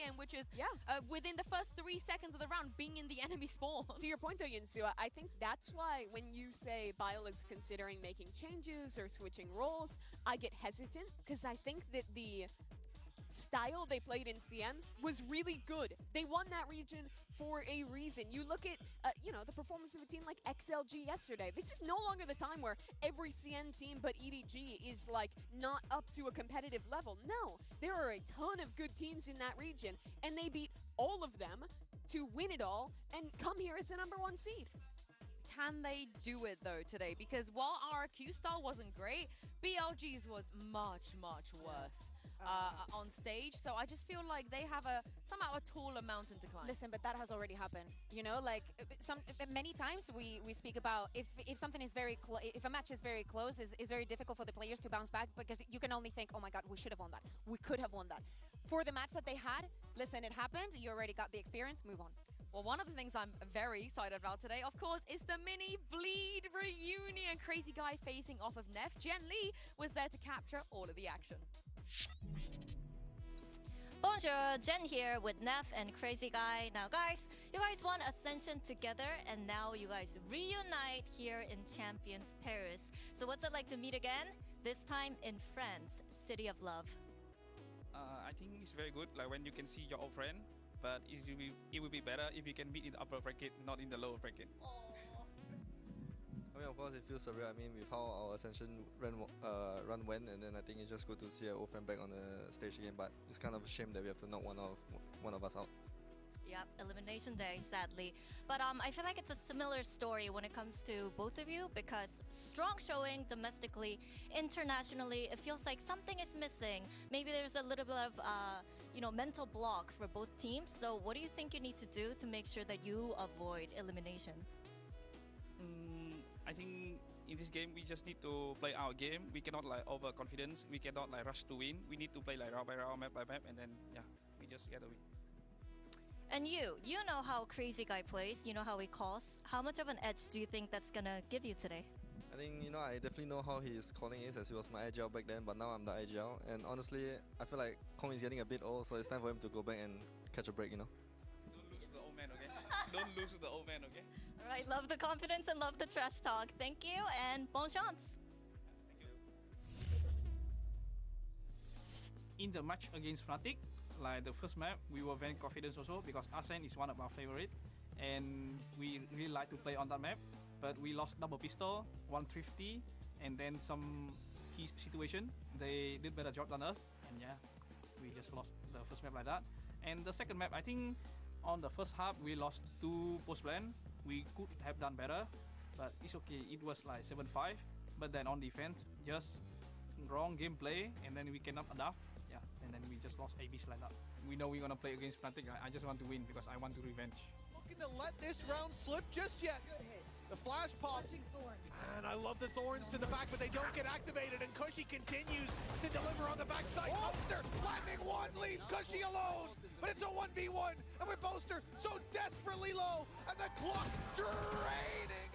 in, which is within the first 3 seconds of the round being in the enemy spawn. To your point though, Yinsu, I think that's why when you say Bile is considering making changes or switching roles, I get hesitant, because I think that the style they played in CN was really good. They won that region for a reason. You look at, the performance of a team like XLG yesterday. This is no longer the time where every CN team but EDG is like not up to a competitive level. No, there are a ton of good teams in that region, and they beat all of them to win it all and come here as the #1 seed. Can they do it though today? Because while RRQ style wasn't great, BLG's was much, much worse on stage. So I just feel like they have somehow a taller mountain to climb. Listen, but that has already happened. You know, like many times we speak about if something is if a match is very close, is very difficult for the players to bounce back, because you can only think, oh my God, we should have won that. We could have won that. For the match that they had, listen, it happened. You already got the experience. Move on. Well, one of the things I'm very excited about today, of course, is the mini bleed reunion. Crazy Guy facing off of Neff. Jen Lee was there to capture all of the action. Bonjour, Jen here with Neff and Crazy Guy. Now guys, you guys won Ascension together, and now you guys reunite here in Champions Paris. So what's it like to meet again? This time in France, City of Love. I think it's very good, like when you can see your old friend. But it will be better if you can meet in the upper bracket, not in the lower bracket. I mean, of course, it feels surreal. I mean, with how our Ascension run went, and then I think it's just good to see an old friend back on the stage again. But it's kind of a shame that we have to knock one of us out. Yep, elimination day, sadly. But I feel like it's a similar story when it comes to both of you, because strong showing domestically, internationally, it feels like something is missing. Maybe there's a little bit of mental block for both teams. So what do you think you need to do to make sure that you avoid elimination? I think in this game we just need to play our game. We cannot overconfidence. We cannot rush to win. We need to play round by round, map by map, and then we just get a win. And you know how Crazy Guy plays, you know how he calls. How much of an edge do you think that's gonna give you today? I think, I definitely know how his calling is, as he was my agile back then, but now I'm the agile. And honestly, I feel like Kong is getting a bit old, so it's time for him to go back and catch a break, Don't lose to the old man, okay? Don't lose to the old man, okay? All right, love the confidence and love the trash talk. Thank you, and bon chance. Thank you. In the match against Fnatic, like the first map, we were very confident also, because Ascent is one of our favorite, and we really like to play on that map. But we lost double pistol, 150, and then some key situation. They did better job than us, and we just lost the first map like that. And the second map, I think on the first half we lost 2 post plan. We could have done better, but it's okay. It was like 7-5, but then on defense, just wrong gameplay, and then we cannot adapt. And then we just lost ABs like that. We know we're gonna play against Fnatic. I just want to win because I want to revenge. Looking to let this round slip just yet. The flash pops, and I love the thorns to the back, but they don't get activated, and Cushy continues to deliver on the backside. Boaster landing one, leaves Cushy alone, but it's a 1v1, and with Boaster so desperately low, and the clock draining.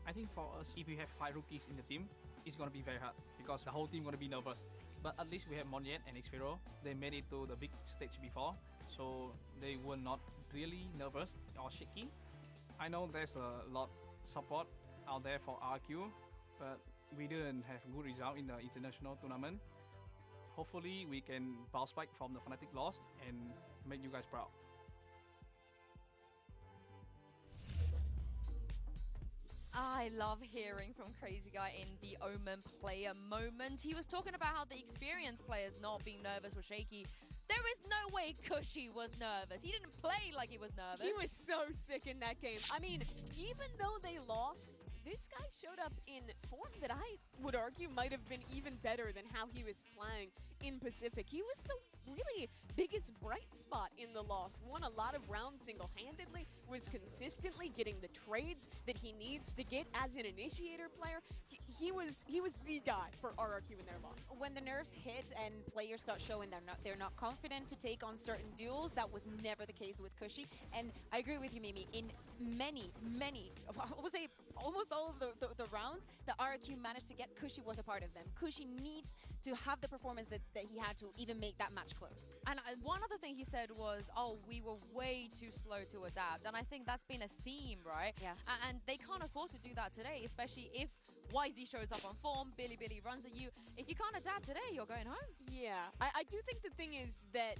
I think for us, if we have 5 rookies in the team, it's gonna be very hard because the whole team gonna be nervous. But at least we have Monyet and Xfero. They made it to the big stage before, so they were not really nervous or shaky. I know there's a lot support out there for RRQ, but we didn't have good result in the international tournament. Hopefully we can bounce back from the Fnatic loss and make you guys proud. I love hearing from Crazy Guy in the Omen player moment. He was talking about how the experienced players not being nervous were shaky. There is no way Cushy was nervous. He didn't play like he was nervous. He was so sick in that game. I mean, even though they lost, this guy showed up in form that I would argue might have been even better than how he was playing in Pacific. He was the really biggest bright spot in the loss. Won a lot of rounds single-handedly, was consistently getting the trades that he needs to get as an initiator player. He was the guy for RRQ in their loss. When the nerves hit and players start showing they're not confident to take on certain duels, that was never the case with Cushy. And I agree with you, Mimi. In many, I would say almost all of the rounds that RRQ managed to get, Cushy was a part of them. Cushy needs to have the performance that he had to even make that match close. And one other thing he said was, oh, we were way too slow to adapt. And I think that's been a theme, right? Yeah. And they can't afford to do that today, especially if YZ shows up on form, Billy runs at you. If you can't adapt today, you're going home. Yeah, I do think the thing is that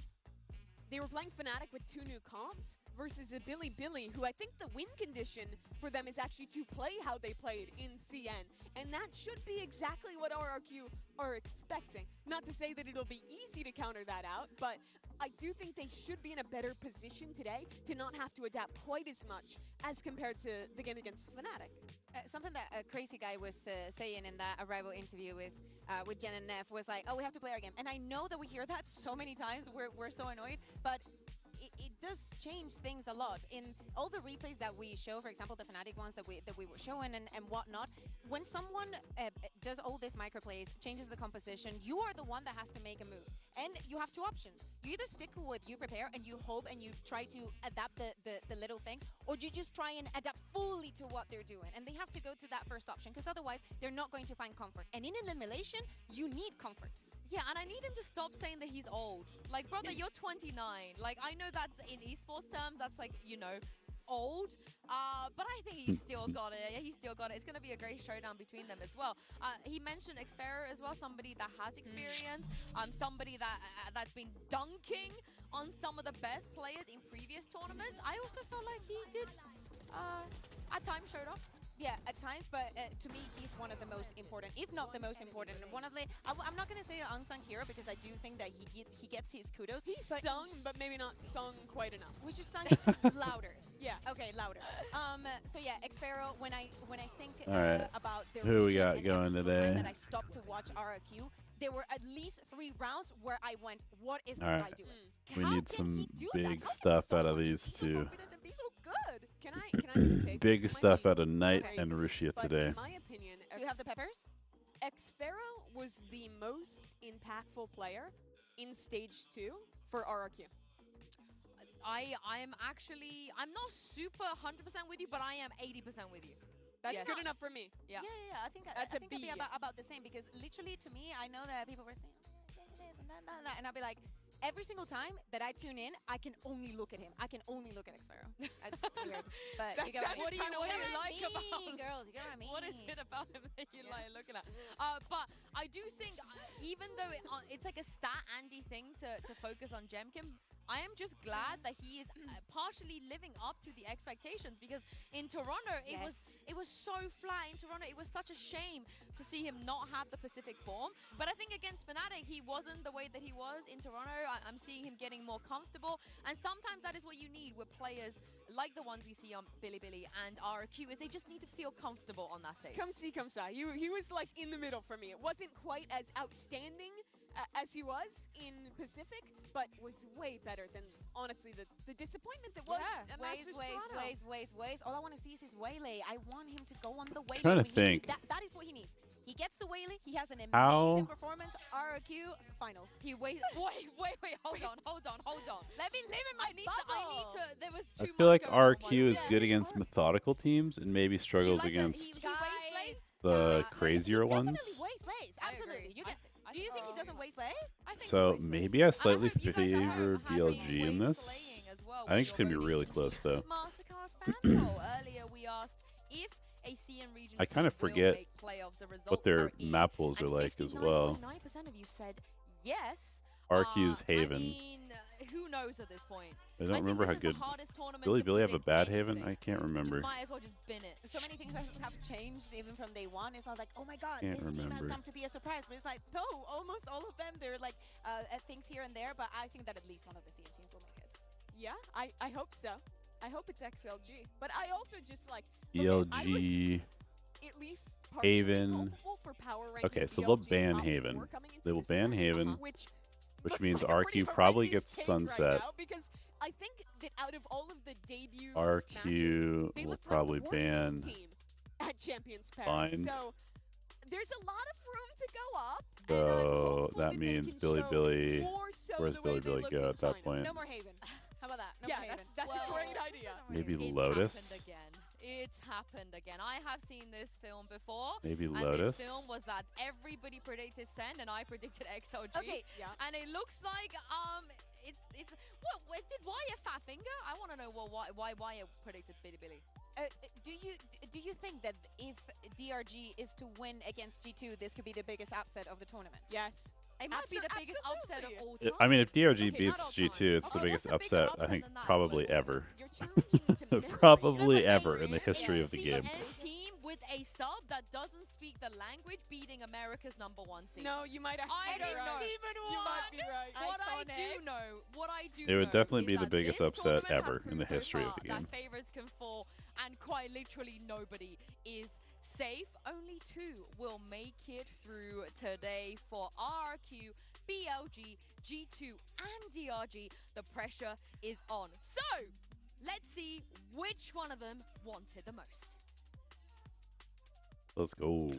they were playing Fnatic with 2 new comps versus a Billy, who I think the win condition for them is actually to play how they played in CN. And that should be exactly what RRQ are expecting. Not to say that it'll be easy to counter that out, but I do think they should be in a better position today to not have to adapt quite as much as compared to the game against Fnatic. Something that a crazy guy was saying in that Arrival interview with Jen and Neff was like, oh, we have to play our game. And I know that we hear that so many times, we're so annoyed, but it does change things a lot. In all the replays that we show, for example, the Fnatic ones that we were showing and whatnot, when someone does all this microplays, changes the composition, you are the one that has to make a move. And you have 2 options. You either stick with you prepare and you hope and you try to adapt the little things, or you just try and adapt fully to what they're doing. And they have to go to that first option, because otherwise they're not going to find comfort. And in elimination, you need comfort. Yeah, and I need him to stop saying that he's old. Like, brother, you're 29. Like, I know that's in esports terms, that's like, you know, old. But I think he's still got it. Yeah, he's still got it. It's going to be a great showdown between them as well. He mentioned Xfero as well, somebody that has experience, somebody that's been dunking on some of the best players in previous tournaments. I also felt like he did, at times, showed off. Yeah, at times, but to me, he's one of the most important, if not the most important. And one of the, I'm not going to say an unsung hero, because I do think that he gets his kudos. He's sung, but maybe not sung quite enough. We should sing louder. Yeah. Okay, louder. So yeah, Xfero, when I think right. about the Who we region got and going every single today? time that I stopped to watch RRQ, there were at least 3 rounds where I went, what is this All right. guy doing? We How need can some he do big that? How can stuff out of someone these just be so two. confident and be so good? Can I take Big this? Might stuff be out of Knight crazy, and Rushia but today. in my opinion, Do you have the peppers? Xfero was the most impactful player in stage 2 for RRQ. I'm not super 100% with you, but I am 80% with you. That's Yes. good enough for me. Yeah. Yeah. I think That's I a think it'd be B. about the same, because literally to me, I know that people were saying, oh, this and that, and I'll be like, every single time that I tune in, I can only look at him. I can only look at Xfero. That's weird, but That's you get what I mean. what do you what do you like me, about girls? You get what I mean? What is it about him that you Yeah. like looking at? But I do think, even though it's like a stat Andy thing to focus on Jemkin, I am just glad that he is partially living up to the expectations, because in Toronto it was so flat. In Toronto it was such a shame to see him not have the Pacific form. But I think against Fnatic he wasn't the way that he was in Toronto. I'm seeing him getting more comfortable, and sometimes that is what you need with players like the ones we see on Billy and RRQ, is they just need to feel comfortable on that stage. Come see, come saw. He was like in the middle for me. It wasn't quite as outstanding as he was in Pacific, but was way better than, honestly, the disappointment that was at Masters Toronto. Ways. All I want to see is his Waylay. I want him to go on the Waylay. Trying to think. That is what he needs. He gets the Waylay. He has an amazing How- performance. RRQ finals. He wait, hold on. Let me live in my I need to. There was I too feel much like going on RQ is once. good against methodical teams and maybe struggles He against wayslays. the Guys, crazier he ones. definitely wayslays. I Absolutely. agree. You can. I Do you think he so. doesn't waylay? I think he So wayslays. maybe I And slightly hope you guys favor are BLG happy in this. wayslaying as well I think with it's gonna be your really voting. close though. Mastercard fan poll. Earlier we asked if a CN region I kind of team will forget make playoffs. The result what their are in. map pools are And like as well. 59.9% of you said yes. RQ's Haven. I mean, who knows at this point? I don't remember how good Billy have a bad Haven. I can't remember. You might as well just bin it. So many things have changed even from day one. It's not like, oh my god, Can't this team has remember. come to be a surprise. But it's like, no, almost all of them, they're like things here and there. But I think that at least one of the CN teams will make it. Yeah, I hope so. I hope it's XLG. But I also just like okay, I was BLG. at least partially Haven. culpable for power ranking Okay, so they'll BLG ban top Haven. 4 coming into They will this ban event, Haven, which which looks means like a pretty RQ probably horrendous gets take right sunset. now, because I think that out of all of the debut RQ matches, they will look probably like the worst ban team at Champions Paris. Bind. So there's a lot of room to go up. So and I'm hopeful that they means can Billy, show more so where's the way Billy they go looked at that in China. point? No more Haven. How about that? No Yeah, more Haven. that's Well, a great idea. Maybe It's Lotus? happened again. It's happened again. I have seen this film before. Maybe and Lotus. this film was that everybody predicted Send and I predicted XOG. Okay. Yeah. And it looks like it's what did why a fat finger? I want to know why it predicted Billy Billy. Do you think that if DRG is to win against G2, this could be the biggest upset of the tournament? Yes. It might be the biggest upset of all I time. mean, if DRG Okay, beats not all time. G2, it's the Okay, biggest what's a bigger upset, I think, than that? probably ever. You're challenging me to memory. Probably No, but ever in the history of the game. CN team with a sub that doesn't speak the language beating America's #1 seed. No, you might actually I be didn't right. know. You might be right. What I do It would know definitely is be the that biggest this upset tournament has ever in the proved so history of far the game. That favorites can fall, and quite literally nobody is safe. Only 2 will make it through today for RRQ, BLG, G2, and DRG. The pressure is on. So, let's see which one of them wants it the most. Let's go.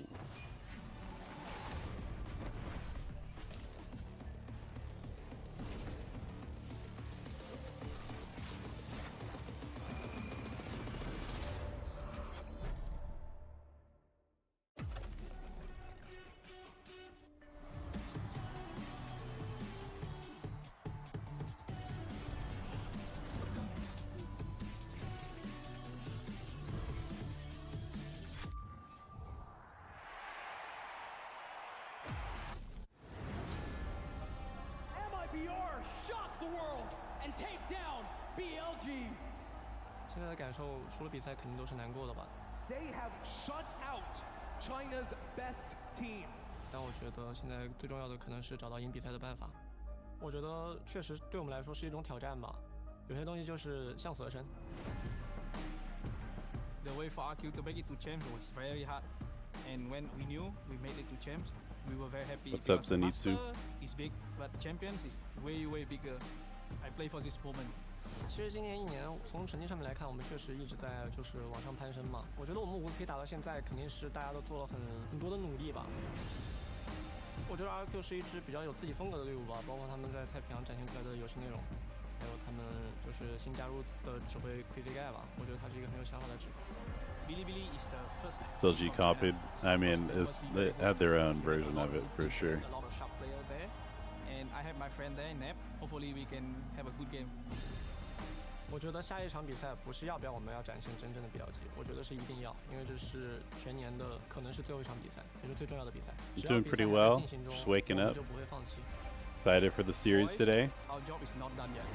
MIBR shock the world and take down BLG. 现在的感受，输了比赛肯定都是难过的吧。 They have shut out China's best team. 但我觉得现在最重要的可能是找到赢比赛的办法。我觉得确实对我们来说是一种挑战吧。有些东西就是向死而生。 The way for RQ to make it to champs was very hard, and when we knew we made it to champs, we were very happy. What's up, because Zenitsu? Master is big, but champions is way bigger. I play for this moment. 其实今年1年，从成绩上面来看，我们确实一直在就是往上攀升嘛。我觉得我们5个可以打到现在，肯定是大家都做了很多的努力吧。我觉得 RRQ 是一支比较有自己风格的队伍吧，包括他们在太平洋展现出来的游戏内容，还有他们就是新加入的指挥 Crazy Guy 吧，我觉得他是一个很有想法的指挥。 Bilibili is the first. BLG copied. I mean, they had their own version of it for sure. A lot of sharp players there, and I have my friend there in Nap. Hopefully, we can have a good game. 我觉得下一场比赛不是要不要我们要展现真正的 BLG，我觉得是一定要，因为这是全年的可能是最后一场比赛，也是最重要的比赛。 You're doing pretty well. Just waking up. 就不会放弃。 Excited for the series today. Our job is not done yet.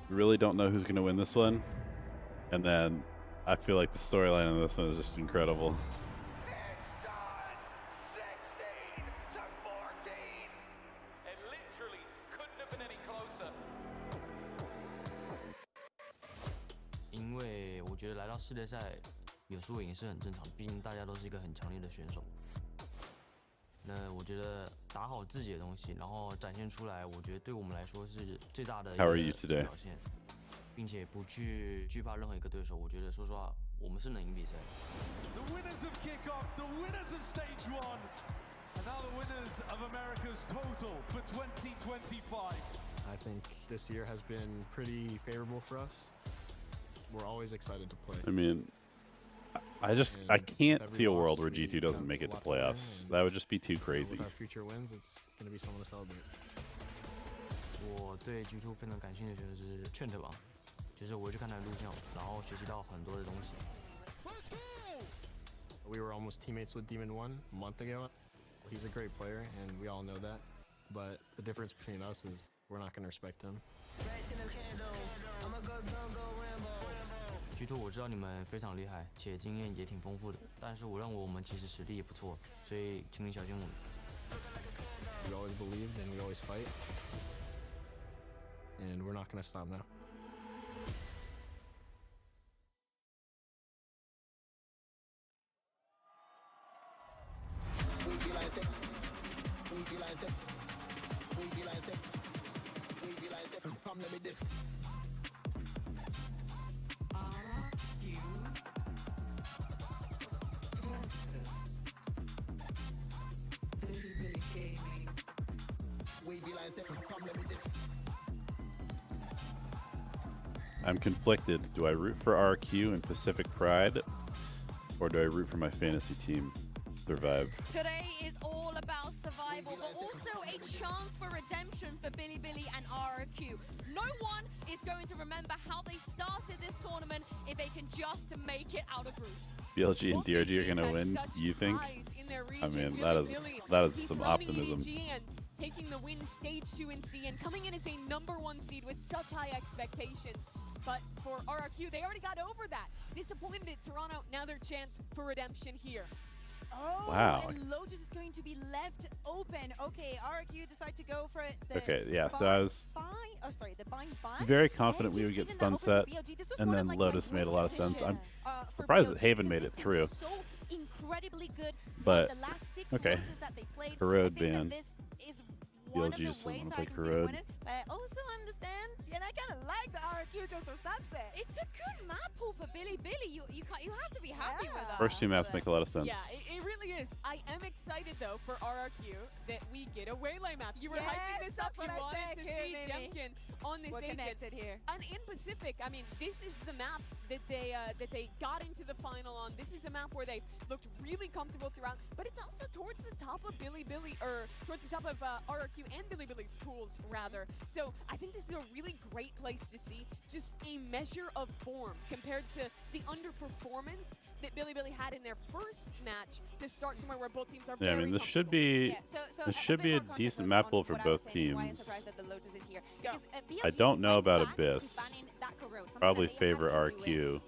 Really don't know who's going to win this one. And then I feel like the storyline on this one is just incredible. It's done. 16 to 14. It literally couldn't have been any closer. 因为我觉得来到世界赛有输赢是很正常，毕竟大家都是一个很强烈的选手。那我觉得打好自己的东西，然后展现出来，我觉得对我们来说是最大的一 How are 个 you today? 表现，并且不去惧怕任何一个对手。我觉得说实话，我们是能赢比赛的。 The winners of kickoff, the winners of stage 1, and now the winners of America's total for 2025. I think this year has been pretty favorable for us. We're always excited to play. I mean, I can't see a world where G2 doesn't make it to playoffs. That would just be too crazy. With our future wins, it's going to be someone to celebrate. 我对 G2 非常感兴趣的就是劝退吧，就是我去看他的录像，然后学习到很多的东西。 We were almost teammates with Demon 1 a month ago. He's a great player, and we all know that. But the difference between us is we're not going to respect him. G2 我知道你们非常厉害，且经验也挺丰富的，但是我认为我们其实实力也不错，所以请你小心我们。 We always believed and we always fight. And we're not going to stop now. I'm conflicted. Do I root for RRQ and Pacific Pride, or do I root for my fantasy team, Survive? Today is all about survival, but also a chance for redemption for Bilibili and RRQ. No one is going to remember how they started this tournament if they can just make it out of groups. BLG and DRG are going to win, you think? I mean, that is some optimism. Taking the win stage 2 in CN, coming in as a #1 seed with such high expectations. But for RRQ, they already got over that. Disappointed at Toronto, now their chance for redemption here. Oh, wow. And Lotus is going to be left open. Okay, RRQ decide to go for the Okay, yeah, so I was the very confident we would get stun set, and then Lotus made a lot of sense. I'm surprised that Haven made it through. So incredibly good. But, the last 6 okay, matches that they played, Corrode I think that ban. this is one of the BLG ways doesn't that I play can see them Corrode. winning, but I also understand, and I kind of like the RRQ goes for Sunset. It's a good map pool for Bilibili. You have to be happy with that. First two maps make a lot of sense. Yeah, it really is. I am excited, though, for RRQ that we get a Waylay map. You were hyping this up. You wanted to see Jemkin on this agent. Connected here. And in Pacific, I mean, this is the map that they got into the final on. This is a map where they looked really comfortable throughout, but it's also towards the top of Bilibili, or towards the top of RRQ and Bilibili's pools, rather. So I think this is a really great place to see just a measure of form compared to the underperformance that Bilibili had in their first match to start somewhere where both teams are Yeah, I mean, this should be a decent map pool for both teams. I don't know about Abyss. Probably favor RQ.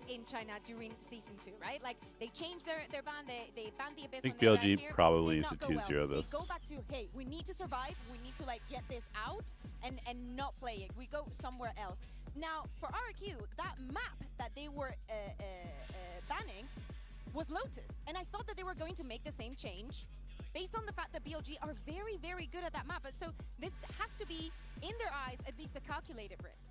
In China during season 2, right? Like they changed their ban. They banned the Abyss. I think when they BLG arrived here. probably Did needs not to go 2-0 well. this. We go back to, hey, we need to survive. We need to like get this out and not play it. We go somewhere else. Now for RRQ, that map that they were banning was Lotus, and I thought that they were going to make the same change based on the fact that BLG are very, very good at that map. So this has to be, in their eyes, at least a calculated risk.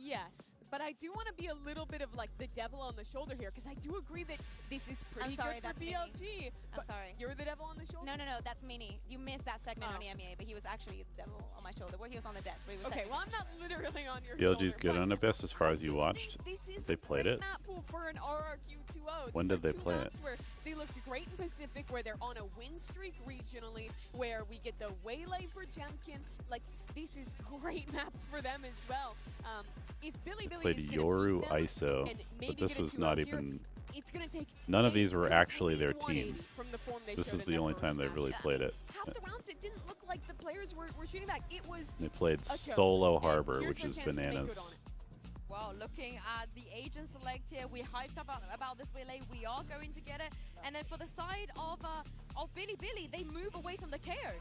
Yes, but I do want to be a little bit of like the devil on the shoulder here, because I do agree that this is pretty good for BLG. I'm sorry. You're the devil on the shoulder? No, that's Mini. You missed that segment on EMEA, but he was actually the devil on my shoulder. Where he was on the desk, but he was okay, well, I'm not literally on your BLG's shoulder. good on Abyss as far as you watched. They played it. Map pool for an RRQ 2-0. When did they play it? Where they looked great in Pacific, where they're on a win streak regionally, where we get the Waylay for Jemkin. Like, this is great maps for them as well. If Bilibili Played Yoru ISO, but this was not even. It's gonna take none of these were actually their team. From the form they This showed is in the their only first time they've match. really played it. Half the rounds, it didn't look like the players were shooting back. It was They played a choke. Solo And Harbor, here's which their is chance to make bananas. good on it. Well, looking at the agent select here, we hyped up about this Waylay. We are going to get it. And then for the side of Bilibili, they move away from the KO.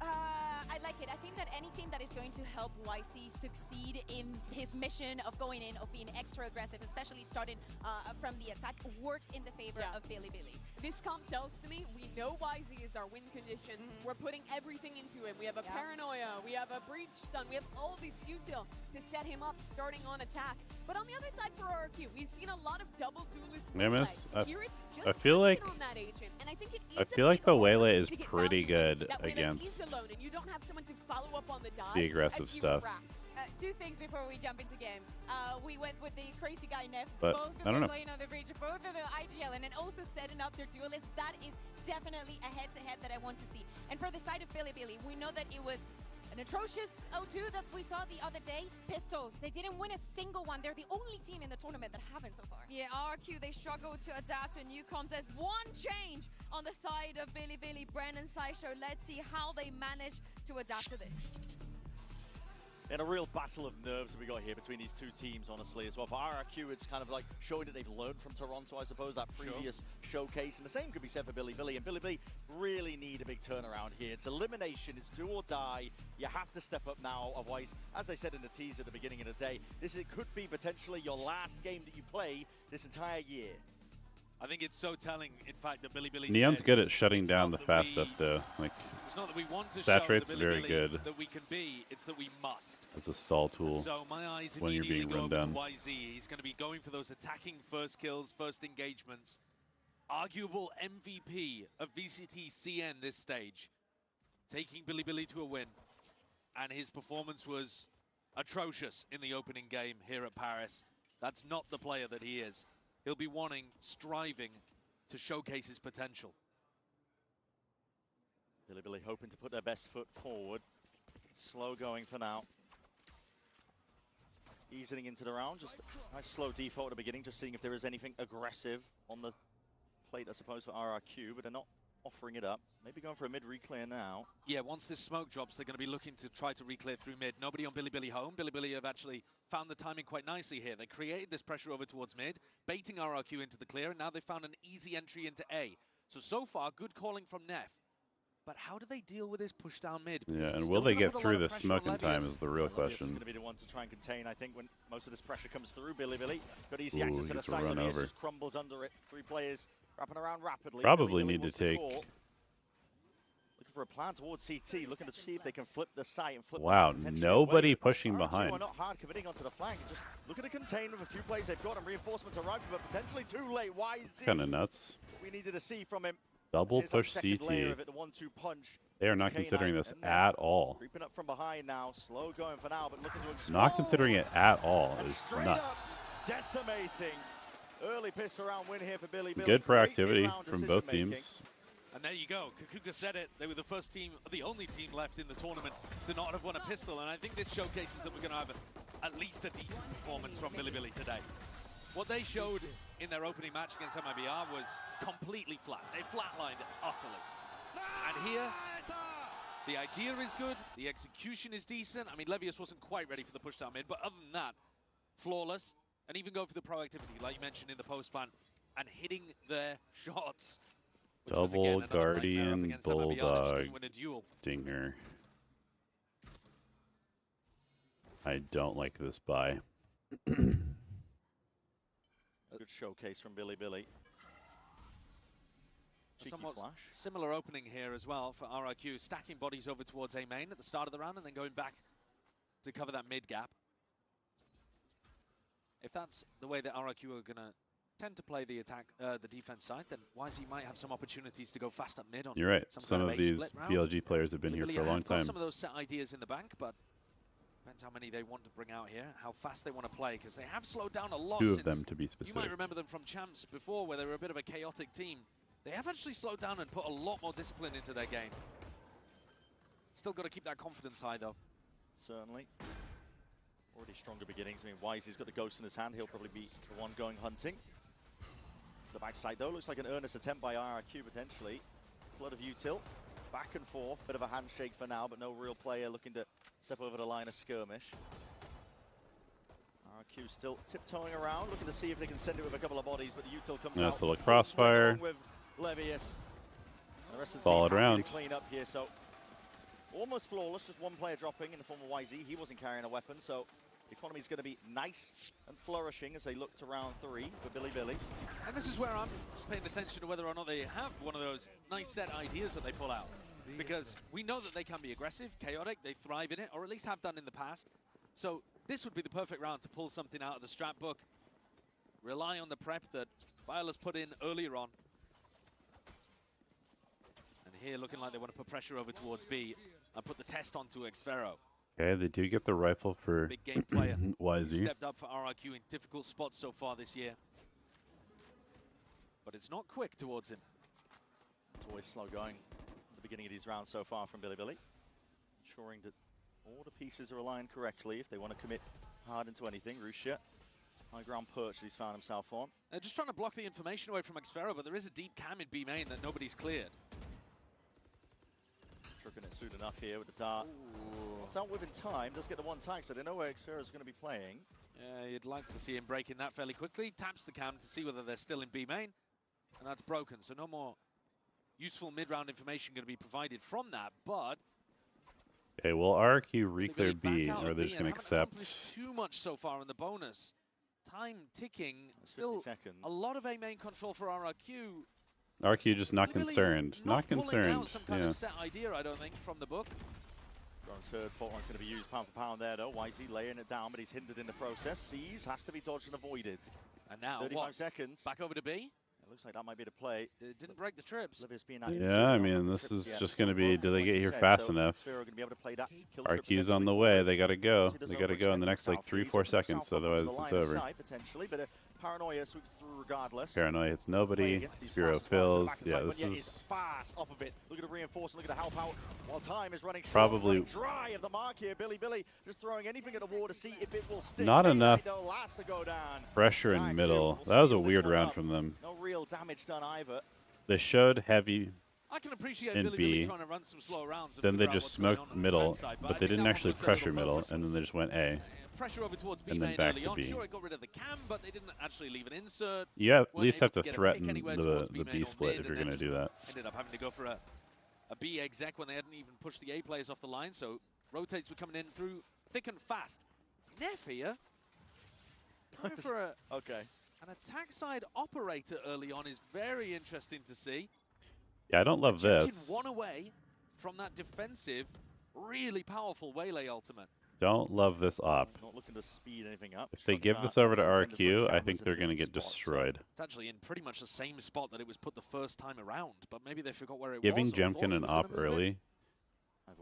I like it. I think that anything that is going to help YC succeed in his mission of going in, of being extra aggressive, especially starting from the attack, works in the favor of Bilibili. This comp sells to me. We know YZ is our win condition. We're putting everything into him. We have a Paranoia, we have a Breach Stun, we have all these util to set him up starting on attack. But on the other side for RRQ, we've seen a lot of double duelist play. Here it's just I feel like on that agent, and I think it I is a feel like bit the harder Waylay is to get pretty value good that way that he's against alone and you don't have someone to follow up on the dive the aggressive as you stuff. fract. Two things before we jump into game. We went with the crazy guy Neff. But, both of I don't them know. playing on the Breach, both of the IGL, and then also setting up their duelist. That is definitely a head-to-head that I want to see. And for the side of Bilibili, we know that it was an atrocious 0-2 that we saw the other day. Pistols, they didn't win a single one. They're the only team in the tournament that haven't so far. Yeah, RRQ, they struggled to adapt to new comps. There's one change on the side of Bilibili, Brennan Sideshow. Let's see how they manage to adapt to this. And a real battle of nerves that we got here between these two teams, honestly, as well. For RRQ, it's kind of like showing that they've learned from Toronto, I suppose, that previous showcase. And the same could be said for Bilibili. And Bilibili really need a big turnaround here. It's elimination, it's do or die. You have to step up now, otherwise, as I said in the teaser at the beginning of the day, it could be potentially your last game that you play this entire year. I think it's so telling, in fact, that Bilibili Neon's said good at shutting it's down not the that fast we- stuff, though. Like, It's not that we want to Saturate's show the very Bilibili good that we can be, it's that we must. as a stall tool So my eyes when you're immediately being go run over down. to YZ. He's going to be going for those attacking first kills, first engagements. Arguable MVP of VCT CN this stage. Taking Bilibili to a win. And his performance was atrocious in the opening game here at Paris. That's not the player that he is. He'll be striving to showcase his potential. Bilibili hoping to put their best foot forward. Slow going for now. Easing into the round, just a nice slow default at the beginning, just seeing if there is anything aggressive on the plate, I suppose, for RRQ, but they're not offering it up. Maybe going for a mid re-clear now. Yeah, once this smoke drops, they're going to be looking to try to re-clear through mid. Nobody on Bilibili home. Bilibili have actually found the timing quite nicely here. They created this pressure over towards mid, baiting RRQ into the clear, and now they found an easy entry into A. So far, good calling from Neff. But how do they deal with this push down mid? Yeah, and will they get through the smoke in time is the real question. It's going to be the one to try and contain, I think, when most of this pressure comes through. Bilibili got easy access to the side, and he just crumbles under it. 3 players wrapping around rapidly. Probably need to take... Looking for a plan towards CT, looking to see if they can flip the site and flip. Wow, nobody pushing behind. Are not hard committing onto the flank. Just looking to contain with a few plays they've got, and reinforcements arriving, but potentially too late. YZ. Kind of nuts. What we needed to see from him. Double push CT. They are not considering this at all. Creeping up from behind now, slow going for now, but looking to explode. Not considering it at all is nuts. Decimating. Early piss around win here for Bilibili. Good proactivity from both teams. And there you go. Kakuka said it. They were the first team, the only team left in the tournament to not have won a pistol. And I think this showcases that we're going to have at least a decent performance from Bilibili today. What they showed in their opening match against MIBR was completely flat. They flatlined utterly. And here, the idea is good, the execution is decent. I mean, Levius wasn't quite ready for the push down mid, but other than that, flawless. And even go for the proactivity, like you mentioned in the post-ban, and hitting their shots. Double Guardian Bulldog Stinger. I don't like this buy. Good showcase from Bilibili. Somewhat similar opening here as well for RRQ, stacking bodies over towards A main at the start of the round and then going back to cover that mid gap. If that's the way that RRQ are going to tend to play the attack, the defense side, then YZ might have some opportunities to go fast up mid on. You're right. Some kind of these BLG players have been here for a long time. Some of those set ideas in the bank, but depends how many they want to bring out here, how fast they want to play, because they have slowed down a lot. 2 of them, to be specific. You might remember them from Champs before, where they were a bit of a chaotic team. They have actually slowed down and put a lot more discipline into their game. Still got to keep that confidence high, though. Certainly. Already stronger beginnings. I mean, YZ's got the ghost in his hand. He'll probably be the one going hunting. The backside, though, looks like an earnest attempt by RRQ, potentially. Flood of util. Back and forth. Bit of a handshake for now, but no real player looking to step over the line of skirmish. RRQ still tiptoeing around, looking to see if they can send it with a couple of bodies, but the util comes out. Nice little crossfire. With Levius. The rest of the Solid team round. clean up here, so almost flawless. Just one player dropping in the form of YZ. He wasn't carrying a weapon, so the economy is going to be nice and flourishing as they look to round 3 for Bilibili. And this is where I'm paying attention to whether or not they have one of those nice set ideas that they pull out. Because we know that they can be aggressive, chaotic, they thrive in it, or at least have done in the past. So this would be the perfect round to pull something out of the strat book. Rely on the prep that Viola's put in earlier on. And here looking like they want to put pressure over towards B and put the test onto Xfero. Okay, they do get the rifle for Big game player. YZ. Stepped up for RRQ in difficult spots so far this year. But it's not quick towards him. It's always slow going at the beginning of these rounds so far from Bilibili. Ensuring that all the pieces are aligned correctly if they want to commit hard into anything. Rusha, high ground perch that he's found himself on. They're just trying to block the information away from Xfero, but there is a deep cam in B main that nobody's cleared. Trucking it soon enough here with the dart. Not dealt with in time, does get the one tag, so they know where Xfero is going to be playing. Yeah, you'd like to see him breaking that fairly quickly. Taps the cam to see whether they're still in B main, and that's broken. So no more useful mid-round information going to be provided from that, but... Okay, well, RRQ re-cleared B, or they're just going to accept... too much so far in the bonus. Time ticking, still a lot of A main control for RRQ. RRQ just not concerned. Not concerned, out some kind of set idea, I don't think, from the book. Grown third, fault line's going to be used pound for pound there, though. YZ laying it down, but he's hindered in the process. Sees, has to be dodged and avoided. And now, 35 seconds. Back over to B. It looks like that might be the play. It didn't break the trips. Yeah, I mean, this is just going to be, do they get here fast enough? RQ's on the way. They got to go. They got to go in the next, like, 3-4 seconds, otherwise it's over. Paranoia sweeps through regardless. Paranoia hits nobody. Zero fills. Yeah, this is fast off of it. Look at the reinforcement. Look at the help out. While time is running probably dry of the mark here. Billy just throwing anything at the wall to see if it will stick. Not enough pressure in middle. That was a weird round from them. No real damage done either. They showed heavy I can appreciate in Billy B. trying to run some slow rounds. Then they just smoked middle, but they didn't actually pressure middle, and then they just went A. Pressure over towards B and then main back early to on. B. Sure, it got rid of the cam, but they didn't actually leave an insert. You at Weren't least have able to get a threaten pick anywhere the towards B main B or split mid, if you're and going to then do that. Ended up having to go for a B exec when they hadn't even pushed the A players off the line, so rotates were coming in through thick and fast. Neff here, going for an attack side operator early on is very interesting to see. Yeah, I don't love this. One away from that defensive, really powerful Waylay ultimate. Don't love this op. Not looking to speed anything up. If they give this over to RQ, I think they're going to get destroyed. It's actually in pretty much the same spot that it was put the first time around, but maybe they forgot where it Giving was. Jemkin an op early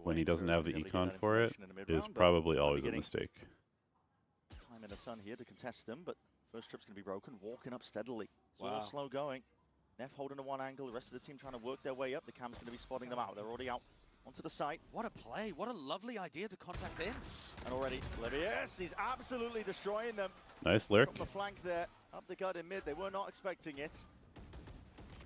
when he doesn't have the econ for it is probably always a mistake. Time in the sun here to contest them, but first trip's going to be broken, walking up steadily. It's Wow. all slow going. Neff holding to one angle, the rest of the team trying to work their way up. The cam's going to be spotting them out. They're already out onto the site. What a play. What a lovely idea to contact in. And already, Levius, he's absolutely destroying them. Nice lurk. From the flank there, up the gut in mid. They were not expecting it.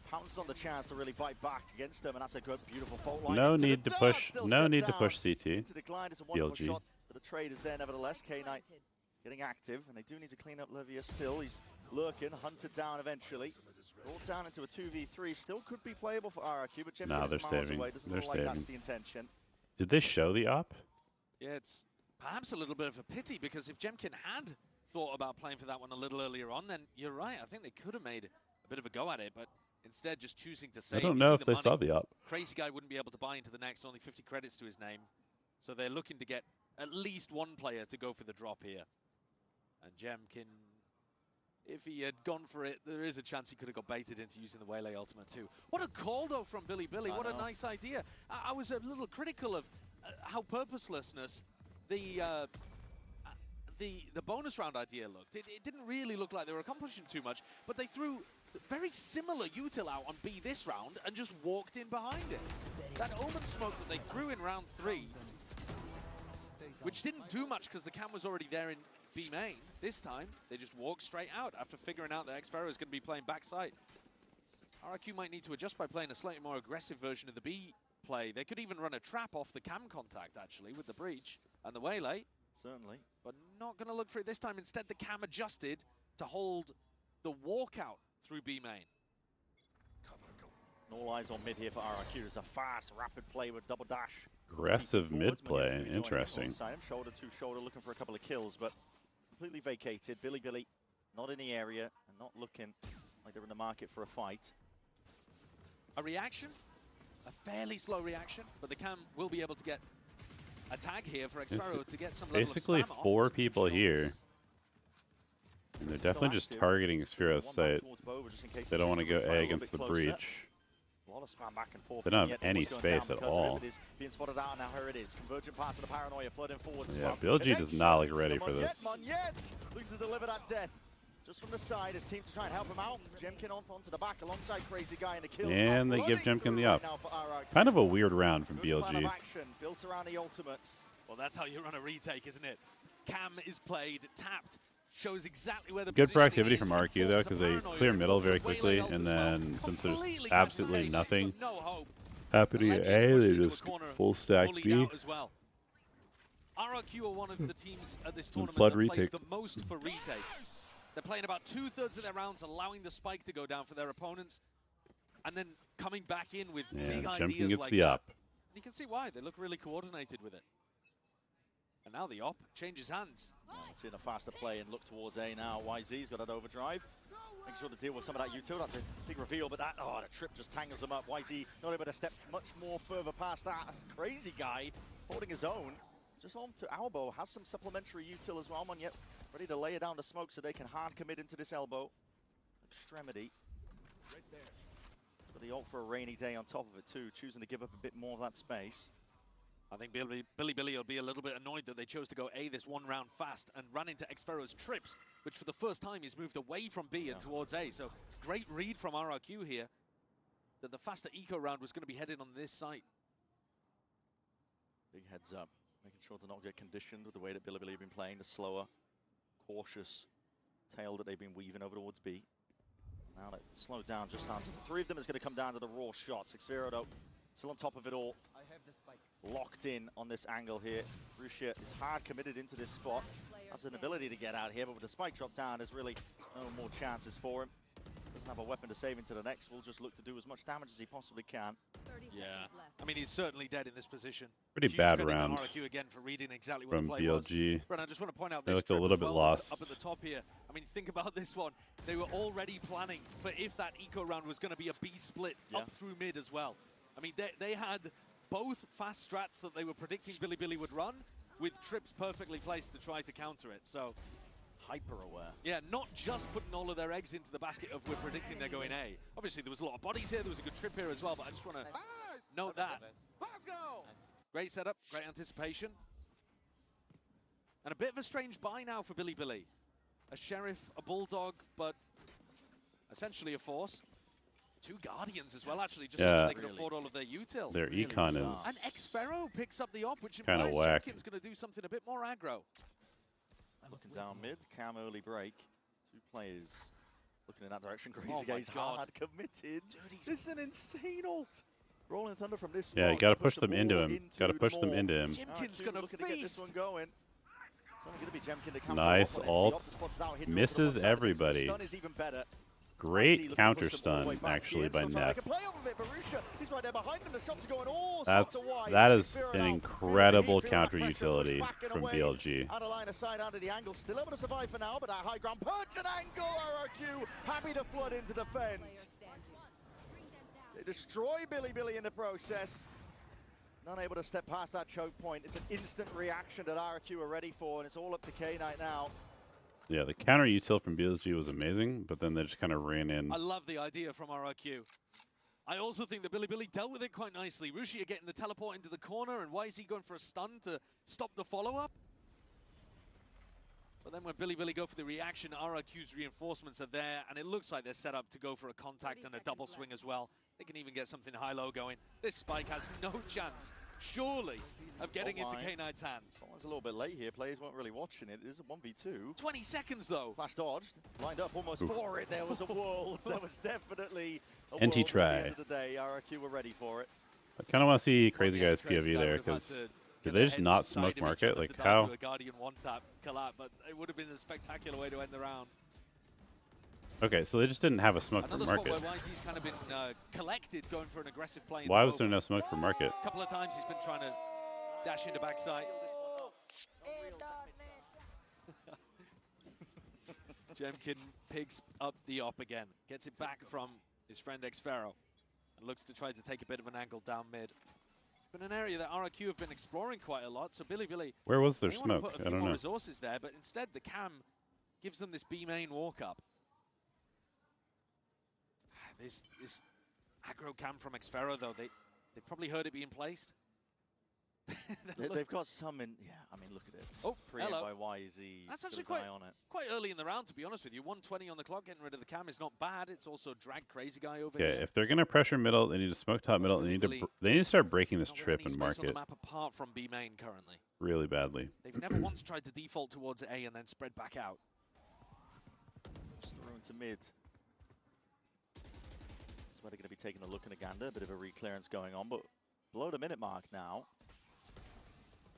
Pounces on the chance to really bite back against them, and that's a good, beautiful fault line. No need to push. No need to push CT. Into decline. It's a wonderful BLG. shot, but the trade is there nevertheless. K-Knight getting active, and they do need to clean up Levius still. He's lurking, hunted down eventually. Brought down into a 2v3. Still could be playable for RRQ, but Nah, they're saving. Doesn't They're look like that's saving. the intention. Did they show the op? Yeah, it's perhaps a little bit of a pity, because if Jemkin had thought about playing for that one a little earlier on, then you're right. I think they could have made a bit of a go at it, but instead just choosing to save. I don't You know see if the they saw money. the op. Crazy Guy wouldn't be able to buy into the next, only 50 credits to his name. So they're looking to get at least one player to go for the drop here. And Jemkin, if he had gone for it, there is a chance he could have got baited into using the Waylay ultimate too. What a call though from Billy. What a nice idea. I was a little critical of how purposelessness the bonus round idea looked. It didn't really look like they were accomplishing too much, but they threw very similar util out on B this round and just walked in behind it. That Omen smoke that they threw in round 3, which didn't do much because the cam was already there in B main. This time, they just walked straight out after figuring out that Xferro is going to be playing backside. RRQ might need to adjust by playing a slightly more aggressive version of the B play. They could even run a trap off the cam contact, actually, with the breach and the Waylay. Certainly. But not going to look for it this time. Instead, the cam adjusted to hold the walkout through B main. All eyes on mid here for RRQ. There's a fast, rapid play with double dash. Aggressive mid play. Interesting. Shoulder to shoulder, looking for a couple of kills, but completely vacated. Billy not in the area and not looking like they're in the market for a fight. A reaction, a fairly slow reaction, but the cam will be able to get a tag here for Xferro to get some level Basically of spam 4 off. people here. And they're definitely just targeting Xfero's site. They don't want to go A against the breach. A lot of spam back and forth. They don't have any space at all. It is being spotted out now. Here it is. Convergent pass of the Paranoia flooding forward. Yeah, BLG does not look ready for this. Monyet looking to deliver that death. Just from the side, his team to try and help him out. Jemkin off onto the back alongside Crazy Guy in the kill. And they give Jemkin the up. Kind of a weird round from BLG. Built around the ultimates. Well, that's how you run a retake, isn't it? Cam is played, tapped, shows exactly where the Good positioning proactivity is, from RQ though, because they clear middle very quickly, Waylay and ult as well. then since there's Completely absolutely casual nothing no hope. happening at A, they just full stack Bullied B. out as well. RRQ are one of the teams at this tournament flood that plays retake. the most for retake. They're playing about 2/3 of their rounds, allowing the spike to go down for their opponents, and then coming back in with big Yeah, ideas Jemkin gets like the that. up. And you can see why. They look really coordinated with it. And now the op changes hands. Seeing a faster play and look towards A now. YZ's got an overdrive. Making sure to deal with some of that util. That's a big reveal, but that, the trip just tangles him up. YZ not able to step much more further past that. That's a Crazy Guy holding his own. Just home to elbow. Has some supplementary util as well. Monyet ready to lay it down the smoke so they can hard commit into this elbow. Extremity. But the ult for a rainy day on top of it too, choosing to give up a bit more of that space. I think Billy will be a little bit annoyed that they chose to go A this one round fast and ran into Xfero's trips, which for the first time he's moved away from B and towards A. So great read from RRQ here that the faster eco round was going to be headed on this site. Big heads up, making sure to not get conditioned with the way that Billy have been playing, the slower, cautious tail that they've been weaving over towards B. Now that slowed down just down to the three of them is going to come down to the raw shots. Xfero though, still on top of it all. Locked in on this angle here. Russia is hard committed into this spot. Has an ability to get out here, but with the spike drop down, there's really no more chances for him. Doesn't have a weapon to save into the next. Will just look to do as much damage as he possibly can. Yeah, I mean, he's certainly dead in this position. Pretty Huge bad credit to round RRQ again for reading exactly what from the play BLG. was. Brennan, I just want to point out They this looked a trip little as bit well that's lost. up at the top here. I mean, think about this one. They were already planning for if that eco round was going to be a B split up through mid as well. I mean, they had both fast strats that they were predicting Billy would run, with trips perfectly placed to try to counter it. So, hyper aware. Yeah, not just putting all of their eggs into the basket of we're predicting they're going A. Obviously, there was a lot of bodies here. There was a good trip here as well, but I just want to note that. Let's go! Great setup, great anticipation. And a bit of a strange buy now for Billy. A Sheriff, a Bulldog, but essentially a Force. 2 Guardians as well, actually, just so they can afford all of their util. Their econ is And Xfero picks up the op, which kinda implies whack. Jenkins going to do something a bit more aggro. Looking down mid, Cam early break. 2 players looking in that direction. Crazy Oh my Guy's God. hard committed. This is an insane ult. Rolling Thunder from this Yeah, you spot, got to push push the them into ball him. Got to push them more. into him. Jemkin's RRQ going to looking to get this feast. one going. It's only going to be Jemkin to come Nice up on it. ult. See, up the spot's out, hidden over to Misses one side of things, but the everybody. stun is even better. Great counter stun, actually, by Neff. That is an incredible counter utility from BLG. Out of line of sight, out of the angle, still able to survive for now, but that high ground punch and angle, RRQ happy to flood into defense. They destroy Billy in the process. Not able to step past that choke point. It's an instant reaction that RRQ are ready for, and it's all up to K-Knight now. Yeah, the counter util from BLG was amazing, but then they just kind of ran in. I love the idea from RRQ. I also think that Billy dealt with it quite nicely. Rushi getting the teleport into the corner, and why is he going for a stun to stop the follow-up? But then when Billy go for the reaction, RRQ's reinforcements are there, and it looks like they're set up to go for a contact and a double swing as well. They can even get something high-low going. This spike has no chance, surely, of getting into K-Knight's hands. Someone's a little bit late here. Players weren't really watching it. It is a 1v2. 20 seconds, though. Flash dodged. Lined up almost for it. There was a world. There was definitely a NT world. At try. the end of the day, RRQ were ready for it. I kind of want to see Crazy Guy's POV there, because did they just not smoke market? Like, how? To a Guardian one-tap collab, but it would have been a spectacular way to end the round. Okay, so they just didn't have a smoke for Another spot market. where YZ's kind of been collected, going for an aggressive play. Why was there no smoke for market? A couple of times he's been trying to dash into backside. Jemkin picks up the op again, gets it back from his friend Xfero, and looks to try to take a bit of an angle down mid. It's been an area that RRQ have been exploring quite a lot, so Billy. Where was their they want to smoke? put a I few don't more know. resources there, but instead the cam gives them this B main walk up. This aggro cam from Xfero though, they've probably heard it being placed. They've got some in. Yeah, I mean, look at it. Oh, hello. By YZ. That's actually got his eye on it. quite early in the round, to be honest with you. 120 on the clock, getting rid of the cam is not bad. It's also drag Crazy Guy over Okay, here. if they're gonna pressure middle, they need to smoke top middle. They need to start breaking this trip and On market the map apart from B main currently. really badly. They've never once tried to default towards A and then spread back out. Just thrown to mid. That's where they're going to be taking a look in Uganda. A bit of a re-clearance going on, but below the minute mark now.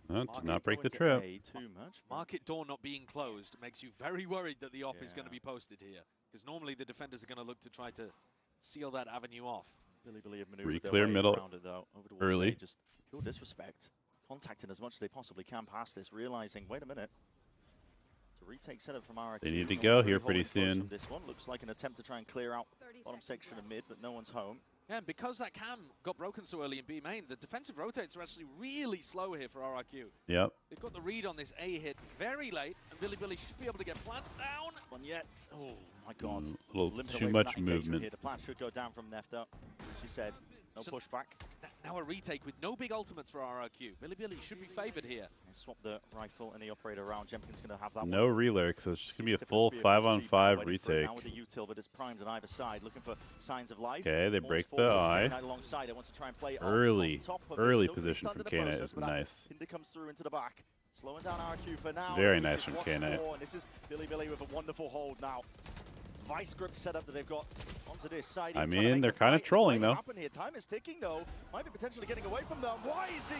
Did not break the going to trip. A too much. Market door not being closed makes you very worried that the op is going to be posted here. Because normally the defenders are going to look to try to seal that avenue off. Billy have maneuvered Re-clear their way middle around it, though, over towards early. A, just pure disrespect. Contacting as much as they possibly can past this, realizing, wait a minute. It's a retake setup from RRQ. They need to Not go really here pretty holding close soon. from this one looks like an attempt to try and clear out bottom section of mid, but no one's home. Yeah, and because that cam got broken so early in B main, the defensive rotates are actually really slow here for RRQ. Yep. They've got the read on this A hit very late, and Billy should be able to get plant down. One yet. Oh my god. A little Limping too away from much that engagement movement. Here. The plant should go down from Nef though. She said, no So pushback. Now a retake with no big ultimates for RRQ. Billy should be favored here. They swap the rifle and the operator around. Jemkin's going to have that No one. relurk, so it's just going to be a Typically full Spear 5-on-5 waiting for it retake. Now with the util, but it's primed on either side, looking for signs of life. Okay, they Moves break the forwards, eye. K-Knight alongside it, wants to try and play Early, on top of early it. Still position stunned from in the K-Knight process, is but that nice. Hinder comes through into the back. Slowing down RQ for now. Very He nice just from watched K-Knight. more, and this is Billy with a wonderful hold now. Vice grip setup that they've got onto this side. I Trying to mean, make they're the kind of fight trolling, really though. happen here. Time is ticking, though. Might be potentially getting away from them. YZ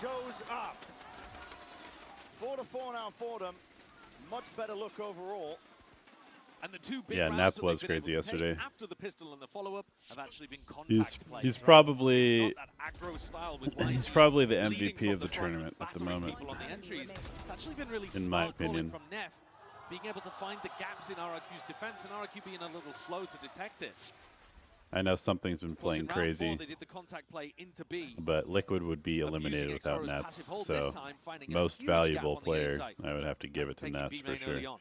shows up. 4-4 now for them. Much better look overall. And the two big Yeah, rounds Nats that was they've been crazy able to take yesterday. after the pistol and the follow-up have actually been contact plays. He's right? probably It's not that aggro style with he's YZ probably the leading MVP from of the front, tournament at the battering moment. people on the entries. It's actually been really In my smart calling opinion. from Nef, being able to find the gaps in RRQ's defense and RRQ being a little slow to detect it. I know something's been Of course, playing in round crazy, 4, they did the contact play into B. but Liquid would be Of eliminated using without Xoro's Nets, passive hold this so time, finding a most huge gap valuable on the A player, site. I would have to give it to Taking Nets B for main early sure. on.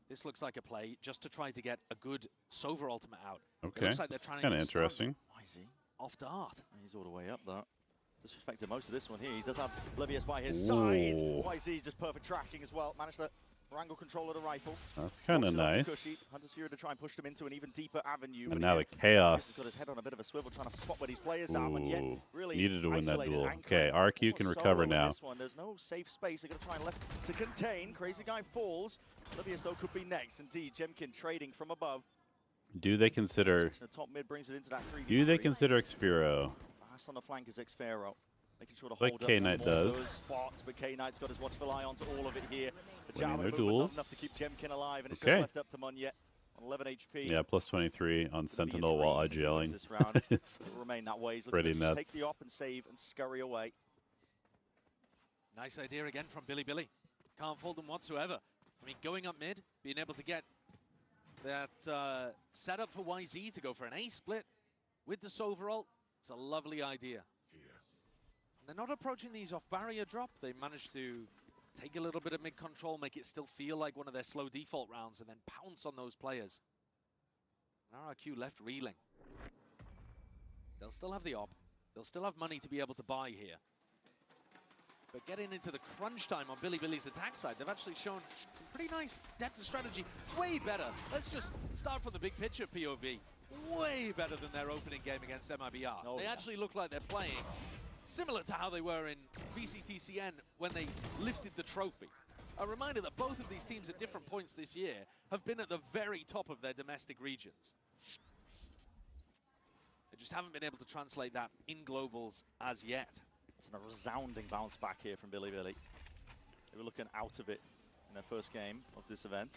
This looks like a play just to try to get a good Sova ultimate out. It Okay, looks like they're that's trying kind of to stun interesting. YZ. off dart. He's all the way up that. Disrespected most of this one here. He does have Oblivious by his side. Ooh. YZ just perfect tracking as well. Managed to wrangle control of the rifle. That's kind of Walks it onto nice. Cushy. Hunter's Fury to try and push them into an even deeper avenue. And But now the again, chaos. He's got his head on a bit of a swivel trying to spot where these players are, and yet Ooh, really needed to win that isolated, duel. anchored, Okay, RQ can almost recover solo in now. This one. There's no safe space. They're going to try and left to contain. Crazy Guy falls. Oblivious though could be next. Indeed, Jemkin trading from above. Do they consider? The top mid brings it into that 3v3. Do they consider Xfiro? Fast on the flank is Xfero. Making sure to Like hold up K-Knight more of does. those spots, but K-Knight's got his watchful eye onto all of it here. The Winning their javelin movement duels. not enough to keep Jemkin alive, and it's Okay. just left up to Munyet on 11 HP. Yeah, plus 23 on Gonna be a Sentinel while dream if he wins IGLing. this round. It's It'll remain that way. He's looking pretty to just nuts. take the op and save and scurry away. Nice idea again from Billy. Can't fault them whatsoever. I mean, going up mid, being able to get that setup for YZ to go for an A split with the Sova ult, it's a lovely idea. And they're not approaching these off barrier drop. They managed to take a little bit of mid control, make it still feel like one of their slow default rounds, and then pounce on those players. And RRQ left reeling. They'll still have the op. They'll still have money to be able to buy here. But getting into the crunch time on Billy's attack side, they've actually shown some pretty nice depth and strategy. Way better. Let's just start from the big picture POV. Way better than their opening game against MIBR. Oh, they yeah. actually look like they're playing similar to how they were in VCT CN when they lifted the trophy. A reminder that both of these teams at different points this year have been at the very top of their domestic regions. They just haven't been able to translate that in globals as yet. It's a resounding bounce back here from Billy. They were looking out of it in their first game of this event.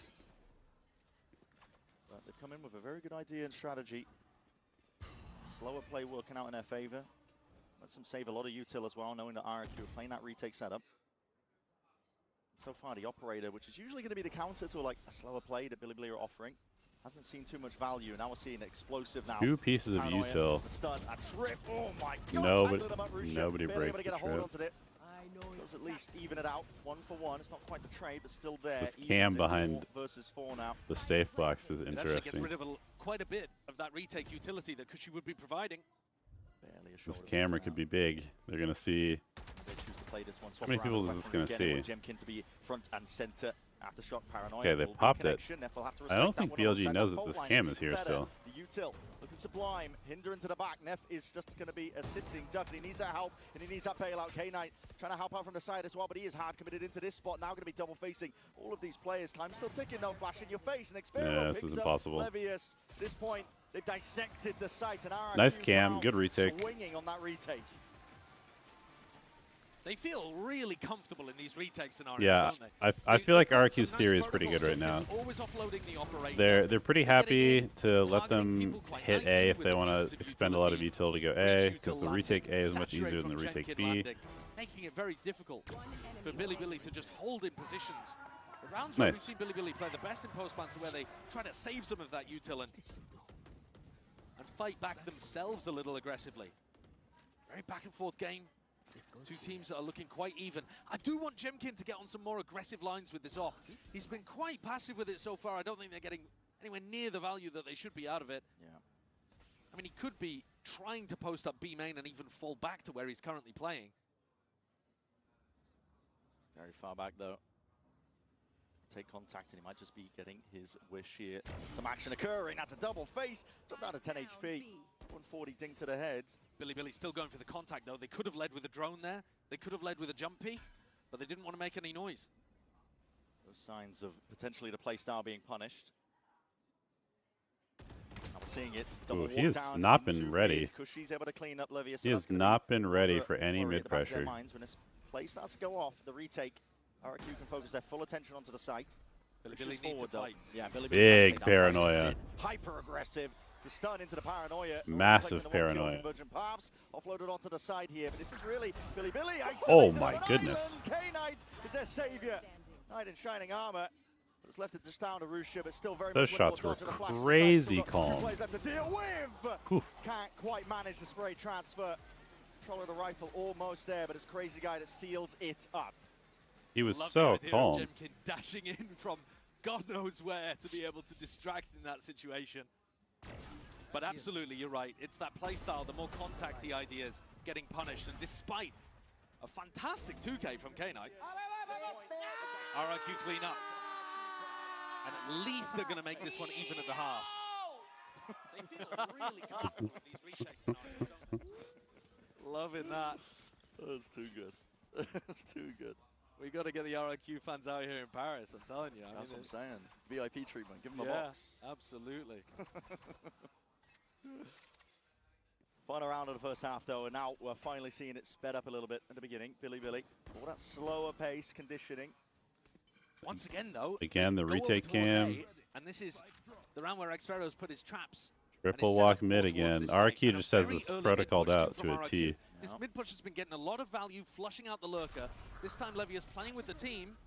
But they've come in with a very good idea and strategy. Slower play working out in their favor. Lets them save a lot of util as well, knowing that RRQ are playing that retake setup. So far, the operator, which is usually going to be the counter to like a slower play that Billy are offering, hasn't seen too much value. Now we're seeing explosive now. 2 pieces of Paranoia, util. the stun, a trip. Oh my God! Nobody- Tackled him up, Rusha. nobody Barely able breaks to get the a hold trip. onto it. Does at least even it out. 1 for 1. It's not quite the trade, but still there. This Evens cam it, behind 4 versus 4 now. the safe box is It actually gets interesting. rid of quite a bit of that retake utility that Cushy would be providing. Barely a This shoulder camera now. could be big. They're going to see. They choose to play this one. How many Swap around people the is this weaponry gonna again. They see? want Jemkin to be front and center. Aftershock Paranoia. Okay, they will be popped it. connection. Neff will have to I don't respect think that one BLG alongside knows that that fault this line. cam It's is here even better. still. The util looking sublime. Hinder into the back. Neff is just going to be a sitting duck. And he needs that help, and he needs that bailout. K-Knight trying to help out from the side as well, but he is hard committed into this spot. Now going to be double facing all of these players. Time's still ticking, no flash in your face. And Xfero Yeah, this picks is up impossible. Levius. At this point, they've dissected the site. And RRQ Nice cam, now good retake. swinging on that retake. They feel really comfortable in these retake scenarios, Yeah, don't they? I feel like They've got RRQ's some theory nice is pretty good protocols, right now. just always offloading the operator. They're pretty happy to let them hit A if they want to expend a lot of util to go A, because the retake A is much easier than the retake B. Making it very difficult for Billy to just hold in positions. Rounds where we've Nice. seen Bilibili play the best in post-plants where they try to save some of that util and fight back themselves a little aggressively. Very back and forth game. Two teams that are looking quite even. I do want Jemkin to get on some more aggressive lines with this off. He's been quite passive with it so far. I don't think they're getting anywhere near the value that they should be out of it. Yeah. I mean, he could be trying to post up B main and even fall back to where he's currently playing. Very far back, though. Take contact, and he might just be getting his wish here. Some action occurring. That's a double face. Dropped down to 10 HP. 140 ding to the head. Bilibili still going for the contact, though. They could have led with a drone there. They could have led with a jumpy, but they didn't want to make any noise. Those signs of potentially the playstyle being punished. Now we're seeing it. Ooh, he has not been ready. She's able to clean up Levius. He has not been ready for any mid pressure. When this play starts to go off, the retake, RRQ can focus their full attention onto the site. Bilibili needs to fight. Yeah, Bilibili Big paranoia. Hyper aggressive. To stun into the paranoia. Massive paranoia. Paths offloaded onto the side here, but this is really Bilibili. Oh my goodness. K-Knight is their savior. Knight in shining armor. But it's left it just down to Rusha, but still very Those much shots were crazy calm. Two plays left to deal with. Oof. Can't quite manage the spray transfer. Control of the rifle almost there, but it's Crazy Guy that seals it up. He was Love so the idea of calm. Jemkin dashing in from God knows where to be able to distract in that situation. But absolutely, you're right. It's that playstyle, the more contacty ideas getting punished. And despite a fantastic 2K from K-Knight, RRQ clean up. And at least they're going to make this one even at the half. They feel really comfortable with these retakes now. Loving that. That's too good. That's too good. We got to get the RRQ fans out here in Paris, I'm telling you. That's what I'm saying. VIP treatment. Give them a yeah, box. Absolutely. Final round of the first half, though, and now we're finally seeing it sped up a little bit at the beginning. Bilibili, all that slower pace conditioning. Once again, though, Again, the retake cam. And this is the round where Xfero's put his traps. Triple walk mid again. RRQ just has this protocoled out to a T. This mid push has been getting a lot of value, flushing out the lurker. This time, Levius playing with the team.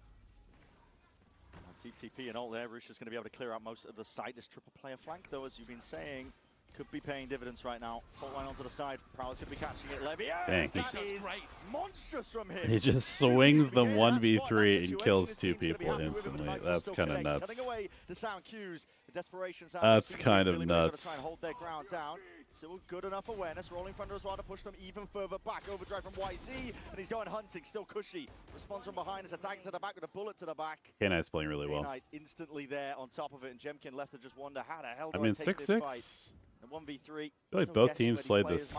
TP and all there. Rusha's going to be able to clear out most of the site. This triple player flank, though, as you've been saying, could be paying dividends right now. Fault line onto the side. Prowler's going to be catching it. Levius! Dang, That is monstrous from him. He just swings the 1v3 and kills two people instantly. That's kind of nuts. Cutting away the sound cues. The desperation sound. That's kind of nuts. Try and hold their ground down. Still good enough awareness. Rolling Thunder as well to push them even further back. Overdrive from YZ, and he's going hunting. Still cushy. Responds from behind as a dagger to the back with a bullet to the back. K-Knight's playing really well. K-Knight instantly there on top of it, and Jemkin left to just wonder how the hell do I mean, take this fight? 6-6. And 1v3. I feel like both teams played this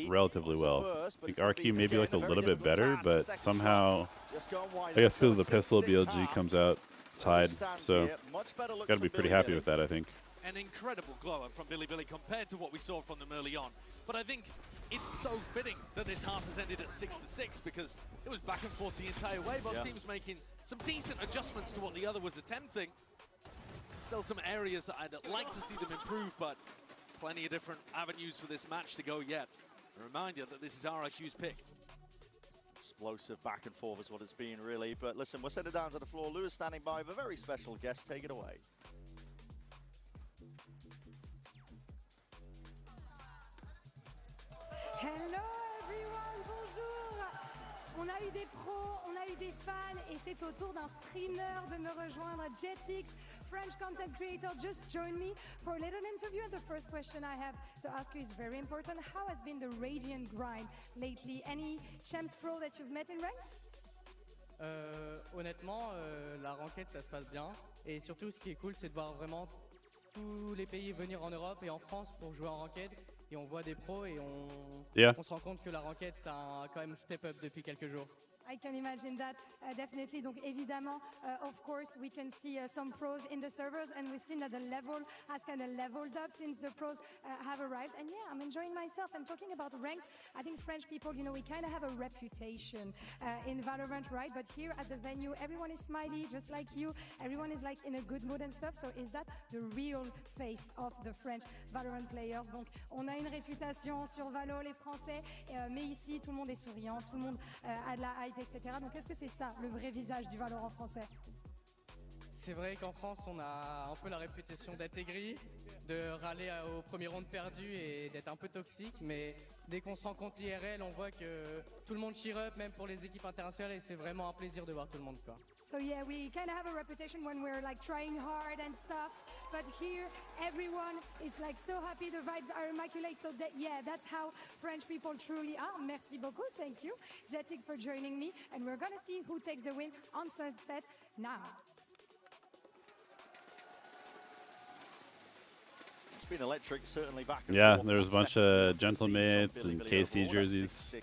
relatively well. I think RQ maybe like a little bit better, but somehow, I guess because of the pistol, BLG comes out tied. So, got to be pretty happy with that, I think. An incredible glow up from Bilibili compared to what we saw from them early on. But I think it's so fitting that this half has ended at 6-6 because it was back and forth the entire way. Both teams making some decent adjustments to what the other was attempting. Still some areas that I'd like to see them improve, but plenty of different avenues for this match to go yet. A reminder that this is RRQ's pick. Explosive back and forth is what it's been, really. But listen, we'll send it down to the floor. Lewis standing by with a very special guest. Take it away. Hello everyone, bonjour. On a eu des pros, on a eu des fans et c'est au tour d'un streamer de me rejoindre. Jetix, French content creator, just joined me for a little interview. And the first question I have to ask you is very important. How has been the Radiant grind lately? Any champs pro that you've met in ranked? Honnêtement, la ranked ça se passe bien. Et surtout, ce qui est cool, c'est de voir vraiment tous les pays venir en Europe et en France pour jouer en ranked. Et on voit des pros et on se rend compte que la ranked, ça a quand même step up depuis quelques jours. I can imagine that, definitely. Donc évidemment, of course, we can see some pros in the servers, and we've seen that the level has kind of leveled up since the pros have arrived. And yeah, I'm enjoying myself. And talking about ranked, I think French people, you know, we kind of have a reputation in Valorant, right? But here at the venue, everyone is smiley, just like you. Everyone is like in a good mood and stuff. So is that the real face of the French Valorant players? Donc on a une réputation sur Valo, les Français, mais ici, tout le monde est souriant, tout le monde a de la hype, etc. Donc est-ce que c'est ça le vrai visage du Valorant français? c'est vrai qu'en France, on a un peu la réputation d'être aigri, de râler au premier round perdu et d'être un peu toxique, mais dès qu'on se rencontre IRL, on voit que tout le monde cheer up, même pour les équipes internationales, et c'est vraiment un plaisir de voir tout le monde, quoi. So yeah, we kind of have a reputation when we're like trying hard and stuff, but here everyone is like so happy, the vibes are immaculate, so that, yeah, that's how French people truly are. Merci beaucoup, thank you, Jetix, for joining me, and we're gonna see who takes the win on Sunset now. It's been electric, certainly back and Yeah, forth. there was a bunch of Gentlemates and KC jerseys.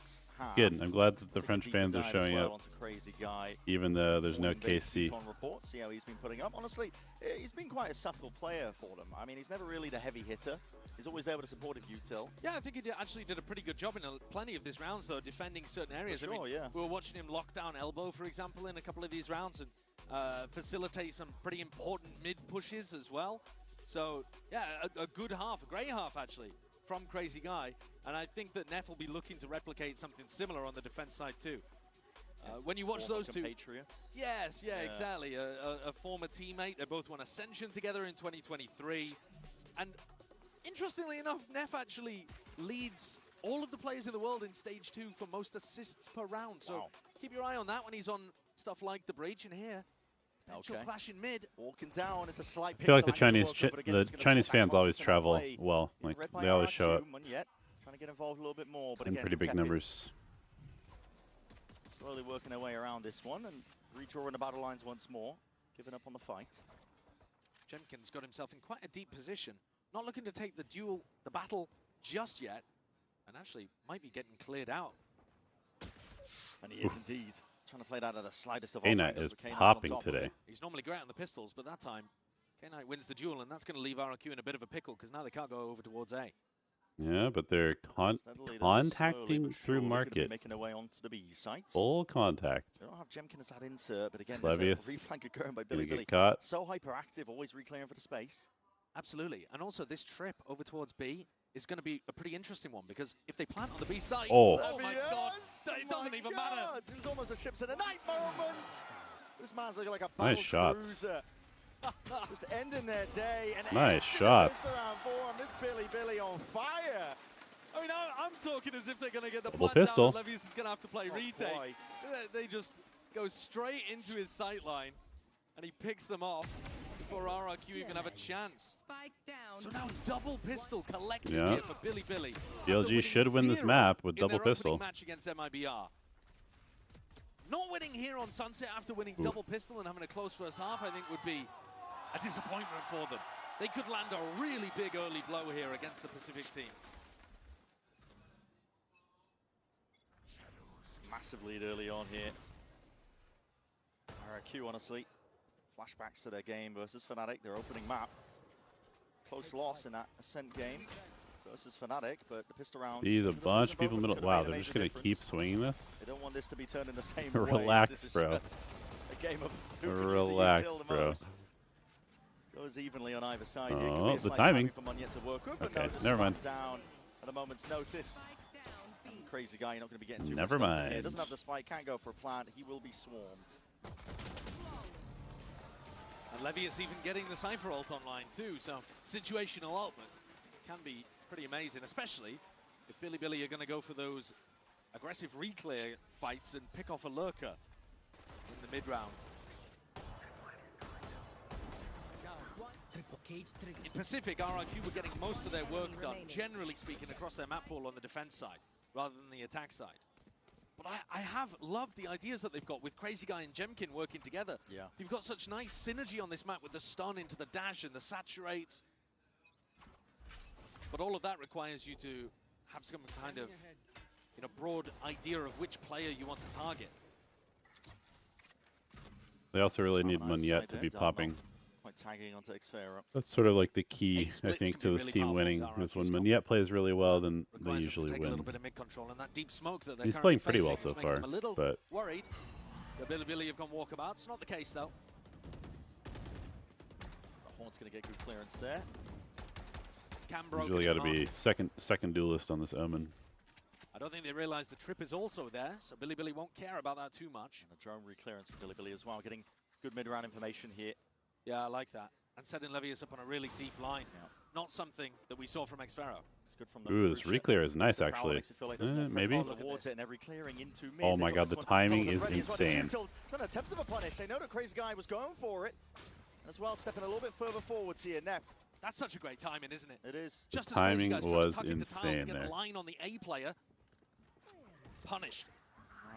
Good. I'm glad that the French fans are showing up, even though there's no KC. On report, see how he's been putting up. Honestly, he's been quite a subtle player for them. I mean, he's never really the heavy hitter. He's always able to support if util. Yeah, I think he actually did a pretty good job in plenty of these rounds, though, defending certain areas. For sure, I mean, yeah. We were watching him lock down elbow, for example, in a couple of these rounds, and facilitate some pretty important mid pushes as well. So, yeah, a good half, a great half, actually, from Crazy Guy. And I think that Neff will be looking to replicate something similar on the defense side, too. When you watch those two... Yes, yeah, exactly. A former teammate. They both won Ascension together in 2023. And interestingly enough, Neff actually leads all of the players in the world in Stage 2 for most assists per round. So keep your eye on that when he's on stuff like The Breach. And here, potential clash in mid. Walking down, it's a slight I feel like the Chinese fans always travel well. Like they always show up trying to get involved a little bit more, but in again, pretty big tepid. numbers. Slowly working their way around this one and redrawing the battle lines once more, giving up on the fight. Jemkin's got himself in quite a deep position. Not looking to take the battle just yet, and actually might be getting cleared out. And he is indeed trying to play that at the slightest of K-Knight is popping today. He's normally great on the pistols, but that time K-Knight wins the duel, and that's going to leave RRQ in a bit of a pickle because now they can't go over towards A. Yeah, but they're contacting through market. Making their way onto the B site. Full contact. They don't have Jemkin as that insert, but again, Levius there's a reflank occurring by Billy. Caught. So hyperactive, always reclearing for the space. Absolutely, and also this trip over towards B is going to be a pretty interesting one because if they plant on the B site, oh my God, it doesn't even matter. It was almost a ships in the night moment. This man's looking like a nice battle shots. cruiser. Just ending their day. And nice shots. This Billy on fire. I mean, I'm talking as if they're going to get the double plant pistol. down. Levius is going to have to play retake. They just go straight into his sight line, and he picks them off before RRQ even have a chance. So now double pistol collected here for Billy. BLG should win this map with double pistol. Match against MIBR. Not winning here on Sunset after winning double pistol and having a close first half, I think would be a disappointment for them. They could land a really big early blow here against the Pacific team. Massive lead early on here. RRQ, honestly. Flashbacks to their game versus Fnatic, their opening map. Close loss in that Ascent game versus Fnatic, but the pistol rounds... These a bunch of people middle. Wow, they're just going to keep swinging this? They don't want this to be turned in the same way. Relax, bro. A game of who can relax, use the bro. most. Goes evenly on either side. Oh, the timing. For Munyet to work with, okay, no, never mind. Down at a moment's notice. Crazy Guy, you're not going to be getting too never much mind. Here. Doesn't have the spike, can't go for a plant. He will be swarmed. And Levius even getting the Cypher ult online too, so situational ultimate can be pretty amazing, especially if Billy are going to go for those aggressive reclear fights and pick off a lurker in the mid-round. In Pacific, RRQ were getting most of their work done, generally speaking, across their map pool on the defense side, rather than the attack side. But I have loved the ideas that they've got with Crazy Guy and Jemkin working together. Yeah. You've got such nice synergy on this map with the stun into the dash and the saturates. But all of that requires you to have some kind of broad idea of which player you want to target. They also really need Munyet to be popping. Tagging onto Xfera. That's sort of like the key, I think, to this team winning. Is when Munyet plays really well, then they usually win. A little bit of mid control and that deep smoke that he's playing pretty well so far, a little but worried. Billy have gone walkabouts. Not the case though. Horn's going to get good clearance there. Usually got to be second duelist on this Omen. I don't think they realize the trip is also there, so Billy won't care about that too much. And a drone reclearance for Billy as well, getting good mid-round information here. Yeah, I like that. And setting Levius up on a really deep line. Not something that we saw from Xferro. It's good from the Ooh, this reclear is nice, actually. Maybe? Oh my god, the timing is insane. Trying to attempt to punish. They know that Crazy Guy was going for it. As well, stepping a little bit further forwards here. Neff. That's such a great timing, isn't it? It is. Just as timing Crazy Guy's was trying to tuck into tiles insane to get there. a line on the A player. Punished.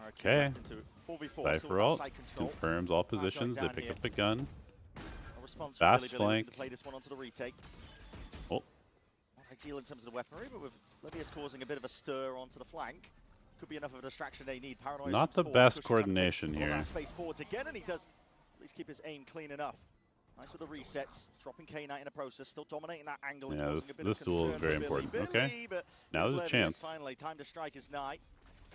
Okay. 4v4, Cypher ult confirms all positions. They pick up the gun. Fast flank. To play this one onto the retake. Oh. Not ideal in terms of the weaponry, but with Levius causing a bit of a stir onto the flank. Could be enough of a distraction they need. Paranoia Not the best coordination here. Space forwards again, and he does at least keep his aim clean enough. Nice with the resets, dropping K-Knight in the process, still dominating that angle. Yeah, this duel is very important. Okay, now there's a chance. Finally, time to strike is nigh.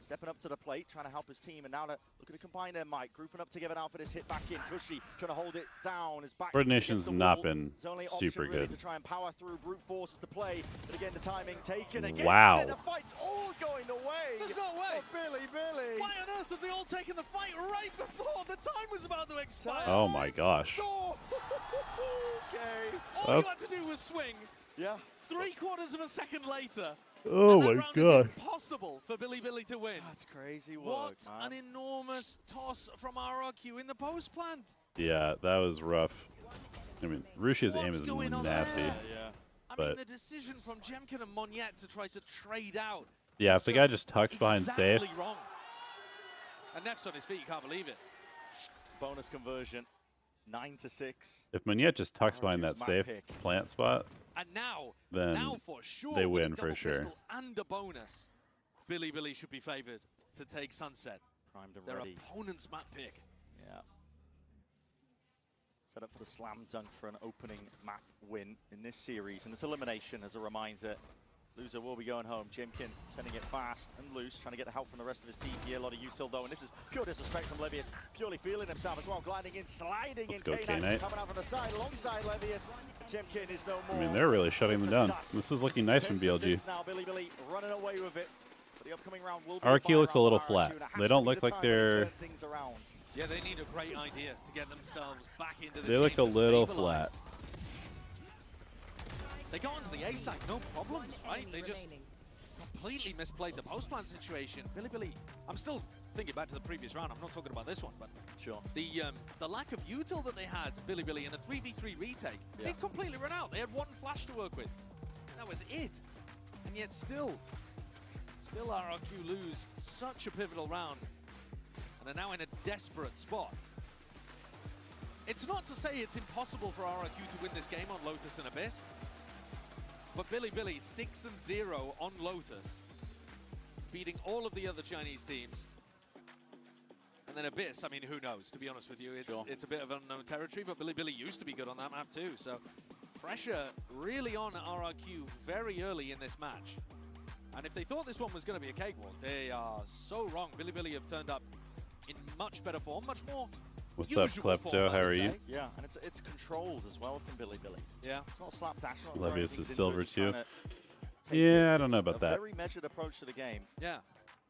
Stepping up to the plate, trying to help his team, and now looking to combine their might, grouping up together now for this hit back in. Cushy trying to hold it down. His back Coordination's not been super good. To try and power through, brute forces to play, but again the timing taken against wow. it. The fight's all going away. There's no way. Billy. Why on earth have they all taken the fight right before the time was about to expire? Oh my gosh. Okay. All you had to do was swing. Yeah. 3/4 of a second later. Oh my god. It's impossible for Billy to win. That's crazy work, What man. an enormous toss from RRQ in the post plant. Yeah, that was rough. I mean, Rushia's aim is nasty. I mean, the decision from Jemkin and Moniette to try to trade out. Yeah, if the guy just tucks behind safe. Wrong. And Neff's on his feet, you can't believe it. Bonus conversion, 9-6. If Moniette just tucks behind that safe plant spot, and then now for sure, they win for sure. And a bonus, Billy should be favored to take Sunset. Primed and Their ready. opponent's map pick. Yeah. Set up for the slam dunk for an opening map win in this series. And it's elimination as a reminder. Loser will be going home. Jimkin sending it fast and loose, trying to get the help from the rest of his team here. A lot of util though, and this is pure disrespect from Levius. Purely feeling himself as well, gliding in, sliding in. K-Knight coming out from the side, alongside Levius. Jimkin is no more. I mean, they're really shutting them down. This is looking nice from BLG. Now Billy running away with it. For the upcoming round will be RRQ looks a little flat. They don't look like they're... Yeah, they need a great idea to get themselves back into this They look a little flat. They got onto the A side, no problems, right? They just completely misplayed the post-plant situation. Billy, I'm still thinking back to the previous round. I'm not talking about this one, but sure. The lack of util that they had, Billy, in a 3v3 retake, they've completely run out. They had one flash to work with. That was it. And yet still RRQ lose such a pivotal round. And are now in a desperate spot. It's not to say it's impossible for RRQ to win this game on Lotus and Abyss. But Billy 6-0 on Lotus, beating all of the other Chinese teams. And then Abyss, I mean, who knows, to be honest with you. It's a bit of unknown territory, but Billy used to be good on that map too. So pressure really on RRQ very early in this match. And if they thought this one was going to be a cakewalk, they are so wrong. Billy have turned up in much better form, much more What's up, Klepto? How are you? Yeah, and it's controlled as well from Billy. Yeah. It's not slapdash. Levius is silver too. Yeah, I don't know about that. Very measured approach to the game. Yeah.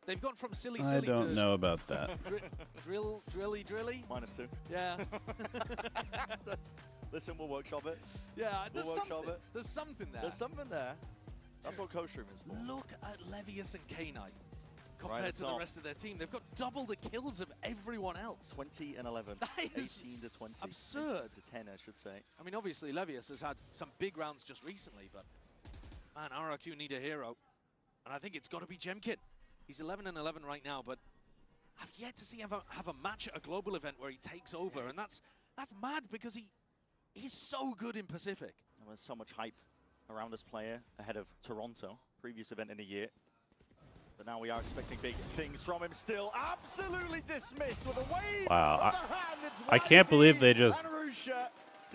They've gone from silly I don't know about that. Drilly. -2. Yeah. Listen, we'll workshop it. Yeah, There's something there. There's something there. That's what Coach Room is for. Look at Levius and K-Knight. Compared to the rest of their team, they've got double the kills of everyone else. 20 and 11. That is 18 to 20. Absurd. To 10, I should say. I mean, obviously, Levius has had some big rounds just recently, but man, RRQ need a hero. And I think it's got to be Jemkin. He's 11 and 11 right now, but I've yet to see him have a match at a global event where he takes over. And that's mad because he's so good in Pacific. And there's so much hype around this player ahead of Toronto, previous event in the year. But now we are expecting big things from him still. Absolutely dismissed with a wave. Wow. I can't believe they just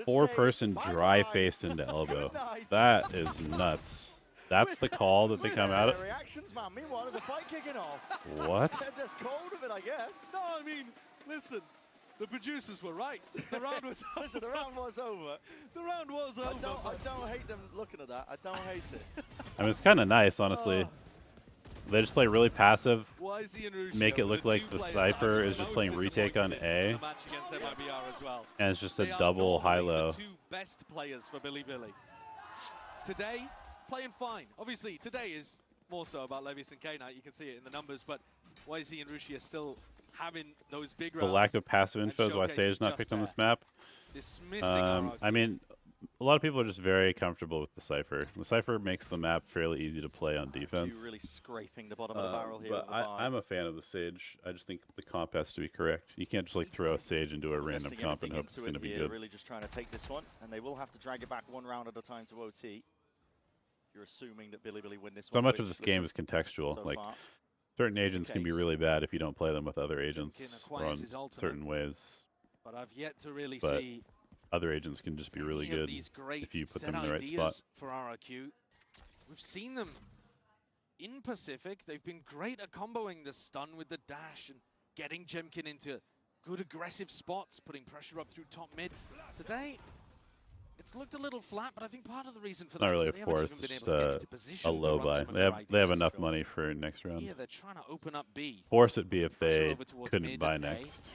4-person dry-faced into elbow. That is nuts. That's the call that they come out of? Reactions, man. Meanwhile, there's a fight kicking off. What? They're just cold of it, I guess. No, I mean, listen. The producers were right. The round was over. Listen, the round was over. The round was over. I don't hate them looking at that. I don't hate it. I mean, it's kind of nice, honestly. They just play really passive, YZ and Rusia make it were look the like two the players Cypher that I is was just most playing retake on disappointed in A, the match against MIBR as well. and it's just a They are double normally high-low. the two best players for Bilibili. Today, playing fine. Obviously, today is more so about Levius and K-Knight. You can see it in the numbers, but YZ and Rusia still having those big The rounds. lack of passive and info is why showcasing Sage is not just picked on there. this map. Dismissing RRQ. I mean, a lot of people are just very comfortable with the Cypher. The Cypher makes the map fairly easy to play on defense. RRQ really scraping the bottom of the barrel here. But I'm a fan of the Sage. I just think the comp has to be correct. You can't just like throw a Sage into a random Investing comp and everything hope it's into going to it be here, good. Really just trying to take this one, and they will have to drag it back one round at a time to OT. You're assuming that Bilibili win this So one. much of which, this game is listen, contextual. so Like far. certain agents can be really bad if you don't play them with other agents or on acquires his ultimate. certain ways. But I've yet to really But see other agents can just be really any of good these great if you put set them in the right ideas spot. for RRQ. We've seen them in Pacific. They've been great at comboing the stun with the dash and getting Jemkin into good aggressive spots, putting pressure up through top mid. Today, it's looked a little flat, but I think part of the reason for Not that is really that a they haven't force, even been it's able to get just into position a to low run buy. some of They their have ideas. enough money for next round. Here they're trying to open up B. Force it be if Pressure they over towards couldn't mid buy and A. next.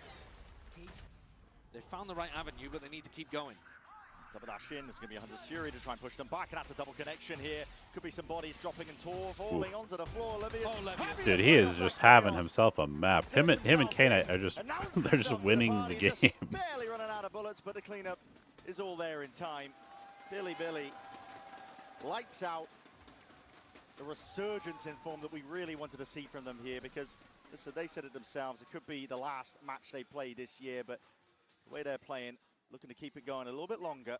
They found the right avenue, but they need to keep going. Double dash in, there's going to be a Hunter's Fury to try and push them back, and that's a double connection here. Could be some bodies dropping and falling onto the floor. Levius. Dude, he is just having himself a map. Him and K-Knight are just they're just winning the game. Barely running out of bullets, but the cleanup is all there in time. Bilibili, lights out. The resurgence in form that we really wanted to see from them here, because listen, they said it themselves, it could be the last match they play this year, but the way they're playing, looking to keep it going a little bit longer.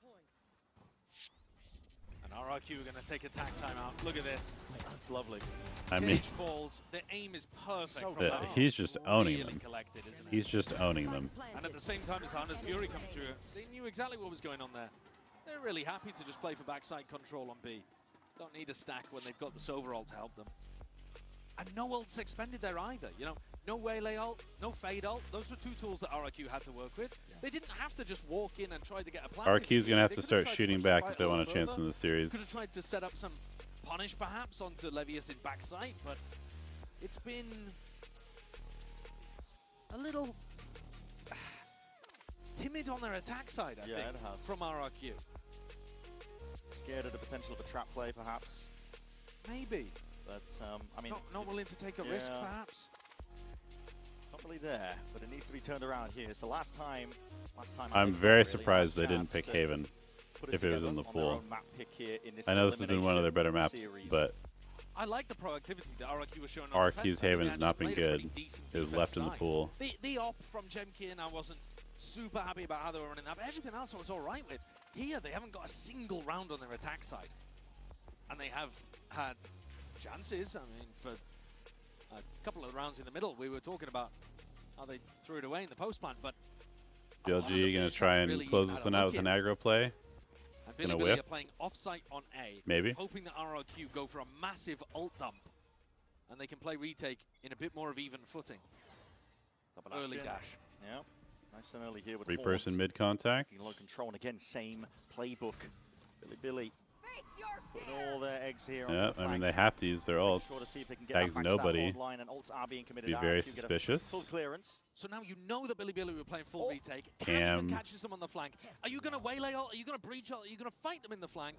And RRQ are going to take a tag timeout. Look at this. That's lovely. I mean, Cage falls. The aim is perfect. From yeah, that. he's just owning Really them. collected, isn't it? He's just owning them. And at the same time as the Hunter's Fury come through, they knew exactly what was going on there. They're really happy to just play for backside control on B. Don't need a stack when they've got this overall to help them. And no ults expended there either, you know. No waylay ult, no fade ult. Those were two tools that RRQ had to work with. They didn't have to just walk in and try to get a plant. RQ's going to have to start shooting back if they want a chance in the series. Could have tried to set up some punish perhaps onto Levius in backside, but it's been a little timid on their attack side, I think, it has. from RRQ. Scared of the potential of a trap play, perhaps. Maybe. But, I mean... Not willing to take a risk, perhaps. Not really there, but it needs to be turned around here. It's the last time I'm very surprised they didn't pick Haven if it was in the pool. I know this has been one of their better maps, but I like the proactivity that RRQ was showing on RRQ's Haven has not been good. It was left in the pool. The op from Jemkin, I wasn't super happy about how they were running that, but everything else I was all right with. Here, they haven't got a single round on their attack side. And they have had chances. I mean, for a couple of rounds in the middle, we were talking about how they threw it away in the post plant, but BLG going to try and close this one out with an aggro play. And Going to Bilibili are whip. playing offsite on A. Maybe. Hoping that RRQ go for a massive ult dump. And they can play retake in a bit more of even footing. Early dash. Yeah, nice and early here with 3-person mid contact. Low control, and again, same playbook. Bilibili putting all their eggs here onto Yeah, the I mean, flank. they have to use their ults. Sure to see if they can get Tags that backstab nobody. online, and ults are being committed. Be RRQ very get a suspicious. Full clearance. So now you know that Bilibili were playing full retake. Cam. Even catches them on the flank. Are you going to waylay ult? Are you going to breach ult? Are you going to fight them in the flank?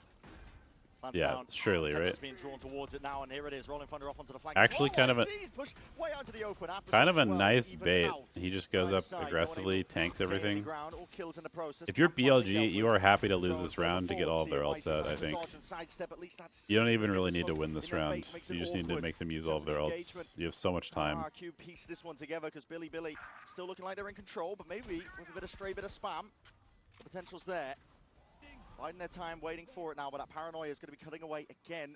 Slants Yeah, down. surely, right? Attention's being drawn towards it now, and here it is. Rolling Thunder off onto the flank. Actually, kind of a He's pushed way out to the open. After kind of a as well, nice evens bait. out. He just goes up Side, aggressively, tanks gaining everything. ground, all kills in the process. If you're Can't finally BLG, dealt you with. are happy to lose Throws this round to get forward, all of their see ults out, I Wisey think. dodge and sidestep, at least that's You don't seen even with really the need to smoke win in this their round. face, makes You it just need to awkward make them use in all of terms their of ults. engagement. You have so much time. RRQ piece this one together because Bilibili still looking like they're in control, but maybe with a bit of stray, bit of spam, the potential's there. Biding their time, waiting for it now, but that paranoia is going to be cutting away again.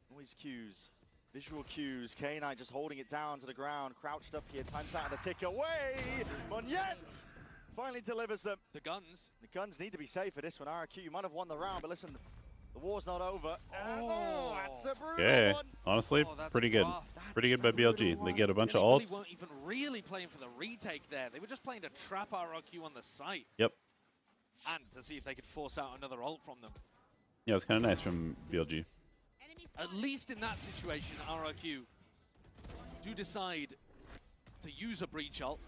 Noise cues, visual cues. K9 just holding it down to the ground, crouched up here. Time's out of the tick away. Monyet finally delivers them. The guns. The guns need to be safe for this one. RRQ, you might have won the round, but listen, the war's not over. Oh, that's a brutal Okay, one. honestly, that's pretty good. rough. Pretty good by BLG. They get a bunch of Bilibili ults. weren't even really playing for the retake there. They were just playing to trap RRQ on the site. Yep. And to see if they could force out another ult from them. Yeah, it's kind of nice from BLG. At least in that situation, RRQ do decide to use a breach ult,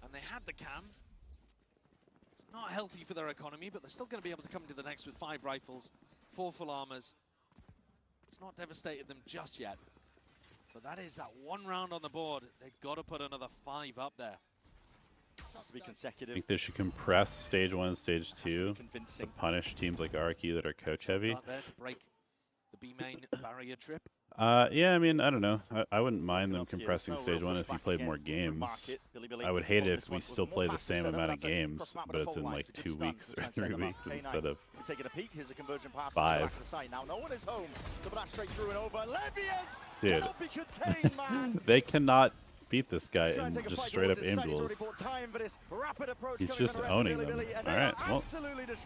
and they had the cam. It's not healthy for their economy, but they're still going to be able to come to the next with 5 rifles, 4 full armors. It's not devastated them just yet. But that is that 1 round on the board. They've got to put another 5 up there. Has to be consecutive. I think they should compress stage 1 and stage 2 to punish teams like RRQ that are coach heavy. Start there to break the B main barrier trip. Yeah, I mean, I don't know. I wouldn't mind them compressing stage 1 if you played more games. I would hate it if we still play the same amount of games, but it's in like 2 weeks or 3 weeks instead of taking a peek. Here's a conversion pass 5. Now no one is home. Double dash straight through and over. Levius Dude, cannot be contained, man. they cannot beat this guy in just straight up aim duels. He's just owning them. Alright, well,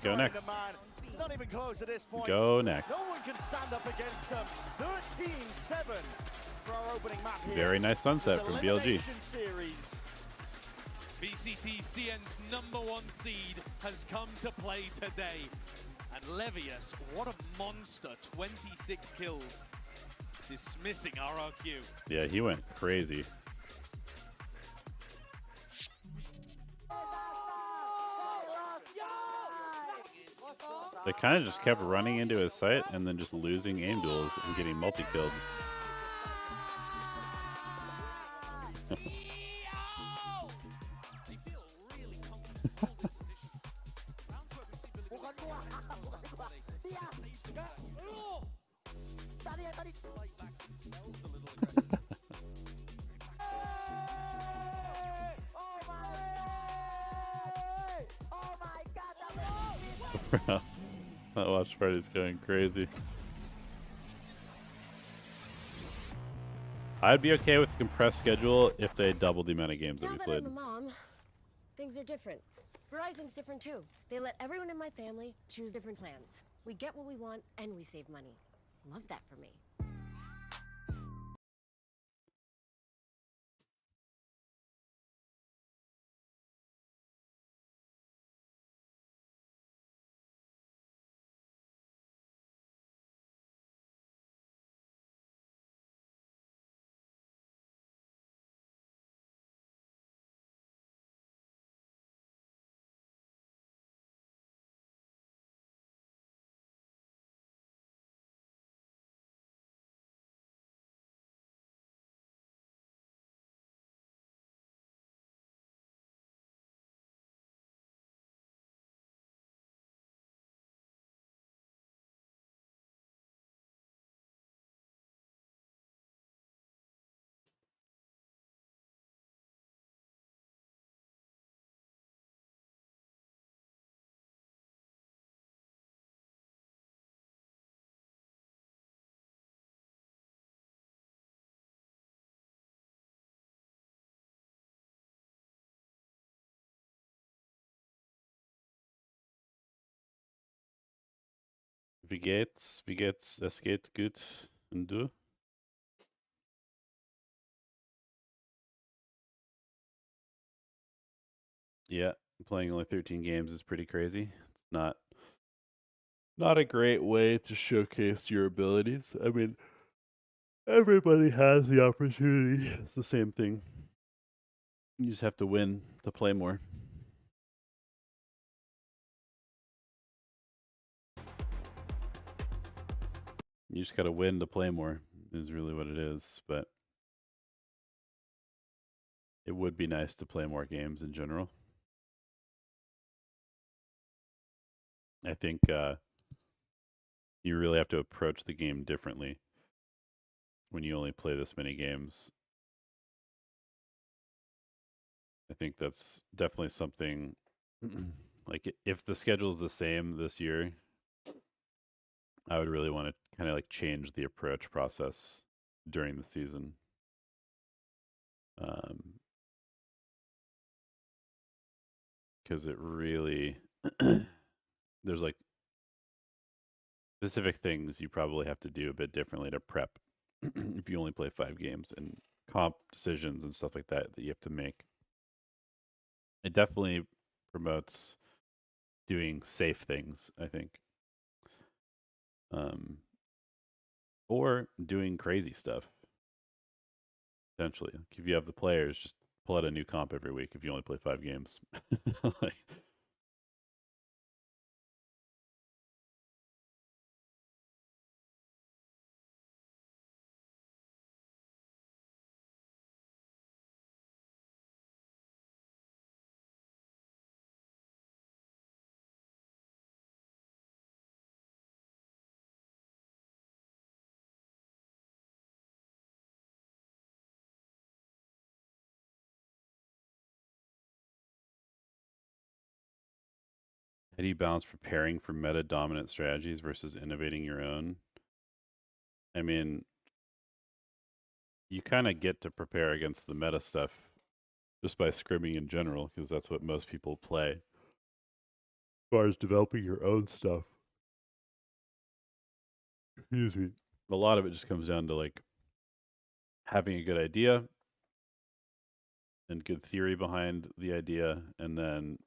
go next. It's not even close at this point. Go next. No one can stand up against them. 13-7 for our opening map here. Very nice sunset from BLG. Series. VCT CN's #1 seed has come to play today. And Levius, what a monster, 26 kills. Dismissing RRQ. Yeah, he went crazy. They kind of just kept running into his site and then just losing aim duels and getting multi-killed. That watch party's going crazy. I'd be okay with the compressed schedule if they doubled the amount of games that we played. Now that I'm a mom, things are different. Verizon's different too. They let everyone in my family choose different plans. We get what we want and we save money. Love that for me. Wie geht's, es geht gut. Und du? Yeah, playing only 13 games is pretty crazy. It's not a great way to showcase your abilities. I mean, everybody has the opportunity. It's the same thing. You just have to win to play more. You just got to win to play more is really what it is, but it would be nice to play more games in general. I think you really have to approach the game differently when you only play this many games. I think that's definitely something, like if the schedule is the same this year, I would really want to kind of like change the approach process during the season. Because it really, there's like specific things you probably have to do a bit differently to prep if you only play 5 games, and comp decisions and stuff like that you have to make. It definitely promotes doing safe things, I think. Or doing crazy stuff. Potentially. Like, if you have the players, just pull out a new comp every week if you only play 5 games. Like, how do you balance preparing for meta-dominant strategies versus innovating your own? I mean, you kind of get to prepare against the meta stuff just by scrimming in general, because that's what most people play. As far as developing your own stuff, excuse me, a lot of it just comes down to like having a good idea and good theory behind the idea, and then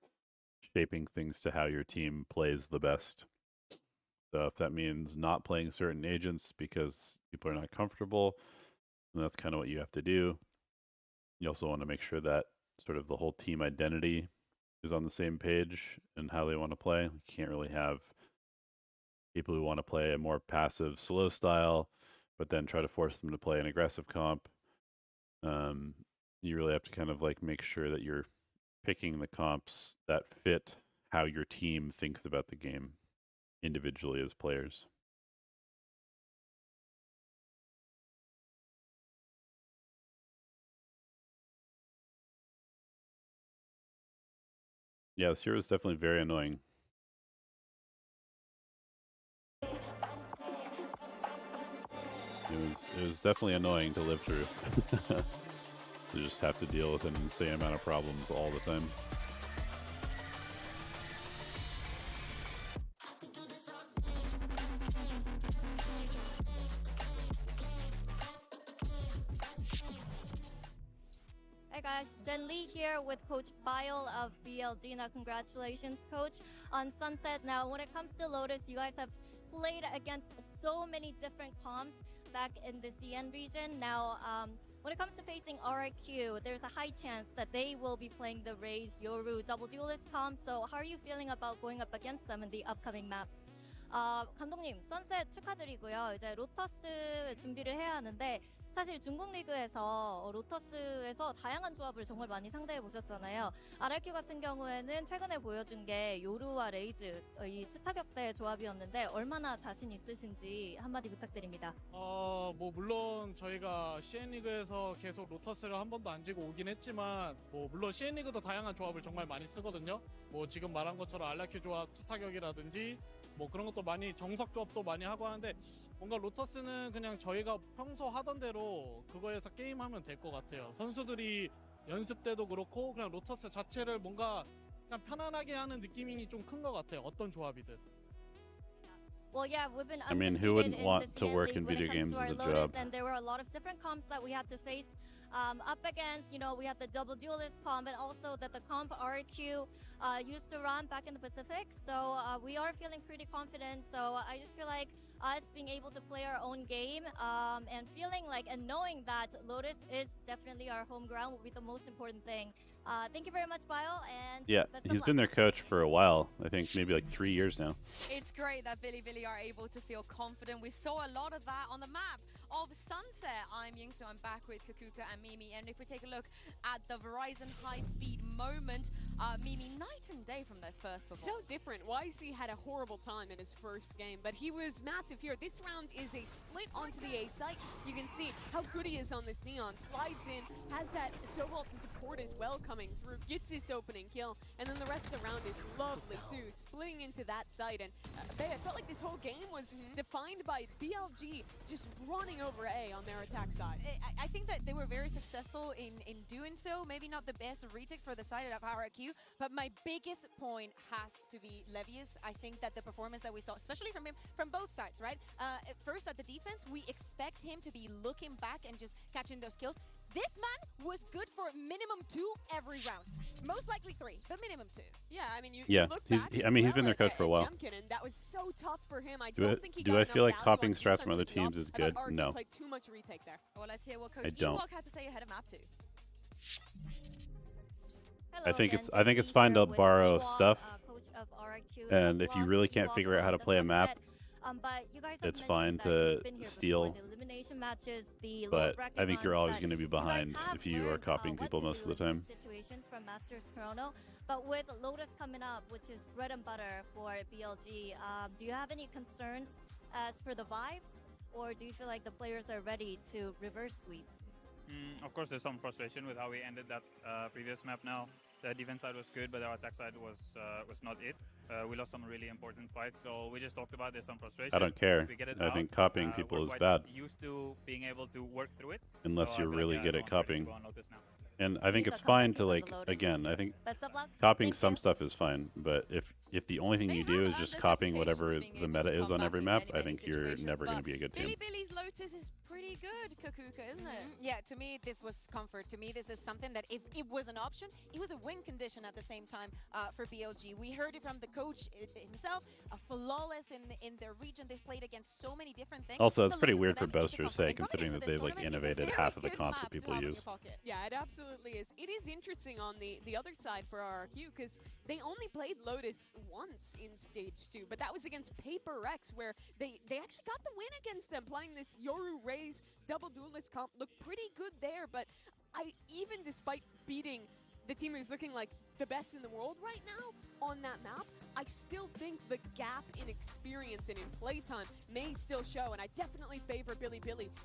shaping things to how your team plays the best. So if that means not playing certain agents because people are not comfortable, then that's kind of what you have to do. You also want to make sure that sort of the whole team identity is on the same page and how they want to play. You can't really have people who want to play a more passive, slow style, but then try to force them to play an aggressive comp. You really have to kind of like make sure that you're picking the comps that fit how your team thinks about the game individually as players. Yeah, this year was definitely very annoying. It was definitely annoying to live through. You just have to deal with an insane amount of problems all the time. Hey guys, Jen Lee here with Coach Bile of BLG. Now, congratulations, Coach, on Sunset. Now, when it comes to Lotus, you guys have played against so many different comps back in the CN region. Now, when it comes to facing RRQ, there's a high chance that they will be playing the Raze Yoru double duelist comp. So, how are you feeling about going up against them in the upcoming map? 감독님, 선셋 축하드리고요. 이제 로터스 준비를 해야 하는데 사실 중국 리그에서 로터스에서 다양한 조합을 정말 많이 상대해 보셨잖아요. RRQ 같은 경우에는 최근에 보여준 게 요루와 레이즈 이 투타격대 조합이었는데 얼마나 자신 있으신지 한마디 부탁드립니다. 뭐 물론 저희가 CN 리그에서 계속 로터스를 한 번도 안 지고 오긴 했지만 뭐 물론 CN 리그도 다양한 조합을 정말 많이 쓰거든요. 뭐 지금 말한 것처럼 RRQ 조합 투타격이라든지 뭐 그런 것도 많이 정석 조합도 많이 하고 하는데 뭔가 로터스는 그냥 저희가 평소 하던 대로 그거에서 게임하면 될 것 같아요. 선수들이 연습 때도 그렇고 그냥 로터스 자체를 뭔가 그냥 편안하게 하는 느낌이 좀 큰 것 같아요. 어떤 조합이든. Well, yeah, we've been I mean, who wouldn't want to work in video games as a job? And there were a lot of different comps that we had to face up against. You know, we had the double duelist comp and also that the comp RRQ used to run back in the Pacific. So we are feeling pretty confident. So I just feel like us being able to play our own game and feeling like and knowing that Lotus is definitely our home ground will be the most important thing. Thank you very much, Bile. And yeah, he's been their coach for a while. I think maybe like 3 years now. It's great that Billy are able to feel confident. We saw a lot of that on the map of Sunset. I'm Yingsu, I'm back with Kakuka and Mimi. And if we take a look at the Verizon high-speed moment, Mimi, night and day from their first performance. So different. YC had a horrible time in his first game, but he was massive here. This round is a split onto the A site. You can see how good he is on this Neon. Slides in, has that Sobalt to support as well coming through, gets this opening kill, and then the rest of the round is lovely too, splitting into that site. And I felt like this whole game was defined by BLG just running over A on their attack side. I think that they were very successful in doing so. Maybe not the best retakes for the side of RRQ, but my biggest point has to be Levius. I think that the performance that we saw, especially from him, from both sides, right? First, at the defense, we expect him to be looking back and just catching those kills. This man was good for minimum 2 every round. Most likely 3, but minimum 2. Yeah, I mean, you look he's back he's been their coach for a while. Jumpkin, and that was so tough for him. I Do don't I, think he do got I enough feel like value copying on strats from other defensive teams is jump. good? I thought RRQ No. played too much retake there. Well, let's hear what I Coach don't. Ewok had to say ahead of map 2. I think it's fine to borrow stuff, and if you really can't figure out how to play a map, but you guys have it's fine mentioned that to you've been here steal. before, the elimination matches, the But low bracket I think you're runs always that going to be you guys behind have if you are learned, copying what people to most do of the in time. these situations from Masters Chrono. But with Lotus coming up, which is bread and butter for BLG, do you have any concerns as for the vibes, or do you feel like the players are ready to reverse sweep? Of course, there's some frustration with how we ended that previous map now. The defense side was good, but our attack side was not it. We lost some really important fights, so we just talked about there's some frustration. I don't care. We get it I out. think copying people we're is quite bad. Used to being able to work through it. Unless so I you're feel really like, good at everyone's ready to copying. go on Lotus now. And I think it's fine to, like, again, I think copying some stuff is fine, but if the only thing you do is just copying whatever the meta is on every map, I think you're never going to be a good team. Billy's Lotus is pretty good, Kakuka, isn't it? Yeah, to me, this was comfort. To me, this is something that if it was an option, it was a win condition at the same time for BLG. We heard it from the coach himself, flawless in their region. They've played against so many different things. Also, it's The pretty Lotus weird for for them is a boasters to say, comfort. And considering coming that into they've this like tournament, it's a innovated very half of the good comps map that to people have in use. your pocket. Yeah, it absolutely is. It is interesting on the other side for RRQ because they only played Lotus once in stage 2, but that was against Paper Rex, where they actually got the win against them, playing this Yoru Raze double duelist comp. Looked pretty good there, but even despite beating the team who's looking like the best in the world right now on that map, I still think the gap in experience and in playtime may still show, and I definitely favor Billy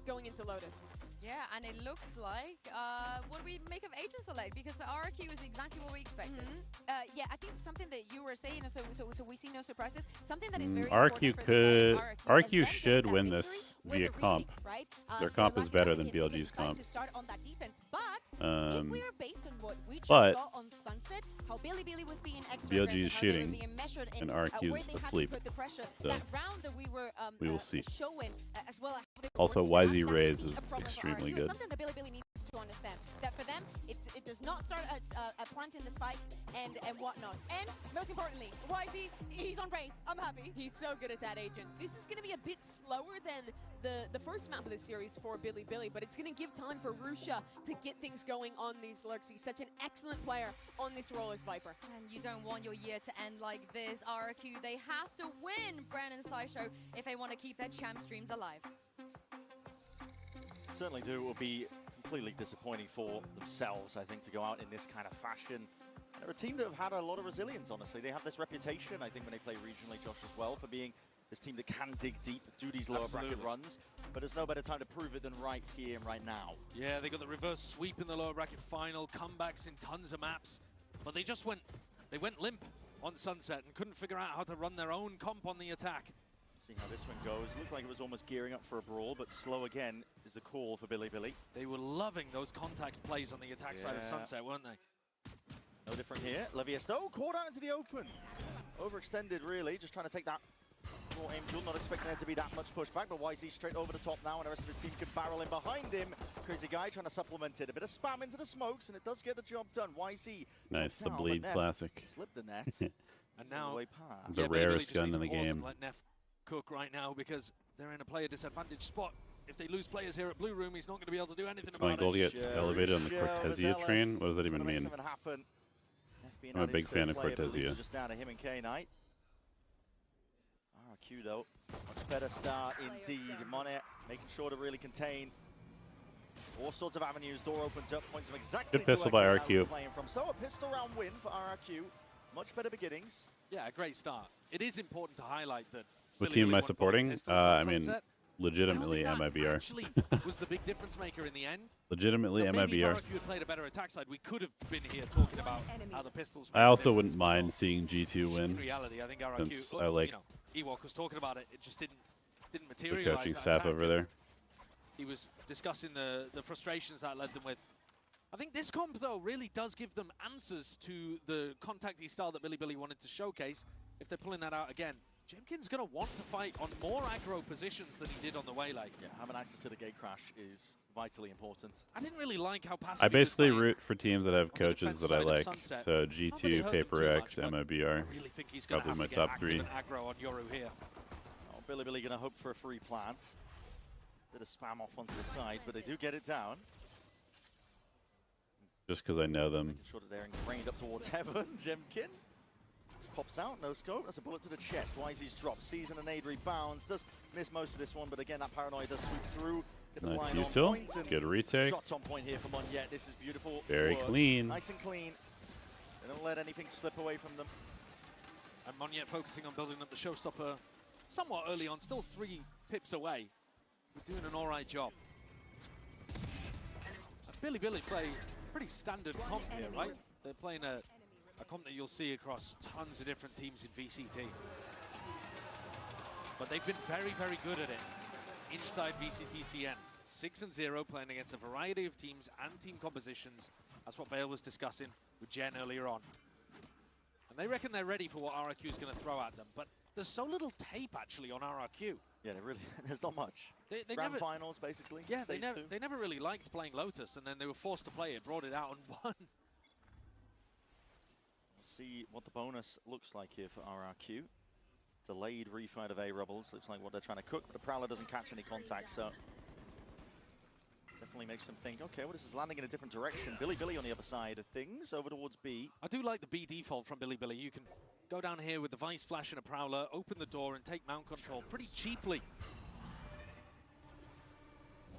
going into Lotus. Yeah, and it looks like, what do we make of Agent Select? Because for RRQ is exactly what we expected. Yeah, I think something that you were saying, so we see no surprises. Something that is very RRQ important could, for the RRQ should win this via comp. right? Their comp is better than BLG's comp. To start on that defense, but if we are based on what we just but saw on Sunset, how Billy was being extra BLG aggressive, is how they were shooting, being measured and where RRQ they is had to asleep. put the pressure, So that round that we were we will see. showing as well. Also, YZ Raze is extremely good. Something that Billy needs to understand that for them, it does not start as planting the spike and whatnot. And most importantly, YZ, he's on race. I'm happy. He's so good at that, Agent. This is going to be a bit slower than the first map of the series for Billy, but it's going to give time for Rusha to get things going on these lurks. He's such an excellent player on this role as Viper. And you don't want your year to end like this, RRQ. They have to win Brandon Sideshow if they want to keep their champ streams alive. Certainly do. It will be completely disappointing for themselves, I think, to go out in this kind of fashion. They're a team that have had a lot of resilience, honestly. They have this reputation, I think, when they play regionally, Josh, as well, for being this team that can dig deep, do these lower bracket runs. But there's no better time to prove it than right here and right now. Yeah, they got the reverse sweep in the lower bracket final, comebacks in tons of maps. But they just went limp on Sunset and couldn't figure out how to run their own comp on the attack. See how this one goes. Looked like it was almost gearing up for a brawl, but slow again is the call for Billy. They were loving those contact plays on the attack side of Sunset, weren't they? No different here. Leviesto caught out into the open. Overextended, really. Just trying to take that raw aim duel. Not expecting there to be that much pushback, but YZ straight over the top now, and the rest of his team can barrel in behind him. Crazy guy trying to supplement it. A bit of spam into the smokes, and it does get the job done. YZ. Nice, the down, bleed but classic. Slipped the net. And now way past. The rarest gun in the game. Let Neff cook right now because they're in a player disadvantage spot. If they lose players here at Blue Room, he's not going to be able to do anything It's my about goal it. to get elevated on the Cortesia train. What does that even mean? I'm a big fan of Cortesia. Just down to him and K-Knight. RRQ though, much better start indeed. Monet making sure to really contain all sorts of avenues. Door opens up, points him exactly. Good pistol by RRQ. From. So a pistol round win for RRQ. Much better beginnings. Yeah, a great start. It is important to highlight that. What team am I supporting? I mean, legitimately MIBR. Actually, was the big difference maker in the end. Legitimately Maybe MIBR. if RRQ had played a better attack side, we could have been here talking about how the pistols. I also wouldn't mind seeing G2 win. In reality, I think RRQ. Since I like Ewok was talking about it. It just didn't the materialize. coaching staff over there. He was discussing the frustrations that led them with. I think this comp, though, really does give them answers to the contacty style that Billy wanted to showcase. If they're pulling that out again, Jemkin's going to want to fight on more aggro positions than he did on the Waylay. Yeah, having access to the gate crash is vitally important. I didn't really like how passive I he was basically playing. root for teams that have coaches that I side of like. Sunset. So Not that it G2, hurt Paper them too X, much, but MOBR. I really think he's going to Probably have my to get top active 3. and aggro on Yoru here. Oh, Billy going to hope for a free plant. Bit of spam off onto the side, but they do get it down. Just because I know them. Making sure that they're ingrained up towards heaven. Jemkin pops out, no scope. That's a bullet to the chest. YZ's drop. Season and nade rebounds. Does miss most of this one, but again, that paranoia does sweep through. Get the Nice line on util. point, and Good retake. shots on point here for Monyet. This is beautiful. Very work. clean. Nice and clean. They don't let anything slip away from them. And Monyet focusing on building up the showstopper somewhat early on, still 3 pips away. We're doing an all right job. And Billy play pretty standard comp here, right? They're playing a comp that you'll see across tons of different teams in VCT. But they've been very, very good at it inside VCT CN. 6-0, playing against a variety of teams and team compositions. That's what Bale was discussing with Jen earlier on. And they reckon they're ready for what RRQ is going to throw at them. But there's so little tape, actually, on RRQ. Yeah, there's not much. They Grand never, finals, basically. yeah, Stage two. they never really liked playing Lotus, and then they were forced to play it, brought it out, and won. We'll see what the bonus looks like here for RRQ. Delayed refight of A-Rebels. Looks like what they're trying to cook, but the Prowler doesn't catch any contact, so definitely makes them think, okay, well, this is landing in a different direction. Billy on the other side of things, over towards B. I do like the B default from Billy. You can go down here with the Vice Flash and a Prowler, open the door and take mount control pretty cheaply.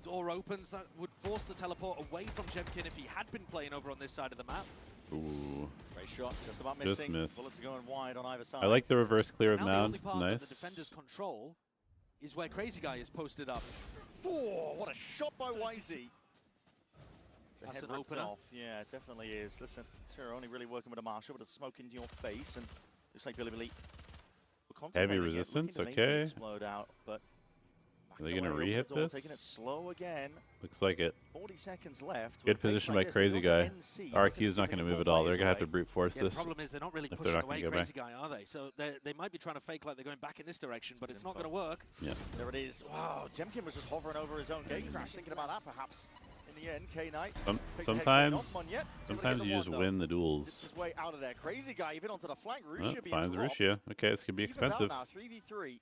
Door opens, that would force the teleport away from Jemkin if he had been playing over on this side of the map. Ooh. Great shot, just about Just missing. missed. Bullets are going wide on either side. I like the reverse clear of Now mounts. the only part Nice. of the defender's control is where Crazy Guy is posted up. Oh, what a shot by YZ. That's Head an ripped opener. off. Yeah, it definitely is. Listen, Sarah only really working with a Marshall, but a smoke into your face, and looks like Billy. Heavy resistance, okay. Explode out, but Are they going to re-hit this? Taking it slow again. Looks like it. 40 seconds left. Good position by Crazy Guy. RQ is not going to move at all. They're going to have to brute force Yeah, this. the problem is they're not really if pushing they're not away gonna go Crazy back. Guy, are they? So they might be trying to fake like they're going back in this direction, but it's not going to work. Yeah. There it is. Wow, Jemkin was just hovering over his own gate crash, thinking about that perhaps. In the end, K-Knight Sometimes you just win the duels. It's his way out of there. Crazy Guy even onto the flank. Oh, Russia being finds dropped. Russia. Okay, this could be It's evened out expensive. now, 3v3.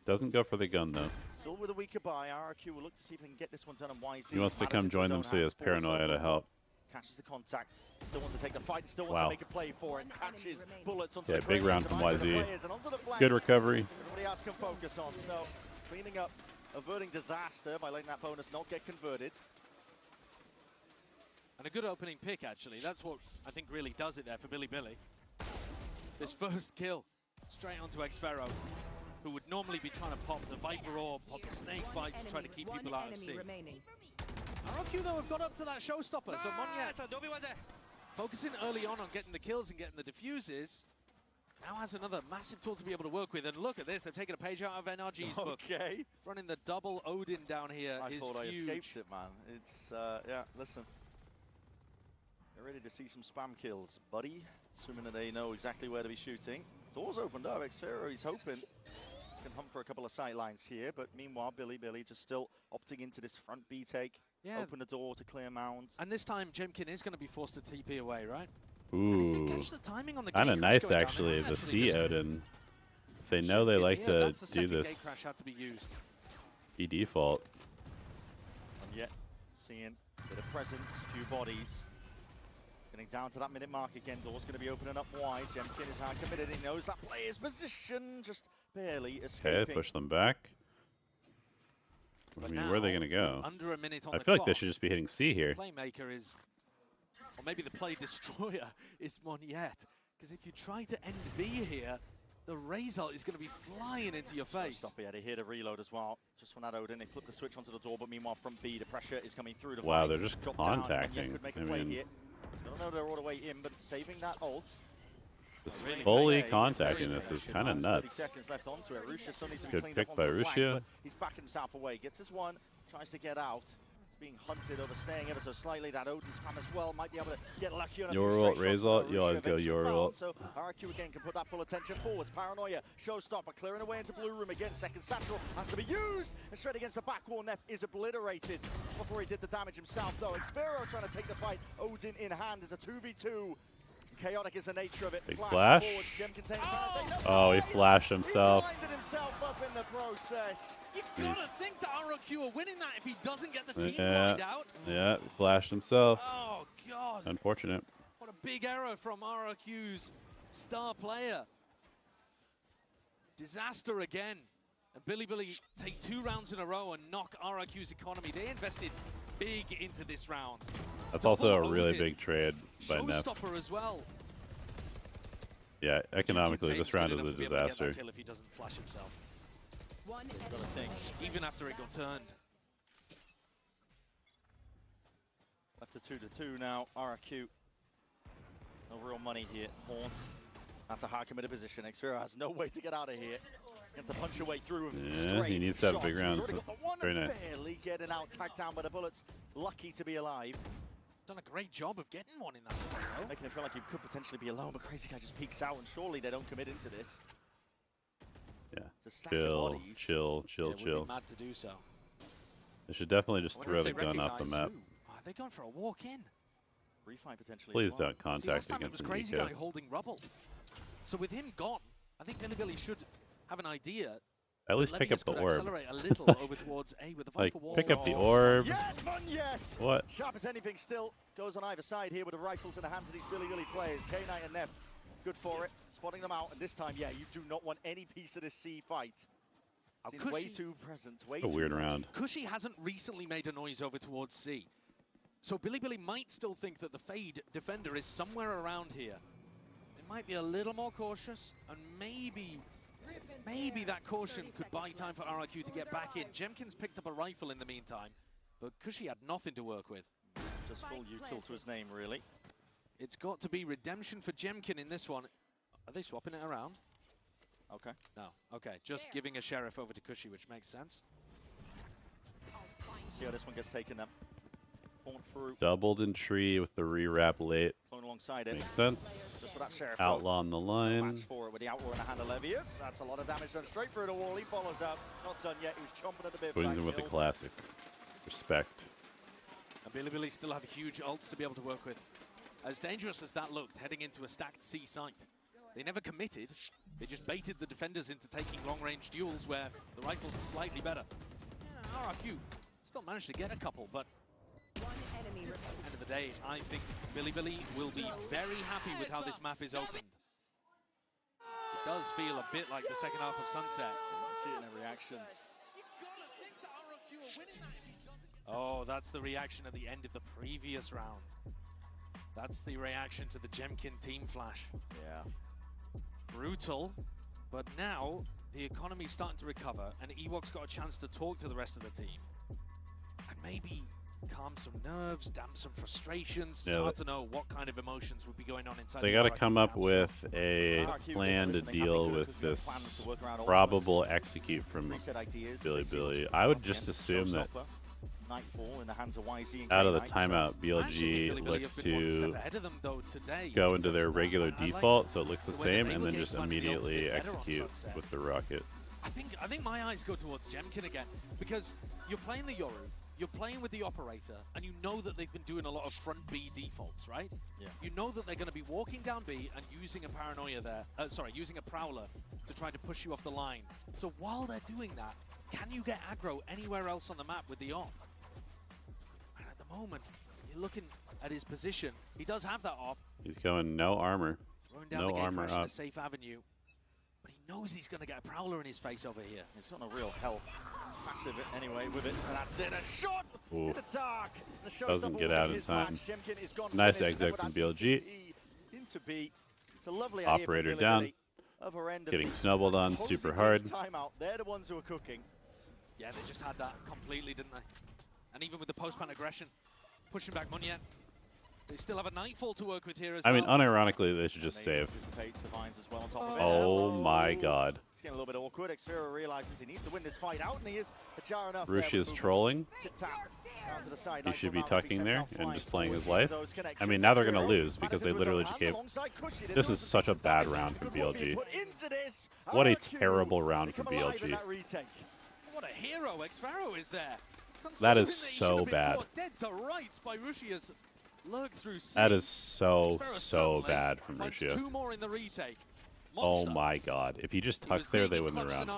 Doesn't go for the gun though. Still with a weaker buy. RRQ will look to see if they can get this one done on YZ. He wants to Matters come into join his them, own so he has hands. Force paranoia to open. help. Catches the contact. Still wants to take the fight. Still wants Wow. to make a play for it. Catches bullets onto Yeah, the big crane, round from survives the YZ. players and onto the flank. Good recovery. Everybody else can focus on. So cleaning up, averting disaster by letting that bonus not get converted. And a good opening pick, actually. That's what I think really does it there for Billy. This first kill, straight onto Xfero, who would normally be trying to pop the Viper Orb, pop the Snake Bite to try to keep people out of C. RRQ, though, have got up to that showstopper, so Monyet, focusing early on getting the kills and getting the diffuses, now has another massive tool to be able to work with. And look at this, they've taken a page out of NRG's book. Okay. Running the double Odin down here I is thought huge. I escaped it, man. It's, yeah, listen. They're ready to see some spam kills, buddy. Assuming that they know exactly where to be shooting. Doors opened up. Xfero, he's hoping. He's going to hunt for a couple of sight lines here. But meanwhile, Billy just still opting into this front B take. Yeah. Open the door to clear mound. And this time, Jemkin is going to be forced to TP away, right? Ooh. Catch the timing on the Kind of gate nice, crash going down. actually, They the might C just Odin. If they know they like yeah, to that's the do second this, gate crash had to be used. he default. And yet, seeing a bit of presence, a few bodies. Getting down to that minute mark again. Door's going to be opening up wide. Jemkin is hard committed. He knows that player's position. Just barely escaping. Okay, push them back. I mean, where are they going to go? Under a minute on I the feel like they clock. should just be hitting C here. Playmaker is, or maybe the play destroyer is Monyet. Because if you try to end B here, the result is going to be flying into your face. Stop here. They hear the reload as well. Just from that Odin, they flip the switch onto the door. But meanwhile, from B, the pressure is coming through. The Wow, fight. they're just Drop down, and contacting. Could make a I play mean, here. I don't know they're all the way in, but saving that ult. just Really fully great. contacting Very this good is action. kind of 30 nuts. seconds left onto it. Russia still needs to be Good cleaned pick up by onto the flank, Russia. but he's backing himself away. Gets this one, tries to get out. being hunted over, staying ever so slightly. That Odin spam as well might be able to get lucky on a Your few ult, straight Raze shots, ult, but you always go eventually your found, ult. So RRQ again can put that full attention forwards. Paranoia, showstopper, clearing away into blue room again. Second satchel has to be used, and straight against the back wall. Neff is obliterated before he did the damage himself, though. Xpero trying to take the fight. Odin in hand as a 2v2. Chaotic is the nature of it. Big flash. Forwards, Gem contains Oh, he flashed himself. He blinded himself up in the process. You've got to think that RRQ are winning that if he doesn't get the team Yeah, lined out. yeah, flashed himself. Oh, God. Unfortunate. What a big error from RRQ's star player. Disaster again. And Billy take 2 rounds in a row and knock RRQ's economy. They invested big into this round. That's also a really big trade by Neff. Showstopper as well. Yeah, economically, this round is a disaster. Kill if he doesn't flash himself. Gotta think, even after it got turned. Left to 2-2 now. RRQ. No real money here. Haunt. That's a hard committed position. Xpero has no way to get out of here. Gets to punch your way through. Yeah, he needs to have a big round. Very nice. Barely getting out, tagged down by the bullets. Lucky to be alive. Done a great job of getting one in that spot, though. Making it feel like you could potentially be alone, but Crazy Guy just peeks out, and surely they don't commit into this. Yeah, It's a stack of bodies. chill. Would be mad to do so. They should definitely just I throw wonder if the they gun off the recognize map. Oh, they're going for a walk in. Refight potentially. Please as well. don't See, contact last time it against was an Crazy eco. Guy holding rubble. So with him gone, I think Billy should have an idea. At least that pick up Levius the could orb. accelerate a little over towards A with the Like, Viper wall. pick up the orb. Yet, none yet. What? Sharp as anything still goes on either side here with the rifles in the hands of these Billy players. K9 and Neff, good for it. Spotting them out, and this time, yeah, you do not want any piece of this C fight. Seems way too present, way A too weird much. round. Cushy hasn't recently made a noise over towards C. So Billy might still think that the Fade defender is somewhere around here. They might be a little more cautious, and maybe that caution could buy time for RRQ to get back in. Jemkin's picked up a rifle in the meantime, but Cushy had nothing to work with. Just full util to his name, really. It's got to be redemption for Jemkin in this one. Are they swapping it around? Okay. No. Okay, just giving a Sheriff over to Cushy, which makes sense. See how this one gets taken then. Haunt through. Doubled in tree with the rewrap late. Going alongside it. Makes sense. Just for that Sheriff. Outlaw on the line. Match for it with the outlaw in the hand of Levius. That's a lot of damage done straight through the wall. He follows up. Not done yet. He was chomping at the bit. Putting him with the classic. Respect. And Billy still have huge ults to be able to work with. As dangerous as that looked, heading into a stacked C site. They never committed. They just baited the defenders into taking long-range duels where the rifles are slightly better. Yeah, RRQ still managed to get a couple, but at the end of the day, I think Billy will be very happy with how this map is opened. It does feel a bit like the second half of Sunset. See it in their reactions. Oh, that's the reaction at the end of the previous round. That's the reaction to the Jemkin team flash. Yeah. Brutal, but now the economy's starting to recover and Ewok's got a chance to talk to the rest of the team. And maybe calm some nerves, damp some frustrations. It's hard to know what kind of emotions would be going on inside. They got to come up with a plan to deal with this probable execute from Billy. I would just assume that Nightfall in the hands of YZ and out of the K9, timeout, BLG looks to go into their regular default, so it looks the same, and then just immediately execute with the rocket. I think my eyes go towards Jemkin again, because you're playing the Yoru, you're playing with the operator, and you know that they've been doing a lot of front B defaults, right? Yeah. You know that they're going to be walking down B and using a paranoia there, using a prowler to try to push you off the line. So while they're doing that, can you get aggro anywhere else on the map with the op? And at the moment, you're looking at his position. He does have that op. He's going no armor. Throwing down No the armor gatecrash in up. a safe avenue. But he knows he's going to get a prowler in his face over here. He's got no real help. Passive it anyway with it, and that's it. A shot Ooh. in the dark. The Doesn't get out in time. Jemkin is gone. Nice Finished. exit from BLG. Into B. It's a lovely idea Operator from down. Billy. Other end of Getting the snowballed on opposing super team's hard. Timeout. They're the ones who are cooking. Yeah, they just had that completely, didn't they? And even with the post-pan aggression, pushing back Munyan. They still have a Nightfall to work with here as I well. mean, unironically, they should just save. Oh my god. It's getting a little bit awkward. Xfero realizes he needs to win this fight out, and he is jar enough. Rushi is trolling. Down to the side. He should be tucking there and just playing his life. I mean, now they're going to lose because they literally just gave... This is such a bad round from BLG. What a terrible round from BLG. What a hero Xfero is there. That is so bad. Dead to rights by Rushia's lurk through C. That is so bad from Rushia. Two more in the retake. Oh my god. If he just tucks there, they win the round.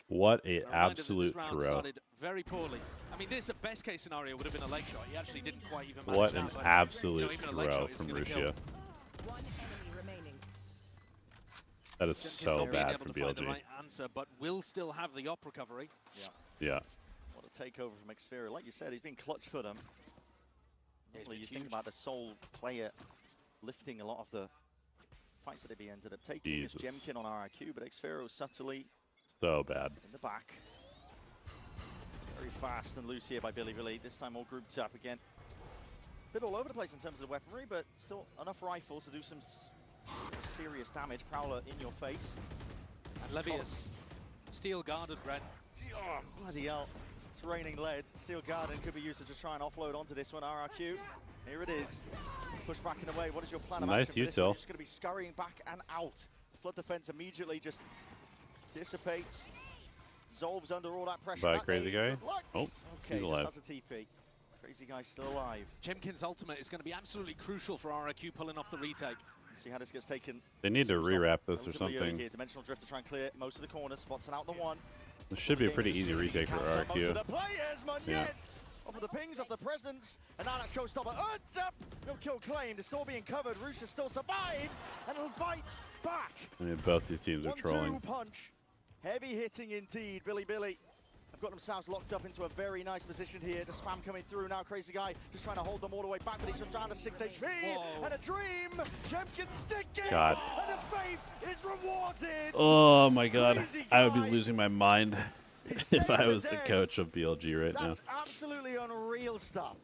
What an absolute throw. Very poorly. I mean, this best case scenario would have been a leg shot. He actually didn't quite even What manage an that, absolute but, you know, throw from Rushia. That is so bad from BLG. The right answer, but will still have the op recovery. Yeah. What a takeover from Xfero. Like you said, he's been clutch for them. Normally you think about the sole player lifting a lot of the fights that he ended up taking. This Jemkin on RRQ, but Xfero subtly so bad in the back. Very fast and loose here by Billy. This time all grouped up again. Bit all over the place in terms of the weaponry, but still enough rifles to do some serious damage. Prowler in your face. And Levius, steel guarded Ren. Oh, bloody hell. It's raining lead. Steel Garden could be used to just try and offload onto this one. RRQ. Here it is. Push back and away. What is your plan of nice action for this one? util. You're just going to be scurrying back and out. Flood defense immediately just dissipates. Dissolves under all that pressure. By Crazy Guy. Oh, okay, he's alive. just has a TP. Crazy Guy's still alive. Jemkin's ultimate is going to be absolutely crucial for RRQ pulling off the retake. See how this gets taken. They need to rewrap this or Relatively early something. here. Dimensional Drift to try and clear most of the corners. Spots and out the one. This should be a pretty easy retake for Most of RRQ. the players, Yeah. Off of the pings, off the presence, and now that showstopper earns up. No kill claimed. It's still being covered. Rusha still survives and fights back. I mean, both these teams are trolling. 1-2 punch. Heavy hitting indeed. Billy have got themselves locked up into a very nice position here. The spam coming through now. Crazy Guy just trying to hold them all the way back, but he's just down to 6 HP. Whoa. And a dream. Jemkin sticking. God. And the faith is rewarded. Oh my god. Crazy I would be Guy. losing my mind if I was the coach of BLG right now. That's absolutely unreal stuff.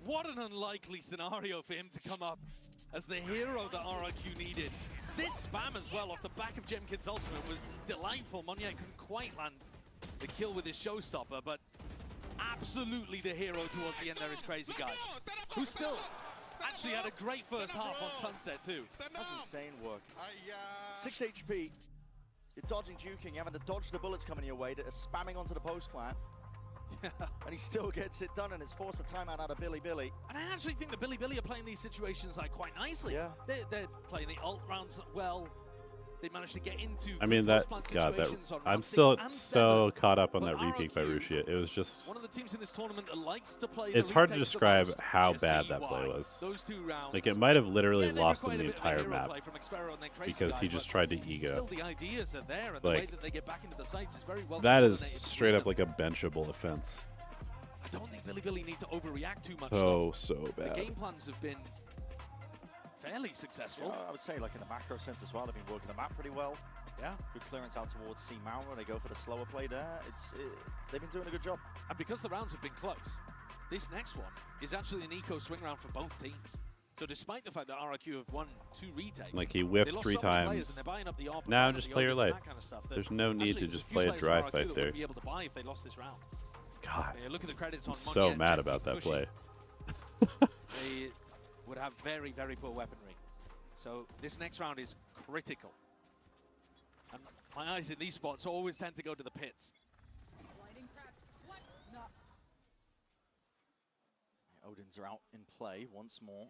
What an unlikely scenario for him to come up as the hero that RRQ needed. This spam as well off the back of Jemkin's ultimate was delightful. Monye couldn't quite land the kill with his showstopper, but absolutely the hero towards the end there is Crazy Guy, who still actually had a great first half on Sunset too. That's insane work. 6 HP. You're dodging, juking, you're having to dodge the bullets coming your way that are spamming onto the post plant. And he still gets it done, and it's forced a timeout out of Billy. And I actually think the Billy are playing these situations like quite nicely. Yeah. They're playing the ult rounds well. They managed to get into I mean, that, post-plant God, that, situations on I'm round still 6 and so 7. caught up on But that repeat by Rushia. It was just, one of the teams in this tournament that likes to play it's the hard to retakes the describe most. how You bad see that play why. was. Those 2 rounds. Like, it might have literally Yeah, they lost required them the a bit of a entire hero map play from Xfero and then Crazy because Guy, he just but tried to ego. Still, the ideas are there, and the way Like, that they get back into the sites is very well that is coordinated straight up between like a benchable offense. them. I don't think Billy need to overreact too much. So The bad. game plans have been fairly successful. Yeah, I would say, like in the macro sense as well, they've been working the map pretty well. Yeah. Good clearance out towards C Mauer. They go for the slower play there. They've been doing a good job. And because the rounds have been close, this next one is actually an eco swing round for both teams. So despite the fact that RRQ have won 2 retakes, Like, he they whipped lost 3 so many players times. and they're buying up the AWP, Now buying up just the play your OD, life. that kind of stuff, that There's no need actually to just few play a players from dry RRQ fight that there. wouldn't be able to buy if they lost this round. God. Yeah, look at the credits on I'm so Monye, mad Jemkin, about that Cushy. play. They would have very, very poor weaponry. So this next round is critical. And my eyes in these spots always tend to go to the pits. Odins are out in play once more.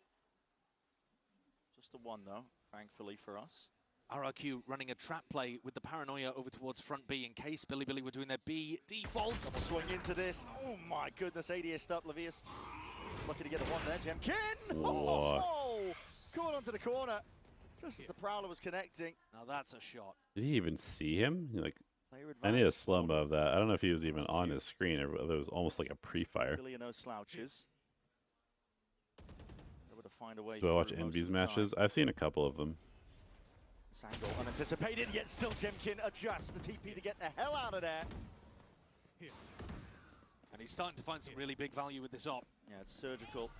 Just a 1 though, thankfully for us. RRQ running a trap play with the paranoia over towards front B in case Billy were doing their B default. Double swing into this. Oh my goodness, ADS up. Levius lucky to get a 1 there. Jemkin! What? Caught onto the corner. Just as the Prowler was connecting. Now that's a shot. Did he even see him? Like, Player I need a advantage slow-mo of that. I don't know if he was even on his screen or whether it was almost like a pre-fire. Billy and no slouches. Able to find a way Do I watch through most Envy's of the time. matches? I've seen a couple of them. Sangle unanticipated, yet still Jemkin adjusts the TP to get the hell out of there. And he's starting to find some really big value with this op. Yeah, it's surgical.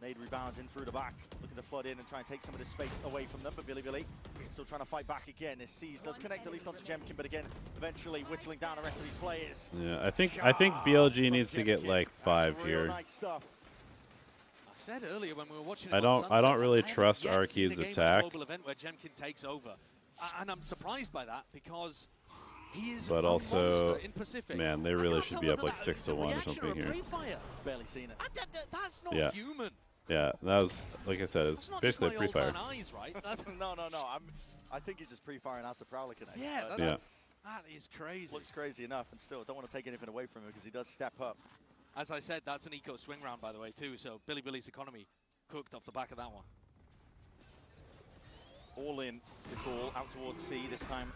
Nade rebounds in through the back, looking to flood in and try and take some of this space away from them, but Billy still trying to fight back again. As Seas does connect at least onto Jemkin, but again, eventually whittling down the rest of these players. Yeah, I think BLG needs to get like 5 here. Nice stuff. I said earlier when we were watching I don't really trust RRQ's attack. Event where Jemkin takes over, and I'm surprised by that because he is But a also, monster in Pacific. man, they really should be up like 6-1 or something here. Barely seen it. That's not Yeah. human. Yeah, that was, like I said, it's basically a pre-fire. Eyes, right? No. I think he's just pre-firing as the Prowler connect. Yeah, that is crazy. Looks crazy enough, and still, don't want to take anything away from him because he does step up. As I said, that's an eco swing round, by the way, too. So Billy's economy cooked off the back of that one. All in is the call, out towards C this time.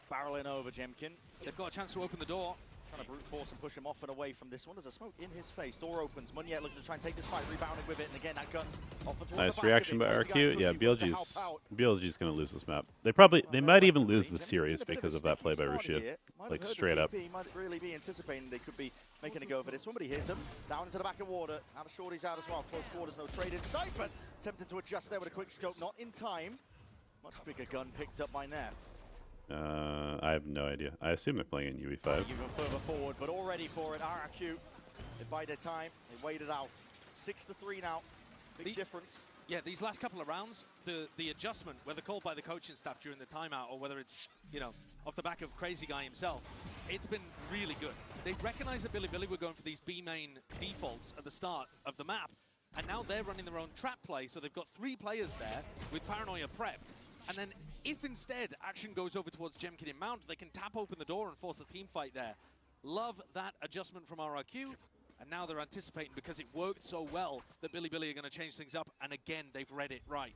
Barreling over Jemkin. They've got a chance to open the door. Trying to brute force and push him off and away from this one. There's a smoke in his face. Door opens. Munyet looking to try and take this fight, rebounding with it. And again, that gun's off and towards Nice the back reaction by of it. RRQ. Yeah, BLG's gonna lose this map. They might even lose the series because of that play by Rushia. Like straight up. Might really be anticipating they could be making a go for this one, but he hits him down into the back of water. Now the shorty's out as well. Close quarters, no trade in sight, but attempting to adjust there with a quick scope, not in time. Much bigger gun picked up by Neff. I have no idea. I assume they're playing in UE5. Even further forward, but all ready for it. RRQ, they bide their time. They wait it out. 6-3 now. Big difference. Yeah, these last couple of rounds, the adjustment, whether called by the coaching staff during the timeout or whether it's, you know, off the back of Crazy Guy himself, it's been really good. They recognize that Billy were going for these B main defaults at the start of the map, and now they're running their own trap play, so they've got 3 players there with Paranoia prepped. And then if instead action goes over towards Jemkin in Mount, they can tap open the door and force a team fight there. Love that adjustment from RRQ. And now they're anticipating, because it worked so well, that Billy are going to change things up. And again, they've read it right.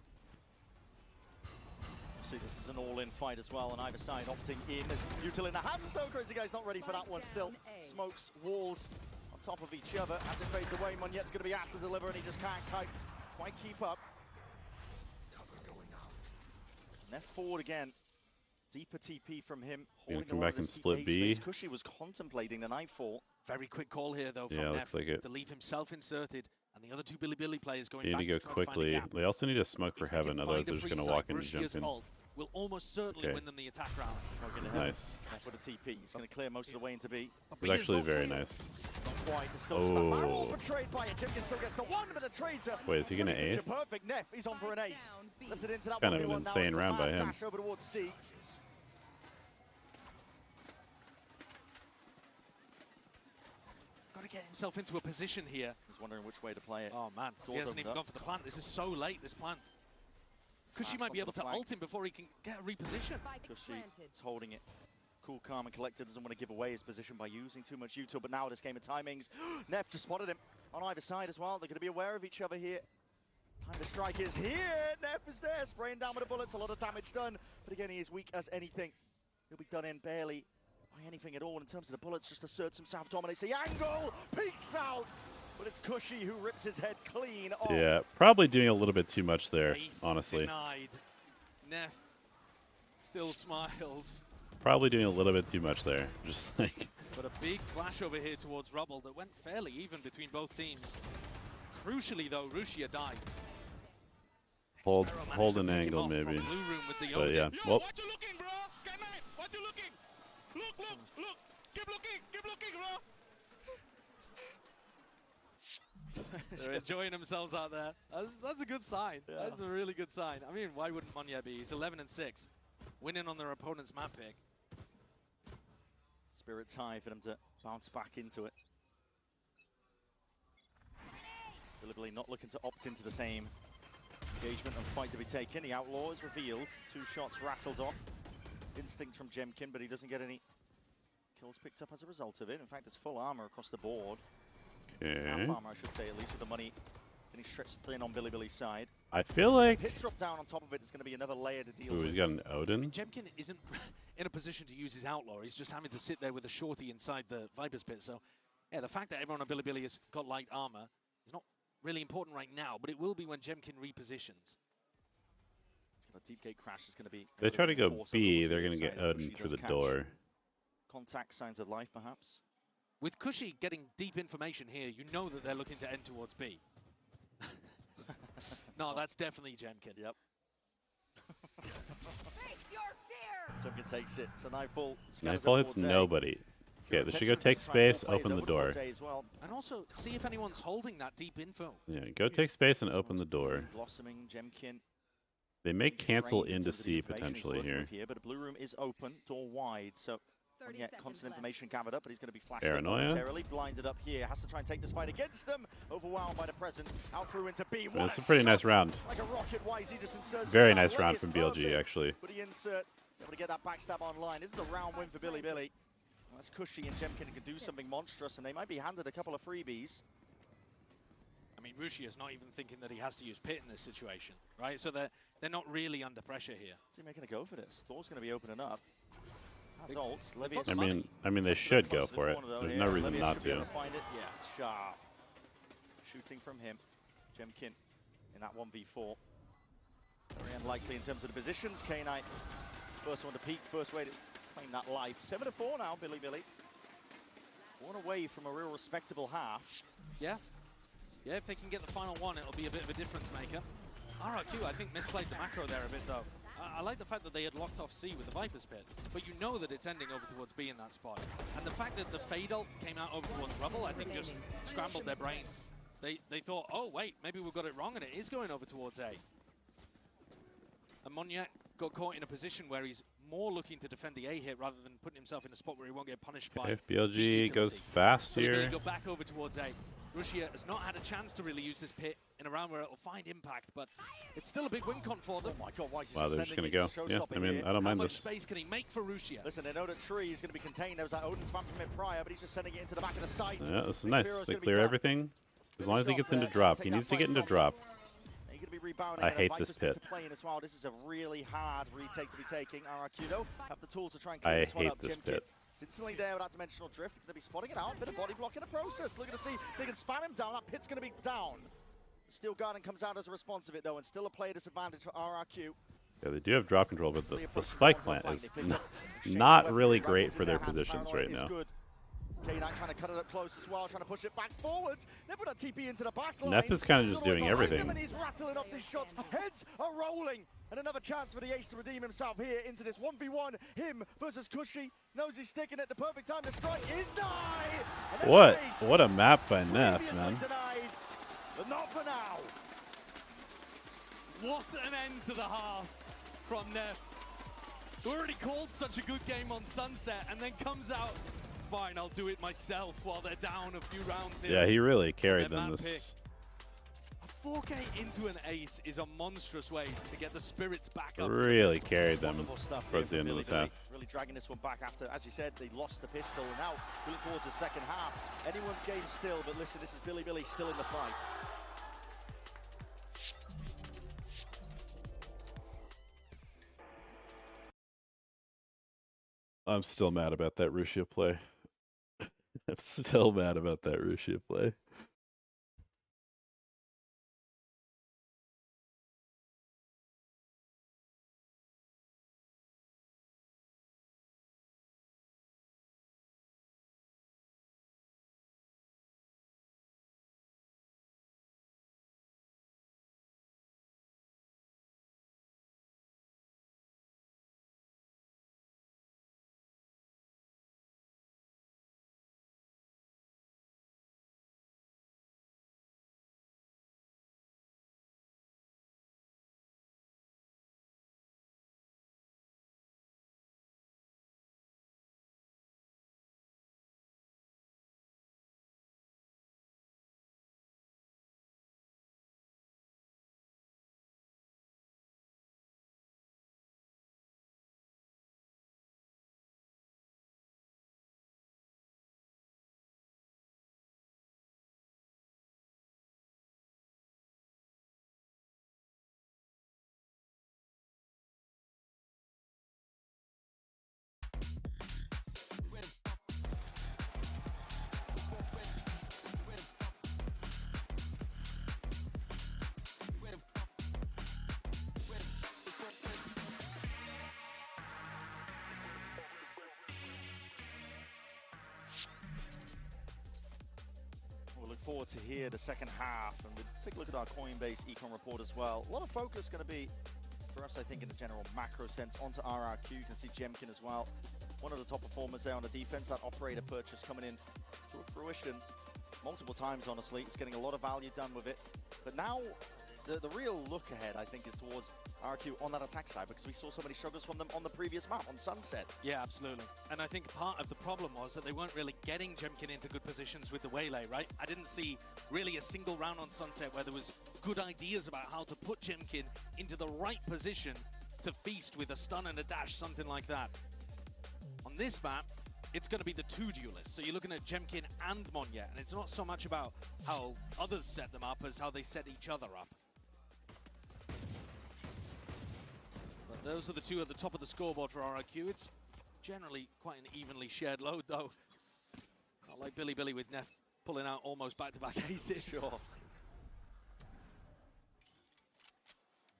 See, this is an all-in fight as well, on either side opting in. There's Util in the hands, though. Crazy Guy's not ready for that one still. Smokes, walls on top of each other. As it fades away, Munyet's going to be asked to deliver, and he just can't quite keep up. Neff forward again. Deeper TP from him. Gonna come back and split B. Cushy was contemplating the nightfall. Very quick call here, though, from Yeah, Neff looks like it. to leave himself inserted, and the other 2 Billy players going They back need to go try to find a quickly. gap. They also need to smoke for If they heaven, can otherwise find they're the just gonna free walk side, in and jump Rushia's in. ult will almost certainly win them the attack round. Nice. That's what a TP. He's going to clear most of the way into B. It's actually very nice. Not quite. There's still just a barrel Oh. betrayed by it. Jemkin still gets the one, but the traitor. Wait, is he gonna ace? Perfect. Neff, he's on for an ace. Lifted into that Kind of 1v1 an now. insane It's a round by mad him. dash over towards C. Got to get himself into a position here. He's wondering which way to play it. Oh, man. He hasn't even gone for the plant. This is so late, this plant. Cushy might be able to ult him before he can get a reposition. Cushy is holding it. Cool, calm, and collected. Doesn't want to give away his position by using too much util, but now this game of timings. Neff just spotted him on either side as well. They're going to be aware of each other here. Time to strike is here. Neff is there, spraying down with the bullets. A lot of damage done, but again, he is weak as anything. He'll be done in barely by anything at all in terms of the bullets. Just asserts himself, dominates the angle, peeks out, but it's Cushy who rips his head clean off. Yeah, probably doing a little bit too much there, Ace honestly. denied. Neff still smiles. Probably doing a little bit too much there. Just like. But a big clash over here towards Rubble that went fairly even between both teams. Crucially, though, Rushia died. Hold an angle, maybe. But yeah, well. What you looking, bro? What you looking? Look. Keep looking, bro. They're enjoying themselves out there. That's a good sign. Yeah. That's a really good sign. I mean, why wouldn't Munya be? He's 11-6, winning on their opponent's map pick. Spirit's high for them to bounce back into it. Deliberately not looking to opt into the same engagement and fight to be taken. The outlaw is revealed. 2 shots rattled off. Instinct from Jemkin, but he doesn't get any kills picked up as a result of it. In fact, it's full armor across the board. Okay. Half armor, I should say, at least with the money getting stretched thin on Billy's side. I feel like. Hit drop down on top of it is going to be another layer to deal Ooh, with. he's got an Odin. Jemkin isn't in a position to use his outlaw. He's just having to sit there with a shorty inside the Viper's pit. So, yeah, the fact that everyone on Billy has got light armor is not really important right now, but it will be when Jemkin repositions. A deep gate crash is going to be. They try to go B, they're going to get Odin through the door. Contact, signs of life, perhaps. With Cushy getting deep information here, you know that they're looking to end towards B. No, that's definitely Jemkin. Yep. Jemkin takes it. It's a Nightfall. Nightfall hits nobody. Okay, they should go take space, open the door. And also, see if anyone's holding that deep info. Yeah, go take space and open the door. Blossoming, Jemkin. They may cancel into C potentially here. But a blue room is open, door wide, so yet constant information gathered up, but he's going to be flashed Paranoia. up momentarily. Blinded up here, has to try and take this fight against them. Overwhelmed by the presence, out through into B. It's a pretty nice round. Like a rocket, YZ just inserts Very nice round from BLG, actually. But he insert, is able to get that backstab online. This is a round win for Billy. That's Cushy and Jemkin who can do something monstrous, and they might be handed a couple of freebies. I mean, Rushia's not even thinking that he has to use Pit in this situation, right? So they're not really under pressure here. Is he making a go for this? Door's going to be opening up. Has ults. I mean, they should go for it. There's no reason not to. Find it. Yeah, sharp. Shooting from him. Jemkin in that 1v4. Very unlikely in terms of the positions. K-Knight, first one to peak, first way to claim that life. 7-4 now, Billy. One away from a real respectable half. Yeah. Yeah, if they can get the final one, it'll be a bit of a difference maker. RRQ, I think, misplayed the macro there a bit, though. I like the fact that they had locked off C with the Viper's Pit, but you know that it's ending over towards B in that spot. And the fact that the Fade ult came out over towards Rubble, I think just scrambled their brains. They thought, oh, wait, maybe we've got it wrong, and it is going over towards A. And Monyak got caught in a position where he's more looking to defend the A hit rather than putting himself in a spot where he won't get punished by if BLG goes fast here. Go back over towards A. Rushia has not had a chance to really use this pit in a round where it will find impact, but it's still a big win con for them. Oh my God, wow, they're just going to go. Yeah, I mean, I don't mind this. How much space can he make for Rushia? Listen, they know that Tree is going to be contained. There was that Odin spam from it prior, but he's just sending it into the back of the site. Yeah, this is nice. They clear everything. As long as he gets into drop. He needs to get into drop. I hate this pit. This is a really hard retake to be taking. RRQ though have the tools to try and I clear this one hate up. this Jemkin pit. is instantly there with that dimensional drift. He's going to be spotting it out. Bit of body block in the process. Looking to see if they can spam him down. That pit's going to be down. Steel Garden comes out as a response of it though, and still a player disadvantage for RRQ. Yeah, they do have drop control, but the spike plant is not really great for their positions right now. K-Knight trying to cut it up close as well, trying to push it back forwards. They put a TP into the back line. Neff is kind of just doing everything. And he's rattling off these shots. Heads are rolling. And another chance for the Ace to redeem himself here into this 1v1. Him versus Cushy. Knows he's sticking it. The perfect time to strike is die. What a map by Neff, man. Denied, but not for now. What an end to the half from Neff. Who already called such a good game on Sunset and then comes out, fine, I'll do it myself while they're down a few rounds here. Yeah, he really carried them this. A 4K into an ace is a monstrous way to get the spirits back up. Really carried them towards the end of this half. Really dragging this one back after, as you said, they lost the pistol. And now looking towards the second half. Anyone's game still, but listen, this is Billy still in the fight. I'm still mad about that Rushia play. I'm still mad about that Rushia play. forward to here, the second half, and we'll take a look at our Coinbase econ report as well. A lot of focus going to be, for us, I think, in the general macro sense, onto RRQ. You can see Jemkin as well. One of the top performers there on the defense. That operator purchase coming in to fruition multiple times, honestly. It's getting a lot of value done with it. But now, the real look ahead, I think, is towards RRQ on that attack side, because we saw so many struggles from them on the previous map, on Sunset. Yeah, absolutely. And I think part of the problem was that they weren't really getting Jemkin into good positions with the Waylay, right? I didn't see really a single round on Sunset where there was good ideas about how to put Jemkin into the right position to feast with a stun and a dash, something like that. On this map, it's going to be the two duelists. So you're looking at Jemkin and Monyet, and it's not so much about how others set them up as how they set each other up. But those are the two at the top of the scoreboard for RRQ. It's generally quite an evenly shared load, though. Not like Billy with Neff pulling out almost back-to-back aces. Sure.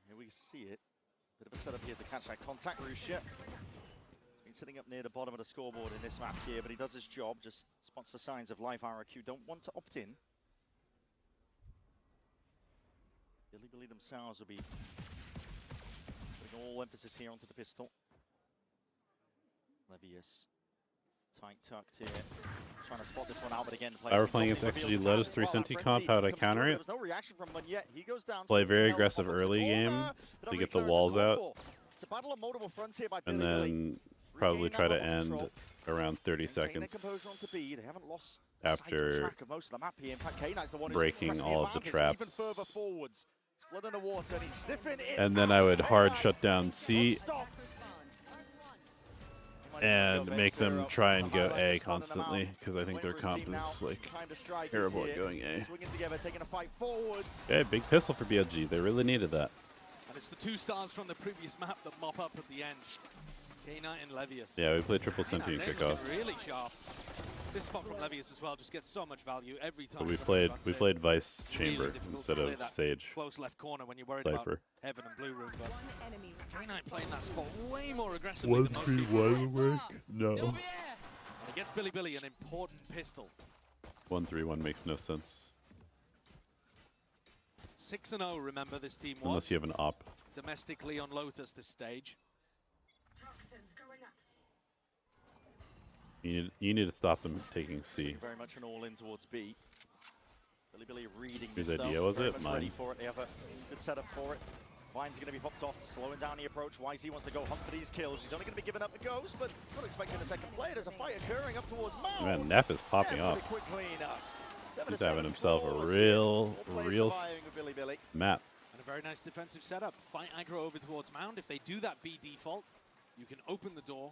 Here we see it. Bit of a setup here to catch that contact. Russia been sitting up near the bottom of the scoreboard in this map here, but he does his job, just spots the signs of live RRQ. Don't want to opt in. Billy themselves will be putting all emphasis here onto the pistol. Levius, tight tucked here, trying to spot this one out, but again, If I were playing against XG Lotus 3 centi comp, how would I counter it? No reaction from Monyet. He goes down. Play very aggressive early game to get the walls out, It's a battle on multiple fronts here by and Billy. then probably try to end around 30 seconds after breaking all of the traps. And then I would hard shut down C and make them try and go A constantly, because I think their comp is like terrible at going A. Okay, big pistol for BLG. They really needed that. And it's the 2 stars from the previous map that mop up at the end. K9 and Levius. Yeah, we played triple senti and kickoff. Really sharp. This spot from Levius as well just gets so much value every time. But we played Vice Chamber instead of Sage. Close left corner when you're worried Cypher. about Heaven and Blue Room, but K9 playing that spot way more aggressively than most people. 1-3-1 work? No. And it gets Billy an important pistol. 1-3-1 makes no sense. 6-0, remember, this team was. Unless you have an op. Domestically on Lotus this stage. You need to stop them taking C. Very much an all in towards B. Billy reading Whose this idea though. was Very it? much Mine. ready for it. They have a good setup for it. Vine's going to be popped off, slowing down the approach. YZ wants to go hunt for these kills. He's only going to be giving up the ghost, but not expecting a second play. There's a fight occurring up towards Mo. Man, Neff is popping off. Quick cleanup. He's having himself a real map. And a very nice defensive setup. Fight aggro over towards Mound. If they do that B default, you can open the door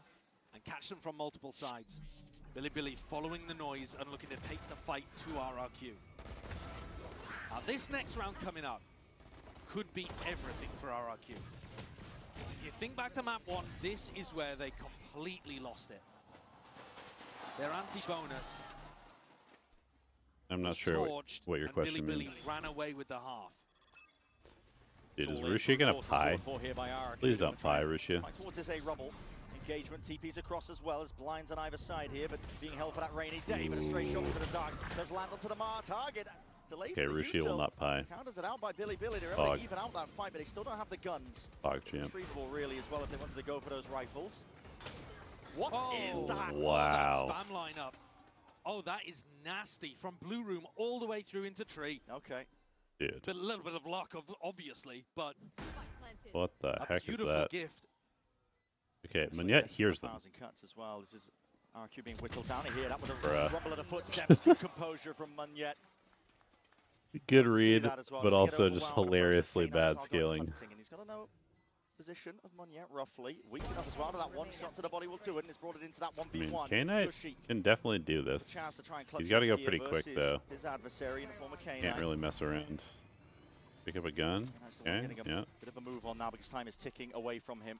and catch them from multiple sides. Billy following the noise and looking to take the fight to RRQ. Now this next round coming up could be everything for RRQ. Because if you think back to map 1, this is where they completely lost it. Their anti-bonus. I'm not sure what your question Billy means. ran away with the half. Dude, is Russia gonna pie? Please don't pie, Russia. Towards this A rubble. Engagement, TP's across as well as blinds on either side here, but being held for that rainy day, but a straight shot into the dark does land onto the Mar target. Delayed Okay, Russia will not pie. Counters it out by Billy. They're able Fog. to even out that fight, but they still don't have the guns. Fog champ. Retrievable really as well if they wanted to go for those rifles. What is that? Wow. That spam lineup. Oh, that is nasty. From Blue Room all the way through into tree. Okay. Dude. But a little bit of luck, obviously, but What the heck is beautiful that? gift. Okay, Monyet hears them. 1,000 cuts as well. This is RQ being whittled down here. That was a Bruh. rumble of the footsteps. Good composure from Monyet. Good read, that as well. but You also get just overwhelmed hilariously approach. bad K9's scaling. hunting, and he's got to know position of Monyet roughly. Weak enough as well to that one shot to the body will do it, and it's brought it into that I mean, 1v1. K-Knight can definitely do this. Chance to try and clutch He's got to it go here pretty quick, versus though. His adversary in the form of K9. Can't really mess around. Pick up a gun. Okay, Getting a yeah. bit of a move on now because time is ticking away from him.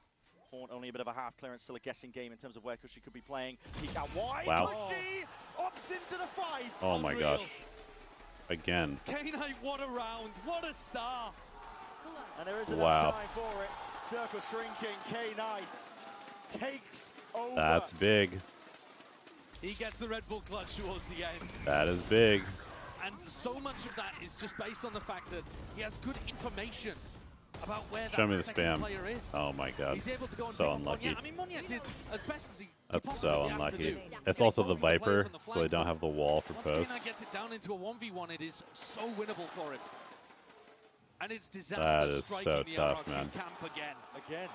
Horn only a bit of a half clearance, still a guessing game in terms of where Cushy could be playing. Peek out wide. Wow. Cushy opts into the fight. Oh my gosh. Again. K9, what a round. What a star. And there is enough Wow. time for it. Circle shrinking. K9 takes over. That's big. He gets the Red Bull clutch towards the end. That is big. And so much of that is just based on the fact that he has good information about where Show me that the second spam. player is. Oh my god. He's able to go and So pick up unlucky. Monyet. I mean, Monyet did as best as he That's so possibly has to unlucky. do. It's Getting also both the of players Viper, on the so they flank. don't have the wall for Once post. K9 gets it down into a 1v1, it is so winnable for him. And it's disaster That is striking so the tough, RRQ man. camp again.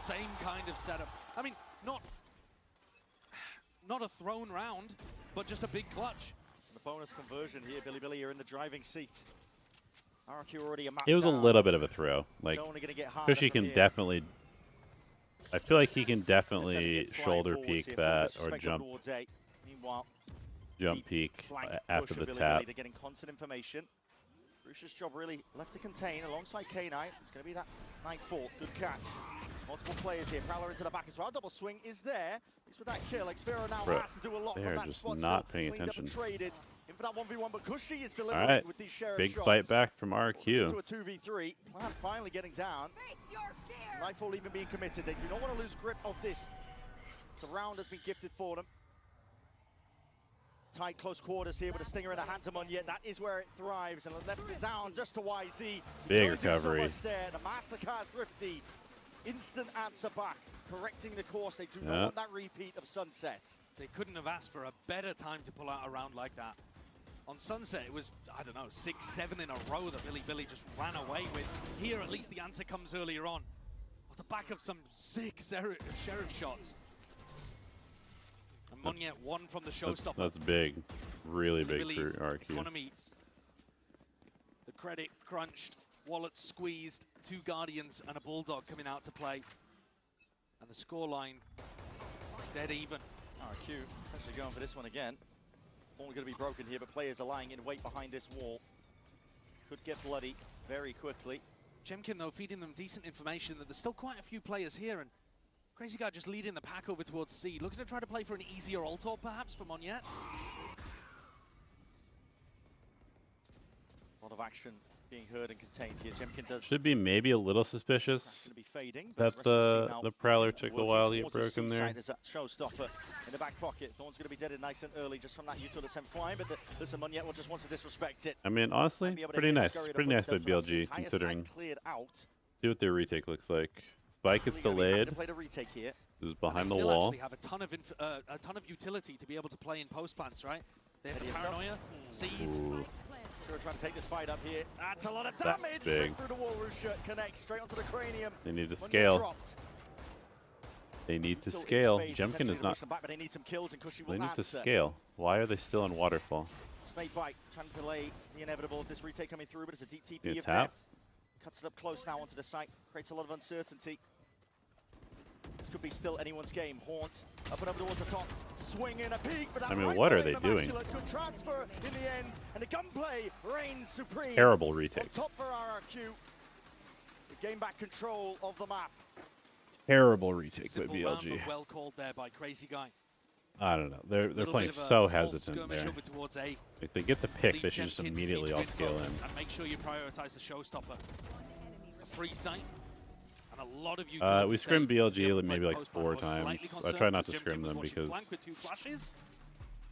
Same kind of setup. I mean, not a thrown round, but just a big clutch. The bonus conversion here, Billy are in the driving seat. RRQ already a map It was a down. little bit of a throw. Like, Only gonna get harder Cushy from can here. definitely. I feel like he can They're definitely sending it flying shoulder forwards peek here, full that or disrespect jump towards A. Meanwhile, peek flank after push the of Billy tap. They're getting constant information. Bruce's job really left to contain alongside K9. It's going to be that 9-4. Good catch. Multiple players here. Prowler into the back as well. Double swing is there. At least with that kill, Xfero now Bro, has to do a lot they from are that just spot. not Still paying cleaned up and attention. traded. In for that 1v1, but Cushy is All delivering right, with these sheriff big shots. fight back from Into RRQ. a 2v3. Plant finally getting down. Nightfall even being committed. They do not want to lose grip of this. The round has been gifted for them. Tight close quarters here with a stinger in the hands of Monyet. That is where it thrives, and left it down just to YZ. Big Don't do so recovery. much there. The MasterCard Thrifty. Instant answer back. Correcting the course. They do not Yeah. want that repeat of Sunset. They couldn't have asked for a better time to pull out a round like that. On Sunset, it was, I don't know, 6-7 in a row that Billy just ran away with. Here, at least the answer comes earlier on. Off the back of some sick sheriff shots. And Monyet won from the showstopper. That's big. Really big Billy's for RRQ. economy. The credit crunched, wallet squeezed, 2 Guardians and a Bulldog coming out to play. And the scoreline dead even. RRQ essentially going for this one again. Only going to be broken here, but players are lying in wait behind this wall. Could get bloody very quickly. Jemkin, though, feeding them decent information that there's still quite a few players here, and Crazy Guy just leading the pack over towards C. Looking to try to play for an easier ult, perhaps, for Monyet. A lot of action being heard and contained here. Jemkin does Should be maybe a little suspicious be fading, that but the rest of the team the now Prowler took a working while to get towards the broken C there. side as that showstopper in the back pocket. Thorn's going to be dead nice and early just from that util to send flying, but listen, Monyet will just want to disrespect it. I mean, honestly, Might be able to pretty hear the nice. scurry of Pretty the nice by footsteps, but that's the BLG, entire considering. side cleared out. See what their retake looks like. Spike is Really gonna be happy delayed. to play the retake here. This is behind And the they still wall. actually have a ton of utility to be able to play in post plants, right? They have the Ready as paranoia, sees. Ooh. Sure, trying to take this fight up here. That's a lot of That's damage. big. Straight through the wall. Rusha connects straight onto the cranium. They need to Monyet scale. dropped. They need to Util in scale. space, Jemkin potentially is to not. push them back, but they need some kills, and Cushy will They need to answer. scale. Why are they still on waterfall? Snake bite, trying to delay the inevitable. This retake coming through, but it's a deep TP Good of tap. death. Cuts it up close now onto the site. Creates a lot of uncertainty. This could be still anyone's game. Haunt up and over towards the top. Swing in a peek, but that I mean, right what are leg, they the doing? Immaculate Good transfer in the end, and the gunplay reigns supreme. Terrible retake. On top for RRQ. They gain back control of the map. Terrible retake by Simple round, BLG. but well called there by Crazy Guy. I don't know. They're Little playing bit of a so false hesitant skirmish there. over towards A. If they get the pick, Leave they should just Jemkin immediately to all feed scale info in. And make sure you prioritize the showstopper. A free sight. And a lot of utility. We scrimmed saved to be able BLG to maybe play like post-plant. 4 I was slightly times. I concerned try not to because scrim Jemkin was them watching because flank with 2 flashes.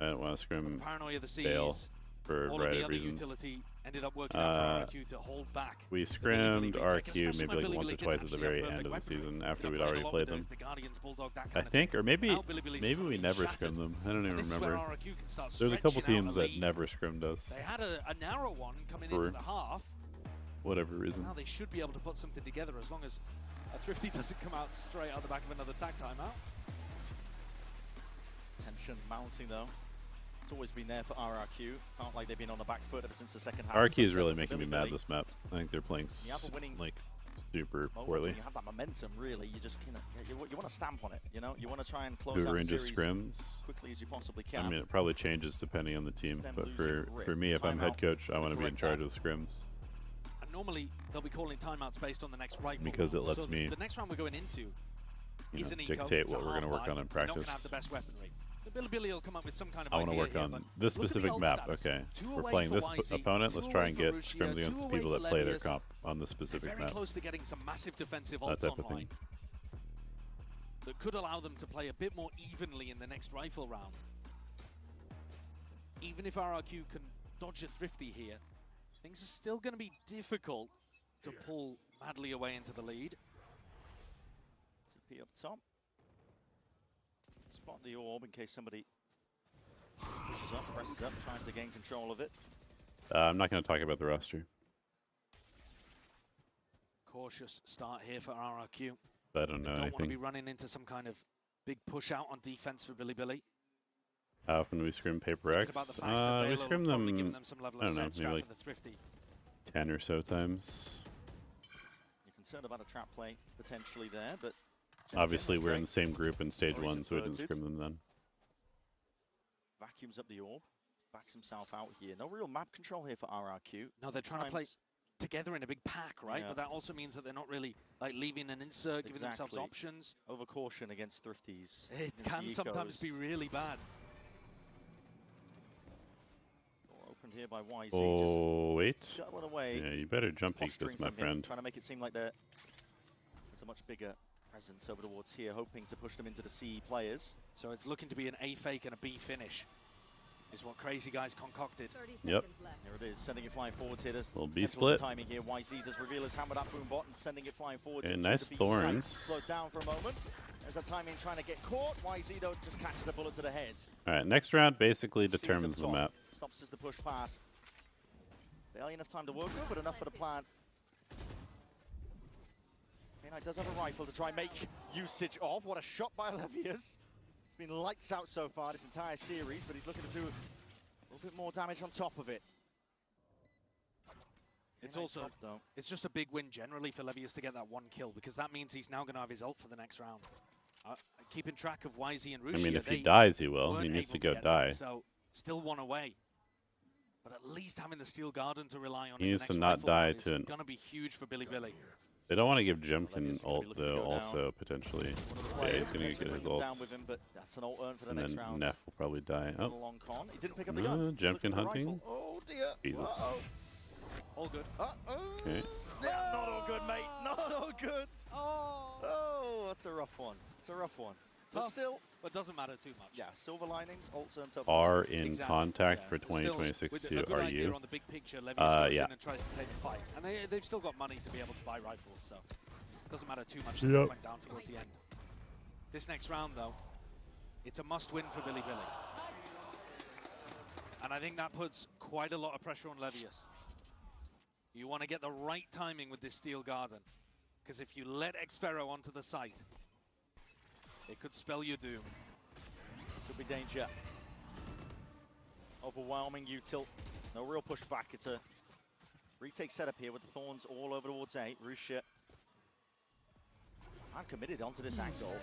I don't want to scrim Paranoia of the fail seas. for a All of variety the of other reasons. utility ended up working out for RRQ to hold back. We the Billy scrimmed retake, RRQ especially maybe when like Billy once or didn't twice at the actually have very perfect end of the weaponry. season They after were we'd playing already a lot played with them. the Guardians, Bulldog, that I kind of think, thing. or maybe Now Billy's maybe we being never shattered. scrimmed them. I don't even And this is where remember. RRQ can start There's a couple stretching out teams a that lead. never scrimmed us They had a narrow one coming For into the half. whatever reason. Now they should be able to put something together as long as a Thrifty doesn't come out straight out the back of another tag timeout. Tension mounting though. It's always been there for RRQ. Felt like they've been on the back foot ever since the second half. RRQ is So really for making me Billy, mad this map. I think they're playing You have a winning like super moment poorly. when you have that momentum, really. You just you want to stamp on it, you know? You want to try and close Do out a the range of series scrims. quickly as you possibly can. I mean, it probably changes depending on the team, Them but losing for grip. me, if I'm head Timeout. coach, I want to be in Correct charge that. of the scrims And normally they'll be calling timeouts based on the next rifle. because it round. lets so me, the next round we're going into you is know, an eco. dictate It's a what we're going to work half-life. on in We're not practice. going to have the best weaponry. But Billy will come up with some kind of I want to idea work here, on but this look at the specific ult map. status. Okay, 2 we're away playing for this YZ, opponent. Let's 2 try away and for get Rusia, scrims 2 against the away people for that play their Lelius. comp on this They're specific very map. close to getting some massive defensive That ults type of online thing. that could allow them to play a bit more evenly in the next rifle round. Even if RRQ can dodge a Thrifty here, things are still going to be difficult to pull madly away into the lead. TP up top. Spot the orb in case somebody pushes up, presses up, tries to gain control of it. I'm not going to talk about the roster. Cautious start here for RRQ. I don't know Don't want to be anything. running into some kind of big push out on defense for Billy. How often we scrim Paper X? About the fact that We Baylor scrim will probably give them, them some level I of don't know, set maybe strat like for the Thrifty. 10 or so times. You're concerned about a trap play potentially there, but Obviously, we're in the same group in stage Or he's 1, so we didn't inverted. scrim them then. vacuums up the orb, backs himself out here. No real map control here for RRQ. No, they're trying to play together in a big pack, right? Yeah. But that also means that they're not really like leaving an insert, giving themselves options. Over caution against Thrifties. It can sometimes be really bad. Opened here by YZ. Oh, wait. Shuttling away. Yeah, you better jump peek this, my From him, friend. trying to make it seem like there's a much bigger presence over towards here, hoping to push them into the C players. So it's looking to be an A fake and a B finish, is what Crazy Guys concocted. Yep. There it is, sending it flying forwards here. Little B split. Timing here. YZ does reveal his hammer that boom bot and sending it flying forwards. Okay, into nice the B thorns. side. Slowed down for a moment. There's a timing trying to get caught. YZ though just catches a bullet to the head. All right, next round basically Sees determines him the top. map. Stops as the push past. Barely enough time to work with, but enough for the plant. K9 does have a rifle to try and make usage of. What a shot by Levius. It's been lights out so far this entire series, but he's looking to do a little bit more damage on top of it. It's K9 also, dropped, though. it's just a big win generally for Levius to get that one kill, because that means he's now going to have his ult for the next round. Keeping track of YZ and Rushia, I mean, if he they dies, he will. He weren't needs able to go get die. that, so still one away. But at least having the Steel Garden to rely on. He in the needs to next not rifle die round is to an- going to be huge for Billy. They don't want to give Jemkin ult, though, also, potentially. Yeah, he's going to get his ult. Down with him, but that's an ult earn for the And next then round. Neff will probably die. A Oh, long con. He didn't pick up the gun. Jemkin hunting. Oh dear. Jesus. All good. Okay. Yeah, not all good, mate. Not all good. Oh, that's a rough one. It's a rough one. But Tough, still, but doesn't matter too much. yeah, silver linings, ult turns up. Are in Exactly. contact Yeah. for Still, 2026 with too, a good are idea you? on the big picture, Levius goes yeah. in and tries to take the fight. And they've still got money to be able to buy rifles, so it doesn't matter too much that Yep. it went down towards the end. This next round, though, it's a must-win for Billy. And I think that puts quite a lot of pressure on Levius. You want to get the right timing with this Steel Garden, because if you let Xfero onto the site, it could spell your doom. Could be danger. Overwhelming util. No real pushback. It's a retake setup here with the thorns all over towards A. Rushia. I'm committed onto this angle.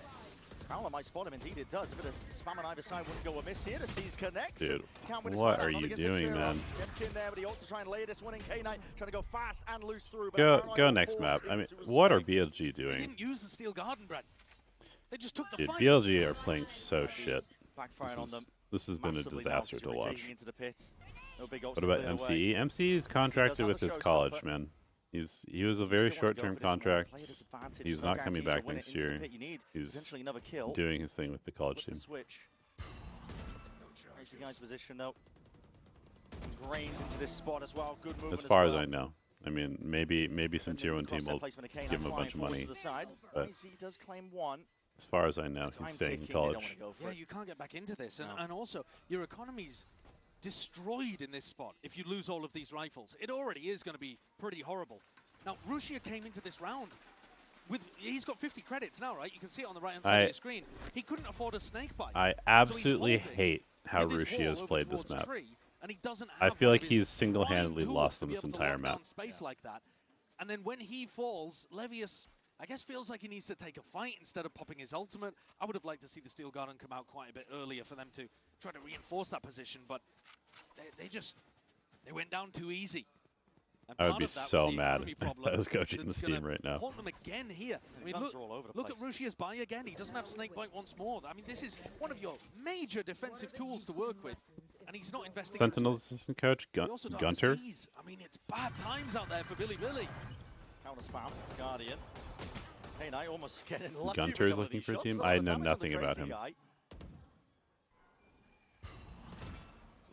Prowler might spot him, indeed it does. A bit of spam on either side wouldn't go amiss here. The Seas connects. Dude, Can't win his what fight out, are not you against doing, Xfero. man? Jemkin there, but he also trying to lay this one in. K9 trying to go fast and loose through. But Go apparently next forced map. I mean, into a what are spike. BLG They doing? didn't use the Steel Garden, Brad. They just took the Dude, fight. BLG are playing so shit. Backfiring on them. This has been a Massively now, disaster because to you're watch. retaining into the pit. No big ults What to about clear away. MCE? MCE is contracted have with a his showstopper. college, man. He was a very Still want to go short-term for this one. contract. Play at his advantage. He's No not coming guarantees you'll back win it next into the year. pit. You need He's potentially another kill. doing his thing with the college Flip team. the switch. Crazy Guy's position though. Ingrained into this spot as well. Good movement As far as well. I know. I mean, maybe some tier 1 team will Placement of K9 give him a flying bunch of forwards money. to the side. But YZ does claim one. as far as I know, Time he's staying in ticking, they don't college. wanna go for Yeah, it. you can't get back into this. And also, your economy's destroyed in this spot if you lose all of these rifles. It already is going to be pretty horrible. Now, Rushia came into this round with, he's got 50 credits now, right? You can see it on the right-hand side of your screen. He couldn't afford a snake bite. I So he's absolutely holding hate how with his Rushia wall has over played this towards map. tree, and he doesn't I have feel one like of his he's single-handedly prime lost tools to him be this able to entire lock map. down space like that. And then when he falls, Levius, I guess, feels like he needs to take a fight instead of popping his ultimate. I would have liked to see the Steel Garden come out quite a bit earlier for them to try to reinforce that position, but they went down too easy. And I would part be of that so was the mad economy if I problem was coaching that's this team gonna right now. haunt them again here. I mean, guns are all over the look at place. Rushia's buy again. He doesn't have Snakebite once more. I mean, this is one of your major defensive tools to work with, and he's not investing. Sentinel's assistant coach, He also don't have Gunter. Z's. I mean, it's bad times out there for Billy. Counter spam. Guardian. K9 almost getting lucky. Gunter with is one of looking these for a shots. team. A lot I of know damage on the nothing about Crazy him. Guy.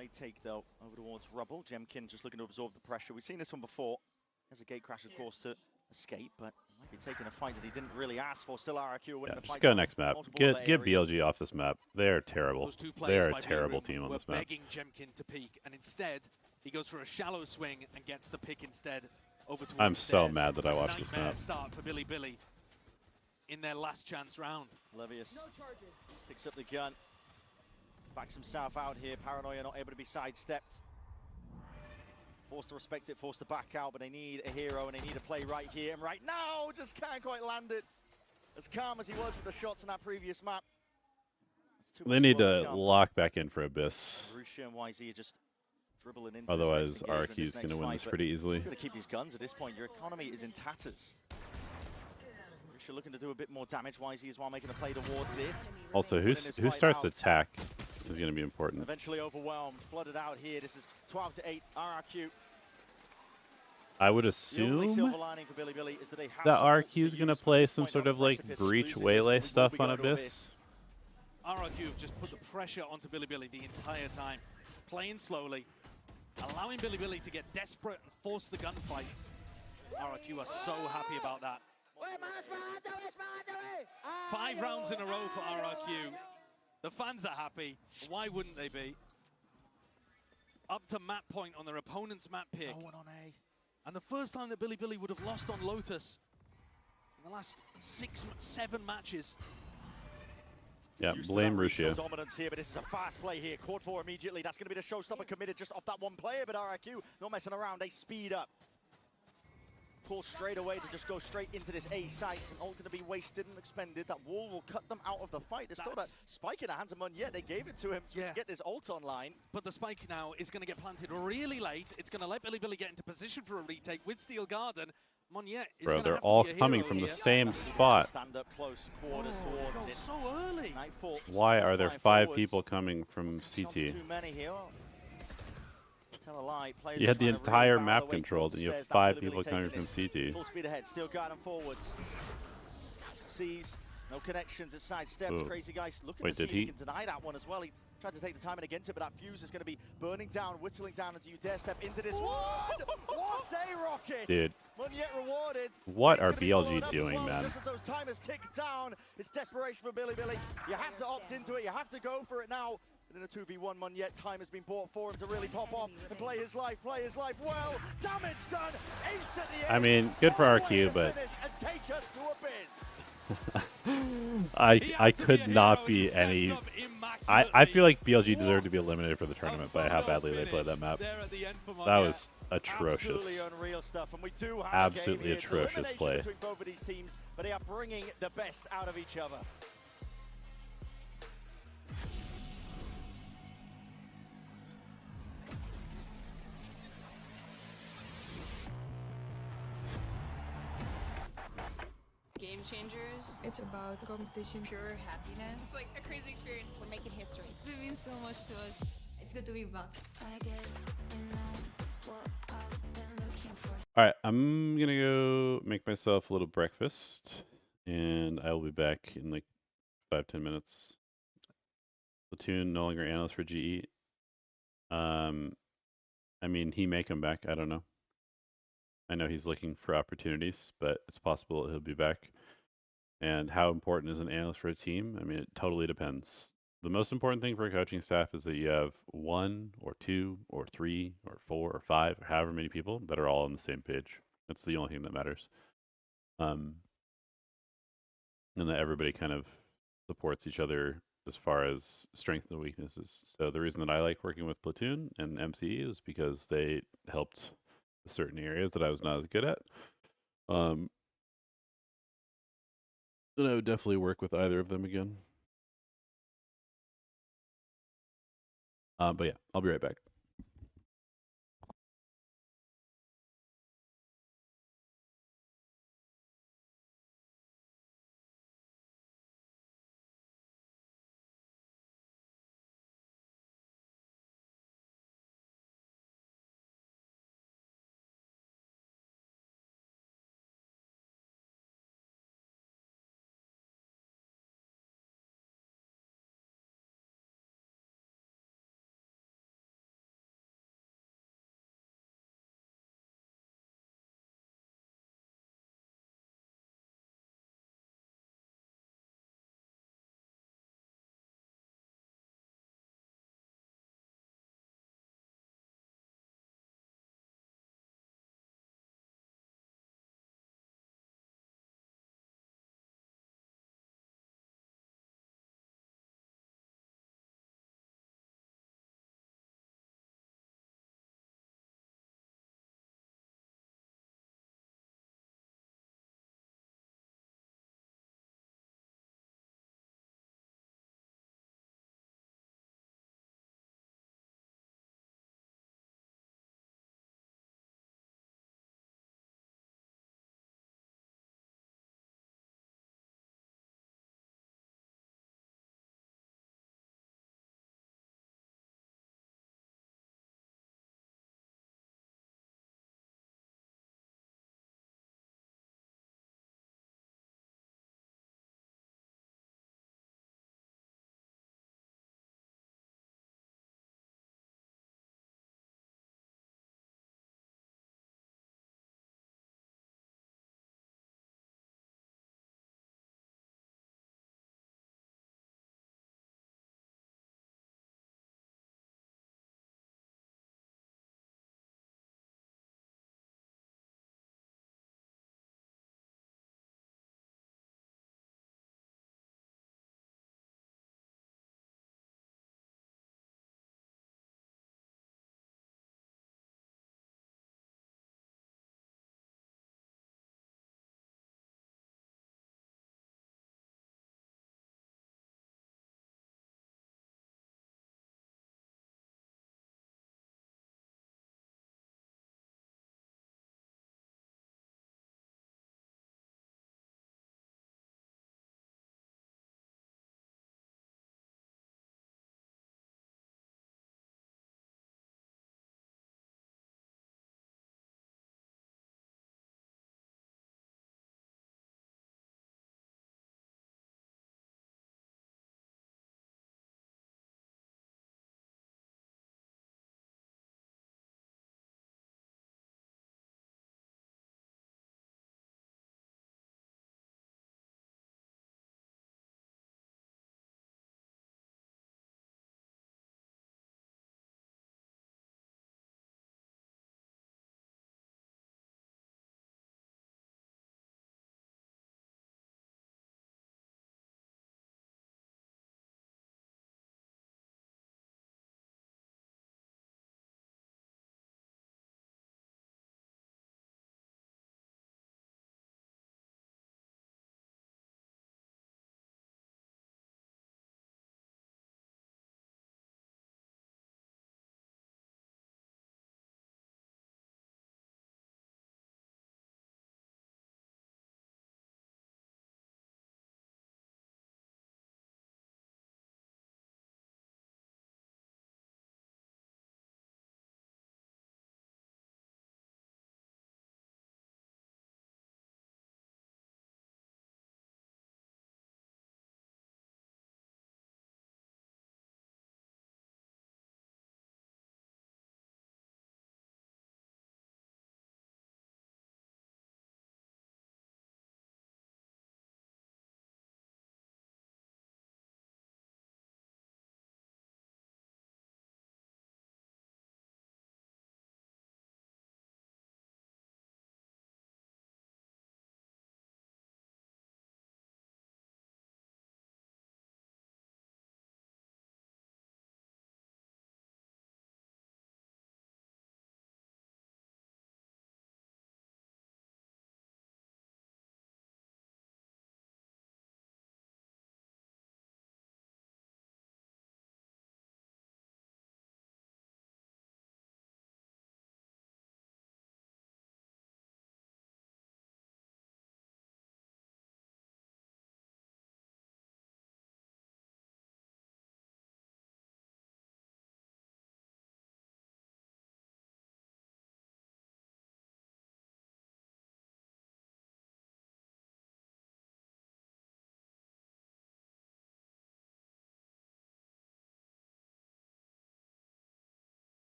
Play take, though, over towards Rubble. Jemkin just looking to absorb the pressure. We've seen this one before. There's a gate crash, of course, to escape, but might be taking a fight that he didn't really ask for. Still RRQ winning the fight. Just go next map. Get BLG off this map. They're terrible. They're a terrible team on this map. Begging Jemkin to peek, and instead he goes for a shallow swing and gets the pick instead over towards I'm so stairs. mad that I watched this map. Start for Billy in their last chance round. Levius picks up the gun, backs himself out here. Paranoia not able to be sidestepped. Forced to respect it, forced to back out, but they need a hero and they need a play right here and right now. Just can't quite land it. As calm as he was with the shots in that previous map. They need to lock back in for Abyss. Rusha and YZ are just dribbling into Otherwise, RRQ is going to win this pretty easily. You're going to keep these guns at this point. Your economy is in tatters. Rusha looking to do a bit more damage. YZ as well making a play towards it. Also, who starts attack is going to be important. Eventually overwhelmed, flooded out here. This is 12 to 8 RRQ. I would assume that RRQ is going to play some sort of like breach waylay stuff on Abyss. RRQ have just put the pressure onto Billy the entire time, playing slowly, allowing Billy to get desperate and force the gunfights. RRQ are so happy about that. 5 rounds in a row for RRQ. The fans are happy. Why wouldn't they be? Up to map point on their opponent's map pick. No one on A. And the first time that Billy would have lost on Lotus in the last 6-7 matches. Yeah, blame Rusha. Dominance here, but this is a fast play here. Caught for immediately. That's going to be the showstopper committed just off that one player, but RRQ not messing around. They speed up. Call straight away to just go straight into this A site, and all going to be wasted and expended. That wall will cut them out of the fight. There's still that spike in the hands of Mun. Yeah, they gave it to him to get this ult online. But the spike now is going to get planted really late. It's going to let Billy get into position for a retake with Steel Garden. Monye is Bro, they're all coming from the same spot. Stand up close quarters towards it. So early. Nightfall. Why are there 5 people coming from CT? Too many here. Tell a lie. You had the entire map controlled, and you have 5 people coming from CT. Full speed ahead. Steel Garden forwards. Sees no connections. It sidesteps. Crazy guys looking to see if he can deny that one as well. He tried to take the time in against it, but that fuse is going to be burning down, whittling down. And do you dare step into this one? What a rocket! Dude. Yet rewarded. What are BLG doing, man? Just as those timers tick down, it's desperation for Billy. You have to opt into it. You have to go for it now. And in a 2v1, Munyet, time has been bought for him to really pop off and play his life well. Damage done. Ace at the end. I mean, good for RQ, but and take us to Abyss. I could not be any. I feel like BLG deserved to be eliminated for the tournament by how badly they played that map. That was atrocious. Absolutely atrocious play. Between both of these teams, but they are bringing the best out of each other. Game changers. It's about competition, pure happiness. It's like a crazy experience. We're making history. It means so much to us. It's good to be back. I guess you know what I've been looking for. All right, I'm gonna go make myself a little breakfast, and I will be back in like 5-10 minutes. Platoon no longer analyst for GE. I mean, he may come back. I don't know. I know he's looking for opportunities, but it's possible he'll be back. And how important is an analyst for a team? I mean, it totally depends. The most important thing for a coaching staff is that you have 1 or 2 or 3 or 4 or 5 or however many people that are all on the same page. That's the only thing that matters. And that everybody kind of supports each other as far as strengths and weaknesses. So the reason that I like working with Platoon and MCE is because they helped certain areas that I was not as good at. And I would definitely work with either of them again. But yeah, I'll be right back.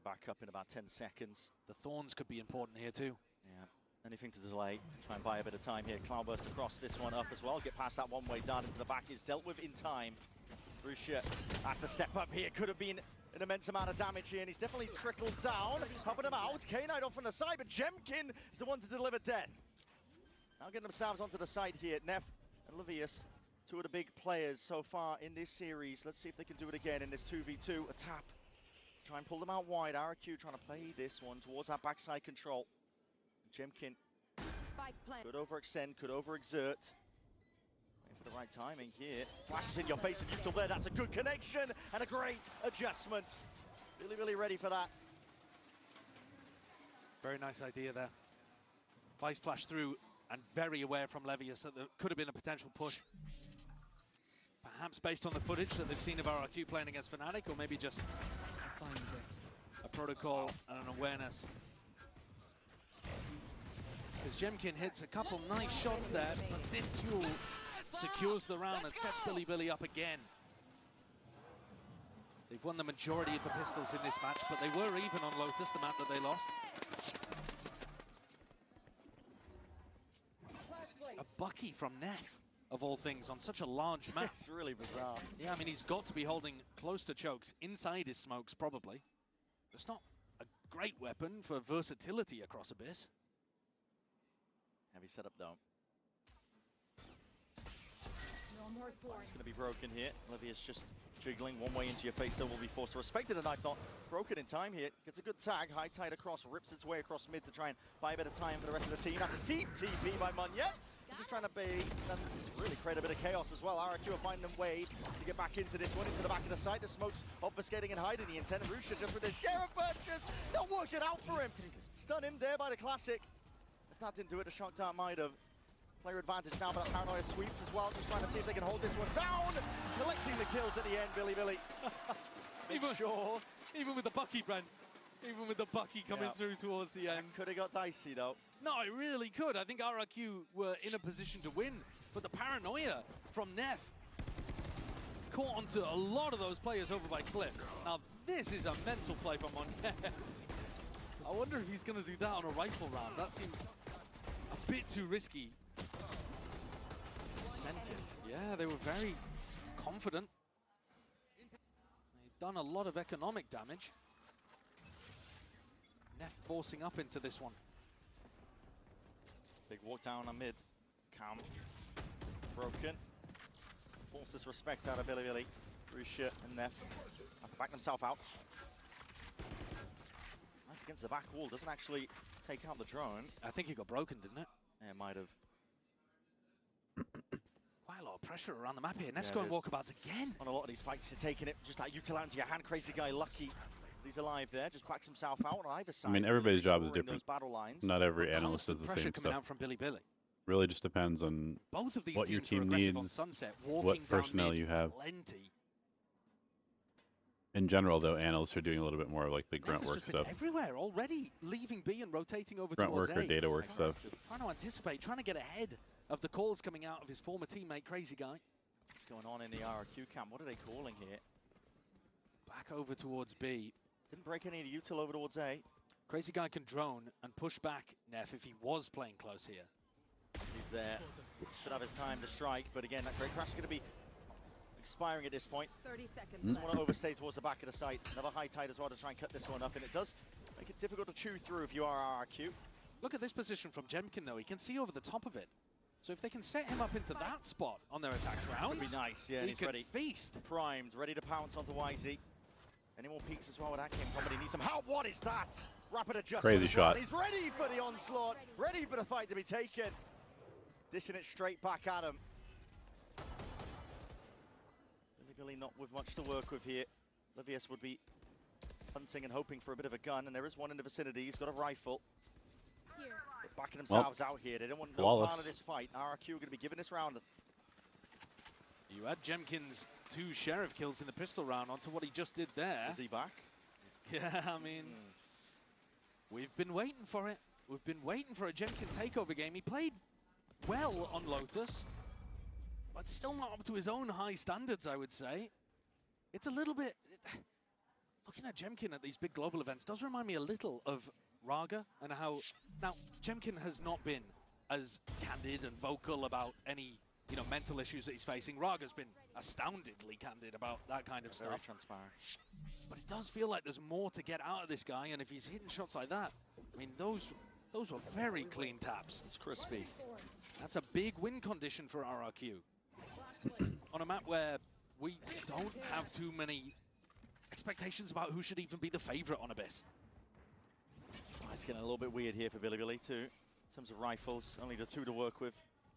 back up in about 10 seconds. The Thorns could be important here too. Yeah. Anything to delay, try and buy a bit of time here. Cloudburst across this one up as well. Get past that one-way down into the back is dealt with in time. Rusha has to step up here. Could have been an immense amount of damage here, and he's definitely trickled down, helping him out. K-Knight off on the side, but Jemkin is the one to deliver death. Now getting themselves onto the side here. Neff and Livius, two of the big players so far in this series. Let's see if they can do it again in this 2v2. A tap. Try and pull them out wide. RRQ trying to play this one towards that backside control. Jemkin could overextend, could overexert. Waiting for the right timing here. Flashes in your face and Util there. That's a good connection and a great adjustment. Really, really ready for that. Very nice idea there. Vice flash through and very aware from Levius that there could have been a potential push. Perhaps based on the footage that they've seen of RRQ playing against Fnatic, or maybe just a protocol and an awareness. Because Jemkin hits a couple nice shots there, but this duel secures the round and sets Billy up again. They've won the majority of the pistols in this match, but they were even on Lotus, the map that they lost. A Bucky from Neff, of all things, on such a large map. It's really bizarre. Yeah, I mean, he's got to be holding close to chokes, inside his smokes, probably. It's not a great weapon for versatility across Abyss. Heavy setup though. It's going to be broken here. Livius just jiggling one way into your face. Still will be forced to respect it. A knife not broken in time here. Gets a good tag. High tide across. Rips its way across mid to try and buy a bit of time for the rest of the team. That's a deep TP by Munyet. Just trying to bait and really create a bit of chaos as well. RRQ are finding them way to get back into this one, into the back of the site. The smoke's obfuscating and hiding the intent. Rusha just with his share of purchase. They'll work it out for him. Stun him there by the Classic. If that didn't do it, the Shock Dart might have. Player advantage now, but Paranoia sweeps as well. Just trying to see if they can hold this one down. Collecting the kills at the end, Billy. Even with the Bucky, Brent. Even with the Bucky coming through towards the end. Could have got dicey, though. No, it really could. I think RRQ were in a position to win, but the Paranoia from Neff caught onto a lot of those players over by Cliff. Now, this is a mental play from Monet. I wonder if he's going to do that on a rifle round. That seems a bit too risky. Sent it. Yeah, they were very confident. They've done a lot of economic damage. Neff forcing up into this one. Big walk down on mid. Cam. Broken. Forces respect out of Billy. Rusha and Neff have to back themselves out. Right against the back wall. Doesn't actually take out the drone. I think it got broken, didn't it? Yeah, it might have. Quite a lot of pressure around the map here. Neff's going walkabouts again. On a lot of these fights, you're taking it just like Util into your hand. Crazy guy, lucky. He's alive there, just backs himself out on either side. I mean, everybody's job is different. Not every analyst does the same stuff. Out from Billy. Really just depends on both of these what your team needs, Sunset, what personnel you have. In general, though, analysts are doing a little bit more of like the grunt work stuff. Everywhere already, leaving B and rotating over grunt towards work or data work stuff. Trying to anticipate, trying to get ahead of the calls coming out of his former teammate, Crazy Guy. What's going on in the RRQ camp? What are they calling here? Back over towards B. Didn't break any Util over towards A. Crazy Guy can drone and push back Neff if he was playing close here. He's there. Should have his time to strike, but again, that great crash is going to be expiring at this point. 30 seconds. Doesn't want to overstay towards the back of the site. Another high tide as well to try and cut this one up, and it does make it difficult to chew through if you are RRQ. Look at this position from Jemkin, though. He can see over the top of it. So if they can set him up into that spot on their attack rounds, that'd be nice. Yeah, he can ready. Feast. Primed, ready to pounce onto YZ. Any more peeks as well with that game? Somebody needs some help. What is that? Rapid adjustment. Crazy shot. He's ready for the onslaught. Ready for the fight to be taken. Dishing it straight back at him. Billy not with much to work with here. Livius would be hunting and hoping for a bit of a gun, and there is one in the vicinity. He's got a rifle. They're backing themselves out here. They don't want no part of this fight. RRQ are going to be giving this round. You add Jemkin's 2 Sheriff kills in the pistol round onto what he just did there. Is he back? Yeah, I mean, we've been waiting for it. We've been waiting for a Jemkin takeover game. He played well on Lotus, but still not up to his own high standards, I would say. It's a little bit... Looking looking at Jemkin at these big global events does remind me a little of Raga and how... Now, Jemkin has not been as candid and vocal about any, you know, mental issues that he's facing. Raga's been astoundingly candid about that kind of stuff. Very transparent. But it does feel like there's more to get out of this guy, and if he's hitting shots like that, I mean, those were very clean taps. It's crispy. That's a big win condition for RRQ. On a map where we don't have too many expectations about who should even be the favorite on Abyss. Oh, it's getting a little bit weird here for Bilibili too. In terms of rifles, only the 2 to work with.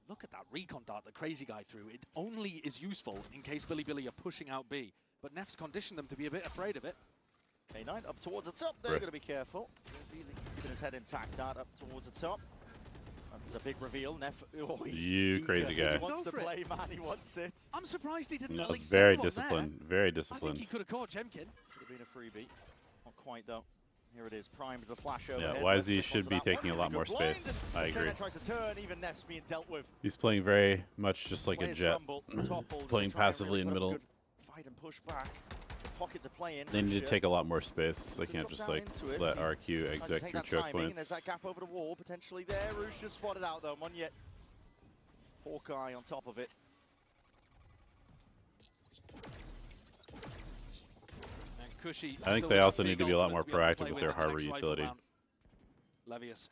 Look at that recon dart the crazy guy threw. It only is useful in case Bilibili are pushing out B. But Neff's conditioned them to be a bit afraid of it. K9 up towards the top. They're going to be careful. Keeping his head intact. Dart up towards the top. There's a big reveal. Neff, oh, you crazy guy. He wants to play, man. He wants it. I'm surprised he didn't at least very settle on disciplined. there. Very I disciplined. think he could have caught Jemkin. Could have been a freebie. Not quite, though. Here it is. Primed with a flash over. Yeah, YZ should be taking a lot more space. I agree. Tries to turn. Even Neff's being dealt with. He's playing very much just like a Jet. Playing passively in middle. Fight and push back. Pocket to play in. They need to take a lot more space. They can't just like let RQ exec through choke points. There's that gap over the wall potentially there. Rouge just spotted out though. Monyet. Hawkeye on top of it. And Cushy. I think they also need to be a lot more proactive with their harbor utility. Levius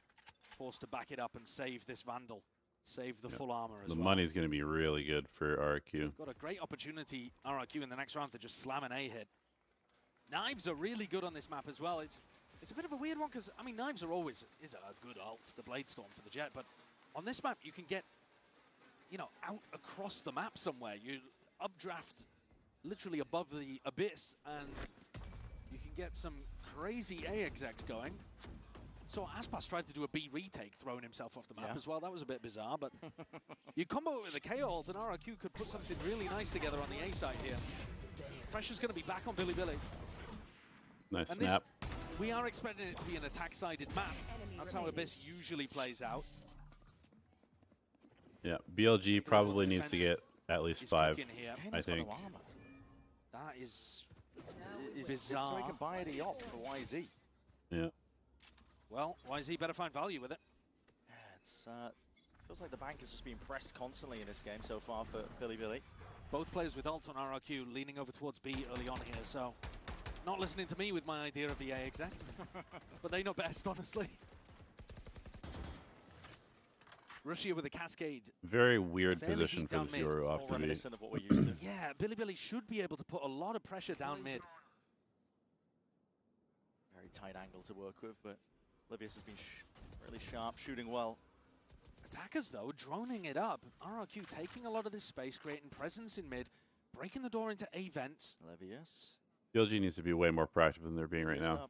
forced to back it up and save this Vandal. Save the full armor as well. The money's going to be really good for RRQ. Got a great opportunity, RRQ, in the next round to just slam an A hit. Knives are really good on this map as well. It's a bit of a weird one because, I mean, Knives are always is a good ult, the Blade Storm for the Jet, but on this map you can get, you know, out across the map somewhere. You updraft literally above the Abyss and you can get some crazy A execs going. So Aspas tried to do a B retake, throwing himself off the map as well. That was a bit bizarre, but you combo it with a KO ult and RRQ could put something really nice together on the A side here. Pressure's going to be back on Bilibili. Nice and snap. We are expecting it to be an attack-sided map. That's how Abyss usually plays out. Yeah, BLG probably needs to get at least 5, I think. That is bizarre. So he can buy the op for YZ. Yeah. Well, YZ better find value with it. Yeah, it's feels like the bank is just being pressed constantly in this game so far for Bilibili. Both players with ults on RRQ leaning over towards B early on here, so not listening to me with my idea of the A exec. But they know best, honestly. Russia with a cascade. Very weird position for this Yoru off to be. Of what we're used to. Yeah, Bilibili should be able to put a lot of pressure down mid. Very tight angle to work with, but Livius has been really sharp, shooting well. Attackers, though, droning it up. RRQ taking a lot of this space, creating presence in mid, breaking the door into A vents. Livius. BLG needs to be way more proactive than they're being right now.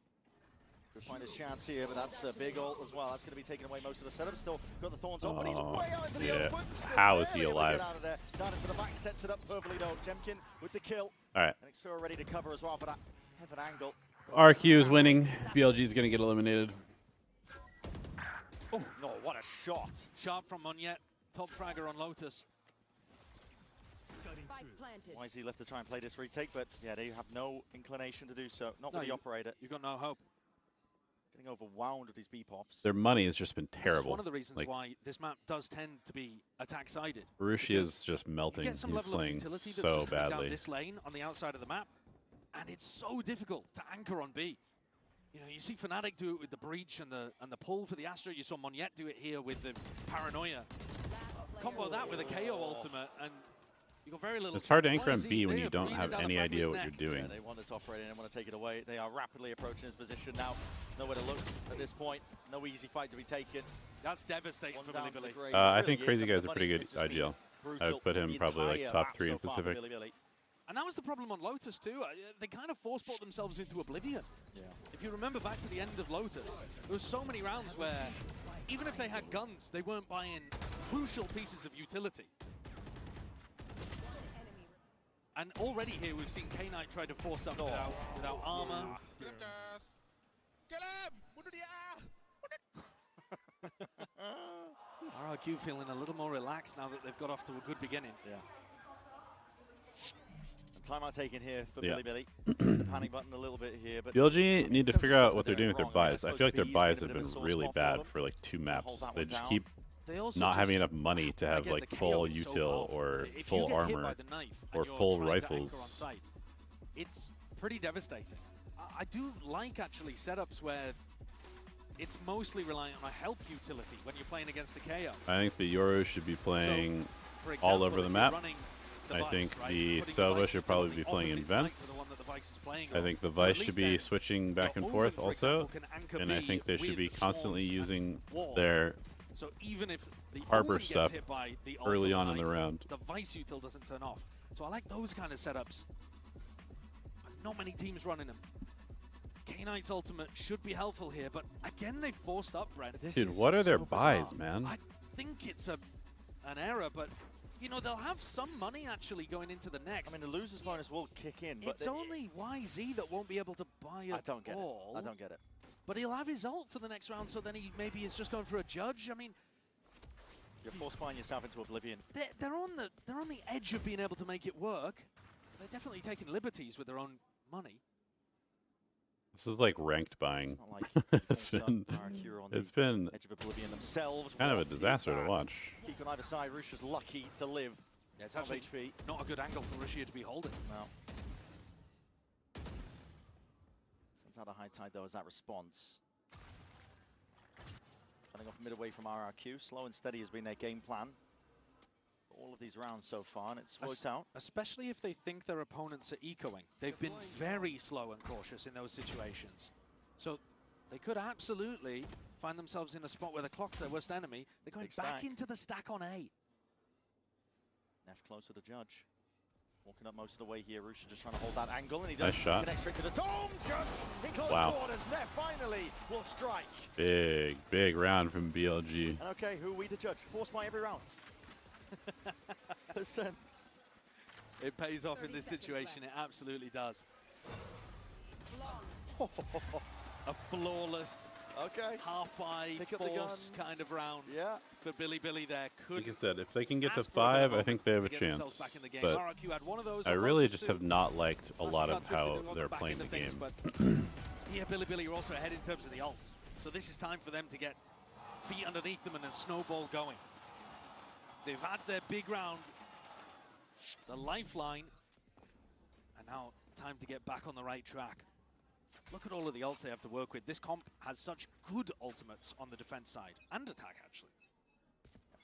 Could find his chance here, but that's a big ult as well. That's going to be taking away most of the setup. Still got the thorns on, but he's way out into the open. How is he alive? Out of there. Down into the back, sets it up perfectly though. Jemkin with the kill. All right. And Xur ready to cover as well for that heaven angle. RQ is winning. BLG is going to get eliminated. Oh, no, what a shot. Sharp from Monyet. Top fragger on Lotus. YZ left to try and play this retake, but yeah, they have no inclination to do so. Not with the operator. You've got no hope. Getting overwhelmed with these B-pops. Their money has just been terrible. This is one of the reasons why this map does tend to be attack-sided. Rushi is just melting. He's playing so badly. Down this lane on the outside of the map, and it's so difficult to anchor on B. You know, you see Fnatic do it with the breach and the pull for the Astra. You saw Monyet do it here with the paranoia. Combo that with a KO ultimate, and you got very little. It's hard to anchor on B when you don't have any idea what you're doing. Yeah, they want this operator and want to take it away. They are rapidly approaching his position now. Nowhere to look at this point. No easy fight to be taken. That's devastating for Bilibili. I think Crazy Guy's a pretty good IGL. I would put him probably like top 3 in Pacific. And that was the problem on Lotus too. They kind of force-bought themselves into oblivion. Yeah. If you remember back to the end of Lotus, there were so many rounds where even if they had guns, they weren't buying crucial pieces of utility. And already here we've seen K-Knight try to force up without armor. RRQ feeling a little more relaxed now that they've got off to a good beginning. Yeah. Timeout taken here for Bilibili. panic button a little bit here. But BLG need to figure out what they're doing with their buys. I feel like their buys have been really bad for like 2 maps. They just keep not having enough money to have like full util or full armor or full rifles. It's pretty devastating. I do like actually setups where it's mostly reliant on a help utility when you're playing against a KO. I think the Yoru should be playing all over the map. I think the Sova should probably be playing in vents. I think the Vice should be switching back and forth also. And I think they should be constantly using their harbor stuff early on in the round. The Vice util doesn't turn off. So I like those kind of setups. Not many teams running them. K-Knight's ultimate should be helpful here, but again they forced up Red. Dude, what are their buys, man? I think it's an error, but you know, they'll have some money actually going into the next. I mean, the loser's bonus will kick in, but it's only YZ that won't be able to buy it all. I don't get it. But he'll have his ult for the next round, so then he maybe is just going for a judge. I mean, you're force buying yourself into oblivion. They're on the edge of being able to make it work. They're definitely taking liberties with their own money. This is like ranked buying. It's been edge of oblivion themselves. Kind of a disaster to watch. Keep on either side. Rushia's lucky to live. Yeah, it's actually HP. Not a good angle for Rushia to be holding. No. Sends out a high tide though as that response. Cutting off mid away from RRQ. Slow and steady has been their game plan. All of these rounds so far, and it's worked out. Especially if they think their opponents are ecoing. They've been very slow and cautious in those situations. So they could absolutely find themselves in a spot where the clock's their worst enemy. They're going back into the stack on A. Neff close to the judge. Walking up most of the way here. Rushia just trying to hold that angle, and he does. Nice shot. Connect straight to the dome. Judge in close quarters. Neff finally will strike. Big round from BLG. And okay, who are we to judge? Force by every round. It pays off in this situation, it absolutely does. A flawless half-by force kind of round for Billy there. Like I said, if they can get to 5, I think they have a chance. But I really just have not liked a lot of how they're playing the game. But here, Billy are also ahead in terms of the ults. So this is time for them to get feet underneath them and a snowball going. They've had their big round, the lifeline, and now time to get back on the right track. Look at all of the ults they have to work with. This comp has such good ultimates on the defense side, and attack actually.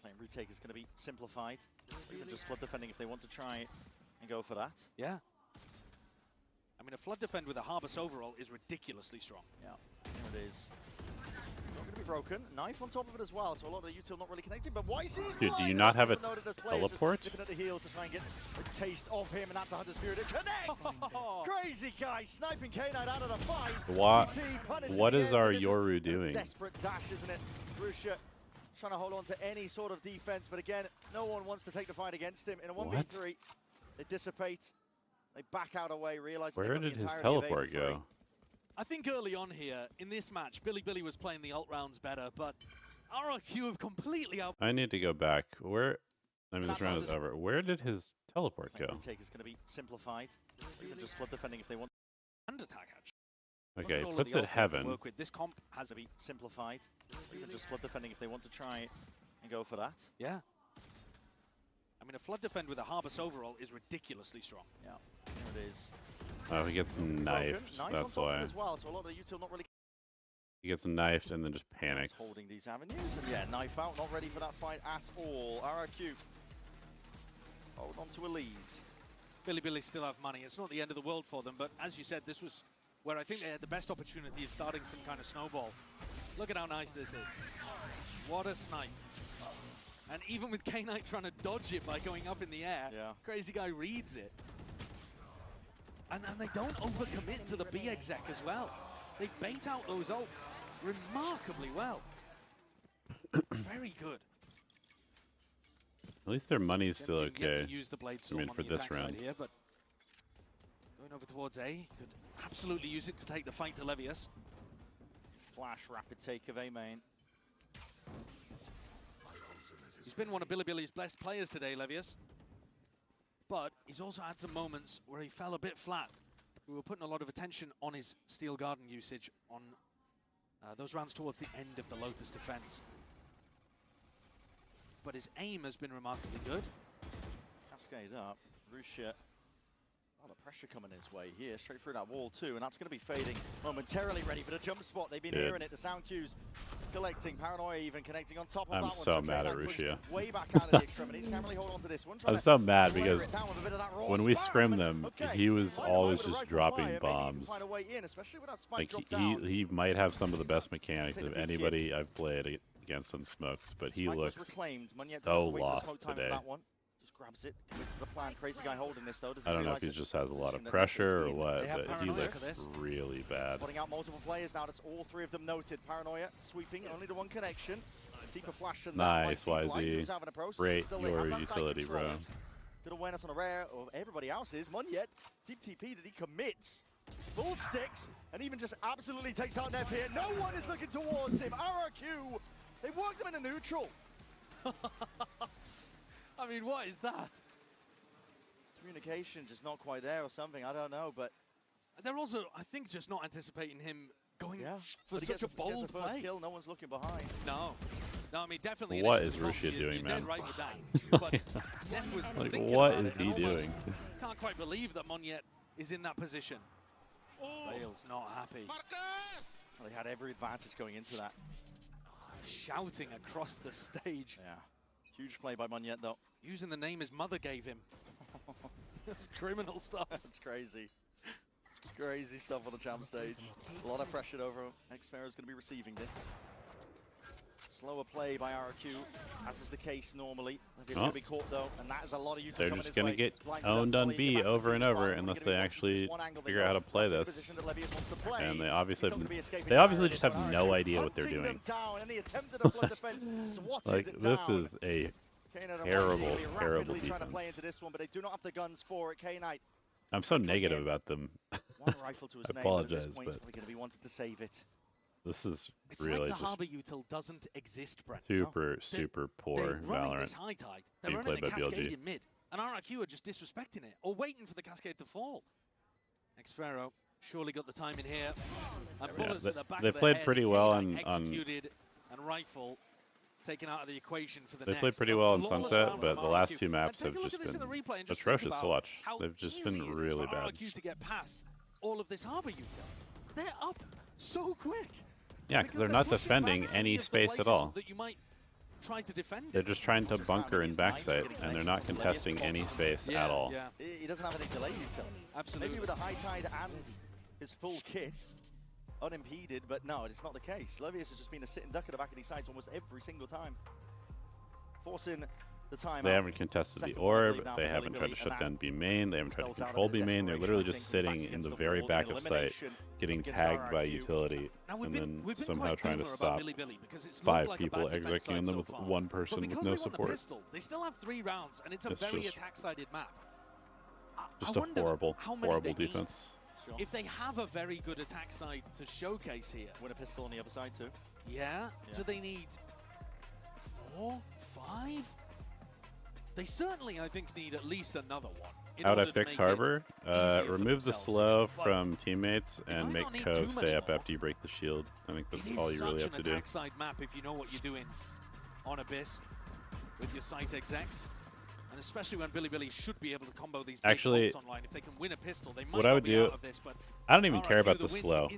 Playing retake is going to be simplified. Or even just flood defending if they want to try and go for that. Yeah. I mean, a flood defend with a Harvest overall is ridiculously strong. Yeah, here it is. Not going to be broken. Knife on top of it as well, so a lot of the util not really connected, but YC's Dude, do you not have a teleport? Dipping at the heels to try and get a taste of him, and that's a Hunter Spirit. It connects! Crazy guy sniping K-Knight out of the fight. What is our Yoru doing? Desperate dash, isn't it? Rushia trying to hold on to any sort of defense, but again, no one wants to take the fight against him. In a 1v3, they dissipate. They back out away, realize where did his teleport go? I think early on here, in this match, Billy was playing the ult rounds better, but RRQ have completely out. I need to go back. Where? I mean, this round is over. Where did his teleport go? Retake is going to be simplified. Even just flood defending if they want. And attack, actually. Okay, it puts it heaven. This comp has to be simplified. Even just flood defending if they want to try and go for that. Yeah. I mean, a flood defend with a Harvest overall is ridiculously strong. Yeah, here it is. Oh, he gets knifed. That's why. As well, so a lot of the util not really. He gets knifed and then just panics. Holding these avenues, and yeah, knife out, not ready for that fight at all. RRQ hold on to a lead. Billy still have money. It's not the end of the world for them, but as you said, this was where I think they had the best opportunity of starting some kind of snowball. Look at how nice this is. What a snipe. And even with K-Knight trying to dodge it by going up in the air, Crazy Guy reads it. And they don't overcommit to the B exec as well. They bait out those ults remarkably well. Very good. At least their money's still okay. To use the blade I mean, for this round. Here, but going over towards A, could absolutely use it to take the fight to Levius. Flash rapid take of A main. He's been one of Billy's best players today, Levius. But he's also had some moments where he fell a bit flat We were putting a lot of attention on his Steel Garden usage on those rounds towards the end of the Lotus defense. But his aim has been remarkably good. Cascade up. Russia. A lot of pressure coming his way here, straight through that wall too, and that's going to be fading momentarily, ready for the jump spot. They've been hearing it, the sound cues collecting, Paranoia even connecting on top of that one. I'm so mad at Russia. Way back out of the extremities, can't really hold on to this one. I'm so mad because when we scrimmed them, he was always just dropping bombs. Like he might have some of the best mechanics of anybody I've played against in smokes, but he looks so lost today. Grabs it, commits to the plan. Crazy guy holding this though. I don't know if he just has a lot of pressure or what, but he looks really bad. Putting out multiple players now. That's all three of them noted. Paranoia sweeping, only the one connection. Tifa flash and nice, YZ. Great your utility, bro. Good awareness on the rare of everybody else's. Munyet, deep TP that he commits. Full sticks, and even just absolutely takes out Nev here. No one is looking towards him. RRQ, they worked him in a neutral. I mean, what is that? Communication just not quite there or something, I don't know, but... They're also, I think, just not anticipating him going for such a bold play. First kill, no one's looking behind. No, I mean, definitely... What is Russia doing, man? Right with that. Like, what is he doing? Can't quite believe that Munyet is in that position. Bale's not happy. Well, they had every advantage going into that. Shouting across the stage. Yeah. Huge play by Munyet, though. Using the name his mother gave him. That's criminal stuff. That's crazy. Crazy stuff on the champ stage. A lot of pressure over him. Xfera's going to be receiving this. Slower play by RRQ, as is the case normally. He's going to be caught, though, and that is a lot of They're just going to get owned on B over and over unless they actually figure out how to play this. And they obviously just have no idea what they're doing. Like, this is a terrible, terrible defense. I'm so negative about them. I apologize, but this is really like the Harbor Util doesn't exist, Brent. Super poor Valorant. They're running the Cascade in mid, and RRQ are just disrespecting it, or waiting for the Cascade to fall. Xfero surely got the time in here. And bullets at the back they of played head, pretty well on executed, and Rifle taken out of the equation for the They next. played pretty well in Sunset, but the last two maps have just been atrocious to watch. They've just been really bad. RRQ to get past all of this Harbor Util. They're up so quick. Yeah, because they're not defending any space at all. That you might try to defend. They're just trying to bunker in backside, and they're not contesting any space at all. Yeah. He doesn't have any delay util. Absolutely. Maybe with a high tide and his full kit, unimpeded, but no, it's not the case. Levius has just been a sit and duck at the back of these sides almost every single time. Forcing the time. They haven't contested the orb, they haven't tried to shut down B main, they haven't tried to control B main, they're literally just sitting in the very back of site, getting tagged by utility, and then somehow trying to stop 5 people executing on them with 1 person with no support. They still have 3 rounds, and it's a very attack-sided map. Just a horrible, horrible defense. If they have a very good attack side to showcase here. Win a pistol on the other side too. Yeah? Do they need 4, 5? They certainly, I think, need at least another one. How would I fix Harbor? Remove the slow from teammates and make Cove stay up after you break the shield. I think that's all you really have to do. It's such an attack side map if you know what you're doing on Abyss with your site execs. And especially when Billy should be able to combo these big bots online. If they can win a pistol, they might what I would do, out of this, but I don't even care about the slow.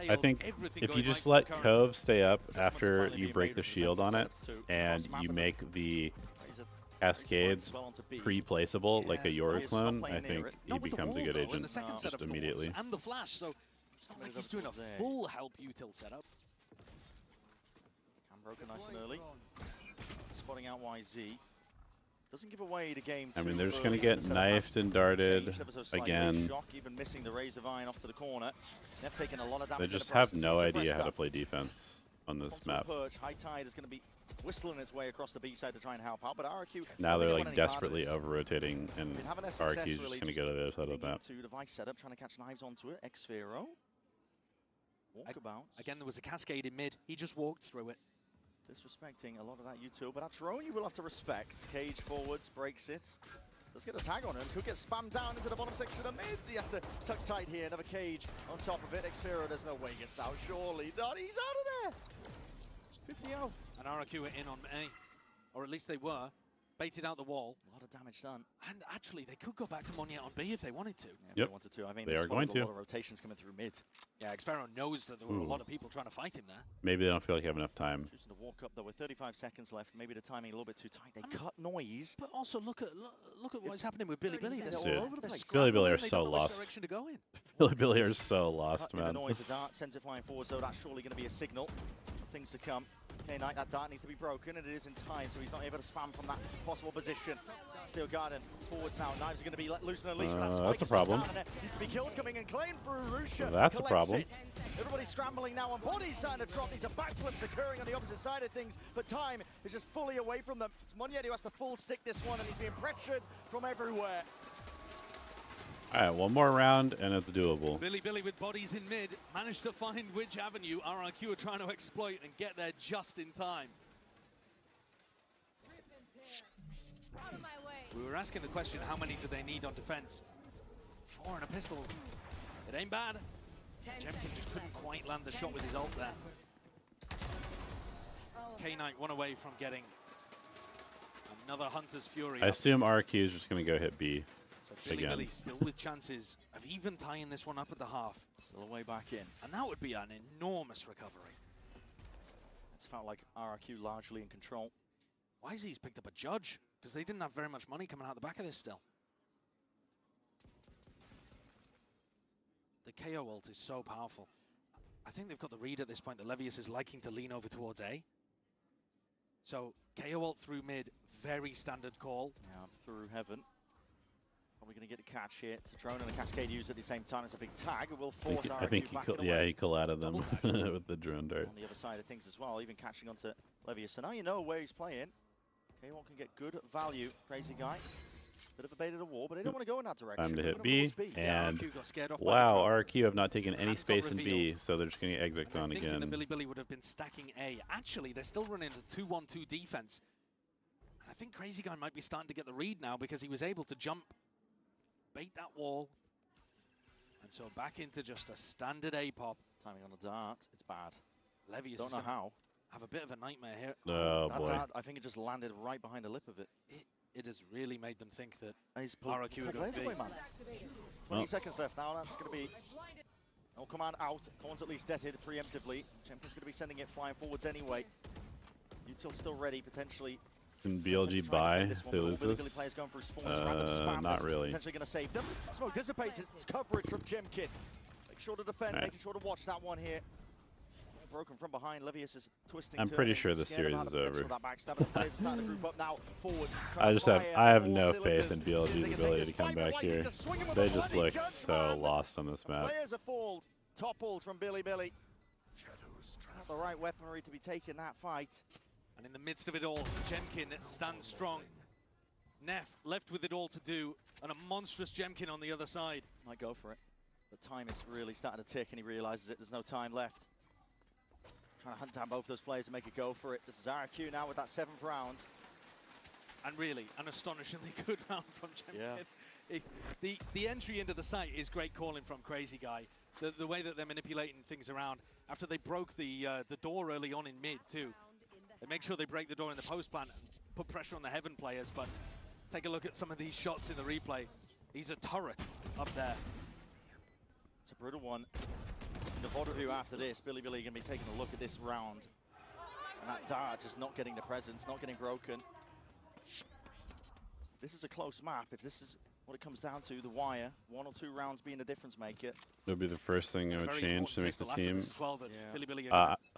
I think if you just let Cove stay up after you break the shield on it, and you make the Cascades pre-placeable like a Yoru clone, I think he becomes a good agent just immediately. And the flash, so it's not like he's doing a full help util setup. Cam broken nice and early. Spotting out YZ. Doesn't give away the game. I mean, they're just going to get knifed and darted again. Even missing the Rays of Iron off to the corner. They've taken a lot of damage. They just have no idea how to play defense on this map. High Tide is going to be whistling its way across the B side to try and help out, but RRQ now they're like desperately over-rotating, and RRQ is just going to go to the other side of the map. To device setup, trying to catch knives onto it. Xfero. Walkabout. Again, there was a Cascade in mid. He just walked through it. Disrespecting a lot of that util, but that drone you will have to respect. Cage forwards, breaks it. Let's get a tag on him. Could get spammed down into the bottom section of mid. He has to tuck tight here. Another cage on top of it. Xfero, there's no way he gets out. Surely not. He's out of there. 50 health. And RRQ are in on A, or at least they were. Baited out the wall. A lot of damage done. And actually, they could go back to Monyet on B if they wanted to. Yeah, if they wanted to. I mean, they are going to. A lot of rotations coming through mid. Yeah, Xfero knows that there were a lot of people trying to fight him there. Maybe they don't feel like they have enough time. Choosing to walk up though with 35 seconds left. Maybe the timing a little bit too tight. They cut noise. But also look at what's happening with Billy. They're all over the place. Billy are so lost. Direction to go in. Billy are so lost, man. The noise, the dart sends it flying forward, so that's surely going to be a signal of things to come. K-Knight, that dart needs to be broken, and it is in time, so he's not able to spam from that possible position. Steel Garden forwards now. Knives are going to be let loose and unleashed. That's a problem. Needs to be kills coming and claimed through Rusha. That's a problem. Everybody's scrambling now, and Body's starting to drop. These are backflips occurring on the opposite side of things, but time is just fully away from them. It's Monyet who has to full stick this one, and he's being pressured from everywhere. All right, one more round, and it's doable. Billy with bodies in mid managed to find which avenue RRQ are trying to exploit and get there just in time. We were asking the question, how many do they need on defense? 4 and a pistol. It ain't bad. Jemkin just couldn't quite land the shot with his ult there. K-Knight one away from getting another Hunter's Fury. I assume RRQ is just going to go hit B. So Billy still with chances of even tying this one up at the half. Still a way back in. And that would be an enormous recovery. It's felt like RRQ largely in control. YZ's picked up a judge, because they didn't have very much money coming out the back of this still. The KO ult is so powerful. I think they've got the read at this point that Levius is liking to lean over towards A. So KO ult through mid, very standard call. Yeah, through heaven. Probably going to get a catch here. It's a drone and a cascade used at the same time. It's a big tag. It will force RRQ I think he collided them with the drone dart. On the other side of things as well, even catching onto Levius. So now you know where he's playing. K1 can get good value. Crazy guy. Bit of a bait at a wall, but they don't want to go in that direction. Time to hit B, and wow, RRQ have not taken any space in B, so they're just going to get exit on again. Billy would have been stacking A. Actually, they're still running a 2-1-2 defense. And I think Crazy Guy might be starting to get the read now because he was able to jump, bait that wall, and so back into just a standard A pop. Timing on the dart, it's bad. Levius don't know how. Have a bit of a nightmare here. Oh that boy! Dart, I think it just landed right behind the lip of it. It has really made them think that RRQ are going to be. 20 seconds left now. That's going to be no command out. Thorn's at least deaded preemptively. Champion's going to be sending it flying forwards anyway. Util still ready potentially. Can BLG buy if they lose this? Not really. Potentially going to save them. Smoke dissipates its coverage from Jemkin. Make sure to defend, making sure to watch that one here. Broken from behind. Levius is twisting. I'm pretty sure this series is over. I have no faith in BLG's ability to come back here. They just look so lost on this map. Players are fooled. Toppled from Billy. Not the right weaponry to be taking that fight. And in the midst of it all, Jemkin stands strong. Neff left with it all to do, and a monstrous Jemkin on the other side. Might go for it. The time is really starting to tick, and he realizes it. There's no time left. Trying to hunt down both those players and make a go for it. This is RRQ now with that 7th round. And really, an astonishingly good round from Jemkin. Yeah. The entry into the site is great calling from Crazy Guy. The way that they're manipulating things around. After they broke the door early on in mid, too. They make sure they break the door in the post plant, put pressure on the Heaven players, but take a look at some of these shots in the replay. He's a turret up there. It's a brutal one. In the VOD review after this, Billy going to be taking a look at this round. And that dart just not getting the presence, not getting broken. This is a close map. If this is what it comes down to, the wire, 1 or 2 rounds being the difference maker. It'll be the first thing I would change to make the team. Well,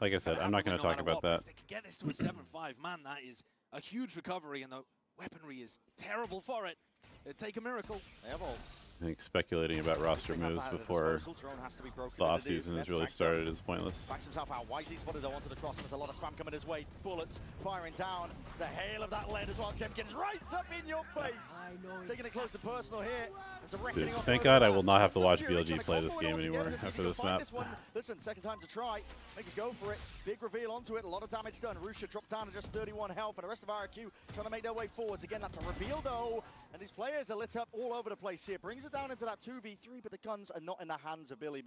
like I said, I'm not going to talk about that. If they can get this to a 7-5, man, that is a huge recovery, and the weaponry is terrible for it. It'd take a miracle. They have ults. I think speculating about roster moves before the offseason has really started is pointless. Backs himself out. YZ spotted though onto the cross, and there's a lot of spam coming his way. Bullets firing down. There's a hail of that lead as well. Jemkin's right up in your face. Taking it close and personal here. There's a reckoning. Dude, thank God I will not have to watch BLG play this game anymore after this map. Listen, second time to try. Make a go for it. Big reveal onto it. A lot of damage done. Rusha dropped down to just 31 health, and the rest of RRQ trying to make their way forwards. Again, that's a reveal though. And these players are lit up all over the place here. Brings it down into that 2v3, but the guns are not in the hands of Billy.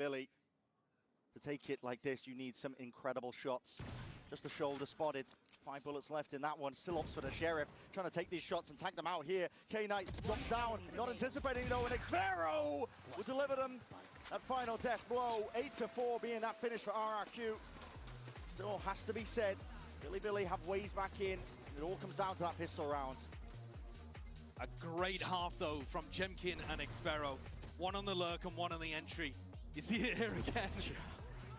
To take it like this, you need some incredible shots. Just a shoulder spotted. 5 bullets left in that one. Still opts for the Sheriff, trying to take these shots and tag them out here. K-Knight drops down, not anticipating though, and Xvero will deliver them that final death blow. 8-4 being that finish for RRQ. Still has to be said, Billy have ways back in. It all comes down to that pistol round. A great half, though, from Jemkin and Xvero. One on the lurk and one on the entry. You see it here again.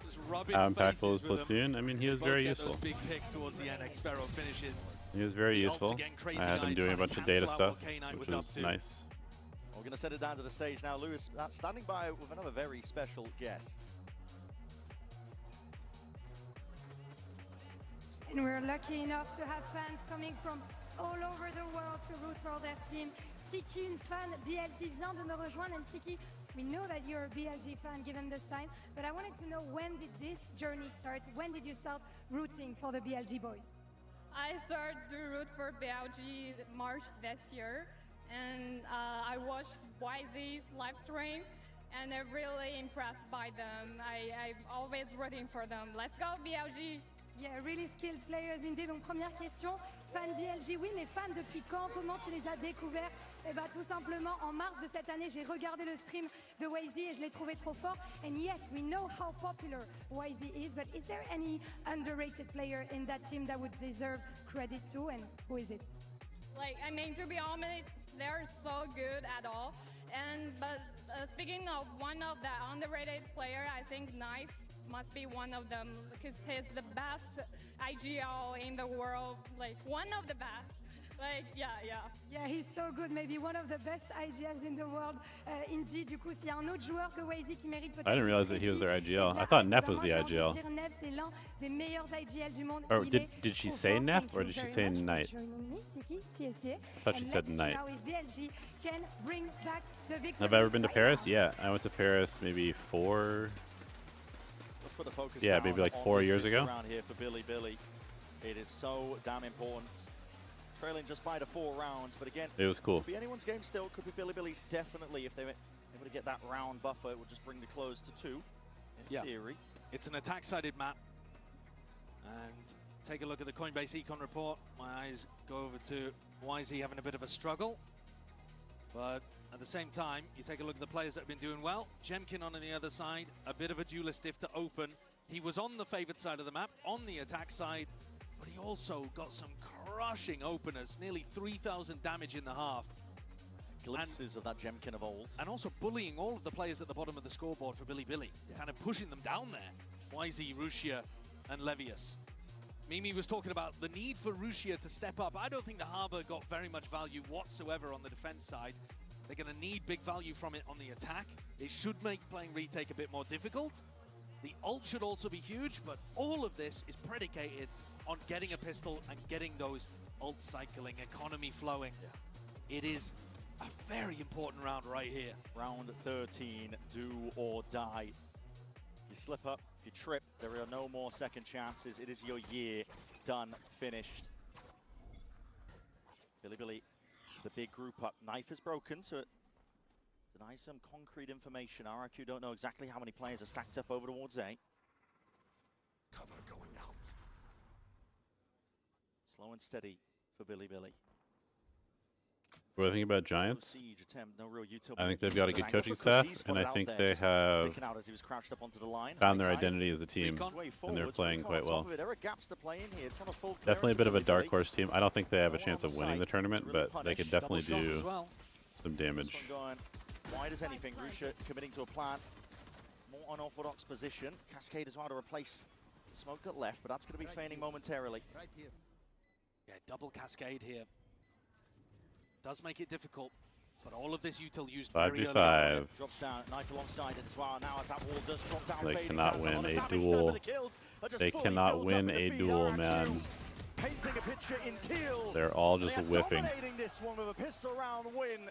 Just rubbing How impactful faces is with Platoon? I mean, he was Both very get useful. Those big picks towards the end. Xvero finishes. He was very The ults useful. again, Crazy I had him Guy doing a trying bunch to of data cancel out stuff, what K9 which was was up to. nice. We're going to set it down to the stage now. Lewis standing by with another very special guest. And we're lucky enough to have fans coming from all over the world to root for their team. Tiki, une fan BLG, vient de me rejoindre. And Tiki, we know that you're a BLG fan given the sign, but I wanted to know, when did this journey start? When did you start rooting for the BLG boys? I started to root for BLG March this year, and I watched YZ's live stream, and I'm really impressed by them. I'm always rooting for them. Let's go BLG! Yeah, really skilled players indeed. Donc première question, fan BLG, oui, mais fan depuis quand? Comment tu les as découverts? Eh bien tout simplement, en mars de cette année, j'ai regardé le stream de YZ et je l'ai trouvé trop fort. And yes, we know how popular YZ is, but is there any underrated player in that team that would deserve credit too, and who is it? Like, I mean, to be honest, they're so good at all. But speaking of one of the underrated player, I think Knife must be one of them, because he's the best IGL in the world, like one of the best. Like, yeah. Yeah, he's so good, maybe one of the best IGLs in the world. Indeed, du coup, s'il y a un autre joueur que YZ qui mérite peut-être. I didn't realize that he was their IGL. I thought Neff was the IGL. Neff, c'est l'un des meilleurs IGL du monde. Or did she say Neff or did she say Knight? I thought she said Knight. Have I ever been to Paris? Yeah, I went to Paris maybe Put the focus yeah, maybe like 4 years ago. Around here for Billy. It is so damn important. Trailing just by the 4 rounds, but again, it was cool. Could be anyone's game still. Could be Billy's definitely. If they were able to get that round buffer, it would just bring the close to 2. In theory, it's an attack-sided map. And take a look at the Coinbase Econ report. My eyes go over to YZ having a bit of a struggle, but at the same time, you take a look at the players that have been doing well. Jemkin on the other side, a bit of a duelist diff to open. He was on the favored side of the map, on the attack side, but he also got some crushing openers, nearly 3,000 damage in the half. Glimpses of that Jemkin of old. And also bullying all of the players at the bottom of the scoreboard for Billy, kind of pushing them down there. YZ, Rusia, and Levius. Mimi was talking about the need for Rusia to step up. I don't think the Harbor got very much value whatsoever on the defense side. They're going to need big value from it on the attack. It should make playing retake a bit more difficult. The ult should also be huge, but all of this is predicated on getting a pistol and getting those ult cycling, economy flowing. It is a very important round right here. Round 13, do or die. You slip up, if you trip, there are no more second chances. It is your year, done, finished. Billy, the big group up. Knife is broken, so it denies some concrete information. RRQ don't know exactly how many players are stacked up over towards A. Cover going out. Slow and steady for Billy. What do I think about Giants? Siege attempt, no real I think they've got a good coaching staff, and I think they have found their identity as a team, and they're playing quite well. Definitely a bit of a dark horse team. I don't think they have a chance of winning the tournament, but they could definitely do some damage. Wide as anything, Russia committing to a plan. More unorthodox position. Cascade as well to replace the smoke that left, but that's going to be feigning momentarily. Yeah, double Cascade here. Does make it difficult, but all of this util used very early on. Drops down, Knife alongside it as well. Now as that wall does drop down, they cannot win a duel. They cannot win a duel, man. Painting a picture in teal. They're all just whipping. Dominating this one with a pistol round win.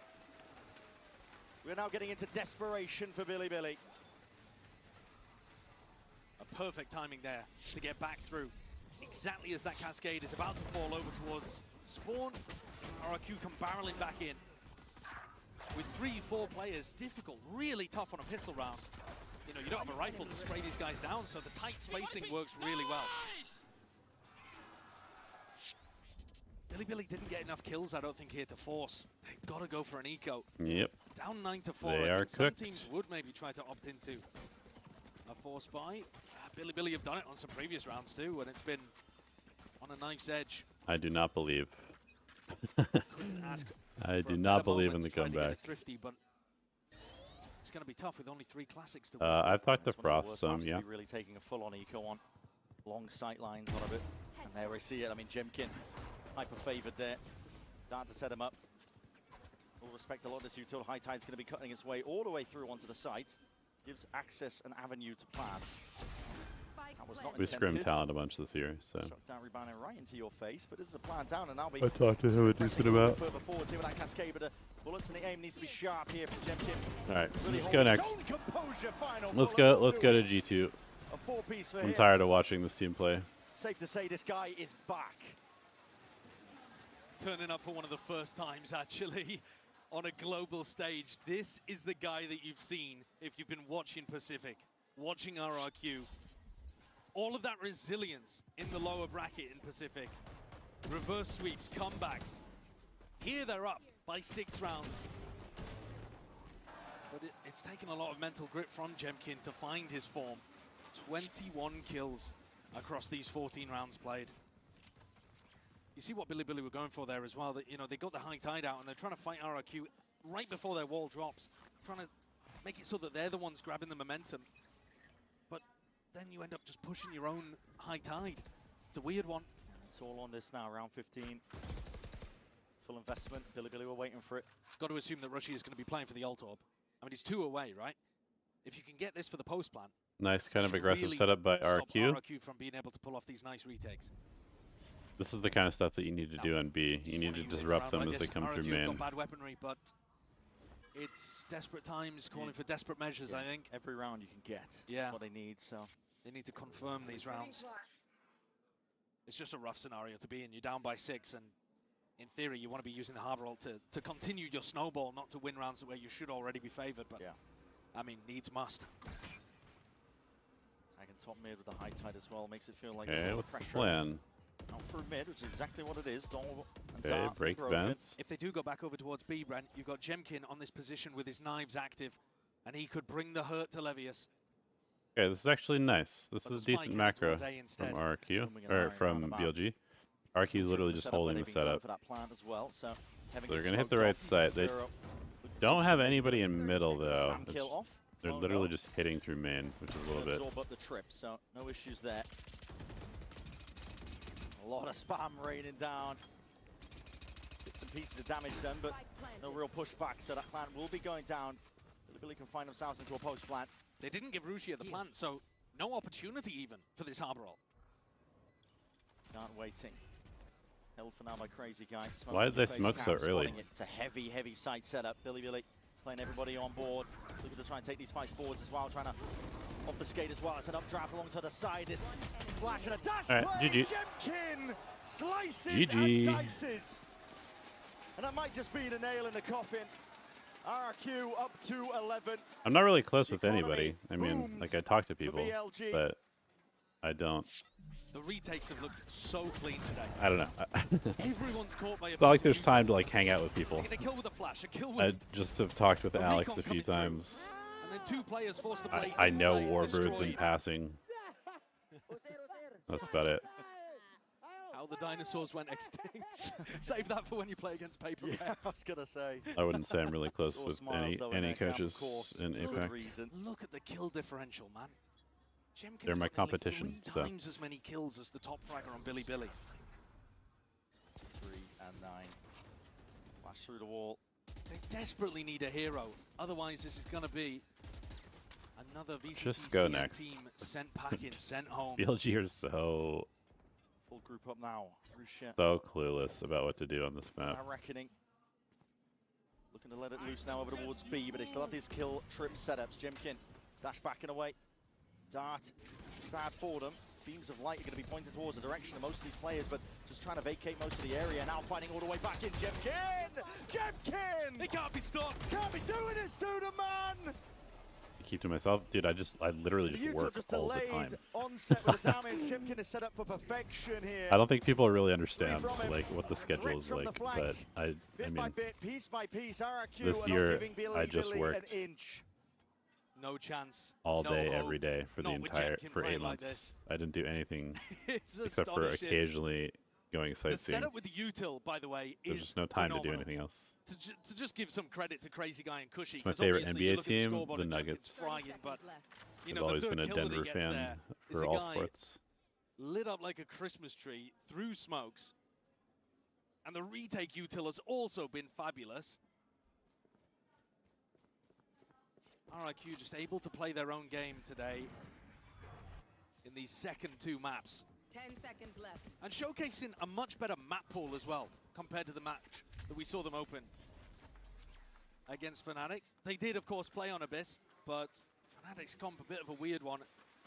We're now getting into desperation for Billy. A perfect timing there to get back through. Exactly as that Cascade is about to fall over towards spawn, RRQ come barreling back in. with 3-4 players, difficult, really tough on a pistol round. You know, you don't have a rifle to spray these guys down, so the tight spacing works really well. Billy didn't get enough kills, I don't think, here to force. They've got to go for an eco. Yep. Down 9-4. They I are think some cooked. teams would maybe try to opt into a force buy. Billy have done it on some previous rounds too, and it's been on a knife's edge. I do not believe. Ask I for do a not better believe in moment the to try to get comeback. it thrifty, but it's going to be tough with only 3 classics to win. I've talked to That's one of the Frost worst some, maps to yeah. be really taking a full-on eco on. Long sight lines on a bit. And there we see it. I mean, Jemkin, hyper-favoured there. Start to set him up. All respect to Lotus Util. High Tide's going to be cutting its way all the way through onto the site. Gives access and avenue to plant. That was not We scrim intended. talent a bunch this year, so. Shot down, rebounding right into your face, but this is a plant down, and now be I talked to him a decent amount. further forward here with that cascade, but the bullets and the aim needs to be sharp here from Jemkin. All right, Really let's go holding his next. own composure. Final Let's bullet go. will Let's do go to it. G2. A 4-piece for I'm him. tired of watching this team play. Safe to say this guy is back. Turning up for one of the first times, actually, on a global stage. This is the guy that you've seen if you've been watching Pacific, watching RRQ. All of that resilience in the lower bracket in Pacific. Reverse sweeps, comebacks. Here they're up by 6 rounds. But it's taken a lot of mental grit from Jemkin to find his form. 21 kills across these 14 rounds played. You see what Billy were going for there as well. That, you know, they got the high tide out and they're trying to fight RRQ right before their wall drops, trying to make it so that they're the ones grabbing the momentum. But then you end up just pushing your own high tide. It's a weird one. It's all on this now, round 15. Full investment. Billy were waiting for it. Got to assume that Rushy is going to be playing for the ult orb. I mean, he's 2 away, right? If you can get this for the post plan. Nice kind of should aggressive really setup by stop RRQ. RRQ from being able to pull off these nice retakes. This is the kind of stuff that you need to do on B. You need to disrupt them as they come through RRQ main. got bad weaponry, but it's desperate times calling for desperate measures, I think. Every round you can get. Yeah. That's what they need, so. They need to confirm these rounds. It's just a rough scenario to be in. You're down by 6, and in theory, you want to be using the harbor ult to continue your snowball, not to win rounds where you should already be favored. But, I mean, needs must. Tagging top mid with the high tide as well makes it feel like Okay, what's the plan? Out through mid, which is exactly what it is. Donald and Okay, Dart break broken. vents. If they do go back over towards B, Brent, you've got Jemkin on this position with his knives active, and he could bring the hurt to Levius. Okay, this is actually nice. This But is the decent spike macro towards A from instead. RRQ, or from BLG. RRQ is literally just holding the setup. For that plant as well, so They're going to hit the right side. They don't have anybody in middle, though. Spam kill off. They're Oh, literally no. just hitting through main, which is a little bit. Absorb up the trip, so no issues there. A lot of spam raining down. Bits and pieces of damage done, but no real pushback, so that plant will be going down. Billy can find themselves into a post plant. They didn't give Rushia the plant, so no opportunity even for this harbor ult. Can't waiting. Held for now by Crazy Guy. Why did they smoke so early? It's a heavy side setup. Billy playing everybody on board. Looking to try and take these fights forwards as well, trying to obfuscate as well. It's an updraft along to the side. This flash and a dash. All right, GG. Jemkin slices GG. and dices. And that might just be the nail in the coffin. RRQ up to 11. I'm not really close with anybody. I mean, like, I talk to people, BLG. but I don't. The retakes have looked so clean today. I don't know. Everyone's caught by a It's not like piece there's of time to, like, hang out with people. Getting a kill with a flash, a kill I with just have talked with a Alex recon a few coming through. times. And then 2 players forced to play I know inside, Warbirds in destroyed. passing. That's about it. How the dinosaurs went extinct. Save that for when you play against Paper Yeah, Bears. I was going to say. I wouldn't say I'm really close All with smiles, though, in any that camp, of coaches course, in for good APAC. reason. Look at the kill differential, man. Jemkin's They're my got nearly competition, 3 so. times as many kills as the top fragger on Billy. 3 and 9. Flash through the wall. They desperately need a hero. Otherwise, this is going to be another VCT Just go CN next. team sent packing, sent home. BLG are so Full group up now. Russia. so clueless about what to do on this map. Reckoning. Looking to let it loose now over towards B, but they still have these kill trip setups. Jemkin dash backing away. Dart bad for them. beams of light are going to be pointed towards the direction of most of these players, but just trying to vacate most of the area. Now fighting all the way back in. Jemkin! Jemkin! He can't be stopped. Can't be doing this to the man! Keep to myself, dude. I literally just work all the time. Onset with the damage. Jemkin is set up for perfection here. I don't think people really understand like what the schedule is like, but I mean, piece by piece, RRQ this year I just worked no chance, all no day, hope. every day for the entire 8 months. I didn't do anything except for occasionally going sightseeing. The setup with the util, by the way, There's is just no time phenomenal. to do anything else. To just give some credit to Crazy Guy and Cushy. It's my favorite NBA team, the Nuggets. Frying, but, I've always been a Denver fan for all sports. Lit up like a Christmas tree through smokes. And the retake util has also been fabulous. RRQ just able to play their own game today in these second 2 maps. 10 seconds left. And showcasing a much better map pool as well, compared to the match that we saw them open against Fnatic. They did, of course, play on Abyss, but Fnatic's comp a bit of a weird one.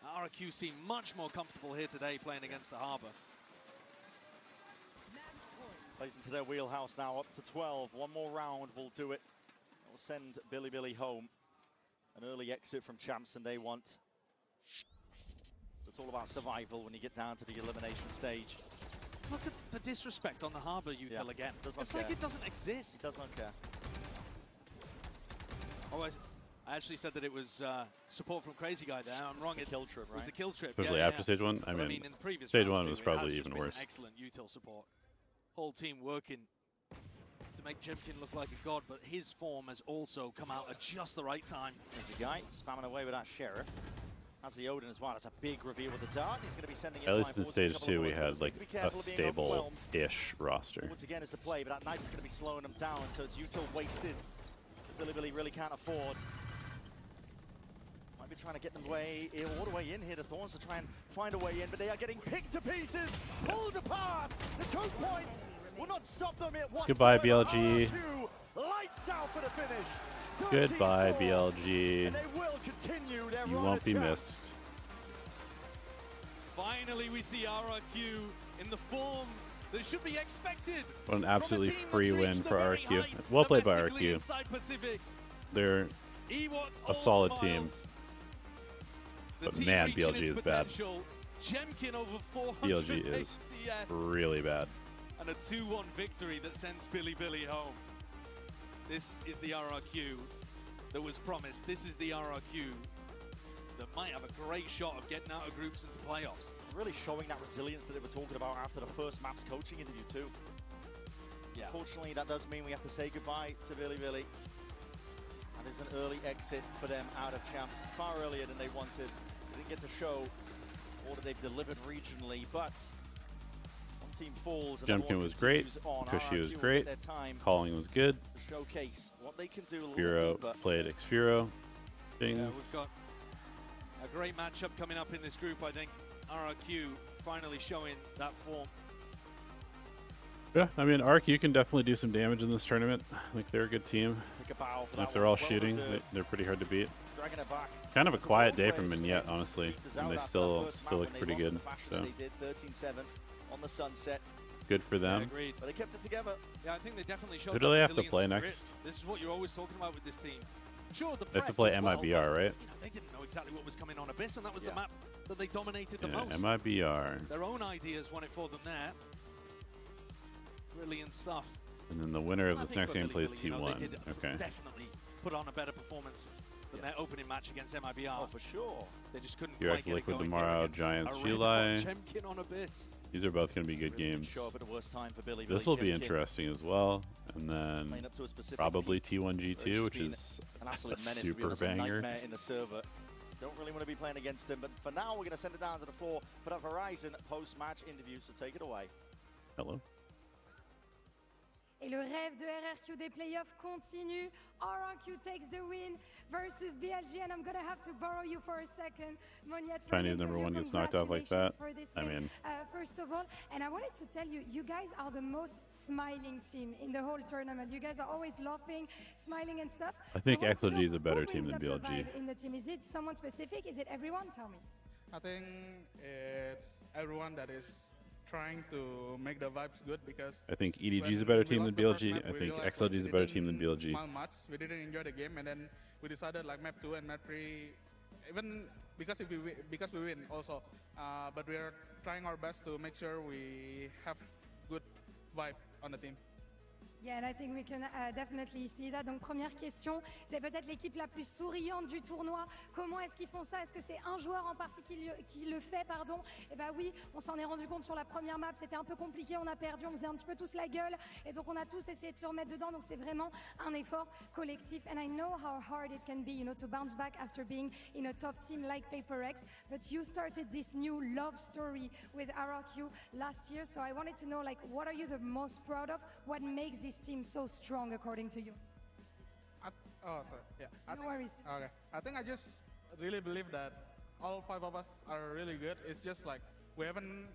RRQ seem much more comfortable here today playing against the Harbor. Plays into their wheelhouse now, up to 12. One more round will do it. We'll send Billy home. An early exit from champs, and they want. It's all about survival when you get down to the elimination stage. Look at the disrespect on the Harbor util again. It's like it doesn't exist. It does not care. Oh, I actually said that it was support from Crazy Guy there. I'm wrong. Kill trip, right? It was the kill trip. Especially after stage 1. I mean, in the previous stage rounds 1 was too, probably it has even just worse. been excellent util support. Whole team working to make Jemkin look like a god, but his form has also come out at just the right time. There's a guy spamming away with that Sheriff. Has the Odin as well. That's a big reveal with the dart. He's going to be sending it. At least in stage 2, we had like a stable-ish roster. Once again, is the play, but that knife is going to be slowing them down, so it's util wasted. Billy really can't afford. Might be trying to get them all the way in here. The Thorns to try and find a way in, but they are getting picked to pieces, pulled apart. The choke point will not stop them. Goodbye, BLG. Lights out for the finish. Goodbye, BLG. And they will continue their You won't be missed. Finally, we see RRQ in the form that should be expected. What an absolutely free win for RRQ. Well played by RRQ. They're a solid team. But man, BLG is bad. BLG is really bad. And a 2-1 victory that sends Billy home. This is the RRQ that was promised. This is the RRQ that might have a great shot of getting out of groups into playoffs. Really showing that resilience that they were talking about after the first map's coaching interview too. Yeah. Unfortunately, that does mean we have to say goodbye to Billy. That is an early exit for them out of champs, far earlier than they wanted. They didn't get to show all that they've delivered regionally, but one team falls. Jemkin was great. Cushy was great. Calling was good. Showcase what they can do. Xfuro played Xfuro things. Yeah, we've got a great matchup coming up in this group, I think. RRQ finally showing that form. Yeah, I mean, RRQ can definitely do some damage in this tournament. Like, they're a good team. Take a bow for and if they're all shooting, they're pretty hard to beat. Dragging it back. Kind of a quiet day from Mignette, honestly, and they still look pretty good. So. They did 13-7 on the sunset. Good for them. Agreed. But they kept it together. Yeah, I think they definitely showed. Who do they have to resilience play and next? grit. This is what you're always talking about with this team. Sure, the they have to prep play as well, MIBR, right? You know, they didn't know exactly what was coming on Abyss, and that was the map that they dominated the most. MIBR. Their own ideas won it for them there. Brilliant stuff. And then the winner of this next game plays you know, T1. they did Okay. definitely put on a better performance than their opening match against MIBR. Oh, for sure. They just couldn't You're quite get it Liquid going tomorrow, here against Giants, a red hot Fuli. Jemkin on Abyss. These are both going to be good games. Show, but the worst time for Billy This will be Jemkin. interesting as well. And then Playing up to a specific probably peak. T1 G2, which Been is an a absolute menace, to be super honest, a banger. nightmare in the server. Don't really want to be playing against him, but for now we're going to send it down to the floor for that Verizon post-match interview, so take it away. Hello. Et le rêve de RRQ des playoffs continue. RRQ takes the win versus BLG, and I'm gonna have to borrow you for a second. Moniette, Chinese #1 gets knocked off like that. I mean, first of all, and I wanted to tell you, you guys are the most smiling team in the whole tournament. You guys are always laughing, smiling, and stuff. I think so I want to XLG is know a better who team brings than up the BLG. vibe in the team. Is it someone specific? Is it everyone? Tell me. I think it's everyone that is trying to make the vibes good because I think EDG is a better team than BLG. I think XLG is a better team than BLG. Small match, we didn't enjoy the game, and then we decided like map 2 and map 3, even because we win also. But we are trying our best to make sure we have good vibe on the team. Yeah, and I think we can definitely see that. Donc première question, c'est peut-être l'équipe la plus souriante du tournoi. Comment est-ce qu'ils font ça? Est-ce que c'est un joueur en particulier qui le fait, pardon? Eh ben oui, on s'en est rendu compte sur la première map, c'était un peu compliqué, on a perdu, on faisait un petit peu tous la gueule, et donc on a tous essayé de se remettre dedans. Donc c'est vraiment un effort collectif. And I know how hard it can be, you know, to bounce back after being in a top team like Paper X. But you started this new love story with RRQ last year, so I wanted to know, like, what are you the most proud of? What makes this team so strong according to you? Oh, sorry. Yeah. No worries. Okay. I think I just really believe that all 5 of us are really good. It's just like we haven't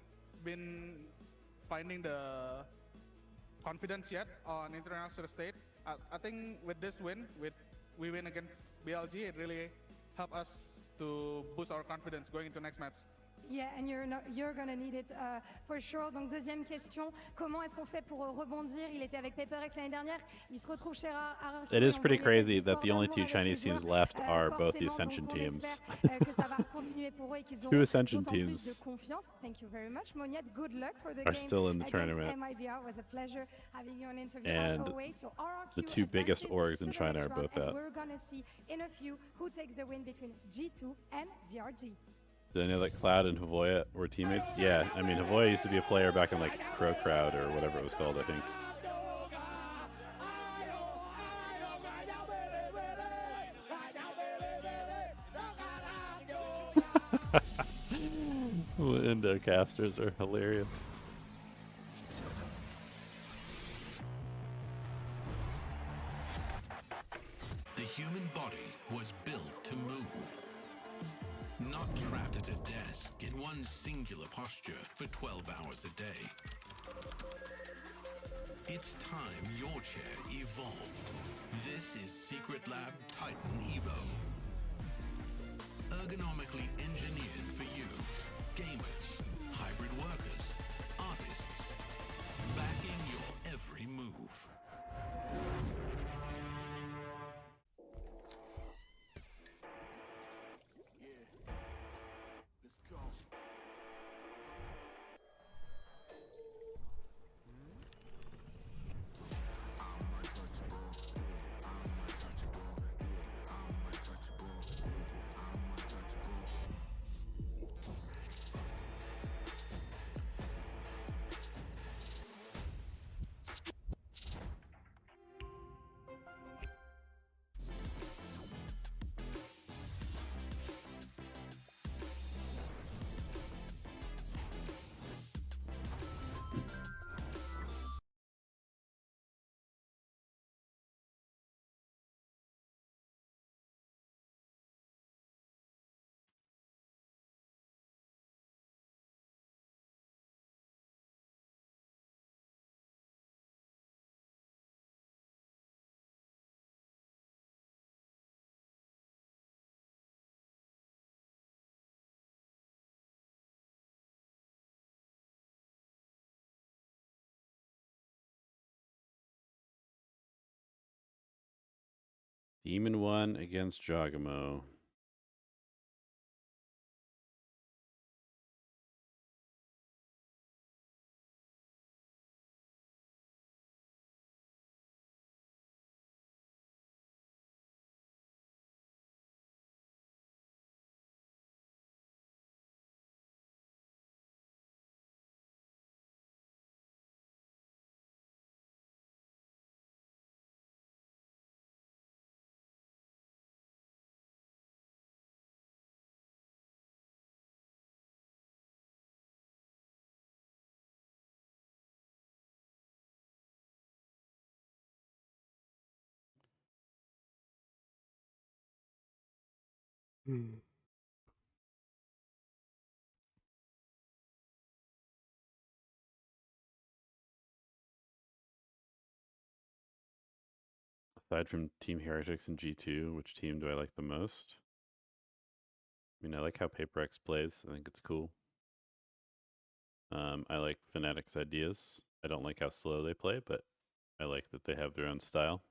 been finding the confidence yet on international stage. I think with this win, we win against BLG, it really helped us to boost our confidence going into next match. Yeah, and you're gonna need it for sure. Donc deuxième question, comment est-ce qu'on fait pour rebondir? Il était avec Paper X l'année dernière, il se retrouve chez RRQ. It is pretty crazy that the only 2 Chinese teams left are both the Ascension teams. Que ça va continuer pour eux et qu'ils 2 Ascension d'autant plus teams de confiance. Thank you very much, Moniette. Good luck for the are game still in the against tournament. MIBR. It was a pleasure having you on interview And as always. So RRQ the 2 biggest advances orgs in to the China are next round, both and out. we're gonna see in a few who takes the win between G2 and DRG. Did I know that Cloud and Havoya were teammates? Yeah, I mean, Havoya used to be a player back in, like, Crow Crowd or whatever it was called, I think. Indocasters are hilarious. The human body was built to move. Not trapped at a desk in one singular posture for 12 hours a day. It's time your chair evolved. This is Secret Lab Titan Evo. Ergonomically engineered for you, gamers, hybrid workers, artists, backing your every move. Demon 1 against Jogamo. Aside from Team Heretics and G2, which team do I like the most? mean, I like how PaperX plays. I think it's cool. I like Fnatic's ideas. I don't like how slow they play, but I like that they have their own style.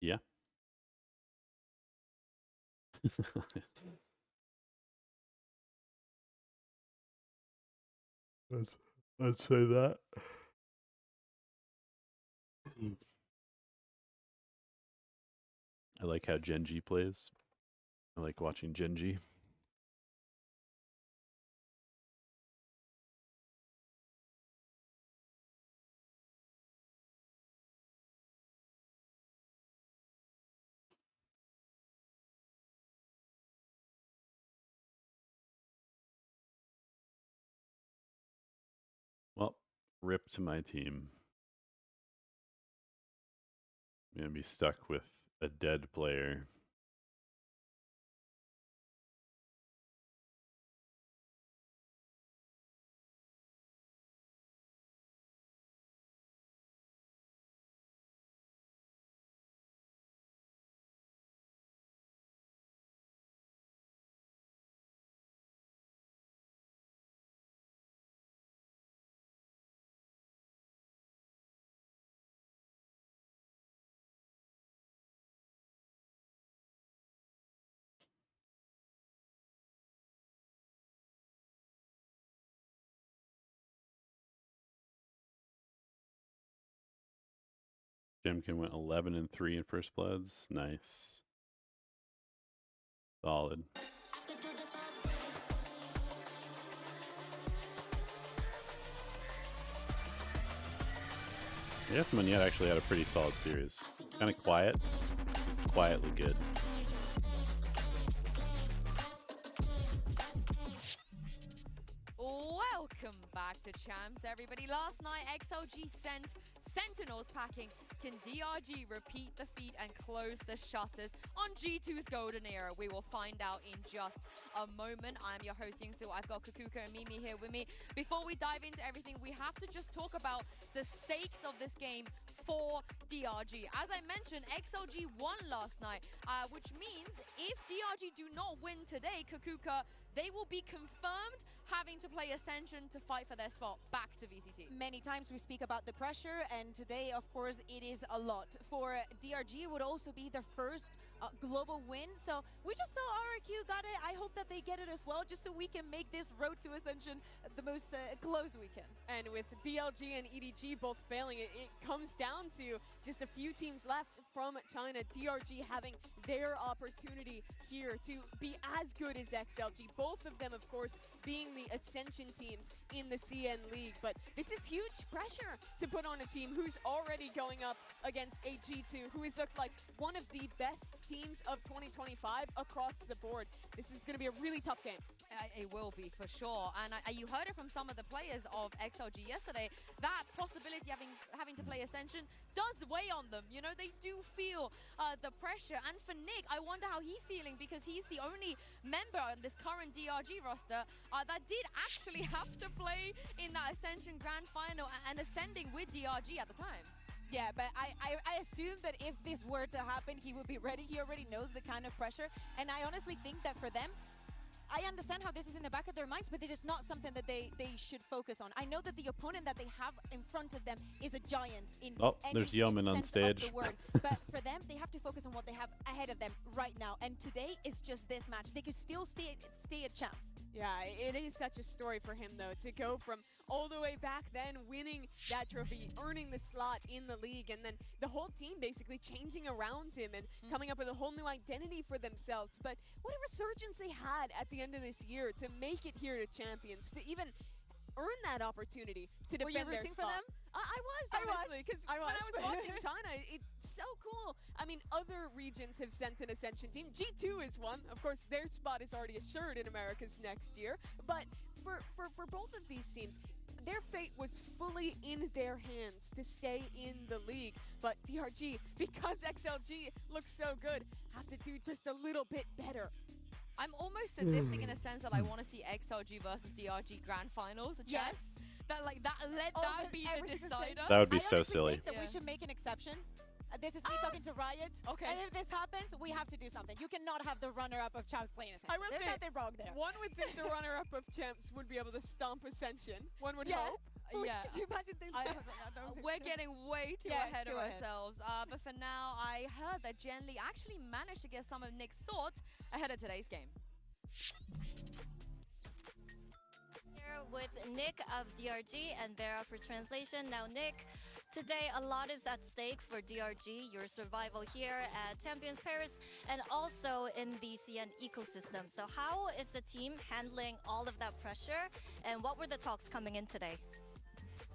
Yeah. Let's say that. I like how Genji plays. I like watching Genji. Well, rip to my team. I'm gonna be stuck with a dead player. Jimkin went 11-3 in First Bloods. Nice. Solid. Yes, Moniette actually had a pretty solid series. Kind of quiet, quietly good. Welcome back to Champs, everybody. Last night, XLG sent Sentinels packing. Can DRG repeat the feat and close the shutters on G2's golden era? We will find out in just a moment. I'm your host, Yingsu. I've got Kakuka and Mimi here with me. Before we dive into everything, we have to just talk about the stakes of this game for DRG. As I mentioned, XLG won last night, which means if DRG do not win today, Kakuka, they will be confirmed having to play Ascension to fight for their spot back to VCT. Many times we speak about the pressure, and today, of course, it is a lot. For DRG, it would also be their first global win. So we just saw RRQ got it. I hope that they get it as well, just so we can make this road to Ascension the most close we can. And with BLG and EDG both failing, it comes down to just a few teams left from China. DRG having their opportunity here to be as good as XLG. Both of them, of course, being the Ascension teams in the CN League. But this is huge pressure to put on a team who's already going up against a G2, who is like one of the best teams of 2025 across the board. This is going to be a really tough game. It will be, for sure. And you heard it from some of the players of XLG yesterday. That possibility having to play Ascension does weigh on them. You know, they do feel the pressure. And for Nick, I wonder how he's feeling, because he's the only member on this current DRG roster that did actually have to play in that Ascension Grand Final and ascending with DRG at the time. Yeah, but I assume that if this were to happen, he would be ready. He already knows the kind of pressure. And I honestly think that for them, I understand how this is in the back of their minds, but it is not something that they should focus on. I know that the opponent that they have in front of them is a giant in there's Yeoman on stage. But for them, they have to focus on what they have ahead of them right now. And today is just this match. They could still stay at champs. Yeah, it is such a story for him, though, to go from all the way back then, winning that trophy, earning the slot in the league, and then the whole team basically changing around him and coming up with a whole new identity for themselves. But what a resurgence they had at the end of this year to make it here to Champions, to even earn that opportunity to defend their spot. Were you rooting for them? I was, honestly, because when I was watching China, it's so cool. I mean, other regions have sent an Ascension team. G2 is one. Of course, their spot is already assured in Americas next year. But for both of these teams, their fate was fully in their hands to stay in the league. But DRG, because XLG looks so good, have to do just a little bit better. I'm almost sadistic in a sense that I want to see XLG versus DRG Grand Finals. Yes. That that be the decider. That would be so silly. Think that we should make an exception. This is me talking to Riot. Okay. And if this happens, we have to do something. You cannot have the runner-up of Champs playing Ascension. I will There's say, nothing wrong there. One would think the runner-up of Champs would be able to stomp Ascension. One would hope. Yeah. Could you imagine this? We're getting way too ahead of ahead. ourselves. But for now, I heard that Jen Lee actually managed to get some of Nick's thoughts ahead of today's game. Here with Nick of DRG and Vera for translation. Now, Nick, today a lot is at stake for DRG, your survival here at Champions Paris and also in the CN ecosystem. So how is the team handling all of that pressure and what were the talks coming in today?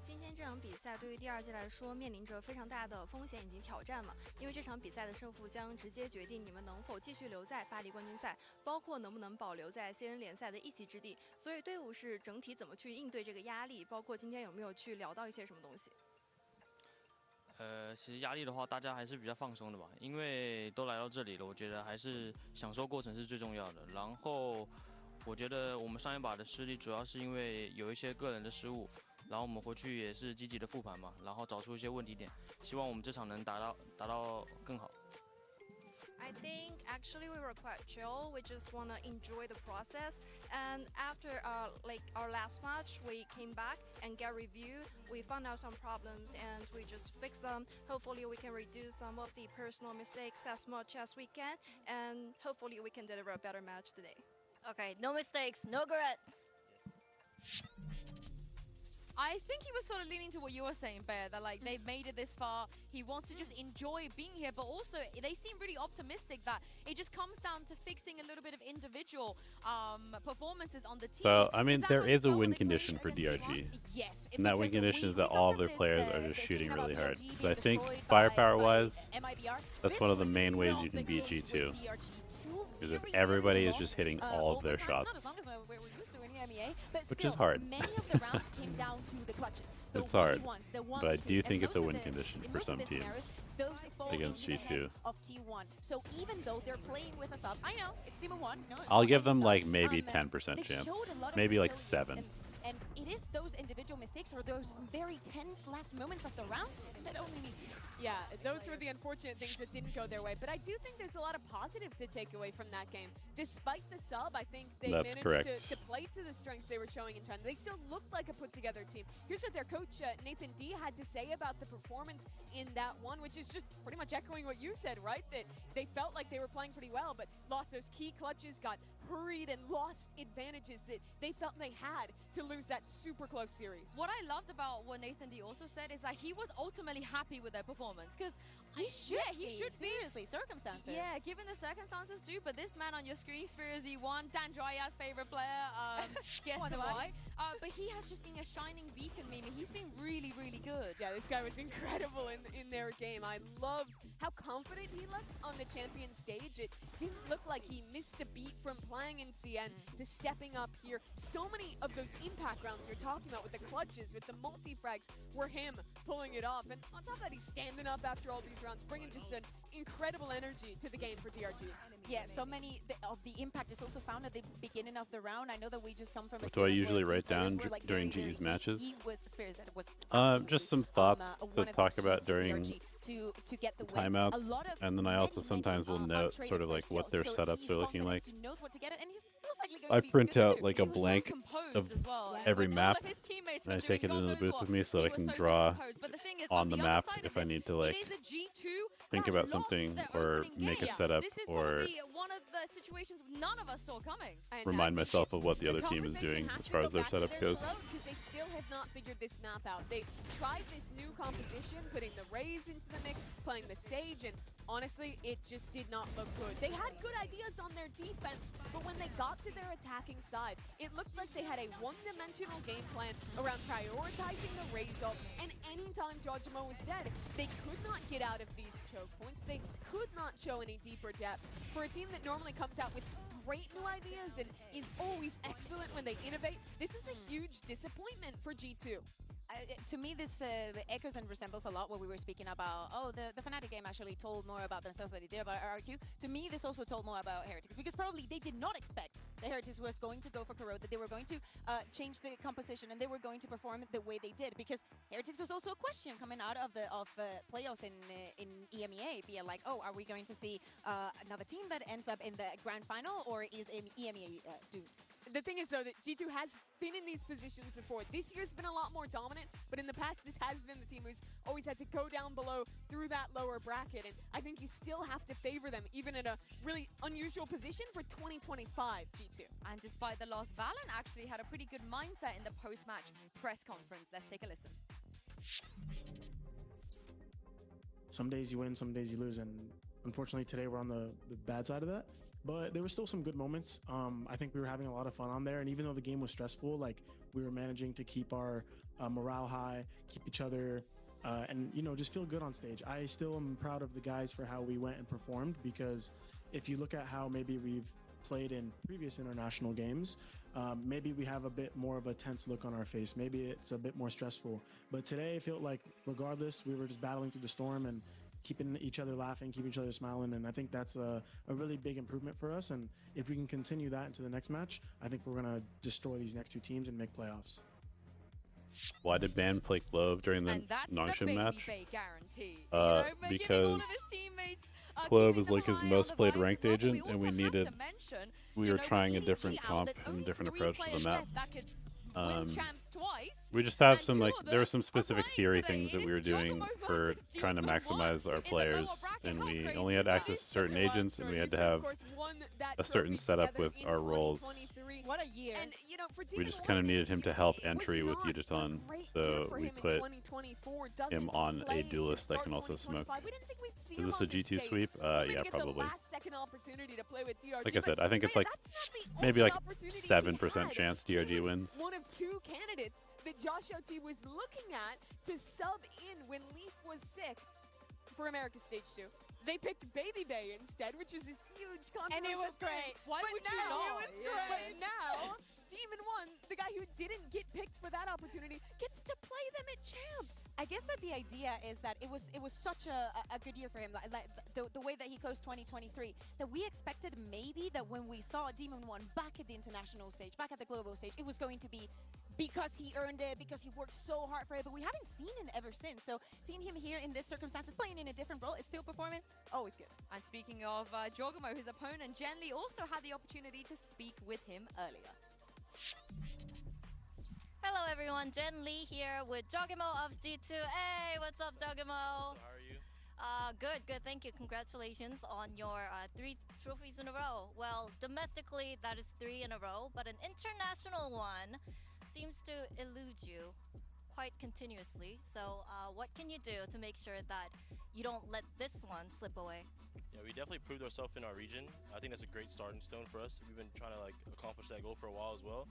今天这场比赛对于第二届来说面临着非常大的风险以及挑战嘛，因为这场比赛的胜负将直接决定你们能否继续留在巴黎冠军赛，包括能不能保留在 CN 联赛的一席之地。所以队伍是整体怎么去应对这个压力，包括今天有没有去聊到一些什么东西？其实压力的话，大家还是比较放松的吧，因为都来到这里了，我觉得还是享受过程是最重要的。然后，我觉得我们上一把的失利主要是因为有一些个人的失误。 然后我们回去也是积极的复盘嘛，然后找出一些问题点，希望我们这场能达到更好。I think actually we were quite chill. We just want to enjoy the process. And after our last match, we came back and get review. We found out some problems and we just fixed them. Hopefully we can reduce some of the personal mistakes as much as we can. And hopefully we can deliver a better match today. Okay, no mistakes, no regrets. I think he was sort of leaning to what you were saying, Bear, that like they've made it this far. He wants to just enjoy being here, but also they seem really optimistic that it just comes down to fixing a little bit of individual performances on the team. So, I mean, there is a win condition for DRG. Yes. And that win condition is that all of their players are just shooting really hard. So I think firepower-wise, that's one of the main ways you can beat G2. Because if everybody is just hitting all of their shots. Which is hard. It's hard, but I do think it's a win condition for some teams against G2. So even though they're playing with us up, I know it's Demon 1. I'll give them like maybe 10% chance, maybe like 7. And it is those individual mistakes or those very tense last moments of the round that only need to be fixed. Yeah, those were the unfortunate things that didn't go their way. But I do think there's a lot of positive to take away from that game. Despite the sub, I think they managed to play to the strengths they were showing in China. They still looked like a put-together team. Here's what their coach, Nathan D, had to say about the performance in that one, which is just pretty much echoing what you said, right? That they felt like they were playing pretty well, but lost those key clutches, got hurried and lost advantages that they felt they had to lose that super close series. What I loved about what Nathan D also said is that he was ultimately happy with their performance because he should be. Seriously, circumstances. Yeah, given the circumstances too. But this man on your screen, Spherzy1, Dan Dryad's favorite player, guess why? But he has just been a shining beacon, Mimi. He's been really, really good. Yeah, this guy was incredible in their game. I loved how confident he looked on the champion stage. It didn't look like he missed a beat from playing in CN to stepping up here. So many of those impact rounds you're talking about with the clutches, with the multi-frags, were him pulling it off. And on top of that, he's standing up after all these rounds, bringing just an incredible energy to the game for DRG. Yeah, so many of the impact is also found at the beginning of the round. I know that we just come from. What do I usually write down during GE's matches? Just some thoughts to talk about during timeouts, and then I also sometimes will note sort of like what their setups are looking like. I print out like a blank of every map, and I take it into the booth with me so I can draw on the map if I need to like think about something or make a setup or one of the situations none of us saw coming. Remind myself of what the other team is doing as far as their setup goes. They still have not figured this map out. They tried this new composition, putting the Raze into the mix, playing the Sage, and honestly, it just did not look good. They had good ideas on their defense, but when they got to their attacking side, it looked like they had a one-dimensional game plan around prioritizing the Raze ult, and anytime Jojimo was dead, they could not get out of these choke points. They could not show any deeper depth. For a team that normally comes out with great new ideas and is always excellent when they innovate, this was a huge disappointment for G2. to me, this echoes and resembles a lot what we were speaking about. Oh, the Fnatic game actually told more about themselves than they did about RRQ. To me, this also told more about Heretics, because probably they did not expect that Heretics was going to go for Corrode, that they were going to change the composition, and they were going to perform the way they did, because Heretics was also a question coming out of the playoffs in EMEA, be it like, oh, are we going to see another team that ends up in the grand final, or is EMEA doomed? The thing is, though, that G2 has been in these positions before. This year's been a lot more dominant, but in the past, this has been the team who's always had to go down below through that lower bracket, and I think you still have to favor them, even in a really unusual position for 2025 G2. And despite the loss, Valorant actually had a pretty good mindset in the post-match press conference. Let's take a listen. Some days you win, some days you lose, and unfortunately today we're on the bad side of that. But there were still some good moments. I think we were having a lot of fun on there, and even though the game was stressful, like, we were managing to keep our morale high, keep each other, and, you know, just feel good on stage. I still am proud of the guys for how we went and performed, because if you look at how maybe we've played in previous international games, maybe we have a bit more of a tense look on our face. Maybe it's a bit more stressful. But today I felt like, regardless, we were just battling through the storm and keeping each other laughing, keeping each other smiling, and I think that's a really big improvement for us. And if we can continue that into the next match, I think we're going to destroy these next two teams and make playoffs. Why did Ban play Clove during the Nongshim match? Because Clove is like his most played ranked agent, and we were trying a different comp and a different approach to the map. We just have some, like, there were some specific theory things that we were doing for trying to maximize our players, and we only had access to certain agents, and we had to have a certain setup with our roles. What a year. And, you know, for We just kind of needed him to help entry with Yudaton, so we put him on a duelist that can also smoke. Is this a G2 sweep? Yeah, probably. Like I said, I think it's like maybe like 7% chance DRG wins. One of two candidates that Josh OT was looking at to sub in when Leaf was sick for America's Stage 2. They picked Baby Bay instead, which is this huge controversial And it was great. Why would you not? It was great. But now, Demon One, the guy who didn't get picked for that opportunity, gets to play them at Champs. I guess that the idea is that it was such a good year for him, like the way that he closed 2023, that we expected maybe that when we saw Demon One back at the international stage, back at the global stage, it was going to be because he earned it, because he worked so hard for it, but we haven't seen it ever since. So seeing him here in this circumstances, playing in a different role, is still performing, always good. And speaking of Jogamo, his opponent, Jen Lee, also had the opportunity to speak with him earlier. Hello everyone, Jen Lee here with Jogamo of G2. Hey, what's up, Jogamo? How are you? Good, thank you. Congratulations on your 3 trophies in a row. Well, domestically, that is 3 in a row, but an international one seems to elude you quite continuously. So what can you do to make sure that you don't let this one slip away? Yeah, we definitely proved ourselves in our region. I think that's a great starting stone for us. We've been trying to like accomplish that goal for a while as well.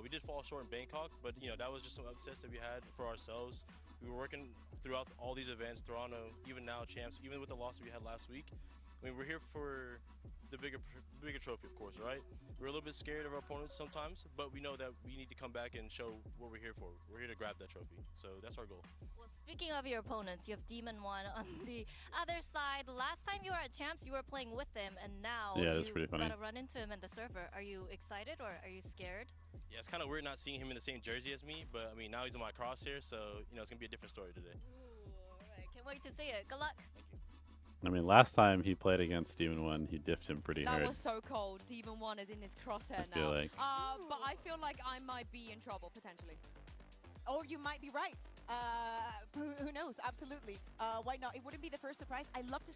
We did fall short in Bangkok, but you know, that was just some upsets that we had for ourselves. We were working throughout all these events, Toronto, even now Champs, even with the loss that we had last week. I mean, we're here for the bigger trophy, of course, right? We're a little bit scared of our opponents sometimes, but we know that we need to come back and show what we're here for. We're here to grab that trophy, so that's our goal. Well, speaking of your opponents, you have Demon One on the other side. Last time you were at Champs, you were playing with him, and now that's pretty funny. Got to run into him in the server. Are you excited or are you scared? Yeah, it's kind of weird not seeing him in the same jersey as me, but I mean, now he's in my crosshair, so you know, it's gonna be a different story today. Ooh, all right, can't wait to see it. Good luck. Thank you. I mean, last time he played against Demon One, he diffed him pretty hard. That was so cold. Demon One is in his crosshair now. But I feel like I might be in trouble, potentially. Or you might be right. Who knows? Absolutely. Why not? It wouldn't be the first surprise. I love to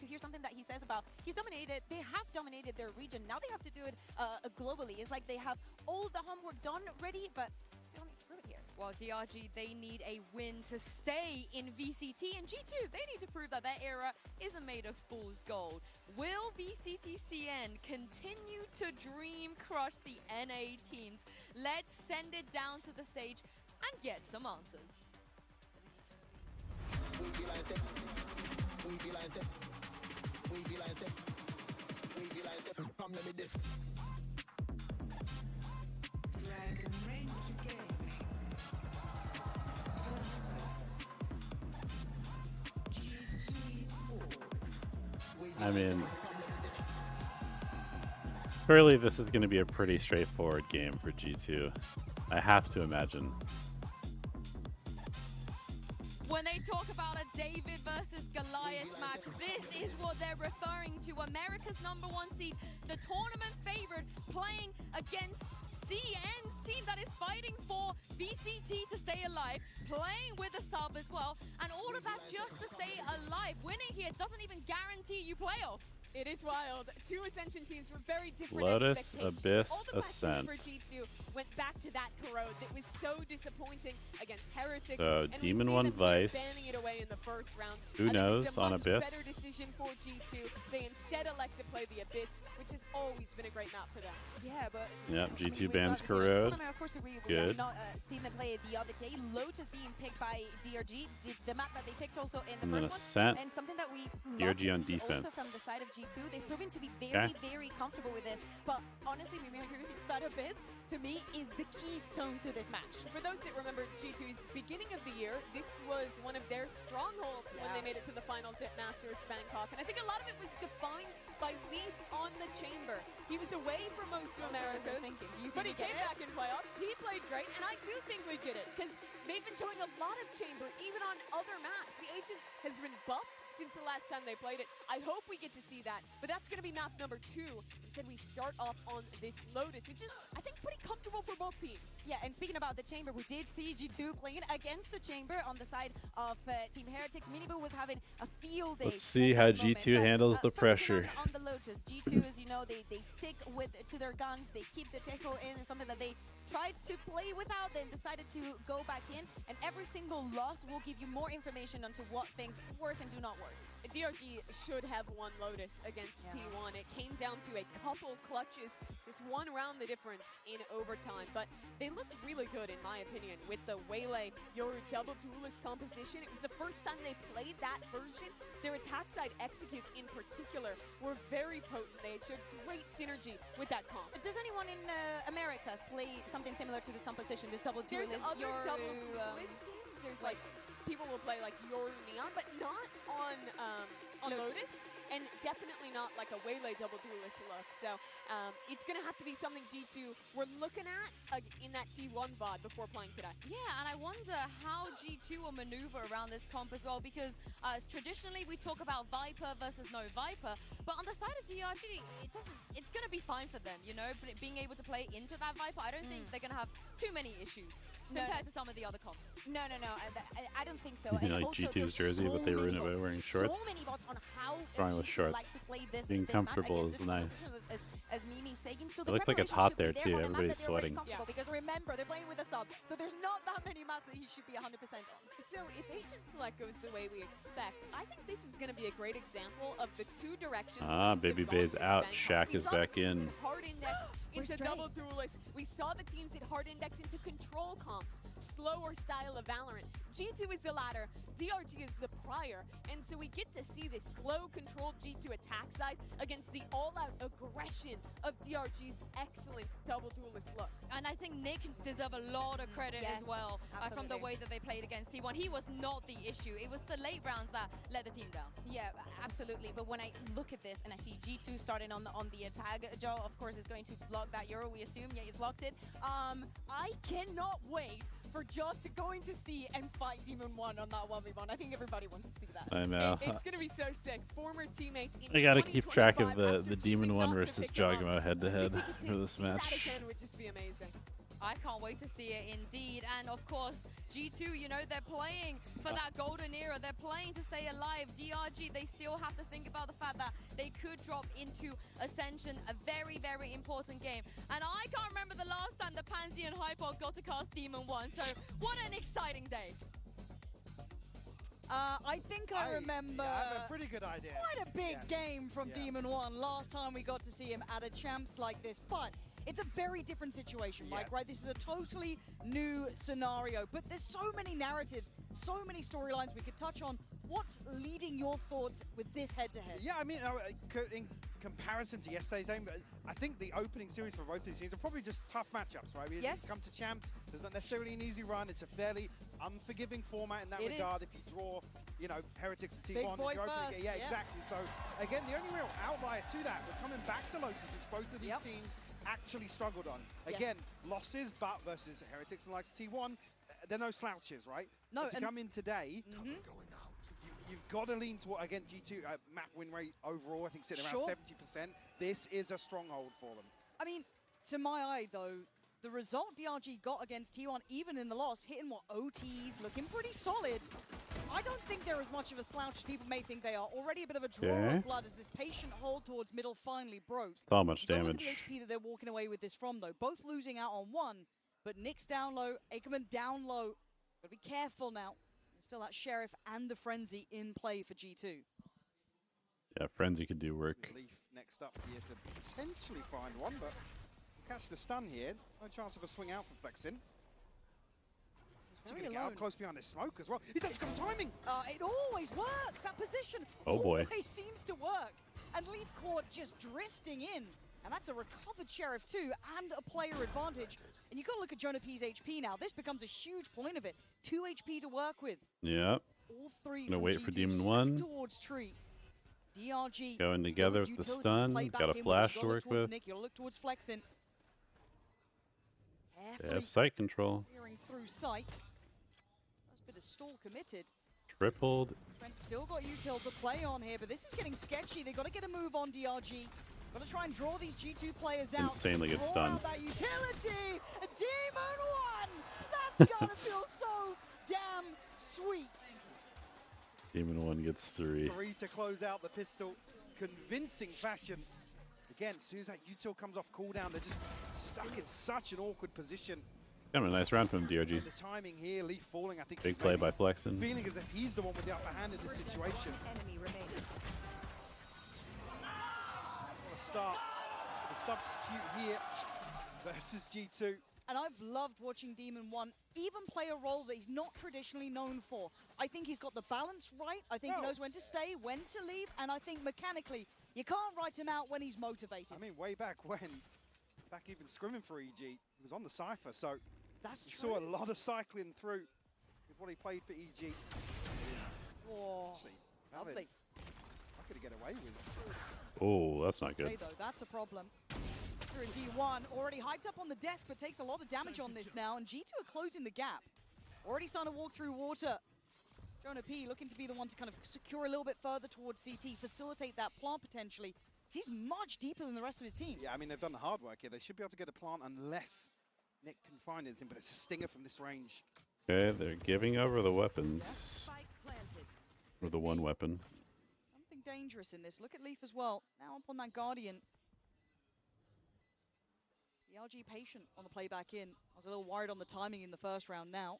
hear something that he says about they have dominated their region. Now they have to do it globally. It's like they have all the homework done ready, but still need to prove it here. Well, DRG, they need a win to stay in VCT, and G2, they need to prove that their era isn't made of fool's gold. Will VCT CN continue to dream crush the NA teams? Let's send it down to the stage and get some answers. Dragon Range game. I mean, surely this is going to be a pretty straightforward game for G2. I have to imagine. When they talk about a David versus Goliath match, this is what they're referring to. America's #1 seed, the tournament favorite, playing against CN's team that is fighting for VCT to stay alive, playing with a sub as well, and all of that just to stay alive. Winning here doesn't even guarantee you playoffs. It is wild. Two Ascension teams with very different Lotus, expectations. Abyss, All the Ascent. for G2 went back to that corrode that was so disappointing against Heretics. So, and Demon we see 1 them Vice. banning it away in the first round. Who I think knows it's a on much Abyss? better decision for G2. They instead elect to play the Abyss, which has always been a great map for them. Yeah, but Yep, G2 we bans got- Corrode. Of course, we Good. have not seen them play the other day. Lotus being picked by DRG, the map that they picked also in the And then first Ascent. one, and something that we DRG love on to see defense. also from the side of G2. They've proven to be Okay. very comfortable with this. But honestly, we may agree with you, that Abyss to me is the keystone to this match. For those that remember G2's beginning of the year, this was one of their strongholds when they made it to the finals at Masters Bangkok. And I think a lot of it was defined by Leaf on the chamber. He was away for most of America, but he came back in playoffs. He played great, and I do think we get it, because they've been showing a lot of chamber, even on other maps. The Agent has been buffed since the last time they played it. I hope we get to see that, but that's going to be map number 2. Instead, we start off on this Lotus, which is, I think, pretty comfortable for both teams. Yeah, and speaking about the chamber, we did see G2 playing against the chamber on the side of Team Heretics. Miniboo was having a field day. Let's see how G2 handles the pressure. On the Lotus, G2, as you know, they stick to their guns. They keep the Tejo in. It's something that they tried to play without, then decided to go back in. And every single loss will give you more information onto what things work and do not work. DRG should have won Lotus against T1. It came down to a couple clutches. There's one round the difference in overtime, but they looked really good, in my opinion, with the Waylay, your double duelist composition. It was the first time they played that version. Their attack side executes in particular were very potent. They showed great synergy with that comp. Does anyone in Americas play something similar to this composition, this double duelist? There's other double duelist teams. There's like people will play like your Neon, but not on Lotus, and definitely not like a Waylay double duelist look. So it's going to have to be something G2 we're looking at in that T1 VOD before playing today. Yeah, and I wonder how G2 will maneuver around this comp as well, because traditionally we talk about Viper versus no Viper, but on the side of DRG, it's going to be fine for them, you know, being able to play into that Viper. I don't think they're going to have too many issues compared to some of the other comps. No, I don't think so. You know, like G2's jersey, but they ruin it by wearing shorts. So many bots on how Drawing with shorts. like to play this, Being comfortable is nice. As Mimi's saying, so It looks like it's hot there too. Everybody's sweating. Because remember, they're playing with a sub, so there's not that many maps that he should be 100% on. So if Agent Select goes the way we expect, I think this is going to be a great example of the two directions. Baby Bay's out. Shaq is back in. Hard index into double duelist. We saw the teams hit hard index into control comps, slower style of Valorant. G2 is the latter, DRG is the prior, and so we get to see this slow controlled G2 attack side against the all-out aggression of DRG's excellent double duelist look. And I think Nick deserves a lot of credit as well from the way that they played against T1. He was not the issue. It was the late rounds that let the team down. Yeah, absolutely. But when I look at this and I see G2 starting on the attack, Joe, of course, is going to block that Euro, we assume. Yeah, he's locked it. I cannot wait for Joss going to see and fight Demon 1 on that 1v1. I think everybody wants to see that. I know. It's going to be so sick. Former teammates in I gotta keep track of the Demon 1 versus Jogamo head-to-head for this match. That again would just be amazing. I can't wait to see it indeed. And of course, G2, you know, they're playing for that golden era. They're playing to stay alive. DRG, they still have to think about the fact that they could drop into Ascension, a very, very important game. And I can't remember the last time the Pansy and Hypod got to cast Demon 1. So what an exciting day. I think I remember I have a pretty good idea. Quite a big game from Demon 1 last time we got to see him at a champs like this. But it's a very different situation, Mike, right? This is a totally new scenario, but there's so many narratives, so many storylines we could touch on. What's leading your thoughts with this head-to-head? Yeah, I mean, in comparison to yesterday's game, I think the opening series for both these teams are probably just tough matchups, right? We come to champs, there's not necessarily an easy run. It's a fairly unforgiving format in that It regard. If you draw, you know, Heretics and T1, Big boy you're opening first, yeah, yeah. exactly. So again, the only real outlier to that, we're coming back to Lotus, which both of these teams actually struggled on. Again, losses, but versus Heretics and like T1, they're no slouches, right? No, but to come in today, you've got to lean toward, again, G2 map win rate overall, I think sitting around 70%. This is a stronghold for them. I mean, to my eye, though, the result DRG got against T1, even in the loss, hitting what OTs, looking pretty solid. I don't think they're as much of a slouch as people may think they are. Already a bit of a draw of blood as this patient hold towards middle finally broke. Not much Don't look damage. at the HP that they're walking away with this from, though. Both losing out on one, but Nick's down low, Ackerman down low. Gotta be careful now. There's still that Sheriff and the Frenzy in play for G2. Yeah, Frenzy could do work. Leaf next up here to potentially find one, but catch the stun here. No chance of a swing out for Flexin. He's going to get up close behind this smoke as well. He doesn't got timing. It always works. That position Oh boy. always seems to work. And Leaf Court just drifting in. And that's a recovered Sheriff too, and a player advantage. And you've got to look at Jonah P's HP now. This becomes a huge point of it. 2 HP to work with. Yep. All three Gonna from wait G2 for Demon stuck 1. towards Tree. DRG Going still together with with the utility to stun. play Got back a in flash You to gotta work look towards with. Nick, you gotta look towards Flexin. They have sight control. Clearing through sight. First bit of stall committed. Tripled. Trent's still got util to play on here, but this is getting sketchy. They've got to get a move on DRG. Got to try and draw these G2 players out. Insanely good Draw stun. out that utility. A Demon 1. That's got to feel so damn sweet. Demon 1 gets 3. 3 to close out the pistol. Convincing fashion. Again, as soon as that util comes off cooldown, they're just stuck in such an awkward position. Kind of a nice round from DRG. The timing here, Leaf falling, I think Big he's play maybe by Flexin. feeling as if he's the one with the upper hand in this situation. Enemy remaining. What a start. The substitute here versus G2. And I've loved watching Demon 1 even play a role that he's not traditionally known for. I think he's got the balance right. I think he knows when to stay, when to leave, and I think mechanically, you can't write him out when he's motivated. I mean, way back when, back even scrimming for EG, he was on the Cypher, so that's you saw a lot of cycling through with what he played for EG. Oh, lovely. I could get away with it. Oh, that's not good. Okay, though, that's a problem. Through a D1, already hyped up on the desk, but takes a lot of damage on this now, and G2 are closing the gap. Already starting to walk through water. Jonah P looking to be the one to kind of secure a little bit further towards CT, facilitate that plant potentially. He's much deeper than the rest of his team. Yeah, I mean, they've done the hard work here. They should be able to get a plant unless Nick can find anything, but it's a stinger from this range. Okay, they're giving over the weapons. Or the one weapon. Something dangerous in this. Look at Leaf as well. Now up on that Guardian. DRG patient on the playback in. I was a little worried on the timing in the first round now.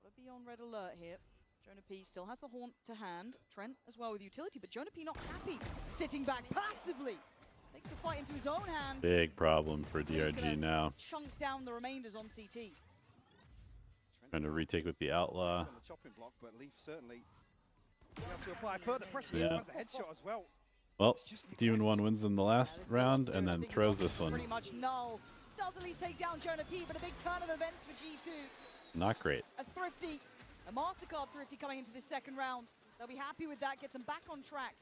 Gotta be on red alert here. Jonah P still has the haunt to hand. Trent as well with utility, but Jonah P not happy. Sitting back passively. Takes the fight into his own hands. Big problem for DRG now. Chunk down the remainders on CT. Trying to retake with the Outlaw. On the chopping block, but Leaf certainly able to apply further pressure. Yeah. He finds a headshot as well. Well, Demon 1 wins in the last round and then throws this one. Pretty much null. Does at least take down Jonah P, but a big turn of events for G2. Not great. A Thrifty, a MasterCard Thrifty coming into this second round. They'll be happy with that, gets them back on track.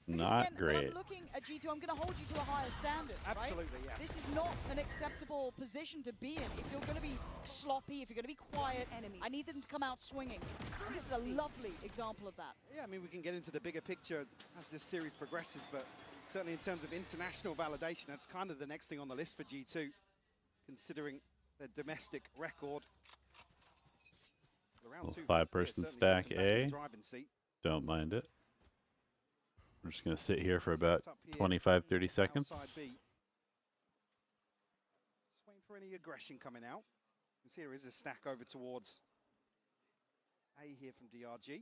Because Not again, when great. I'm looking at G2, I'm going to hold you to a higher standard. Absolutely, right? yeah. This is not an acceptable position to be in. If you're going to be sloppy, if you're going to be quiet, I need them to come out swinging. And this is a lovely example of that. Yeah, I mean, we can get into the bigger picture as this series progresses, but certainly in terms of international validation, that's kind of the next thing on the list for G2, considering their domestic record. Well, 5-person stack A. Don't mind it. We're just going to sit here for about 25, 30 seconds. Just waiting for any aggression coming out. You can see there is a stack over towards A here from DRG.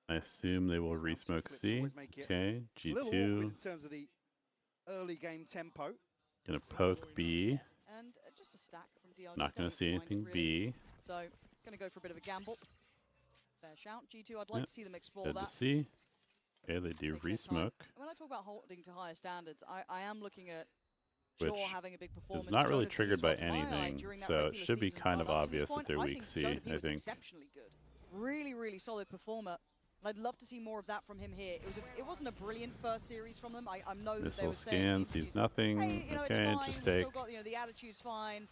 I assume they will re-smoke C. Okay, A little awkward G2 in terms of the early game tempo. gonna poke B. And just a stack from DRG. Not gonna see anything B. So, going to go for a bit of a gamble. Fair shout. G2, I'd like Yep. to see them explore Dead that. to C. Okay, they do Takes their time. re-smoke. When I talk about holding to higher standards, I am looking at which having a big performance. is not really Joe triggered is by what's my eye anything, during that so it regular should be season, kind but of up to this obvious that point, they're I weak think C, Joe I was think. exceptionally good. Really, really solid performer. And I'd love to see more of that from him here. It wasn't a brilliant first series from them. I know that they Missile were saying in scan, sees interviews, nothing. hey, you know, Okay, it's fine. just We've take. still got, you know, the attitude's fine.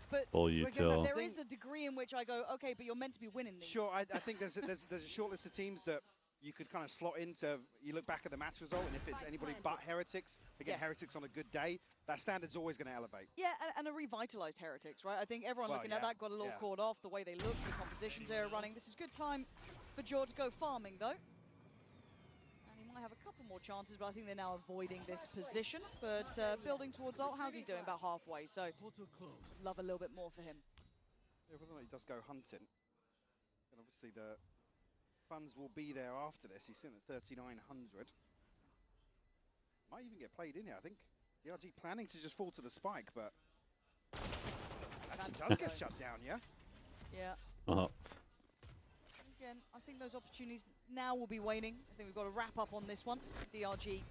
But Full again, util. there is a degree in which I go, okay, but you're meant to be winning these. Sure, I think there's a short list of teams that you could kind of slot into. You look back at the match result, and if it's anybody but Heretics, again, Heretics on a good day, that standard's always going to elevate. Yeah, and a revitalized Heretics, right? I think everyone looking at that got a little caught off, the way they look, the compositions they're running. This is good time for George to go farming, though. And he might have a couple more chances, but I think they're now avoiding this position. But building towards ult, how's he doing? About halfway, so love a little bit more for him. Yeah, whether or not he does go hunting, and obviously the funds will be there after this. He's sitting at 3,900. Might even get played in here, I think. DRG planning to just fall to the spike, but actually does get shut down, yeah? Yeah. Again, I think those opportunities now will be waning. I think we've got to wrap up on this one. DRG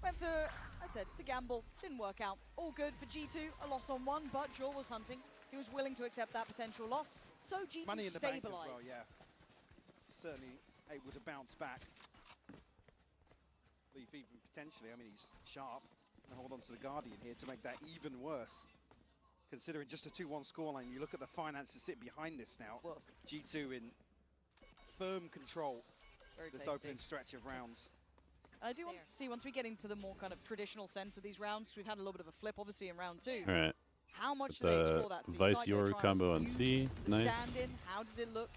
went for, I said, the gamble. Didn't work out. All good for G2. A loss on one, but Jaw was hunting. He was willing to accept that potential loss. So G2 Money in the bank as stabilized. well, yeah. Certainly able to bounce back. Leaf even potentially, I mean, he's sharp. And hold on to the Guardian here to make that even worse. Considering just a 2-1 scoreline, you look at the finances sit behind this now. Whoa. G2 in firm control this tasty. opening stretch of rounds. I do want to see, once we get into the more kind of traditional sense of these rounds, we've had a little bit of a flip, obviously, in round 2. All right. How much do they explore that C Vice side? Yoru combo on C. The Nice. stand in, how does it look?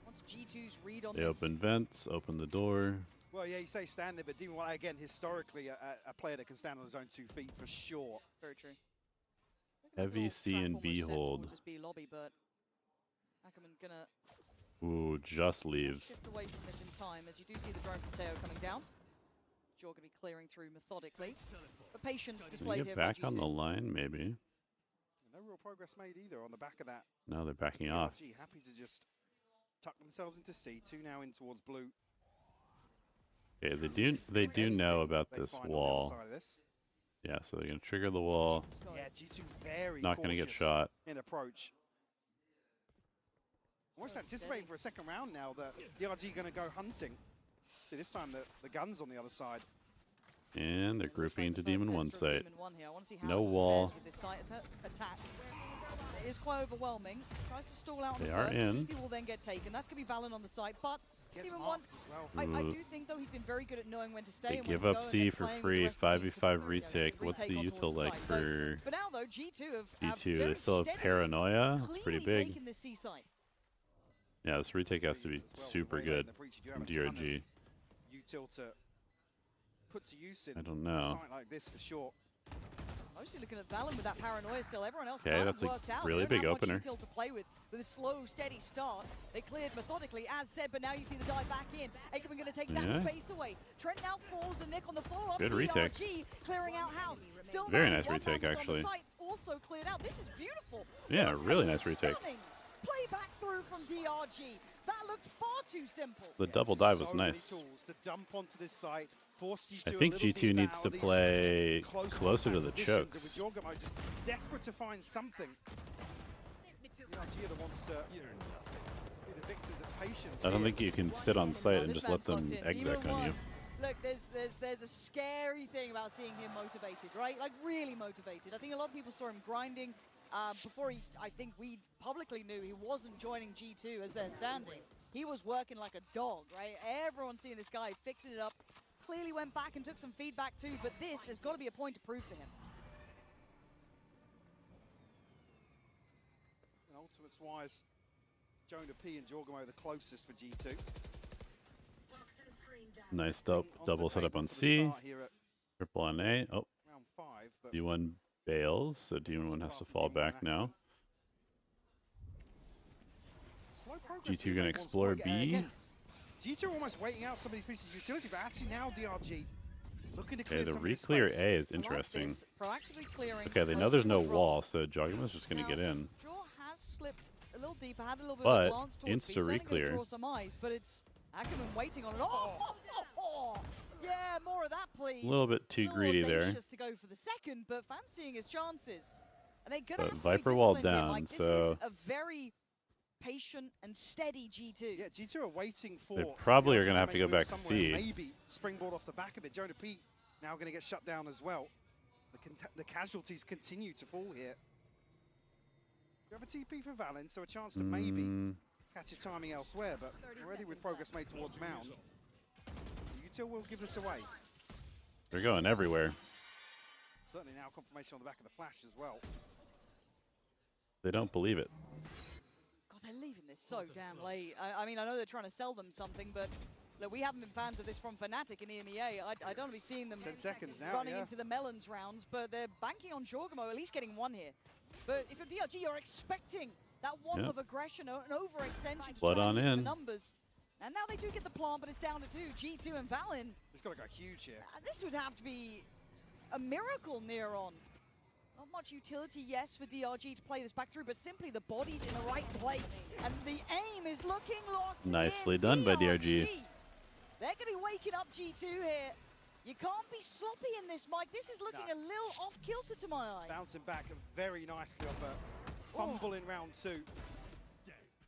What's G2's read on They this? open vents, open the door. Well, yeah, you say stand there, but Demon One, again, historically, a player that can stand on his own 2 feet for sure. Very true. Heavy C and B hold. Just B lobby, but Ackerman gonna Ooh, just leaves. shift away from this in time, as you do see the drone from Teo coming down. Jaw gonna be clearing through methodically. The patience Can we displayed get here back by on G2. the line, maybe? No real progress made either on the back of that. No, they're backing off. DRG happy to just tuck themselves into C. 2 now in towards blue. Okay, they do know about this wall. Yeah, so they're gonna trigger the wall. Yeah, G2 very Not gonna get cautious shot. in approach. Almost anticipating for a second round now that DRG going to go hunting. See, this time the gun's on the other side. And they're grouping into Demon 1 site. Demon 1 here. I want to see how No he wall. fares with this site attack. It is quite overwhelming. Tries to stall out on They the are first. in. TP will then get taken. That's going to be Valen on the site, but Gets Demon 1, as well. I Ooh. do think, though, he's been very good at knowing when to stay They and when give to go up and C then for playing with free, the rest of the team to 5v5 retake. What's the retake on util towards the like site. for But now, though, G2 have D2? very They still have steadily, Paranoia. That's pretty cleanly big. taken this C site. Yeah, this retake has to be super good from DRG. Util to put to use in I don't a know. site like this for sure. Mostly looking at Valen with that Paranoia still. Everyone else Okay, kind that's of a worked out. really They don't big have much opener. util to play with a slow, steady start. They cleared methodically, as said, but now you see the dive back in. Ackerman going to take Yeah. that space away. Trent now falls the nick on the follow-up. Good retake. DRG clearing out house. Still Very no nice one retake, man was on actually. the site, also cleared out. This is beautiful. Yeah, What a really nice retake. stunning play back through from DRG. That looked far too simple. The double dive was So many nice. tools to dump onto this site, force G2 I a think little G2 deeper needs out to of these play close closer to the contact positions, chokes. And with Jorgamo just desperate to find something. DRG are the ones to be the victors of patience. I don't here. think you can sit on site and This just let man's them locked in. exec Demon on you. 1. Look, there's a scary thing about seeing him motivated, right? Like, really motivated. I think a lot of people saw him grinding before I think we publicly knew he wasn't joining G2 as they're standing. He was working like a dog, right? Everyone's seeing this guy fixing it up. Clearly went back and took some feedback too, but this has got to be a point of proof for him. And ultimates-wise, Jonah P and Jorgamo the closest for G2. Nice double setup on C. Triple on A. Oh, Round 5, but D1 bails, so Demon 1 has to fall back now. slow progress G2 here, gonna like, once explore more. B. Again, G2 almost waiting out some of these pieces of utility, but actually now DRG looking to clear Okay, the some of this re-clear space. A is I like interesting. this, proactively clearing. Okay, they know there's no wall, so Jogama's just gonna get in. Jaw has slipped a little deeper, had a little bit But of a glance towards B, insta certainly gonna re-clear. draw some eyes, but it's Ackerman waiting on it. Oh! Yeah, more of that, please. A little bit too greedy there. Just to go for the second, but fancying his chances. And they're going to But have to Viper stay walled disciplined here, down, Mike. This so is a very patient and steady G2. Yeah, G2 are waiting for... they probably DRG are going to have to go make back moves somewhere, C. Maybe springboard off the back of it. Jonah Pete now going to get shut down as well. The casualties continue to fall here. You have a TP for Valen, so a chance to maybe catch your timing elsewhere, but already with progress made towards Mound, Util will give this away. They're going everywhere. Certainly now confirmation on the back of the flash as well. They don't believe it. God, they're leaving this so damn late. I mean, I know they're trying to sell them something, but look, we haven't been fans of this from Fnatic in EMEA. I don't want to be seeing them 10 seconds now, running into the Melons rounds, but they're banking on Jorgamo, at least getting one here. But if you're DRG, you're expecting that one of aggression, an overextension to Blood try on and even in. the numbers. And now they do get the plant, but it's down to 2. G2 and Valen. It's got to go huge here. This would have to be a miracle near on. Not much utility, yes, for DRG to play this back through, but simply the body's in the right place. And the aim is looking locked Nicely in. done by DRG. They're going to be waking up G2 here. You can't be sloppy in this, Mike. This is looking a little off-kilter to my eye. Bouncing back very nicely off a fumble in round 2.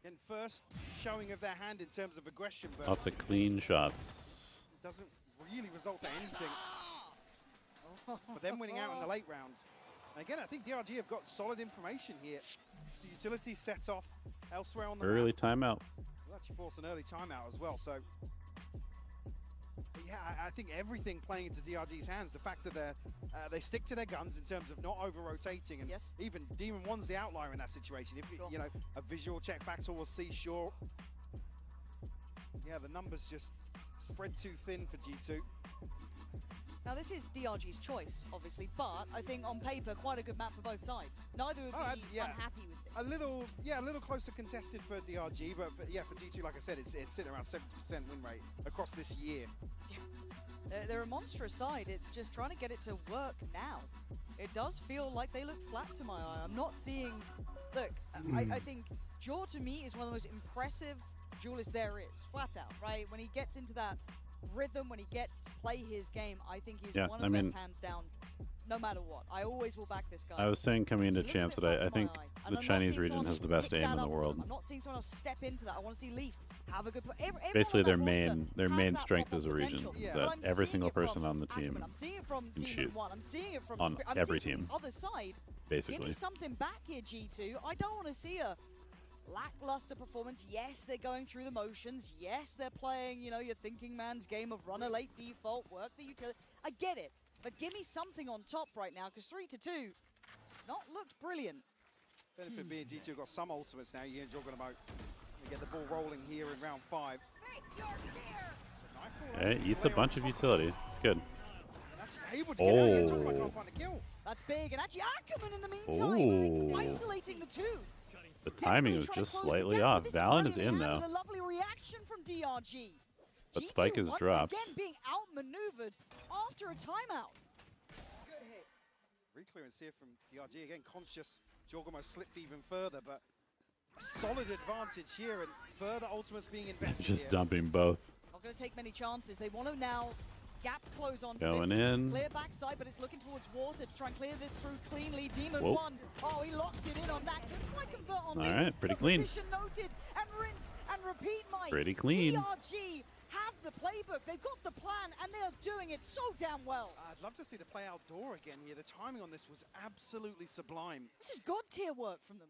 And first showing of their hand in terms of aggression, but Lots of clean shots. it doesn't really result to anything. But then winning out in the late round. And again, I think DRG have got solid information here. The utility set off elsewhere on the Early map. timeout. We'll actually force an early timeout as well, so... But yeah, I think everything playing into DRG's hands, the fact that they stick to their guns in terms of not over-rotating, and even Demon 1's the outlier in that situation. If, you know, a visual check back towards C, sure. Yeah, the numbers just spread too thin for G2. Now, this is DRG's choice, obviously, but I think on paper, quite a good map for both sides. Neither would be unhappy with this. A little closer contested for DRG, but yeah, for G2, like I said, it's sitting around 70% win rate across this year. Yeah. They're a monstrous side. It's just trying to get it to work now. It does feel like they look flat to my eye. I'm not seeing... Look, I think Jaw, to me, is one of the most impressive duelists there is, flat out, right? When he gets into that rhythm, when he gets to play his game, I think he's one of the best hands down, no matter what. I always will back this guy. I was saying coming into champs that I think the Chinese region has the best aim in the world. I'm not seeing someone else step into that. I want to see Leaf have a good play. Basically, their main strength as a region is that every single person on the team can shoot I'm seeing it from on every team. Other side, basically. Give me something back here, G2. I don't want to see a lackluster performance. Yes, they're going through the motions. Yes, they're playing, you know, your thinking man's game of run a late default, work the utility. I get it, but give me something on top right now, because 3-2, it's not looked brilliant. Benefit being G2 got some ultimates now. You're talking about get the ball rolling here in round 5. Okay, eats a bunch of utility. It's good. Able to get out here, I can't find a kill. That's big, and actually Ackerman in the meantime, isolating the 2. The timing was just slightly off. Valen is in now. A lovely reaction from DRG. But Spike is dropped. Again being outmaneuvered after a timeout. Good hit. Reclearance here from DRG. Again, conscious. Jorgamo slipped even further, but a solid advantage here, and further ultimates being invested Just here. dumping both. Not going to take many chances. They want to now gap close onto Going this. in. Clear backside, but it's looking towards water to try and clear this through cleanly. Demon Whoa. 1. Oh, he locks it in on that. Couldn't quite convert on All right, pretty clean. Position noted, and rinse and repeat, Mike. Pretty clean. DRG have the playbook. They've got the plan, and they are doing it so damn well. I'd love to see the play outdoor again here. The timing on this was absolutely sublime. This is god tier work from them.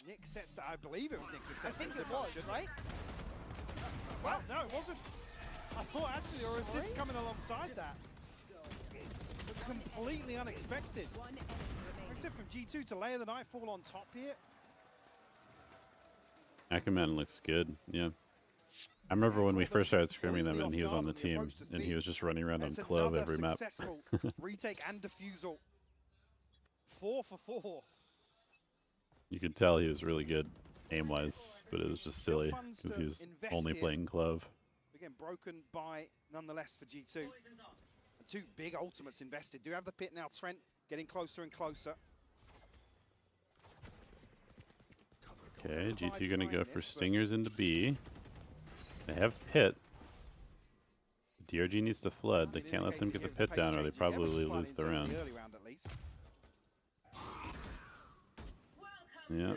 Nick sets that. I believe it was Nick that set I think that it was, right? Well, no, it wasn't. I thought actually there were assists coming alongside that. But completely unexpected. Except from G2 to layer the nightfall on top here. Ackerman looks good, yeah. I remember when we first started scrimming them and he was on the team and he was just running around on Clove every map. Successful retake and defusal. 4 for 4. You could tell he was really good aim-wise, but it was just silly because he was only playing Clove. Again, broken by nonetheless for G2. And 2 big ultimates invested. Do have the pit now. Trent getting closer and closer. Okay, G2 gonna go for Stingers into B. They have Pit. DRG needs to flood. They can't let them get the pit down or they probably lose the round. Yeah.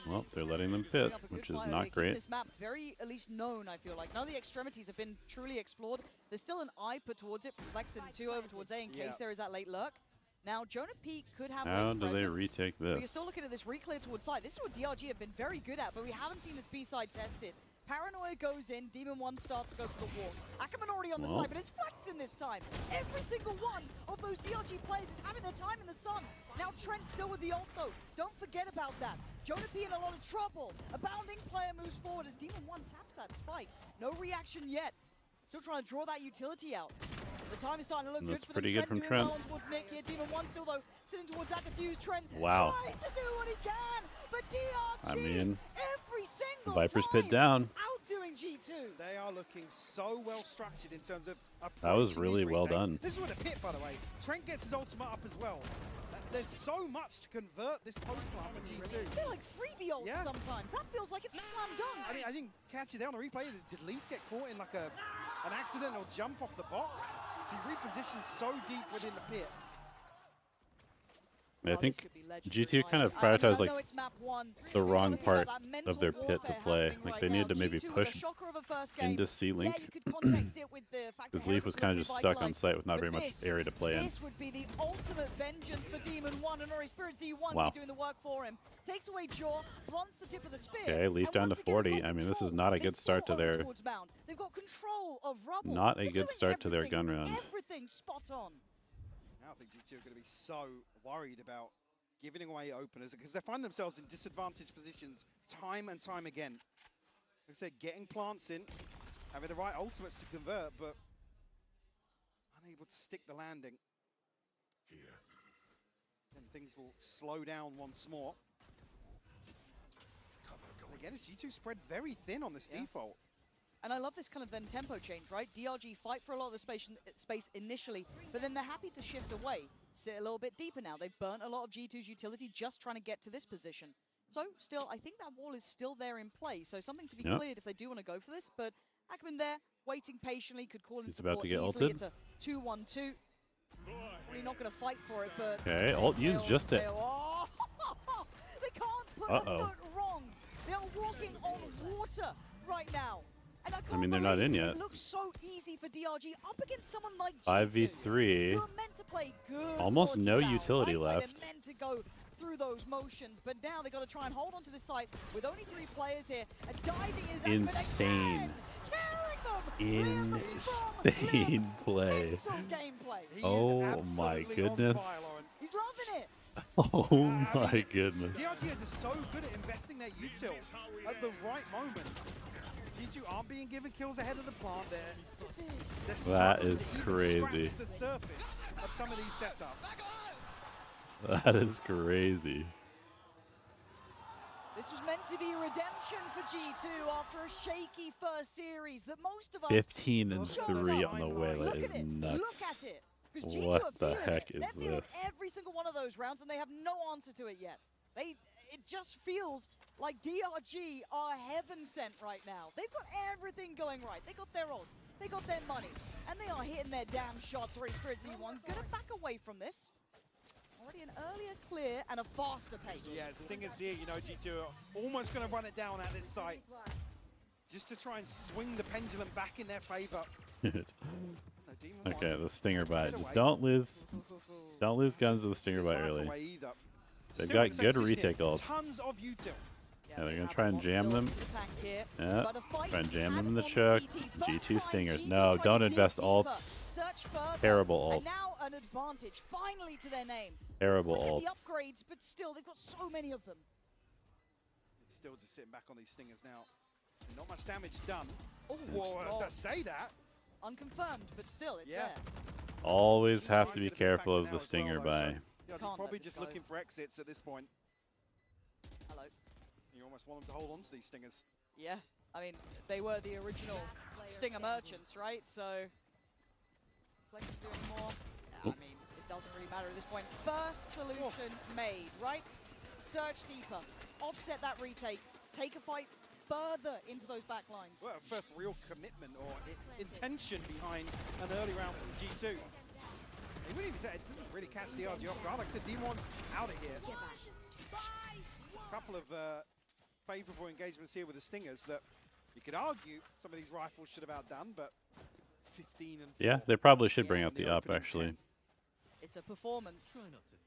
Well, they're letting them pit, which is not great. This map very, at least known, I feel like. None of the extremities have been truly explored. There's still an eye put towards it from Flex and 2 over towards A in case there is that late lurk. Now, Jonah P could have How late do they presence. retake this? We're still looking at this reclear towards side. This is what DRG have been very good at, but we haven't seen this B side tested. Paranoia goes in, Demon 1 starts to go for the walk. Ackerman already on the side, but it's Flexen this time. Every single one of those DRG players is having their time in the sun. Now Trent still with the ult though. Don't forget about that. Jonah P in a lot of trouble. A bounding player moves forward as Demon 1 taps that spike. No reaction yet. Still trying to draw that utility out. The time is starting to look That's good for pretty them. good from doing Trent. well on towards Nick here. Demon 1 still though sitting towards that diffuse. Trent Wow. tries to do what he can, but DRG I mean, every single Viper's time pit down. outdoing G2. They are looking so well structured in terms of That was approaching really these well retakes. done. This is what a pit, by the way. Trent gets his ultimate up as well. There's so much to convert this post plant for G2. They're like freebie ults sometimes. That feels like it's slam dunk. I mean, I didn't catch it there on the replay. Did Leaf get caught in like an accidental jump off the box? He repositioned so deep within the pit. I think G2 kind of prioritized like the wrong part of their pit to play. Like they needed to maybe push into C-Link because Leaf was kind of just stuck on site with not very much area to play in. This would be the ultimate vengeance for Demon 1 and Ori Spirit Z1 Wow. doing the work for him. Takes away Jaw, blunts the tip of the spear. Okay, Leaf down to 40. I mean, this is not a good start to their They've got control of rubble. not a good start to their gun round. Everything spot on. Now I think G2 are going to be so worried about giving away openers because they find themselves in disadvantaged positions time and time again. Like I said, getting plants in, having the right ultimates to convert, but unable to stick the landing. Then things will slow down once more. And again, it's G2 spread very thin on this default. And I love this kind of then tempo change, right? DRG fight for a lot of the space initially, but then they're happy to shift away, sit a little bit deeper now. They've burnt a lot of G2's utility just trying to get to this position. So still, I think that wall is still there in play. So something to be cleared if they do want to go for this. But Ackerman there, waiting patiently, could call in He's about to get easily. ulted. It's a 2-1-2. Probably not going to fight for it, but... Okay, ult used just it. Oh, they can't put a foot wrong. They are walking on water right now. And I mean, they're not in yet. It looks so easy for DRG up against someone like G2. 5v3. Who are meant to play good Almost no quality utility battle, right? Like left. they're meant to go through those motions, but now they've got to try and hold on to this site with only 3 players here. And diving is Insane. tearing them. Insane play. Mental gameplay. Oh my goodness. He's loving it. Oh my goodness. DRG are just so good at investing their util at the right moment. G2 aren't being given kills ahead of the plant there. That is crazy. Scratch the surface of some of these setups. That is crazy. This was meant to be redemption for G2 after a shaky first series that most of us 15 and 3 on the way. That is nuts. Look at it. G2 What are the feeling heck it. is They're feeling this? every single one of those rounds, and they have no answer to it yet. It just feels like DRG are heaven sent right now. They've got everything going right. They got their ults, they got their money, and they are hitting their damn shots. Already Spirit Z1 gonna back away from this. Already an earlier clear and a faster pace. Yeah, Stingers here, you know, G2 are almost going to run it down at this site. Just to try and swing the pendulum back in their favor. Okay, the Stinger bite. Don't lose guns to the Stinger bite early. They've got good retake ults. Tons of util. Yeah, they're going to try and jam them. Yeah, try and jam them in the choke. G2 Stingers. No, don't invest ults. Terrible ult. And now an advantage, finally to their name. Terrible Look at ult. the upgrades, but still, they've got so many of them. It's still just sitting back on these Stingers now. Not much damage done. Oh, whoa, does that say that? Unconfirmed, but still, it's there. Always have to be careful of the Stinger buy. Yeah, probably just looking for exits at this point. Hello. You almost want them to hold on to these Stingers. Yeah, I mean, they were the original Stinger merchants, right? So, Flex is doing more. Yeah, I mean, it doesn't really matter at this point. First solution made, right? Search deeper, offset that retake, take a fight further into those back lines. Well, first real commitment or intention behind an early round from G2. He wouldn't even say it doesn't really catch DRG off guard. Like I said, D1's out of here. A couple of favourable engagements here with the Stingers that you could argue some of these rifles should have outdone, but 15 and 4. Yeah, they probably should bring out the up, actually. It's a performance.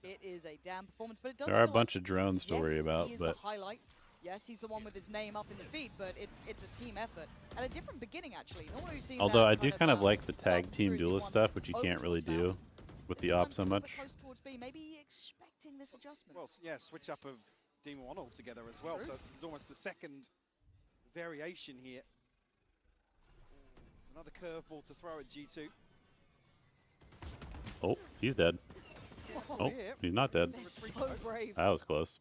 It is a damn performance, but it does. There are a bunch of drones to worry about, he is but the highlight. Yes, he's the one with his name up in the feed, but it's a team effort at a different beginning actually. Normally we've seen although I that do kind of like the tag team duelist stuff, which you can't really do with the op so much. Close towards B, maybe expecting this adjustment. Well, yeah, switch up of Demon 1 altogether as well. So it's almost the second variation here. It's another curveball to throw at G2. Oh, he's dead. Oh, he's not dead. They're so brave. That was close.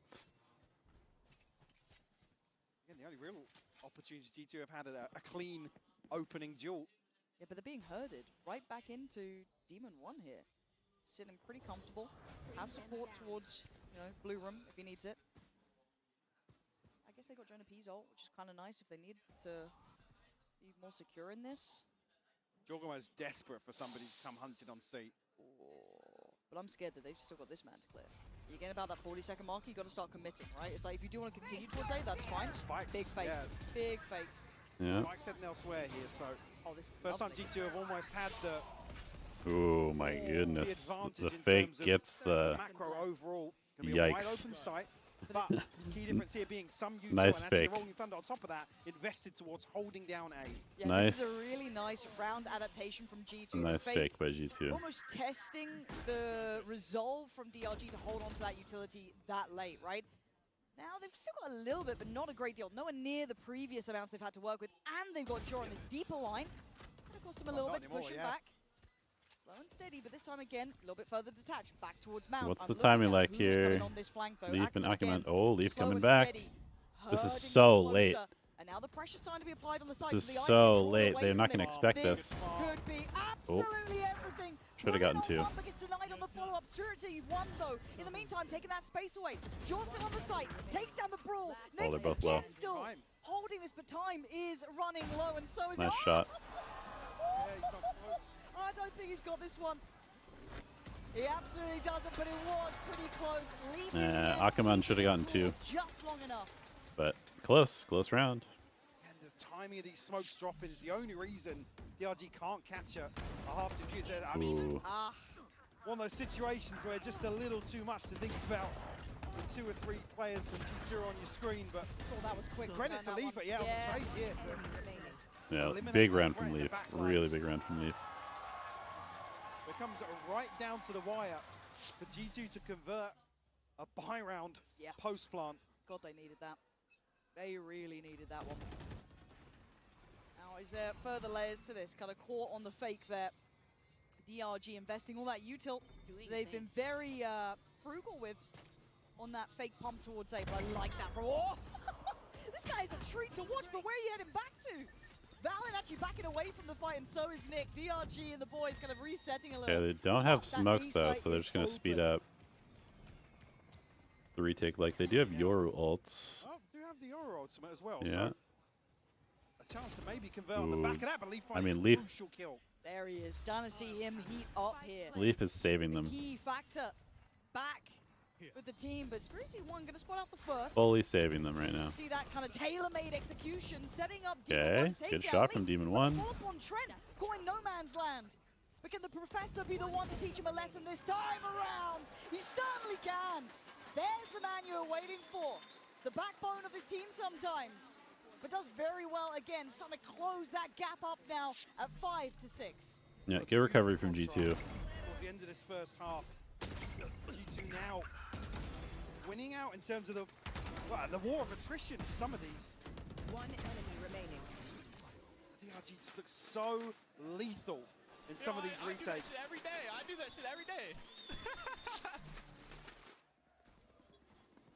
Again, the only real opportunity G2 have had a clean opening duel. Yeah, but they're being herded right back into Demon 1 here. Sitting pretty comfortable. Has support towards, Blue Room if he needs it. I guess they got Jonah P's ult, which is kind of nice if they need to be more secure in this. Jorgomo is desperate for somebody to come hunting on C. But I'm scared that they've still got this man to clear. You get about that 40-second mark, you got to start committing, right? It's like if you do want to continue towards A, that's fine. Spikes. Big fake. Yeah. Big fake. Yeah. Spikes heading elsewhere here, so this first time G2 have almost had the Oh my goodness. advantage The in fake terms of gets the macro overall. Gonna be a wide yikes. open site, but key difference here being some util Nice and actually fake. Rolling Thunder on top of that invested towards holding down A. Yeah, Nice. This is a really nice round adaptation from G2. Nice fake by G2. Almost testing the resolve from DRG to hold on to that utility that late, right? Now they've still got a little bit, but not a great deal. Nowhere near the previous amounts they've had to work with, and they've got Jor on this deeper line. Gonna cost him a little bit to push him back. Slow and steady, but this time again, a little bit further detached, back towards Mount. What's I'm the looking timing at like who's here? coming on this flank, though. Leaf and Akuma Akuman. Oh, Leaf slow coming and back. steady, This is herding so in late. closer. And now the pressure's starting to be applied on the side. This is the ice so gets drawn late. away They're from not going to this. expect This this. could be absolutely everything. Should have gotten two. But gets denied on the follow-up. Surety won, though. In the meantime, taking that space away. Justin on the site. Takes down the brawl. Oh, they're both low. Still holding this, but time is running low, and so is Nice shot. I don't think he's got this one. He absolutely doesn't, but it was pretty close. Nah, Akuman should have gotten two. Just long enough. But close round. And the timing of these smokes dropping is the only reason DRG can't catch a half defuse. I mean, Ooh. one of those situations where just a little too much to think about. With 2 or 3 players from G2 on your screen, but that was quick. Credit to Leaf, yeah, on the trade here to Yeah, eliminate big that round threat from in the Leaf. back Really lines. big round from Leaf. It comes right down to the wire for G2 to convert a buy round post-plant. God, they needed that. They really needed that one. Now, is there further layers to this? Kind of caught on the fake there. DRG investing all that util. They've been very frugal with on that fake pump towards A, but I like that from This guy is a treat to watch, but where are you heading back to? Valid actually backing away from the fight, and so is Nick. DRG and the boys kind of resetting a little. Yeah, they don't have That smokes though, A so they're site just going is to speed open. up the retake. Like, they do have Yoru ults. Oh, do have the Aura ultimate as well. Yeah. So a chance to maybe convert on the back of that, but Leaf I finding mean, a Leaf- crucial kill. There he is. Starting to see him heat up here. Leaf is saving them. Key factor back with the team, but Screwsy one going to spot out the first. Fully saving them right now. See that kind of tailor-made execution, setting up Okay, good shot from Demon 1. Fourth on Trent, going no man's land. But can the professor be the one to teach him a lesson this time around? He certainly can. There's the man you're waiting for. The backbone of this team sometimes. But does very well again, starting to close that gap up now at 5-6. Yeah, good recovery from G2. Towards the end of this first half, G2 now winning out in terms of the war of attrition in some of these. One enemy remaining. DRG just looks so lethal in some of these retakes. I do that shit every day. I do that shit every day.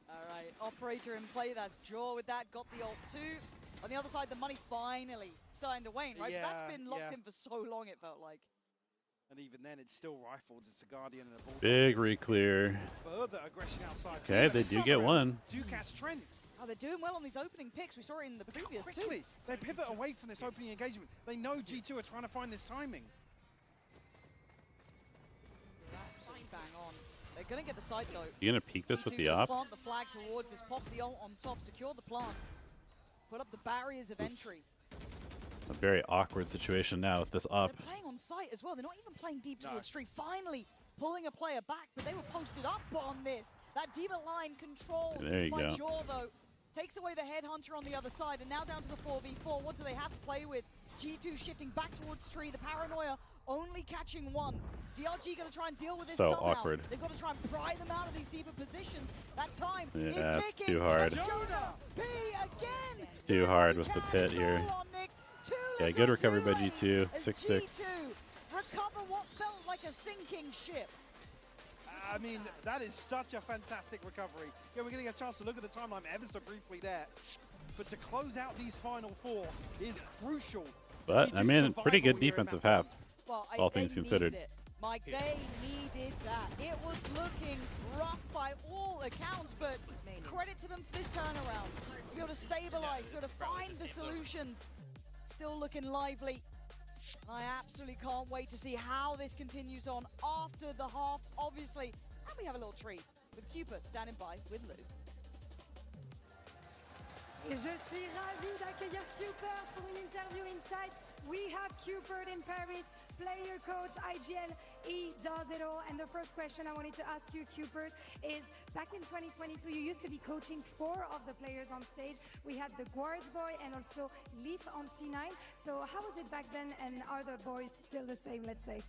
All right, operator in play. That's Jaw with that. Got the ult too. On the other side, the money finally starting to wane, right? Yeah, That's been locked yeah. in for so long, it felt like. And even then, it's still rifled. It's a Guardian and a Bulldog. Big reclear. Further aggression outside. Okay, they do get one. Duke has Trents. Oh, they're doing well on these opening picks. We saw it in the previous Quickly, they pivot away from this opening engagement. They know G2 are trying to find this timing. Absolutely bang on. They're going to get the site, though. You gonna peek this with G2 the gonna op? plant the flag towards this, pop the ult on top, secure the plant, put up the barriers of entry. A very awkward situation now with this op. They're playing on site as well. They're not even playing deep towards tree. Finally pulling a player back, but they were posted up on this. That demon line control There you by go. Jaw, though, takes away the headhunter on the other side, and now down to the 4v4. What do they have to play with? G2 shifting back towards tree. The paranoia only catching one. DRG going to try and deal with this So somehow. awkward. They've got to try and pry them out of these deeper positions. That time Yeah, is it's ticking. too hard. Jonah P again. Too hard with the pit here. Yeah, good recovery by G2. 6-6. G2 recover what felt like a sinking ship. I mean, that is such a fantastic recovery. Yeah, we're getting a chance to look at the timeline ever so briefly there. But to close out these final four is crucial. But, I mean, pretty good defensive half, Well, all things considered. It. Mike, they needed that. It was looking rough by all accounts, but credit to them for this turnaround. To be able to stabilize, to be able to find the solutions. Still looking lively. I absolutely can't wait to see how this continues on after the half, obviously. And we have a little treat with Cupid standing by with Lou. Et je suis ravie d'accueillir Cupid pour une interview inside. We have Cupid in Paris, player coach, IGL. He does it all. And the first question I wanted to ask you, Cupid, is back in 2022, you used to be coaching 4 of the players on stage. We had the Guards boy and also Leaf on C9. So how was it back then, and are the boys still the same, let's say?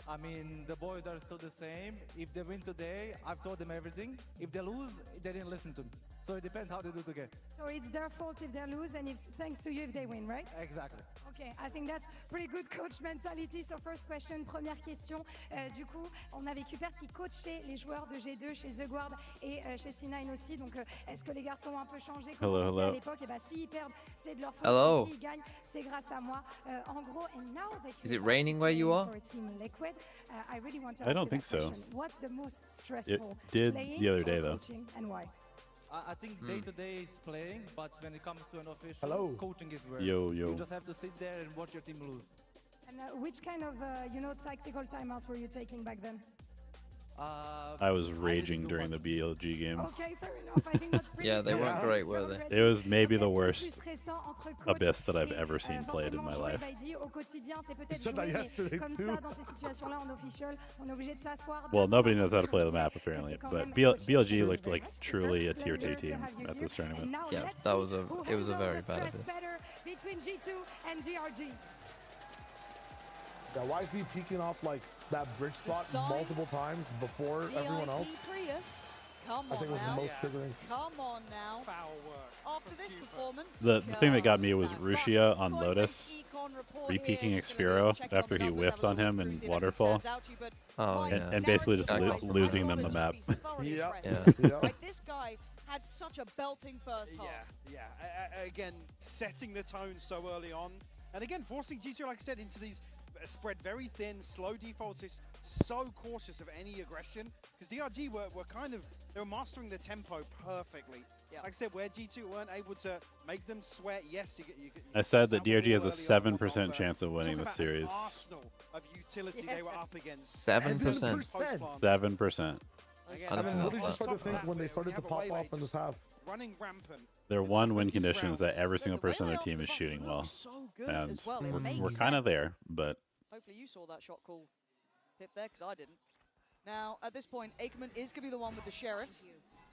I mean, the boys are still the same. If they win today, I've told them everything. If they lose, they didn't listen to me. So it depends how they do today. So it's their fault if they lose, and if thanks to you if they win, right? Exactly. Okay, I think that's pretty good coach mentality. So first question, première question. Du coup, on avait Cupid qui coachait les joueurs de G2 chez The Guard et chez C9 aussi. Donc, est-ce que les garçons ont un peu changé comment c'était à l'époque? Et bah, s'ils perdent, c'est de leur faute. Hello. S'ils gagnent, c'est grâce à moi. En gros, and now that Is it raining where you are? for Team Liquid, I really want to I ask don't you think that so. question. What's the most It stressful? did playing the other or day, though. coaching, and why? I think day to day it's playing, but when it comes to an official, coaching is where Yo. you just have to sit there and watch your team lose. And which kind of, tactical timeouts were you taking back then? I was raging during the BLG game. Okay, fair enough. I think that's pretty Yeah, they weren't great, were they? It was maybe the worst Abyss that I've ever seen played in my life. said that yesterday too. Well, nobody knows how to play the map apparently, but BLG looked like truly a tier 2 team at this tournament. Yeah, it was a very bad idea. Between G2 and DRG. Yeah, why is he peeking off like that bridge spot multiple times before everyone else? Come I think it was on the most triggering. Come on now. After this performance, The thing that got me was Rushia on Lotus re-peeking Xfiro after he whiffed on him in Waterfall. Oh, yeah. And basically just losing them the map. Like this guy had such a belting first half. Yeah. Again, setting the tone so early on. And again, forcing G2, like I said, into these spread very thin, slow defaults. Is so cautious of any aggression. Because DRG were they were mastering the tempo perfectly. Like I said, where G2 weren't able to make them sweat, yes, I said that DRG has a 7% chance of winning this series. Arsenal of utility they were up against. 7%. 7%. I mean, what did you start to think when they started to pop off in this half? Running rampant. Their one-win condition is that every single person on their team is shooting well. And we're kind of there, but... Hopefully you saw that shot call, Pip, there, because I didn't. Now, at this point, Aikman is going to be the one with the Sheriff.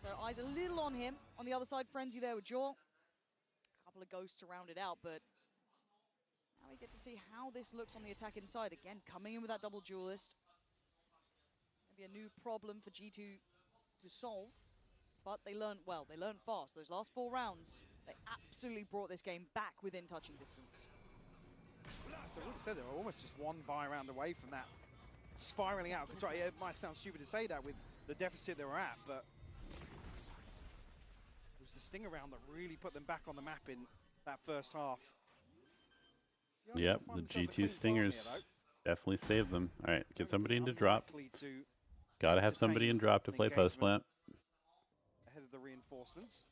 So eyes a little on him. On the other side, Frenzy there with Jaw. A couple of ghosts to round it out, but now we get to see how this looks on the attack inside. Again, coming in with that double duelist. Maybe a new problem for G2 to solve, but they learned well. They learned fast. Those last 4 rounds, they absolutely brought this game back within touching distance. So I would have said they were almost just one buy round away from that spiraling out of control. Yeah, it might sound stupid to say that with the deficit they were at, but it was the stinger round that really put them back on the map in that first half. Yep, the G2 Stingers Definitely save them. All right, get somebody into drop. To Gotta have somebody in drop to play post plant. ahead of the reinforcements.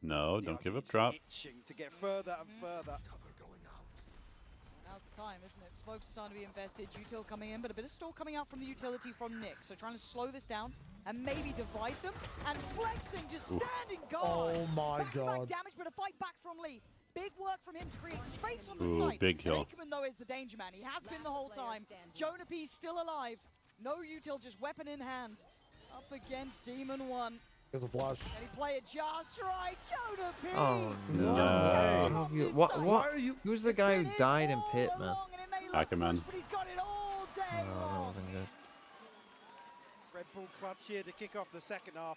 No, don't give up DRG drop. itching to get further and further. Now's the time, isn't it? Smoke's starting to be invested. Util coming in, but a bit of stall coming out from the utility from Nick. So trying to slow this down and maybe divide them. And flexing, just standing guard. Oh my Back-to-back god. damage, but a fight back from Lee. Big work from him to create space on the Ooh, site. big kill. Ickerman, though, is the danger man. He has been the whole time. Jonah P still alive. No util, just weapon in hand. Up against Demon 1. There's a flash. And he play it just right. Jonah P. Oh no! No. What? What? Who's the guy who died in pit, man? Ackerman. But he's got it all day Oh, that long. wasn't good. Red Bull clutch here to kick off the second half.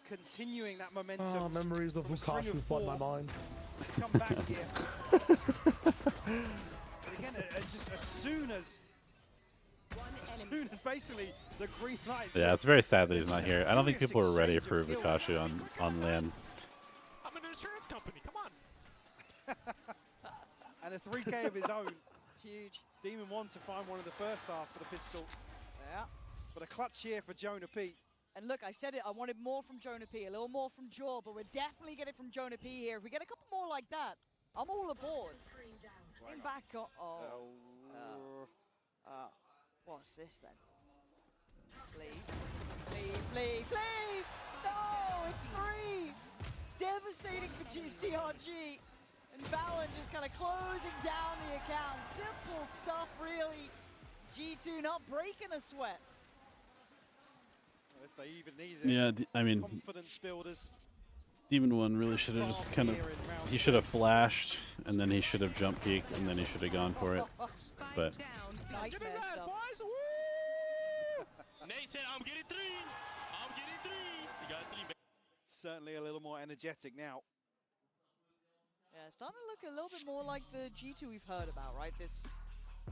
Continuing that momentum. Oh, memories of from a string Lukaku flood my four. mind. Come back here. But again, just as soon as basically the green light. Yeah, it's very sad that he's not here. I don't think people are ready for Vikashi on land. I'm an insurance company. Come on. And a 3K of his own. It's huge. Demon 1 to find one in the first half for the pistol. Yeah. But a clutch here for Jonah P. And look, I said it, I wanted more from Jonah P, a little more from Jaw, but we're definitely getting from Jonah P here. If we get a couple more like that, I'm all aboard. Getting back on. What's this then? Flee. No, it's 3. Devastating for DRG. And Valorant just kind of closing down the account. Simple stuff, really. G2 not breaking a sweat. If they even need it. Yeah, I mean, Confidence builders. Demon 1 really should have just kind of, he should have flashed, and then he should have jump peeked, and then he should have gone for it. But Let's get his ass, boys. Woo! Nate said, I'm getting 3. I'm getting 3. You got 3. Certainly a little more energetic now. Yeah, it's starting to look a little bit more like the G2 we've heard about, right? This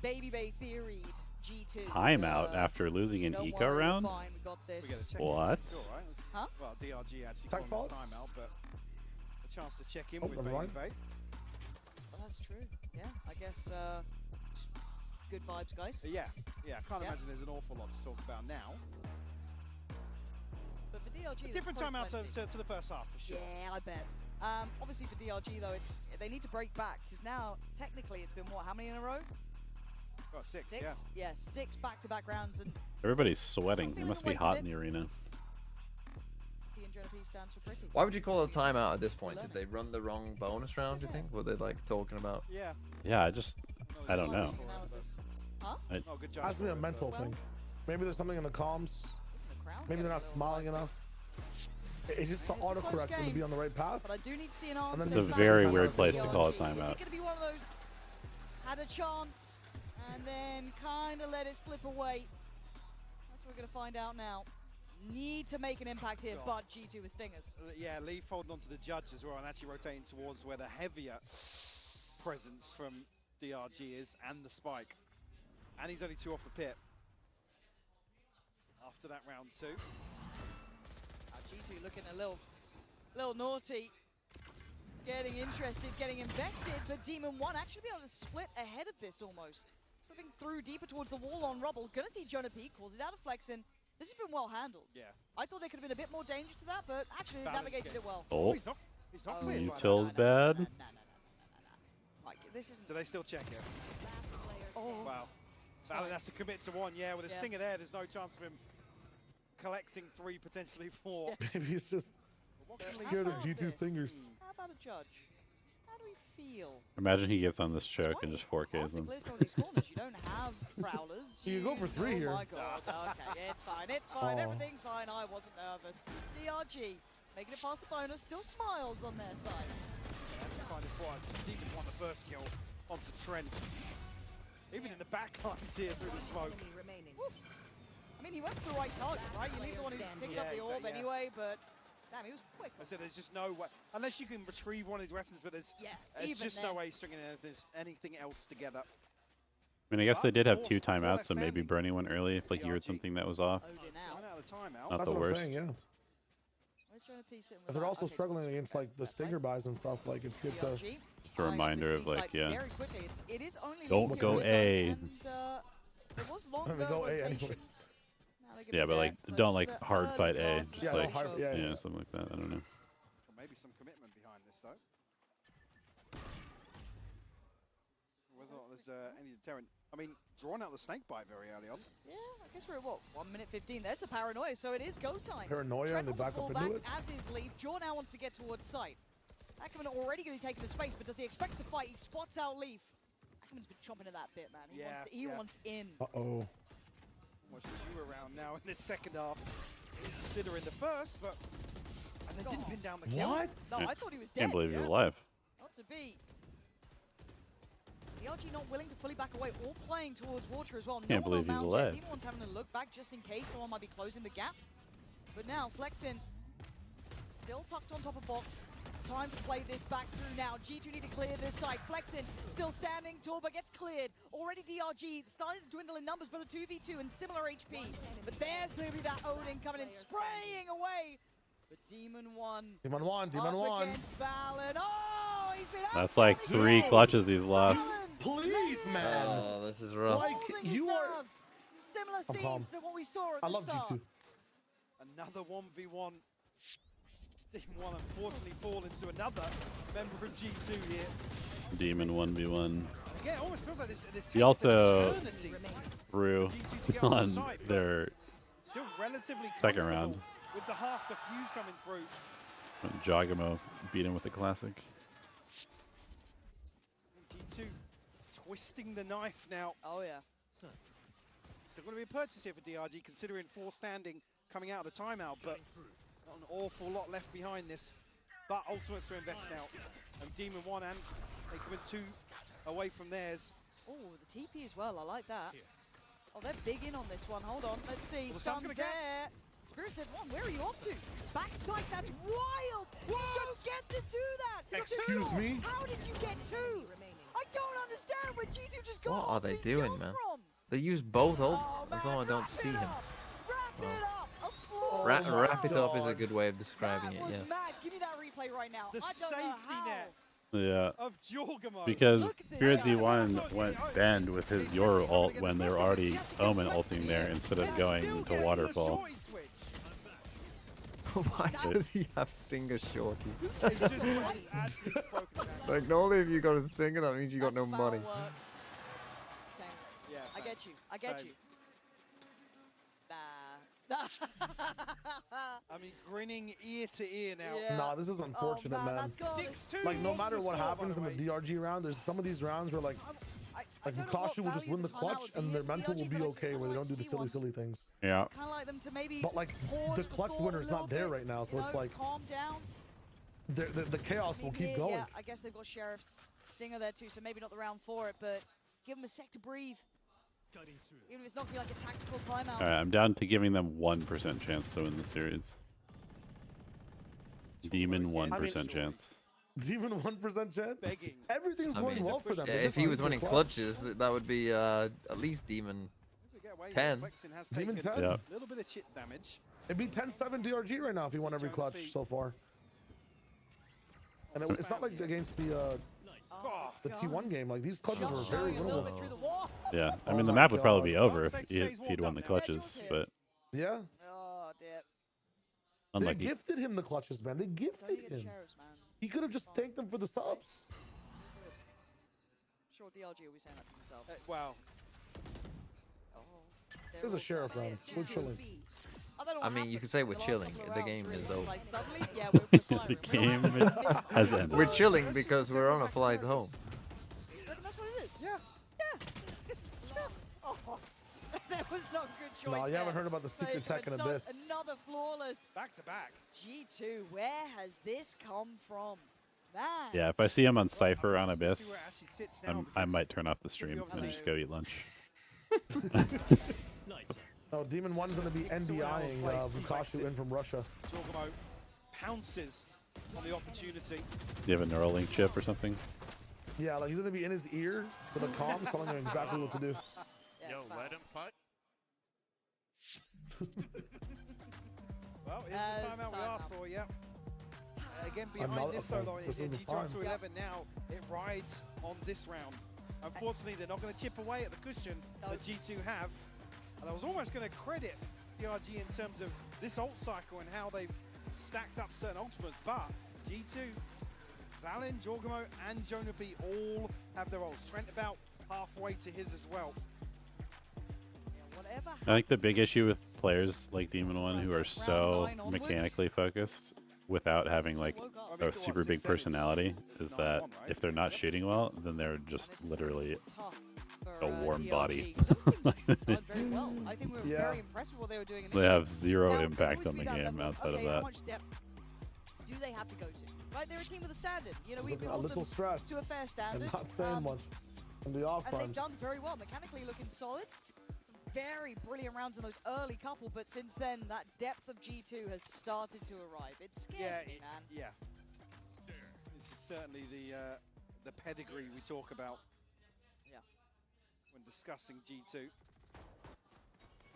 Baby Bay theoried G2. timeout after losing an don't eco worry, we're round? fine, we got this. We get a check What? In, right? Huh? Well, DRG actually Tech called his faults? timeout, but a chance to check in Oh, with never Baby mind. Bay. Well, that's true. Yeah, I guess good vibes, guys. Yeah, I can't Yeah. imagine there's an awful lot to talk about now. But for DRG, there's Different probably timeout plenty. to the first half, for sure. Yeah, I bet. Obviously for DRG though, they need to break back because now technically it's been what? How many in a row? Got 6, 6? Yeah, 6 back-to-back rounds, and Everybody's sweating. It feeling must the be weight hot of in it. the arena. P and Jonah P stands for pretty. Why would you call it a timeout at this point? Did they run the wrong bonus round, do you think? What they're like talking about? Yeah. Yeah, I don't know. Analysis. Huh? Oh, good Has to be a mental thing. Maybe there's something in the comms. Maybe they're not smiling enough. It's just It's a close autocorrect to game, be on the right path. But I do need to see an And answer. then It's a back very to weird DRG. place to call a Is timeout. it going to be one of those, had a chance, and then kind of let it slip away? That's what we're going to find out now. Need to make an impact here, God. but G2 with stingers. Yeah, Lee folding onto the judge as well and actually rotating towards where the heavier presence from DRG is and the spike. And he's only 2 off the pit. After that round 2. G2 looking a little naughty. Getting interested, getting invested, but Demon 1 actually be able to split ahead of this almost. Slipping through deeper towards the wall on Rubble. Gonna see Jonah P, calls it out of flexing. This has been well handled. Yeah. I thought there could have been a bit more danger to that, but actually they Balanced navigated game. it well. Oh, He's not cleared by that. Util's bad. Like, this isn't... Do they still check it? Oh. Wow. fine. Valorant has to commit to 1, yeah. With a Yeah. stinger there, there's no chance of him collecting 3, potentially 4. Maybe he's just What can we scared of do? G2 stingers. How about a judge? How do we feel? Imagine he gets on this choke and just 4Ks Hard to them. clear some of these corners. You don't have prowlers. You can go for 3 here. Oh my god. Okay, it's fine. It's fine. Oh. Everything's fine. I wasn't nervous. DRG making it past the bonus. Still smiles on their side. That's kind of fun. Demon won the first kill onto Trent. Even in the back lines here through the smoke. Woof. I mean, he went for the right target, right? You leave the one who's picked up the orb anyway, but damn, he was quick. I said there's just no way, unless you can retrieve one of his weapons, but there's even just then. no way stringing anything else together. I mean, I guess they did have 2 timeouts, so maybe burning one early if like you heard something that was off. Odin Out out. of the timeout. Not That's the what worst. I'm saying, yeah. Where's Jonah P sitting with But they're that? also Okay, struggling against like the stinger buys and stuff. Like it's good to. DRG. Just a reminder of like, yeah. Very quickly. It is only Don't Leaf go here, A. and There was I longer mean, go A rotations. anyways. Now they give Yeah, it but there. like, So don't just like the hard early fight A. glance Just at no, like, hard- yeah, yeah. something like that. I don't know. Or maybe some commitment behind this, though. Whether or not there's any deterrent. I mean, drawn out the snake bite very early on. Yeah, I guess we're at what, 1 minute 15. There's a paranoia, so it is go time. Paranoia, Trent and they on the back up fallback, into it. as is Leaf. Jaw now wants to get towards sight. Ackerman already going to be taking the space, but does he expect the fight? He spots out Leaf. Ackerman's been chomping at that bit, man. He wants in. Uh-oh. Much due around now in this second half. Considering the first, but and they didn't pin down the kill. What? No, I thought he was dead. Can't believe he's yeah. alive. Not to be. DRG not willing to fully back away or playing towards water as well. Can't no one believe on he's Mount Jet. alive. Even one's having a look back just in case someone might be closing the gap. But now Flexin still tucked on top of box. Time to play this back through now. G2 need to clear this side. Flexin still standing tall, but gets cleared. Already DRG started to dwindle in numbers, but a 2v2 and similar HP. But there's maybe that Odin coming in, spraying away. But Demon 1. Demon 1, Demon up 1. against Valorant. Oh, he's been That's like 3 clutches he's lost. Please, man. Oh, this is rough. Like, you are... Similar I'm calm. scenes to what we saw at I the love start. G2. Another 1v1. Demon 1 unfortunately fall into another member of G2 here. Demon 1v1. Again, it almost feels like this He takes also such eternity. threw G2 to get on the on side, but their still relatively second comfortable round. with the half defuse coming through. Jogamo beat him with the classic. G2 twisting the knife now. Oh, yeah. Still going to be a purchase here for DRG, considering 4 standing coming out of the timeout, but not an awful lot left behind this. But Ultimate's to invest now. And Demon 1 and Aikman 2 away from theirs. Oh, the TP as well. I like that. Oh, they're big in on this one. Hold on. Let's see. Well, the Sun's sun's there. gonna Spirit said, "One, where are you off to? Backside, that's wild! You don't get to do that! You got Excuse two. me? How did you get 2? I don't understand where G2 just got What off are they these doing, kills man? from. They use both ults. Oh, That's man, why I don't wrap see it him. up. Wrap it up! Oh Wrap it my up is a God. good way of describing That it, was yes. mad. Give me that replay right now. The I don't know safety how. net Yeah. of Jorgamo. Because Look at this. Purity 1 went bend with his Yoru ult when they were already Omen ulting there instead of going to Waterfall. Why does he have Stinger Shorty? It's just actually just broken down. Like, not only have you got a Stinger, that means you got no That's foul money. work. Same. Yeah, I same. get you. I get Same. you. Nah. I mean, grinning ear to ear now. Yeah. Nah, this is unfortunate, man, man. that's gotta- 6-2 Like, no was matter the what score, happens by in the the way. DRG round, there's some of these rounds where, like I don't know what Vukashi will just value win the timeout clutch, would be and their in mental will DRG, be but I okay, kinda where they don't do see the one. silly things. Yeah. Kind of like them to maybe But, like, pause the for clutch thought winner's a not little there bit, right now, so you it's know, like calm down. the chaos I will mean, keep here, going. Yeah, I guess they've got Sheriff's Stinger there too, so maybe not the round for it, but give them a sec to breathe. Even if it's not gonna be like a tactical timeout. Alright, I'm down to giving them 1% chance to win the series. Demon 1% chance. Even 1% chance? Begging. Everything's I going mean, well for them. yeah, They're if just he not was in winning the clutches, that would be at least Demon Get away here. 10. Flexin has Demon taken 10? Yeah. a little bit of chip damage. It'd be 10-7 DRG right now if he won every clutch so far. And it's not like against the T1 game. Like, these clutches were very winnable. Yeah. I Oh mean, the my map would probably God. be over if he'd won the clutches, but Yeah. Oh, dear. unlucky. They gifted him the clutches, man. They gifted him. Sheriffs, man. He could have just thanked them for the subs. I'm sure DRG will be saying that to themselves. Wow. Oh, There's a sheriff round. We're chilling. I mean, you could say we're chilling. The game is over. The game has ended. We're chilling because we're on a flight home. That's what it is. Yeah. Yeah. Oh, that was not a good choice. No, you there. haven't heard about the secret tech in But Abyss. Another flawless. Back to back. G2, where has this come from? Man. Yeah, if I see him on Cypher on Abyss, See where it actually sits now, I because might turn off the stream and obviously- just go eat lunch. No, Demon 1's going to be NDIing Vukashi in from Russia. Jorgamo pounces on the opportunity. Do you have a Neuralink chip or something? Yeah, like he's going to be in his ear with a comms telling him exactly what to do. Yo, let him fight. Well, here's the timeout we asked for, yeah. Again, behind Another- this though, okay, Lauren, this is the G2 up to time. 11 now. It rides on this round. Unfortunately, they're not going to chip away at the cushion that G2 have. And I was almost going to credit DRG in terms of this ult cycle and how they've stacked up certain ultimates, but G2, Valen, Jorgamo, and Jonah P all have their ults. Trent about halfway to his as well. I think the big issue with players like Demon One who are so mechanically focused without having like a super big personality is that if they're not shooting well, then they're just literally a warm body. Done very well. I think we were very impressed with what they were doing initially. They have zero Now, impact on the there's always game that outside level of that. How much depth do they have to go to? Right, they're a team with a standard. You know, we a hold little them stressed to a fair standard. and not saying much in the off and they've times. done very well, mechanically looking solid. Some very brilliant rounds in those early couple, but since then, that depth of G2 has started to arrive. It scares me, man. Yeah. This is certainly the pedigree we talk about. Yeah. When discussing G2.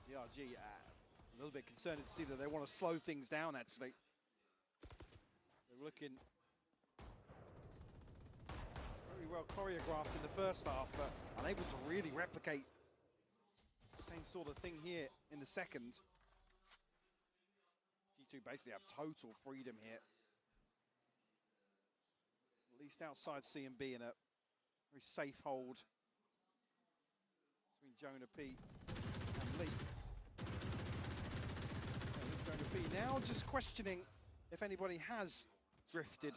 DRG a little bit concerned to see that they want to slow things down, actually. They're looking very well choreographed in the first half, but unable to really replicate the same sort of thing here in the second. G2 basically have total freedom here. At least outside C and B in a very safe hold between Jonah P and Lee. Jonah P now just questioning if anybody has drifted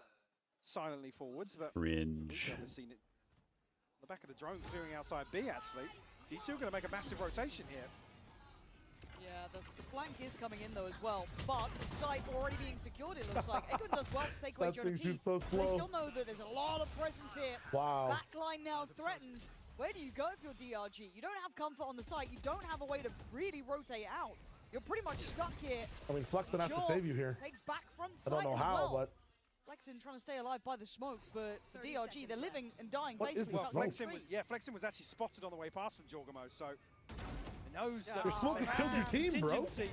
silently forwards, but Cringe. we've never seen it. On the back of the drone clearing outside B, actually. G2 going to make a massive rotation here. Yeah, the flank is coming in though as well, but the site already being secured, it looks like. Eggman does well to take away Jonah P. So But they still know that there's a lot of presence here. Wow. Backline now threatened. Where do you go if you're DRG? You don't have comfort on the site. You don't have a way to really rotate out. You're pretty much stuck here. I mean, Flexen has to save you here. Takes back front I side don't know as how, well. but Flexen trying to stay alive by the smoke, but for DRG, they're living and dying What is basically. this without smoke? Flexen was actually spotted on the way past from Jorgamo, so he knows that Your smoke they has killed have your team, bro. contingency.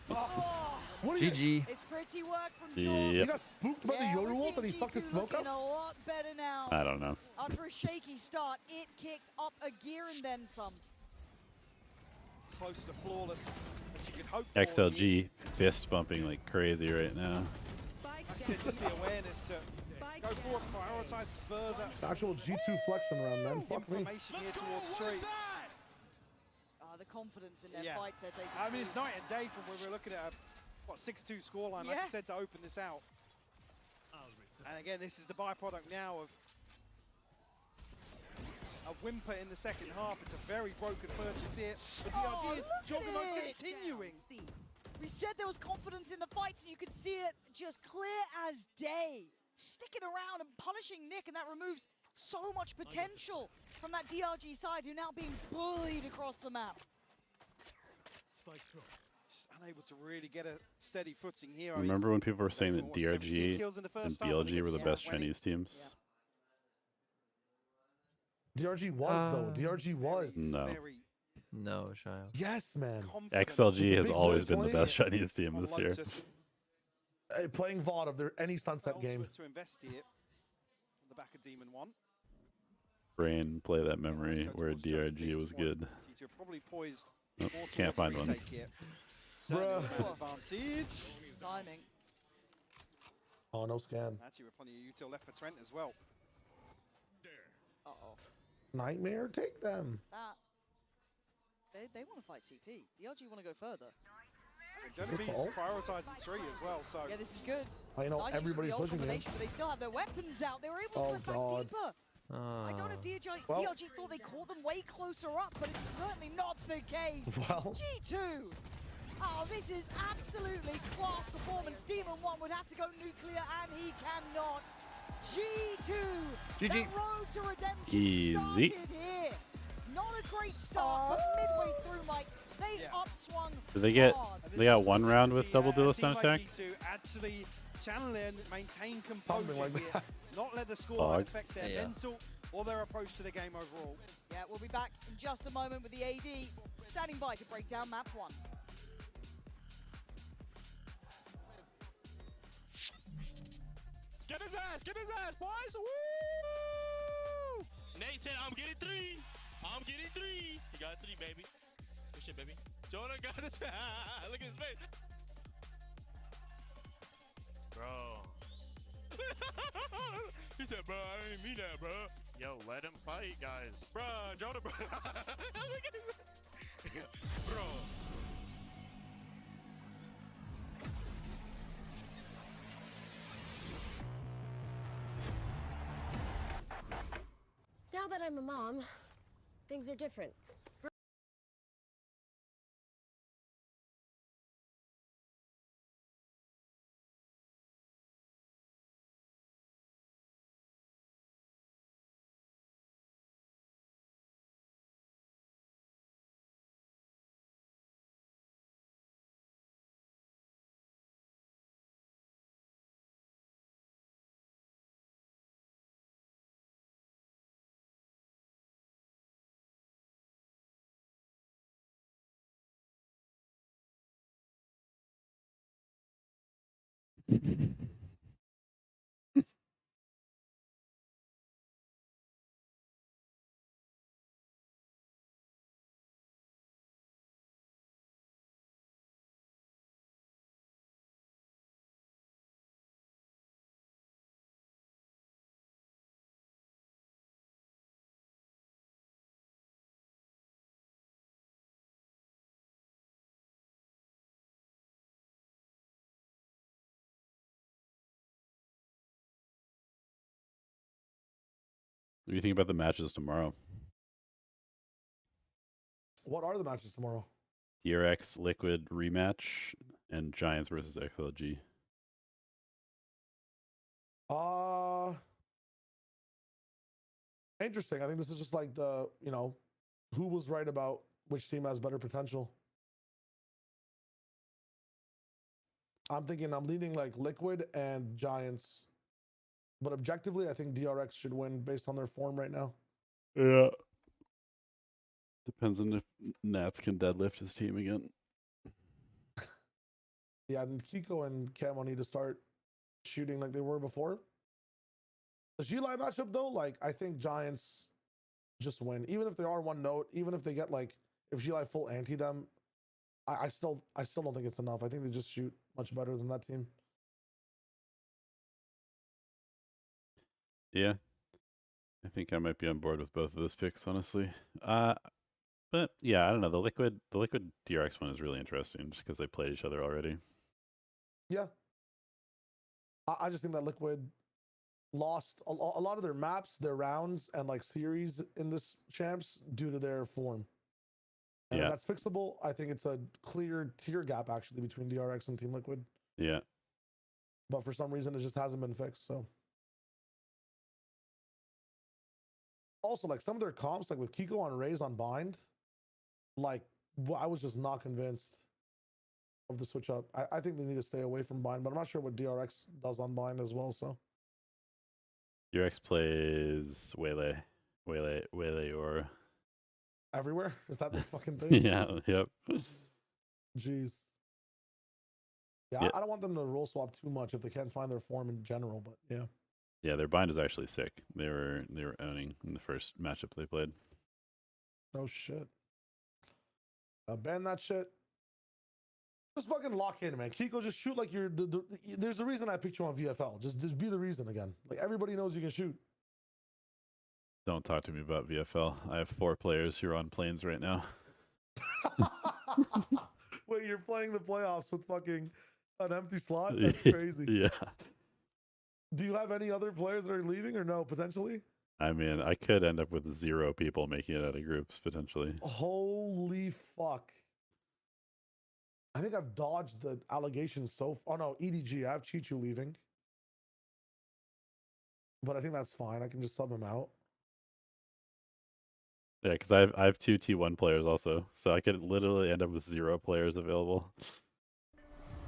Oh. What are you? GG. It's pretty work from Yep. Jorg. You got spooked by the Yeah, Yoru we're ult and he seeing fucked his G2 smoke looking up? a lot better now. I don't know. After a shaky start, it kicked up a gear and then some. It's close to flawless as you could hope for. XLG fist bumping like crazy right now. Like I said, just the awareness to go forward, prioritize further. Actual G2 Flexen round, man. Fuck me. Information here towards Tree. The confidence in their Yeah. fights they're taking. I mean, it's night and day from when we're looking at a 6-2 scoreline, like I Yeah. said, to open this out. And again, this is the byproduct now of a whimper in the second half. It's a very broken purchase here. But DRG is Jorgamo continuing. We said there was confidence in the fights, and you could see it just clear as day. Sticking around and punishing Nick, and that removes so much potential from that DRG side, who now being bullied across the map. Just unable to really get a steady footing here. Remember when people were saying that what, 17 DRG kills in the and first half, BLG were the yeah, best 20. Chinese teams? DRG was, though. DRG was. No. No, Shio. Yes, man. XLG has Big always been the Surge best Chinese team this year. Hey, playing VOD of any Sunset game. To invest here on the back of Demon 1. Brain, play that memory where DRG was good. G2 are probably poised. Oh, more can't towards find one. retake here. Certainly with an advantage. Timing. Oh, no scan. Actually, with plenty of util left for Trent as well. Uh-oh. Nightmare, take them. That. They want to fight CT. DRG want to go further. Jonah B is prioritizing Tree as well, so. Yeah, this is good. I know, nice everybody's use of the pushing him. combination, but they still have their weapons out. They were able to Oh, slip back God. deeper. I don't know if DRG thought they caught them way closer up, but it's certainly not the case. Well. G2! Oh, this is absolutely class performance. Demon 1 would have to go nuclear, and he cannot. G2! GG. The road to redemption Easy. started here. Not a great start, but midway through, Mike, they upswung Did they get? hard. They got one round with double duelist on attack. G2 actually channel in, maintain composure Something like here, that. not let the scoreline Fog. affect their mental or their approach to the game overall. Yeah, we'll be back in just a moment with the AD standing by to break down map 1. Get his ass, boys! Woo! Nate said, I'm getting 3. I'm getting 3. He got 3, baby. Good shit, baby. Jonah got the trap. Look at his face. Bro. He said, bro, I didn't mean that, bro. Yo, let him fight, guys. Bro, Jonah, bro. Look at his bro. Now that I'm a mom, things are different. What do you think about the matches tomorrow? What are the matches tomorrow? DRX Liquid rematch and Giants versus XLG. Interesting. I think this is just like the, who was right about which team has better potential. I'm leaning like Liquid and Giants. But objectively, I think DRX should win based on their form right now. Yeah. Depends on if Nats can deadlift his team again. Yeah, and Kiko and Camo need to start shooting like they were before. The G-Line matchup, though, like, I think Giants just win. Even if they are one note, even if they get, like, if G-Line full anti them, I still don't think it's enough. I think they just shoot much better than that team. Yeah. I think I might be on board with both of those picks, honestly. But yeah, I don't know. The liquid DRX one is really interesting just because they played each other already. Yeah. I just think that Liquid lost a lot of their maps, their rounds, and like series in this champs due to their form. And if that's fixable, I think it's a clear tier gap actually between DRX and Team Liquid. Yeah. But for some reason, it just hasn't been fixed. So. Also, like some of their comps, like with Kiko on Raze on Bind, like I was just not convinced of the switch up. I think they need to stay away from Bind, but I'm not sure what DRX does on Bind as well. So DRX plays Waylay or everywhere. Is that the fucking thing? Yeah. Yep. Jeez. Yeah, I don't want them to role swap too much if they can't find their form in general. But yeah. Yeah, their bind is actually sick. They were owning in the first matchup they played. No shit. Ban that shit. Just fucking lock in, man. Kiko, just shoot like you're. There's a reason I picked you on VFL. Just be the reason again. Like everybody knows you can shoot. Don't talk to me about VFL. I have 4 players who are on planes right now. Wait, you're playing the playoffs with fucking an empty slot? That's crazy. Yeah. Do you have any other players that are leaving or no, potentially? I mean, I could end up with 0 people making it out of groups, potentially. Holy fuck. I think I've dodged the allegations so far. Oh, no, EDG. I have Chichu leaving. But I think that's fine. I can just sub him out. Yeah, because I have 2 T1 players also. So I could literally end up with 0 players available.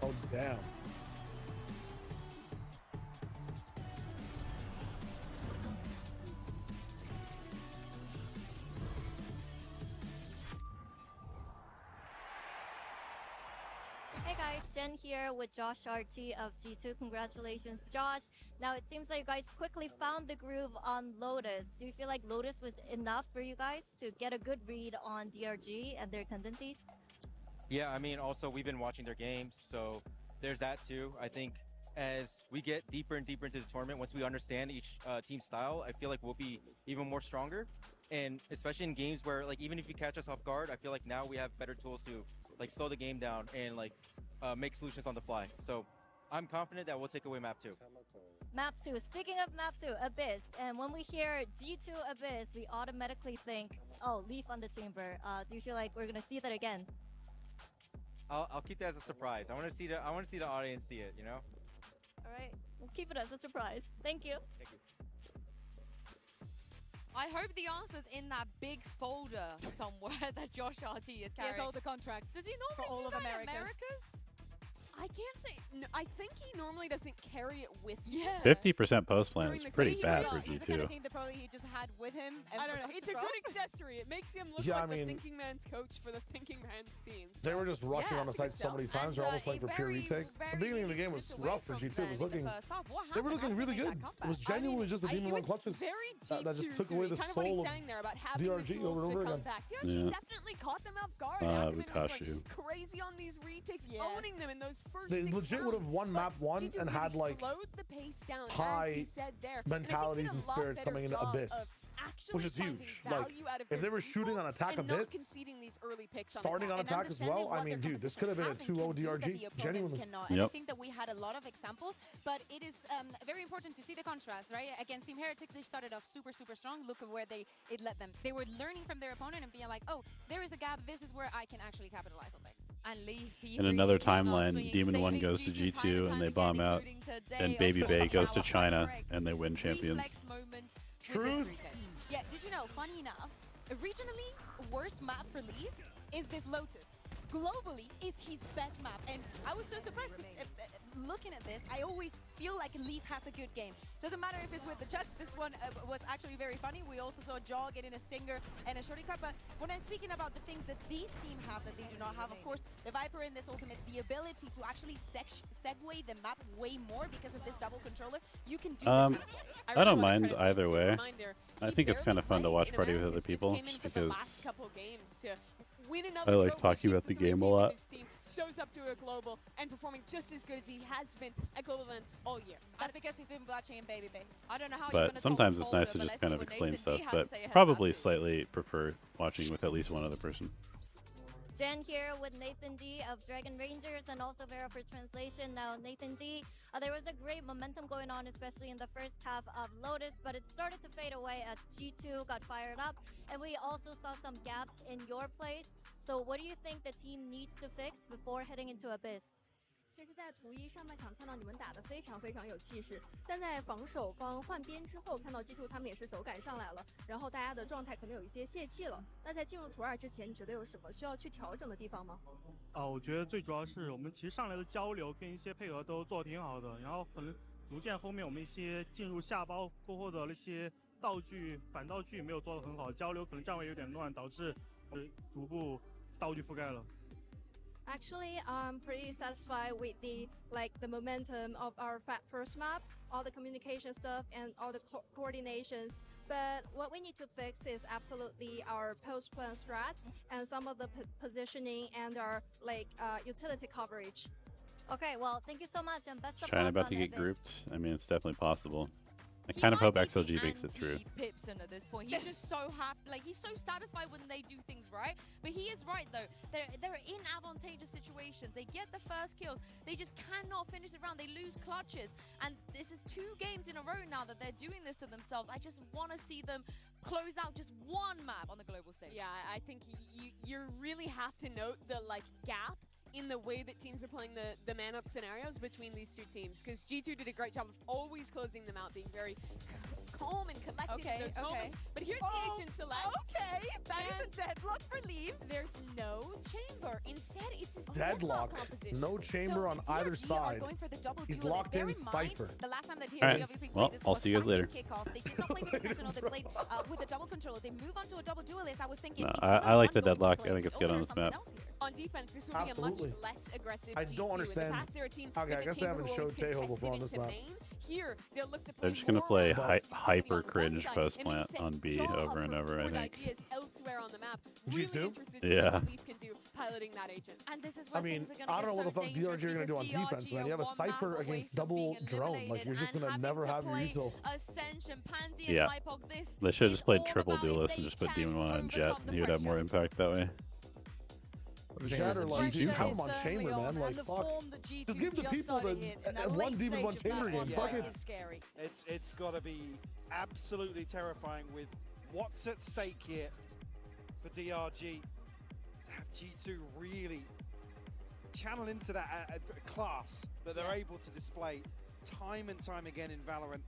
Oh, damn. Hey guys. guys. Jen here with Josh RT of G2. Congratulations, Josh. Now it seems like you guys quickly found the groove on Lotus. Do you feel like Lotus was enough for you guys to get a good read on DRG and their tendencies? Yeah, I mean, also we've been watching their games, so there's that too. I think as we get deeper and deeper into the tournament, once we understand each team's style, I feel like we'll be even more stronger. And especially in games where, like, even if you catch us off guard, I feel like now we have better tools to, like, slow the game down and, like, make solutions on the fly. So I'm confident that we'll take away map 2. Map 2. Speaking of map 2, Abyss. And when we hear G2 Abyss, we automatically think, oh, Leaf on the chamber. Do you feel like we're going to see that again? I'll keep that as a surprise. I want to see the audience see it, you know? All right. We'll keep it as a surprise. Thank you. Thank you. I hope the answer's in that big folder somewhere that Josh RT is carrying. He has all the contracts. Does he normally for all do of that Americas? in Americas? I can't say. No, I think he normally doesn't carry it with him. 50% post plan is pretty He bad will. for It's the kind of G2. thing that probably he just had with him. And I don't know. forgot It's to a throw. good accessory. It makes him look Yeah, like I mean- the thinking man's coach for the thinking man's team. They So, were just rushing yeah, on the it's a good site so many sell. times. They're almost playing for pure retake. The beginning of the game was rough for G2. It was looking. They were looking really good. It was genuinely just the Demon One clutches that just took away the kind of what he's soul of saying there about having the DRG tools over and to over come again. back. DRG Yeah. definitely caught them off guard. we Acumen was caught going you. crazy on these retakes, Yeah. owning them in those first They 6 legit rounds. would have won map 1 G2 and really had like slowed the pace down, as high he said there. And I think mentalities did a and lot spirits better coming in job Abyss, of actually which is finding huge. Like, value out of if their they were shooting people on attack and not Abyss, conceding these early picks on starting on attack. attack as well, I mean, dude, this could have been a 2-0 DRG. Genuinely. Cannot. And I think that we had a lot of examples, but it is very important to see the contrast, right? Against Team Heretics, they started off super, super strong. Look at where it led them. They were learning from their opponent and being like, oh, there is a gap. This is where I can actually capitalize on things. And Leaf, In another timeline, Demon 1 goes to G2 and they bomb out, and Baby Bay goes to China and they win champions. Truth. Yeah, did you know, funny enough, originally, worst map for Leaf is this Lotus. Globally, it's his best map. And I was so surprised because looking at this, I always feel like Leaf has a good game. Doesn't matter if it's with the judge. This one was actually very funny. We also saw Jaw getting a stinger and a shorty cut. But when I'm speaking about the things that these teams have that they do not have, of course, the Viper in this ultimate, the ability to actually segue the map way more because of this double controller. You can do this kind of play. I don't mind either way. I think it's kind of fun to watch party with other people just because I like talking about the game a lot. Shows up to a global and performing just as good as he has been at global events all year. That's because he's been watching Baby Bay. I don't know how But sometimes it's nice to just kind of explain stuff, but probably slightly prefer watching with at least one other person. Jen here with Nathan D of Dragon Rangers and also Vera for translation. Now, Nathan D, there was a great momentum going on, especially in the first half of Lotus, but it started to fade away as G2 got fired up, and we also saw some gaps in your plays. So what do you think the team needs to fix before heading into Abyss? 其实，在图一上半场看到你们打得非常非常有气势，但在防守方换边之后，看到 G2 他们也是手感上来了，然后大家的状态可能有一些泄气了。那在进入图2之前，你觉得有什么需要去调整的地方吗？我觉得最主要是我们其实上来的交流跟一些配合都做得挺好的，然后可能逐渐后面我们一些进入下包过后的那些道具反道具没有做得很好，交流可能站位有点乱，导致逐步道具覆盖了。 Actually, I'm pretty satisfied with the momentum of our first map, all the communication stuff and all the coordinations. But what we need to fix is absolutely our post-plan strats and some of the positioning and our utility coverage. Okay, well, thank you so much and best of luck. China about to get grouped. I mean, it's definitely possible. I kind of hope XLG makes it through. Pipson at this point. He's just so happy, he's so satisfied when they do things right. But he is right though. They're in advantageous situations. They get the first kills. They just cannot finish the round. They lose clutches. And this is 2 games in a row now that they're doing this to themselves. I just want to see them close out just one map on the global stage. Yeah, I think you really have to note the gap in the way that teams are playing the man-up scenarios between these two teams, because G2 did a great job of always closing them out, being very calm and collected in those moments. But here's the agent select. Okay, that is a deadlock for Leaf. There's no chamber. Instead, it's a Deadlock. composition. No chamber on either side. He's locked in Cypher. The last time that DRG Alright, obviously played well, this I'll was see you guys back in later. Kickoff. They did not play with the Sentinel. They played with the double controller. They move on to a double duelist. I was thinking, No, is I like the T1 going to deadlock. play I think it's good on over this map. something else here? on defense, this would be a much less aggressive I G2. don't understand. In the past, they're a team Okay, with I the guess they chamber haven't who always showed Tejo contested before on into this map. main. Here, they'll look to play They're just gonna more play around CT hyper on one cringe side, first and maybe plant set on B draw over up and for over, I forward think. ideas elsewhere on the map. G2? Really interested to see Yeah. what Leaf can do piloting that agent. And this is I where mean, things are going to I don't know what the fuck dangerous DRG are gonna do on because defense, DRG man. You have a are one Cypher map away against from double being drone. Like, eliminated you're just and gonna having never to have your play util. Ascension, Pansy, Yeah. and Hypok. This They should have is just played all triple about if duelist they and just put can Demon 1 on Jet, overcome and the he would have more pressure. impact that way. Shatter, like, Pressure have is him on certainly chamber, on, man. and Like, the fuck. form that G2 Just give the people started the in that one late demon, one stage of chamber that game. one Fuck it. is scary. It's got to be absolutely terrifying with what's at stake here for DRG. To have G2 really channel into that class that they're able to display time and time again in Valorant.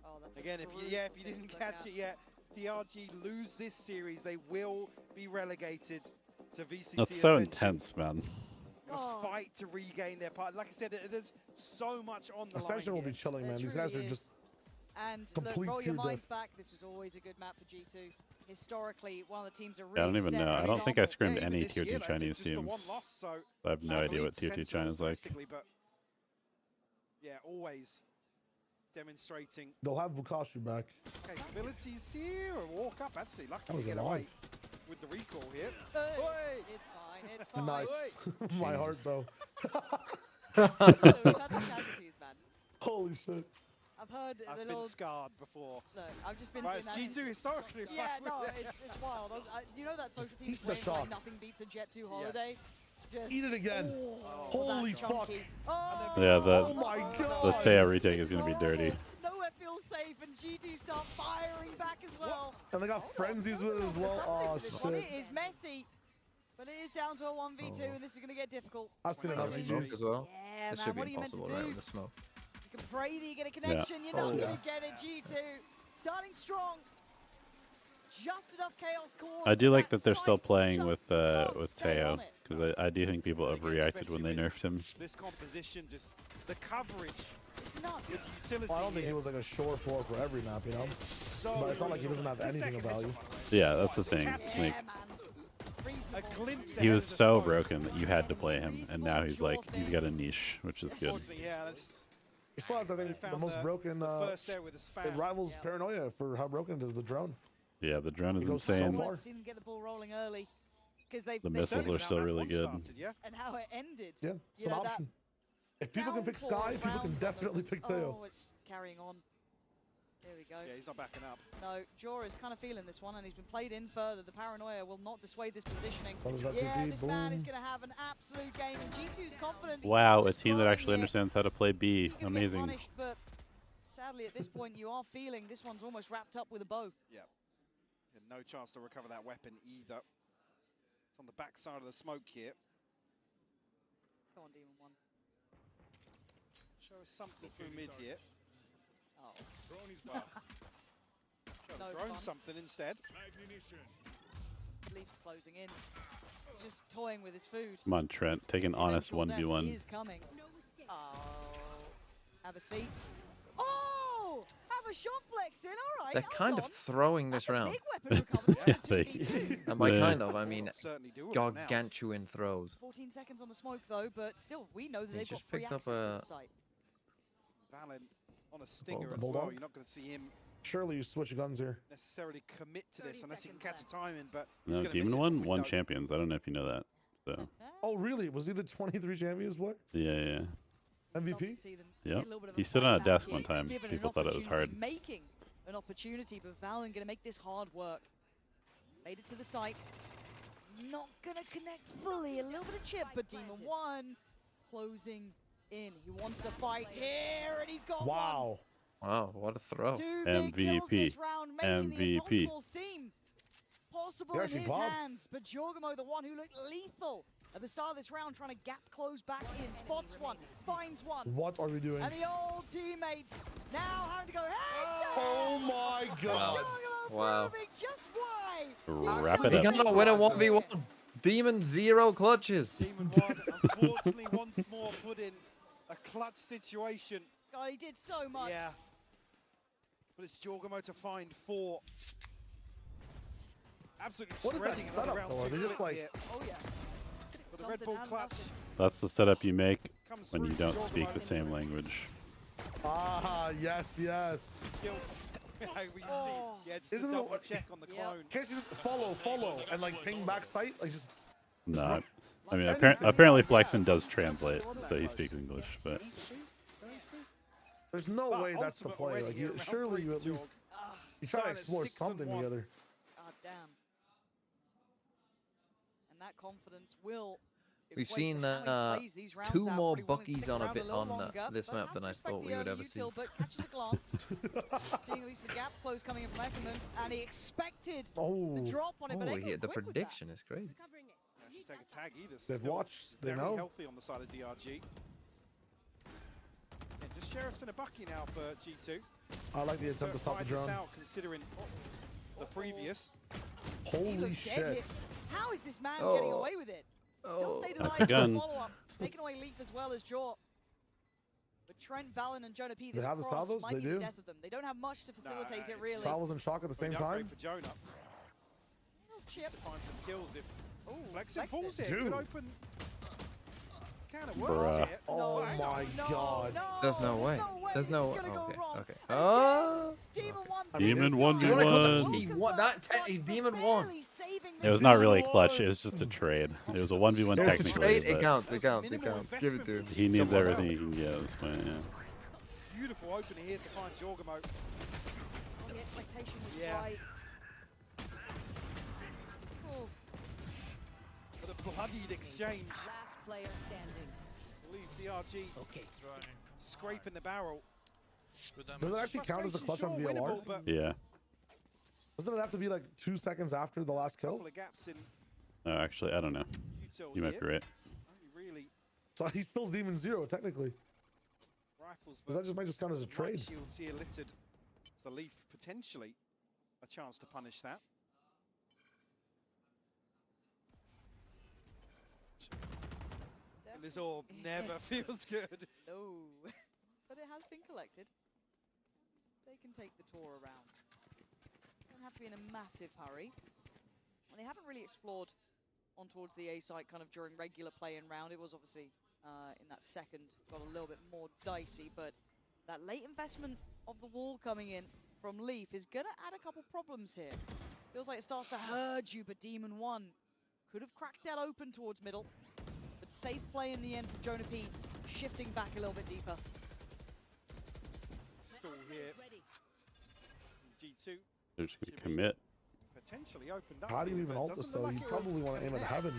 Oh, that's Again, if you didn't catch it yet, DRG lose this series, they will be relegated to VCT. That's so Ascension. intense, man. Must fight to regain their part. Like I said, there's so much on the Ascension line will be chilling, man. These guys are just And look, complete roll your pure minds death. back. This was always a good map for G2. Historically, one of the teams are really Yeah, I don't even set know. an I don't think I example. scrimmed Yeah, even any this tier year, 2 they did Chinese just the teams. one loss, so I have no I idea believe what tier 2 Sentinels China's like. domestically, but yeah, always demonstrating They'll have Vukashi back. capabilities here. A walk up, actually, lucky That to was get alive. away with the recall here. Hey, it's fine, it's fine. Nice. My heart, though. We've had some casualties, man. Holy shit. I've heard I've the been little... scarred before. Look, I've just been Right, seeing it's that G2 historically. Yeah, right no, with it's wild. You know that social team eat the playing shot. like nothing beats a Jet 2 holiday? Just, Eat it again. Oh, Holy that's fuck. chunky. Oh, Yeah, Oh my the god. Teo retake is going to be dirty. nowhere feels safe, and G2 start firing back as well. And they got frenzies with it as well. Oh, Something to this one. shit. It is messy, but it is down to a 1v2, and this is going to get difficult. I've seen it on Smoke GG's. as well. Yeah, This man, should be what are you meant to impossible, do? right, with the smoke. You can pray that you get a connection. You're not Oh, going yeah. to get it, G2. Starting strong. Just enough chaos cause. I do like that that they're still site playing just with won't stay Teo, on it. because I do think people overreacted when they nerfed him. This composition, just the coverage, It's nuts. the utility. Well, I don't think he here. was like a shore floor for every map, you know? So But it's not like he doesn't have the anything of second value. headshot, Yeah, that's the thing. Yeah, Like, man. Reasonable. a glimpse he ahead was of the so smoke. broken that you had to play him, and now he's like, he's got a niche, which is good. Unfortunately, yeah, that's He still has, I think, the found most broken. the first there with a spam. It rivals Paranoia for how broken it is, the drone. Yeah, the drone is He goes so insane. far. Let's see them get the ball rolling early. Because they The missiles are still really good. And how it ended. Yeah, it's You an know, that option. If people can pick downpour Sky, of people can rounds on definitely them pick was- Teo. Oh, it's carrying on. There we go. Yeah, he's not backing up. No, Jor is kind of feeling this one, and he's been played in further. The paranoia will not dissuade this positioning. Brothers got Yeah, TP, this man is boom. going to have an absolute game, and G2's confidence. Wow, a is team that growing actually here. understands how to play B. You're gonna get Amazing. punished, but sadly, at this point, you are feeling this one's almost wrapped up with a bow. Yeah. Had no chance to recover that weapon either. It's on the back side of the smoke here. Come on, Demon 1. Show us something through mid here. Oh. Well, No drone fun. something instead. Leaf's closing in. He's just toying with his food. Come on, Trent. Take an honest Eventual death 1v1. is coming. Oh. Have a seat. Oh! Have a shot flex in. All right. They're hold kind of on. throwing this round. Big weapon recovered. Yeah, What a like- 2v2. And by Yeah. kind of, I mean Certainly doable now. gargantuan throws. 14 seconds on the smoke, though, but still, we know that He they've got just free picked up access to the a- site. Valen on a stinger the as Bulldog. well. You're not going to see him Surely you switch guns here. necessarily commit to this unless he can catch a timing, but No, he's gonna miss Demon it from won window. champions. I don't know if you know that. So, Oh, really? Was he the 23 champions player? yeah. MVP? Yep. He stood on a desk one time. Given People an thought it was hard. opportunity, Making an opportunity, but Valen going to make this hard work. Made it to the site. Not going to connect fully. A little bit of chip, but Demon 1 closing in. He wants a fight here, and he's got one. Wow. Wow, what a throw. Two big kills this round, making the MVP. impossible seem possible He in actually his pops. hands. But Jorgamo, the one who looked lethal at the start of this round, trying to gap close back in, spots one, finds one. What are we doing? And the old teammates now having to go head to Oh my god. Jorgamo Wow. proving just why. Wrap it He up. cannot win a 1v1. Demon 0 clutches. Demon 1, unfortunately, once more put in a clutch situation. God, he did so much. Yeah. But it's Jorgamo to find 4. Absolutely What is that shredding setup, another round though? Are 2 they just clip like- here. Oh, yeah. the Red Bull clutch. That's the setup you make when you don't speak the same language. Ah, yes, yes. Skill. Yeah, just a double check on the clone. Can't you just follow, and like ping back sight? Like just. No. I mean, apparently Flexen does translate, so he speaks English, but. There's no way that's the play. Like, surely you at least. You try to explore something together. God damn. And that confidence will. We've seen 2 more Buckies on this map than I thought we would ever see. But catches a glance, seeing at least the gap close coming in from Eckerman, and he expected the drop on it. But The prediction is crazy. Let's take a tag either. They've watched. They know. Very healthy on the side of DRG. And just Sheriff's in a bucky now for G2. I like the attempt to stop the drone. Out considering the previous. Holy shit! How is this man getting away with it? Still stayed alive. That's a gun. Follow-up, taking away Leaf as well as Jaw. But Trent, Valen, and Jonah P. This They have the cross salvos? might They be the do. death of them. They don't have much to facilitate it really. Salvos and shock at the same time. For Jonah. Chip. Find some kills if Flexen Flexen. pulls it. Dude. Good open. Can it work? Bruh. Oh my god. There's no way. There's no way. Okay. Oh. Demon 1v1. That Demon 1. It was not really clutch. It was just a trade. It was a 1v1 It's a technically. trade. It but counts. It counts. It counts. Give it to him. He needs everything he can get at this point. Yeah. Beautiful opening here to find Jorgamo. The expectation was right. But a bloodied exchange. Last player standing. I believe DRG scraping the barrel. Does it actually count as a clutch on VLR? Yeah. Doesn't it have to be like 2 seconds after the last kill? No, actually, I don't know. You might be right. So he's still Demon 0 technically. Rifles, that just might just count as a trade. Shields here littered. So Leaf potentially a chance to punish that. And this orb never feels good. No, but it has been collected. They can take the tour around. Don't have to be in a massive hurry. And they haven't really explored on towards the A site kind of during regular play and round. It was obviously in that second got a little bit more dicey, but that late investment of the wall coming in from Leaf is gonna add a couple problems here. Feels like it starts to herd you, but Demon 1 could have cracked that open towards middle. But safe play in the end from Jonah P, shifting back a little bit deeper. Stall here. G2. They're just going to commit. Potentially opened up. How do you even ult this though? You probably want to aim at heaven.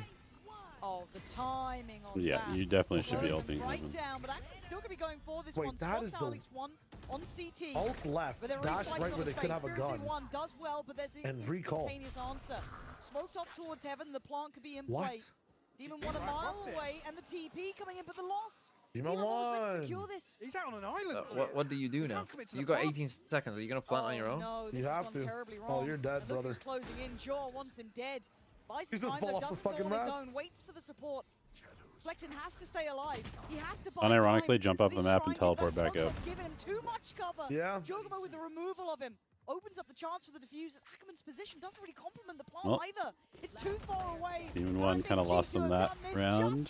Oh, the timing on Yeah, that. you definitely should be ulting Right heaven. down, but I'm still going to be going for this Wait, one. that Spots is out the at least one on CT. Ult left, But they're dash really right on where the they could have a Experiencing gun. One does well, but there's the And recall. instantaneous answer. Smoked off towards heaven, the plant could be in What? play. Demon 1 a mile away, and the TP coming in, but the loss. Demon 1. Secure this. He's out on an island. What do you do now? You got 18 seconds. Are you going to plant on your own? No, this You has have gone to. terribly wrong. Oh, you're dead, The look brother. is closing in. Jaw wants him dead. Buys He's time, gonna fall though, off the doesn't go fucking on his map. own. Waits for the support. Flexen has to stay alive. He has to buy Unironically, time. jump off the He's map and trying to, teleport but back Smoke's up. not giving him too much cover. Yeah. Jorgamo with the removal of him opens up the chance for the defusers. Ackerman's position doesn't really complement the plant Well, either. It's too far away. Demon 1 kind of lost them that round.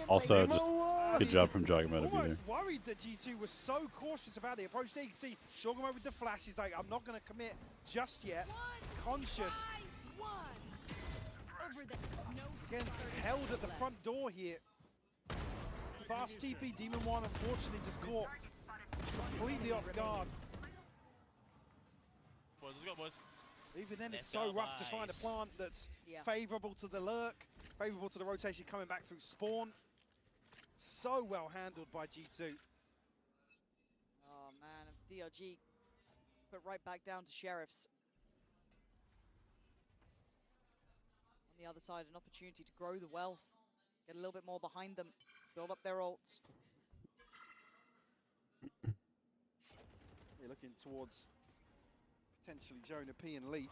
Also, just good job from Jogamo to be there. Almost worried that G2 was so cautious about the approach. There you can see Jorgamo with the flash. He's like, I'm not going to commit just yet. Conscious. Again, held at the front door here. Fast TP, Demon 1 unfortunately just caught completely off guard. Boys, let's go, boys. Even then, it's so rough to find a plant that's favourable to the lurk, favourable to the rotation coming back through spawn. So well handled by G2. Oh man, and DRG put right back down to Sheriffs. On the other side, an opportunity to grow the wealth, get a little bit more behind them, build up their ults. You're looking towards potentially Jonah P and Leaf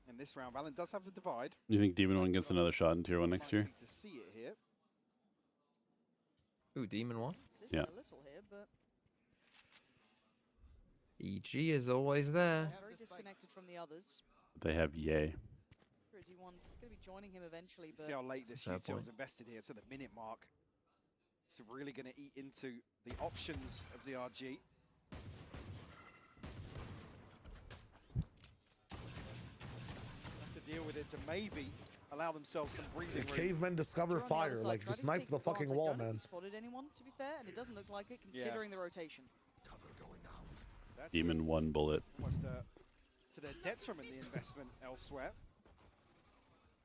in this round. Valen does have the divide. You think Demon 1 gets another shot in Tier 1 next year? To see it here. Ooh, Demon 1? A Yeah. little here, but EG is always there. very disconnected from the others. They have Yay. Or is he going to be joining him eventually? But See how late this Fair util's point. invested here to the minute mark. It's really going to eat into the options of DRG. Have to deal with it to maybe allow themselves some breathing room. Cavemen discover fire. Like, just knife the fucking wall, man. Spotted anyone, to be fair, and it doesn't look like it, considering the rotation. That's Demon 1 bullet. almost to their detriment, the investment elsewhere.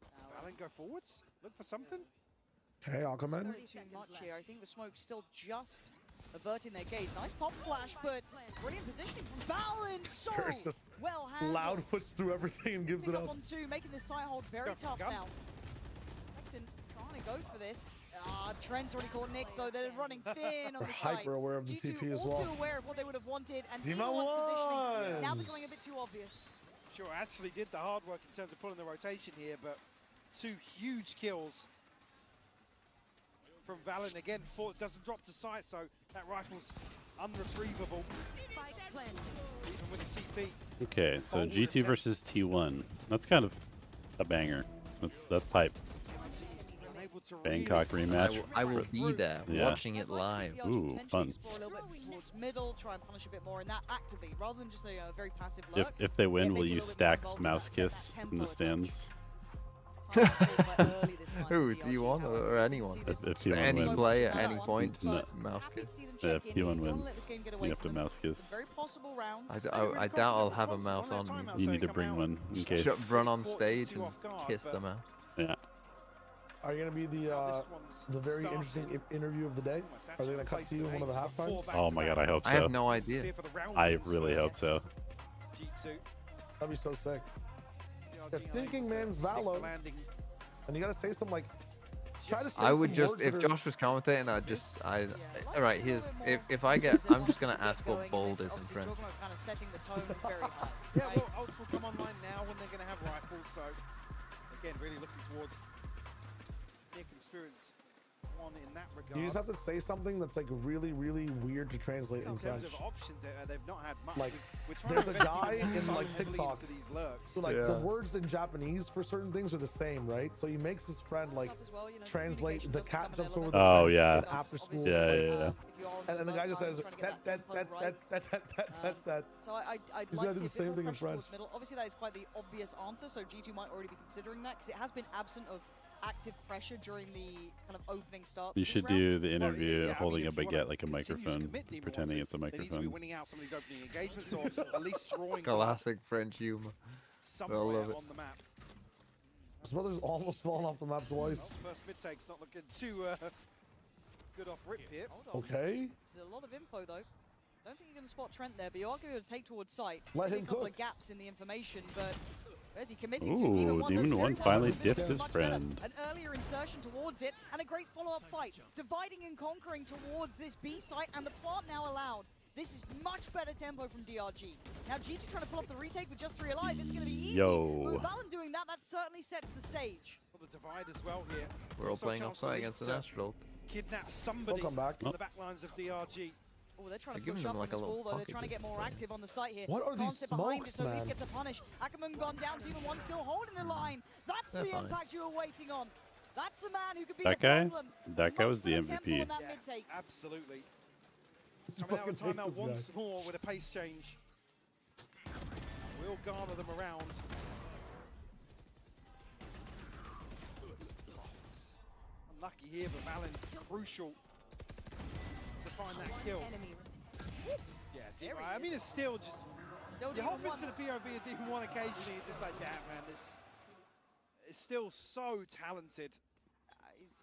Does Valen go forwards? Look for something? Okay, I'll come in. Not too much here. I think the smoke's still just averting their gaze. Nice pop flash, but brilliant positioning from Valen. So There's just well handled. loud foots through everything and gives Pick it up up. on two, making this side hold very tough now. Nexon trying to go for this. Trent's already caught Nick, though. They're running thin on They're the side. hyper aware of the G2 TP as all well. too aware of what they would have wanted, and Demon Demon 1's positioning one! now becoming a bit too obvious. Sure, actually did the hard work in terms of pulling the rotation here, but two huge kills from Valen. Again, doesn't drop to sight, so that rifle's unretrievable. Even with the TP. Okay, so G2 versus T1. That's kind of a banger. That's hype. Bangkok rematch. I will be there, Yeah. watching it live. Ooh, fun. Explore a little bit towards middle, try and punish a bit more in that actively, rather than just a very passive lurk. If they win, Yeah, will maybe a you little bit more stack involved in mouse that, set that kiss tempo in the attack. stands? Who, T1 or anyone? If So T1 any wins. play at any point, No. mouse kiss. Yeah, if T1 wins, you have to mouse kiss. Very possible rounds. I doubt I'll have a mouse on me. You need to bring one in case. Run on stage and kiss the mouse. Yeah. Are you going to be the very interesting interview of the day? Are they going to cut to you in one of the half times? Oh my god, I hope so. I have no idea. I really hope so. That'd be so sick. If thinking man's Valo, and you got to say something like, try to say I would some just, words if that are- Josh was commentating, all right, here's, if I get, I'm just going to ask what bold is in French. Talking about kind of setting the tone very high. Yeah, well, Ults will come online now when they're going to have rifles, so again, really looking towards Nick and Spirits one in that regard. You just have to say something that's like really, really weird to translate in in terms French. of options, they've not had much. Like, we're trying there's to a guy invest in like so heavily TikTok. into these lurks. So like the words in Japanese for certain things are the same, right? So he makes his friend like translate the cat jumps over the Oh, fence yeah. in after school. Yeah, like, yeah, yeah. And the guy just says that. So I'd He's like gotta to do see the a same bit thing more in pressure French. towards middle. Obviously, that is quite the obvious answer, so G2 might already be considering that, because it has been absent of active pressure during the kind of opening starts. You of should these rounds. do the interview yeah, I holding mean, a if you wanna baguette like a continue to microphone, commit Demon pretending Ones, it's a they need to be microphone. winning out some of these opening engagements, or at least drawing Classic French humor. somewhere love it. on the map. His brother's almost fallen off the map twice. Well, first mid take's not looking too good off rip here. Okay. There's a lot of info, though. Don't think you're going to spot Trent there, but you are going to take towards sight. Let Maybe him a couple cook. of gaps in the information, but where's he committing to? Ooh, Demon 1 Demon does 1 very finally well. dips his Much better. friend. An earlier insertion towards it, and a great follow-up fight. Dividing and conquering towards this B site, and the plant now allowed. This is much better tempo from DRG. Now G2 trying to pull up the retake with just 3 alive. It's going to be easy. Yo. But with Valen doing that, that certainly sets the stage. Well, the divide as well here. We're all Also playing chance for offside Leeds against an to Astral. Kidnap somebody Welcome back. in the back lines of DRG. Oh, they're trying They're to giving push them up like on a this little wall, though. They're pocket trying to get more this active on the site here. What are Can't these sit behind it, smokes, so man? Leaf gets a punish. Ackerman gone down, Demon 1 still holding the line. That's They're the fine. impact you were waiting on. That's the man who could be That the guy? problem. That guy Much was the better tempo MVP. on that mid-take. Absolutely. Just Coming out of fucking hate timeout this guy. once more with a pace change. We'll garner them around. Unlucky here, but Valen crucial to find that kill. Yeah, I mean, it's still just. Still You Demon hop 1. into the POV of Demon 1 occasionally, you're just like, damn, man, this is still so talented.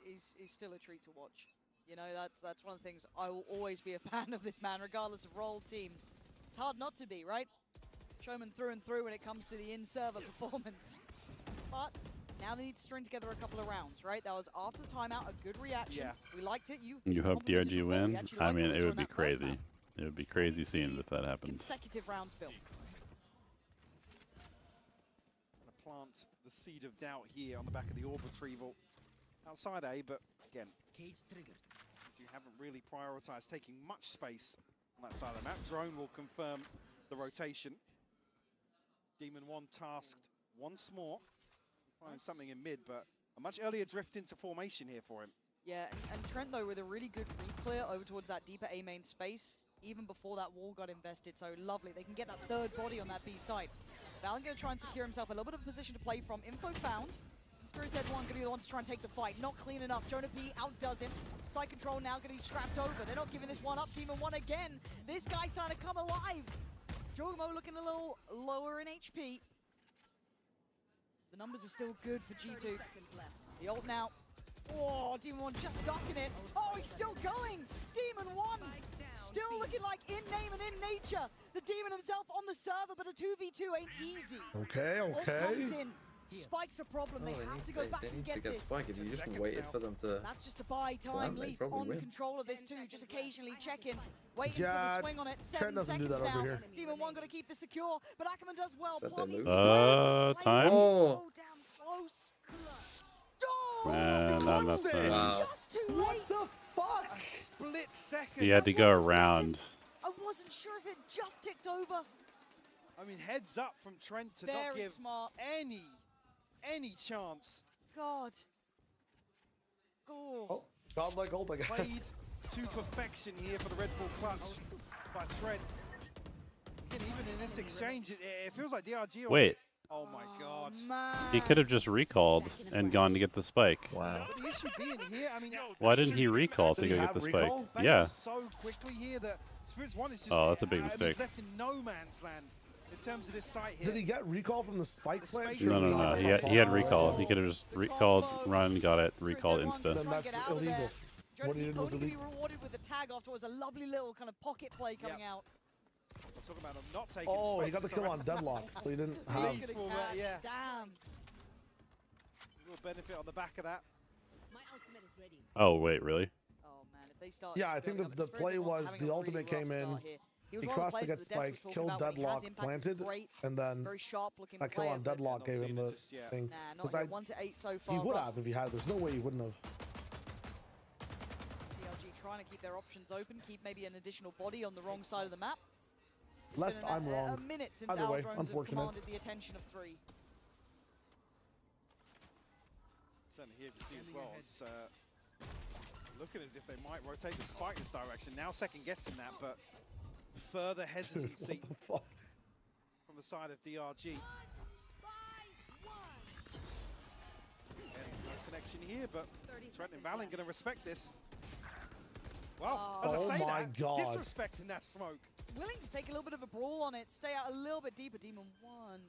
He's still a treat to watch. You know, that's one of the things. I will always be a fan of this man, regardless of role, team. It's hard not to be, right? Showman through and through when it comes to the in-server performance. But now they need to string together a couple of rounds, right? That was after the timeout, a good reaction. Yeah. We liked it. You hope complimented DRG before. We win? actually I liked mean, what we it saw would in be that first crazy. map. It would be crazy scenes if that happened. Consecutive rounds built. Gonna plant the seed of doubt here on the back of the orb retrieval outside A, but again, you haven't really prioritized taking much space on that side of the map. Drone will confirm the rotation. Demon 1 tasked once more, Find something in mid, but a much earlier drift into formation here for him. Yeah, and Trent, though, with a really good re-clear over towards that deeper A main space, even before that wall got invested, so lovely. They can get that third body on that B side. Valen going to try and secure himself a little bit of a position to play from. Info found. Spirit Head 1 going to be the one to try and take the fight. Not clean enough. Jonah P outdoes him. Side control now going to be scrapped over. They're not giving this one up. Demon 1 again. This guy's starting to come alive. Jogamo looking a little lower in HP. The numbers are still good for G2. The ult now. Oh, Demon 1 just ducking it. Oh, he's still going. Demon 1 still looking like in name and in nature. The Demon himself on the server, but a 2v2 ain't easy. Okay, Ult okay. comes in. Spike's a problem. They have to go back and get this. Spike. If you just waited for them to. That's just a buy time. Leaf on control of this too. Just occasionally checking, waiting for the swing on it. 7 seconds now. Demon 1 got to keep this secure, but Ackerman does well. Time. So damn close. Man, not enough time. Just too late. What the fuck? A split second. He had to go around. I wasn't sure if it just ticked over. I mean, heads up from Trent to Very not give smart. any chance. God. Oh, godlike ult, I guess. Played to perfection here for the Red Bull clutch by Trent. And even in this exchange, it feels like DRG. Wait. Oh my God. He could have just recalled and gone to get the spike. Wow. But the issue being here, I mean, Why didn't he recall to go get the spike? Yeah. So quickly here that Spirits 1 is just that's a big mistake. he's left in no man's land in terms of this site here. Did he get recall from the spike plant? No. He had recall. He could have just recalled, run, got it, recalled insta. Then that's illegal. What he did was Only illegal. be rewarded with the tag afterwards. A lovely little kind of pocket play coming out. I was talking about him not taking Oh, he space, got the so kill on deadlock, so he didn't have. yeah. Damn. Little benefit on the back of that. Oh, wait, really? Oh man, if they start. Yeah, I think the play was the ultimate came in. He crossed to get spike, killed deadlock, planted, and then very sharp looking that kill on deadlock gave him the thing. Nah, not yet. 1 to 8 so far. He would have if he had. There's no way he wouldn't have. BLG trying to keep their options open, keep maybe an additional body on the wrong side of the map. Lest I'm wrong. A minute since Either way, Aldrones have unfortunate. commanded the attention of 3. Certainly here you see as well. It's looking as if they might rotate the spike this direction. Now second guessing that, but further hesitancy What the fuck? from the side of DRG. And no connection here, but Trent and Valen going to respect this. Well, as I say that, disrespecting that smoke. Willing to take a little bit of a brawl on it, stay out a little bit deeper. Demon 1.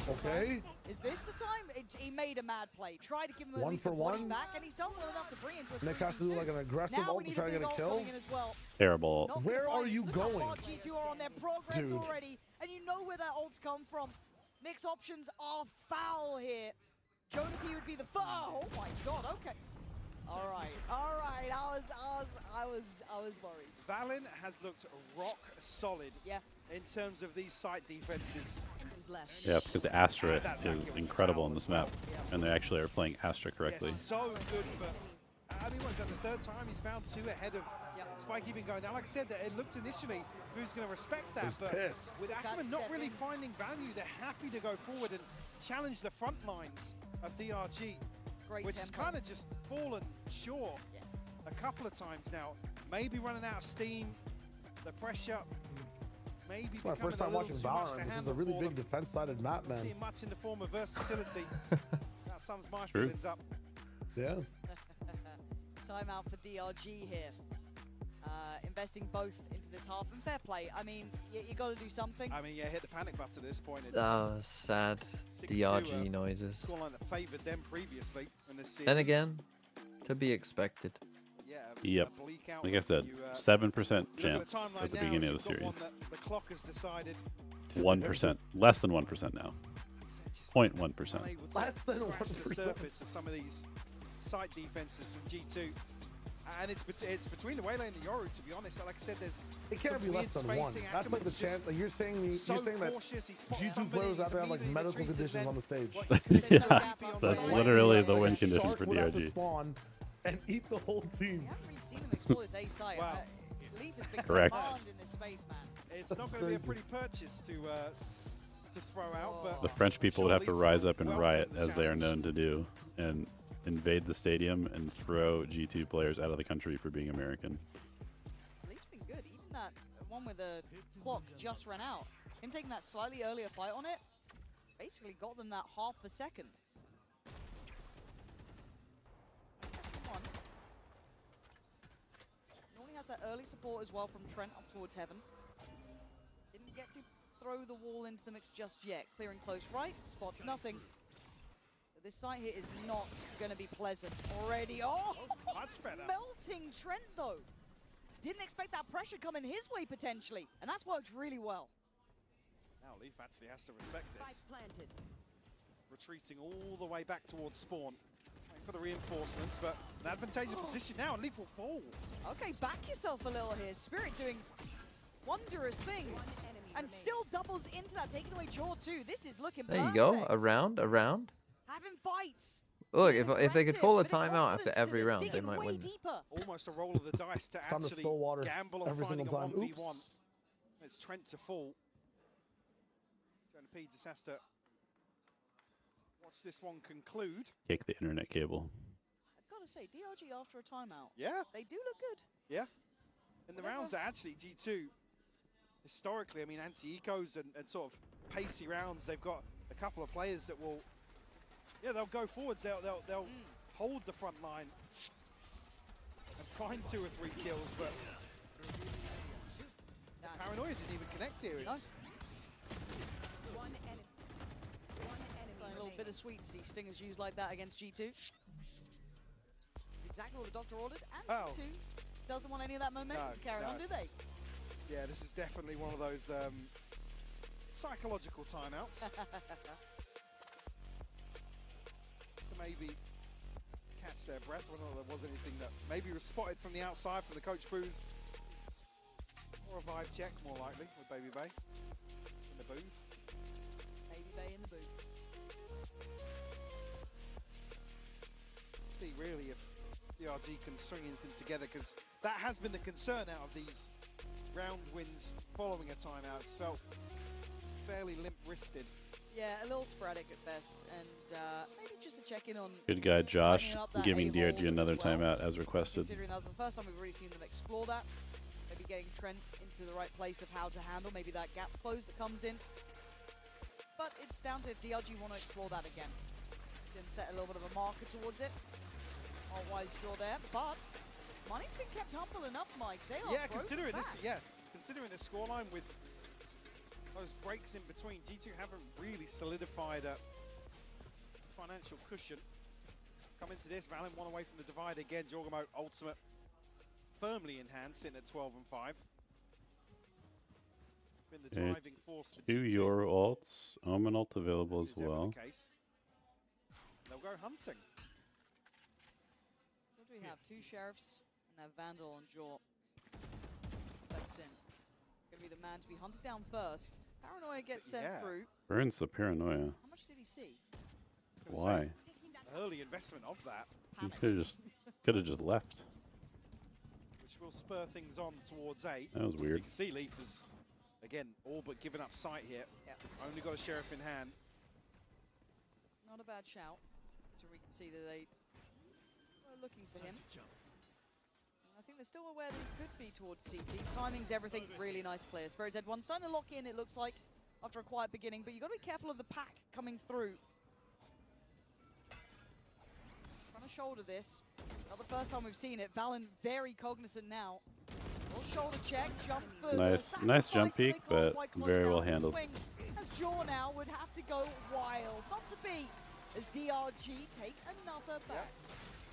Okay. Is this the time? He made a mad play. Tried to give him at One least for a body one. back, and he's done well enough to bring into a Nick has to do 3v2. like an aggressive Now ult we to need try a to get big a ult kill. coming in as well. Terrible. Not Where confined. are you Look how going? far G2 are on their progress Dude. already, and you know where their ults come from. Nick's options are foul here. Jonah P would be the oh my god, okay. All right. I was worried. Valen has looked rock solid Yeah. in terms of these site defenses. Yeah, it's because the Astra is incredible in this map, and they actually are playing Astra correctly. Yes, so good for. I mean, what is that? The third time he's found 2 ahead of Spike even going down. Like I said, it looked initially who's going to respect that, He's but pissed. with Ackerman not really finding value, they're happy to go forward and challenge the front lines of DRG, which has kind of just fallen short a couple of times now. Maybe running out of steam, the pressure. Maybe It's my first time watching Valorant. This is a really big defense-sided map, man. Seeing much in the form of versatility. That sums my feelings up. Yeah. Timeout for DRG here. Investing both into this half, and fair play. I mean, you got to do something. I mean, yeah, hit the panic button at this point. It's Sad 6-2, DRG noises. scoreline that favoured them previously in this series. Then again, to be expected. Yeah, Yep. bleak out Like I said, you, 7% you look at chance the timeline at the now, beginning of you've the got series. one that the clock has decided 1%, less than 1% now. 0.1%. unable to Less than scratch the 1%. surface of some of these site defenses from G2. And it's between the Waylay and the Yoru, to be honest. Like I said, there's It can't some be weird less than 1. spacing. That's like the Ackerman's chance. Like you're saying that cautious, he spots G2 somebody, players have he's to have like immediately medical retreated, conditions then on the stage. Yeah, that's literally the win condition Shark for would have to DRG. spawn and eat the whole team. We haven't really seen them explore this A site. Wow. Leaf has been Correct. command in this space, man. It's not going to be a pretty purchase to to throw out, but The French people would have to rise up and riot, as they are known to do, and invade the stadium and throw G2 players out of the country for being American. At least been good. Even that one where the clock just ran out. Him taking that slightly earlier fight on it basically got them that half a second. Normally has that early support as well from Trent up towards Heaven. Didn't get to throw the wall into the mix just yet. Clearing close right, spots nothing. But this site here is not going to be pleasant already. Oh, much better. Melting Trent though. Didn't expect that pressure coming his way potentially, and that's worked really well. Now Leaf actually has to respect this. Retreating all the way back towards spawn. Waiting for the reinforcements, but an advantageous position now, and Leaf will fall. Okay, back yourself a little here. Spirit doing wondrous things. And still doubles into that, taking away Jaw too. This is looking There perfect. you go. Around. Having fights. Look, if they could pull a timeout after every round, they might win. Almost a roll of the dice to actually gamble on finding a 1v1. It's Trent to fall. Jonah P just has to watch this one conclude. Kick the internet cable. I've got to say, DRG after a timeout. Yeah. They do look good. Yeah. And the rounds are actually G2. Historically, I mean, anti-ecos and sort of pacey rounds, they've got a couple of players that will, yeah, they'll go forwards, they'll hold the front line and find 2 or 3 kills, but Paranoia didn't even connect here. It's a little bittersweet to see Stingers used like that against G2. It's exactly what the doctor ordered, and G2 doesn't want any of that momentum to carry on, do they? Yeah, this is definitely one of those psychological timeouts. Just to maybe catch their breath, whether there was anything that maybe was spotted from the outside from the coach booth. Or a vibe check, more likely, with Baby Bay in the booth. Baby Bay in the booth. See, really, if DRG can string anything together, because that has been the concern out of these round wins following a timeout. It's felt fairly limp-wristed. Yeah, a little sporadic at best, and maybe just a check-in on... Good guy, Josh, giving DRG another timeout as requested. Considering that was the first time we've really seen them explore that. Maybe getting Trent into the right place of how to handle maybe that gap close that comes in. But it's down to if DRG want to explore that again. See him set a little bit of a marker towards it. Wise draw there, but money's been kept humble enough, Mike. They are considering this, considering the scoreline with those breaks in between, G2 haven't really solidified a financial cushion. Come into this, Valen 1 away from the divide again. Jorgamo ultimate firmly in hand, sitting at 12 and 5. Been the driving force for 2 G2. Euro alts, Omen ult available as well. They'll go hunting. What do we have? 2 Sheriffs and that Vandal on Jaw. Steps in. Gonna be the man to be hunted down first. Paranoia gets sent through. Burns the Paranoia. How much did he see? Why? Early investment of that. You could have just left. Which will spur things on towards 8. That was weird. You can see Leaf has, again, all but given up sight here. Only got a Sheriff in hand. Not a bad shout. So we can see that they were looking for him. I think they're still aware that he could be towards CT. Timing's everything. Really nice clear. Spirit's Head 1 starting to lock in, it looks like, after a quiet beginning. But you've got to be careful of the pack coming through. Trying to shoulder this. Not the first time we've seen it. Valen very cognizant now. Little shoulder check, jump for Nice jump peek, but very well handled. As Jaw now would have to go wild. Not to be, as DRG take another back.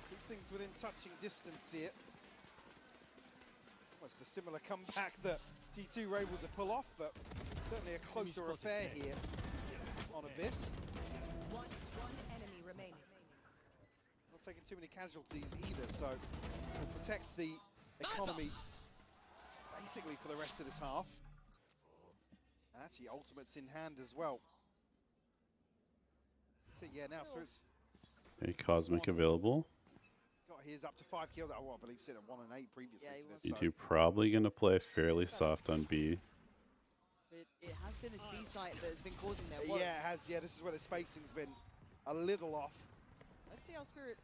Keep things within touching distance here. Almost a similar comeback that G2 were able to pull off, but certainly a closer affair here on Abyss. One enemy remaining. Not taking too many casualties either, so we'll protect the economy basically for the rest of this half. And actually, ultimate's in hand as well. So yeah, now so it's A Cosmic available. got his up to 5 kills. I believe sitting at 1 and 8 previously to this. You two probably going to play fairly soft on B. It has been his B site that has been causing their woes. Yeah, it has. Yeah, this is where the spacing's been a little off. Let's see how Spirit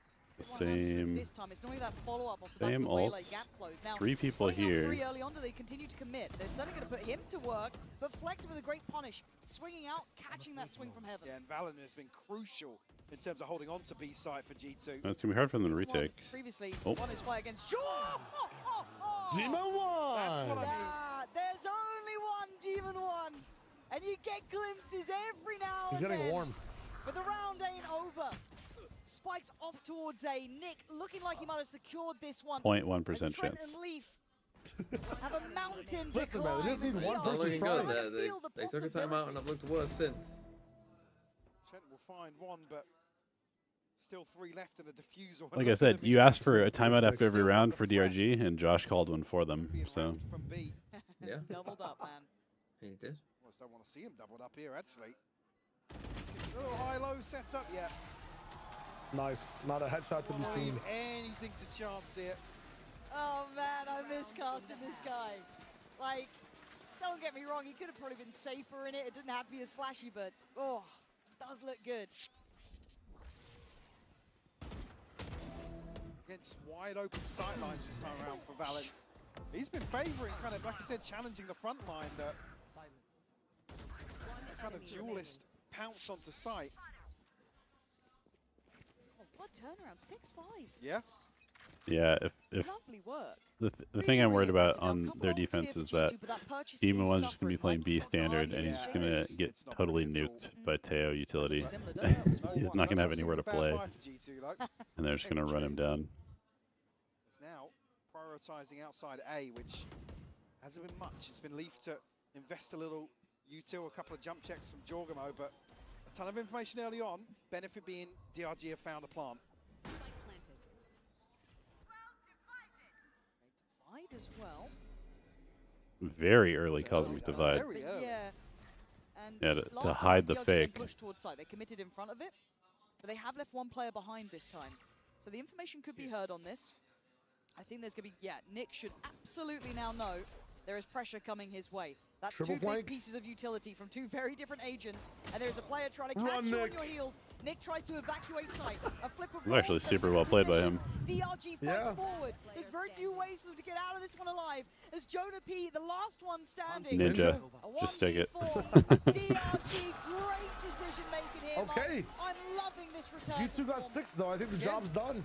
Same. this time. It's normally that follow-up off the back Same of the Waylay ults. gap close. Now, 3 people spotting out here. 3 early on, do they continue to commit? They're certainly going to put him to work, but Flex with a great punish, swinging out, catching that swing from heaven. Yeah, and Valorant has been crucial in terms of holding on to B site for G2. It's gonna be hard for them to retake. Previously, Oh. won his fight against Demon One! That's what I mean. Yeah, there's only one Demon One, and you get glimpses every now He's and getting then. warm. But the round ain't over. Spikes off towards A. Nick looking like he might have secured this one. 0.1% As Trent chance. and Leaf have a mountain to Listen, man, climb. they just need and one DRG Not looking good starting to there. feel the They took a time out and I've looked worse since. Trent will find one, but still 3 left and a diffuser. Like I said, you asked for a timeout after every round for DRG, and Josh called one for them. So From B. Yeah, Doubled up, man. he did. I just don't want to see him doubled up here, actually. Little high-low setup, yeah. Nice. Not a headshot to be Won't seen. leave anything to chance here. Oh man, I miss casting this guy. Like, don't get me wrong, he could have probably been safer in it. It didn't have to be as flashy, but oh, it does look good. Against wide open sightlines this time around for Valorant. He's been favouring, kind of, like I said, challenging the front line, that kind of duelist pounce onto sight. Oh, what turnaround, 6-5. Yeah. yeah, if Lovely work. the thing I'm worried about on their defense is that Demon One's just gonna be playing B standard, and he's just gonna get totally nuked by Teo utility. He's not gonna have anywhere to play, and they're just gonna run him down. It's now prioritising outside A, which hasn't been much. It's been Leaf to invest a little U2, a couple of jump checks from Jorgamo, but a ton of information early on. Benefit being DRG have found a plant. Divide as well. Very early Cosmic Divide. Very early. Yeah. And Yeah, to last time hide the DRG then fake. pushed towards site. They committed in front of it, but they have left one player behind this time. So the information could be heard on this. I think there's going to be, yeah, Nick should absolutely now know there is pressure coming his way. That's Triple 2 flank. big pieces of utility from 2 very different agents, and there's a player trying to Run, catch you on Nick. your heels. Nick tries to evacuate site. A flip of It was actually rolls, super well played by him. DRG fight Yeah. forward. There's very few ways for them to get out of this one alive. As Jonah P, the last one standing. Ninja, A just take it. 1v4. DRG, great decision making here. Okay. I'm loving this return. G2 got 6 though. I think the job's done.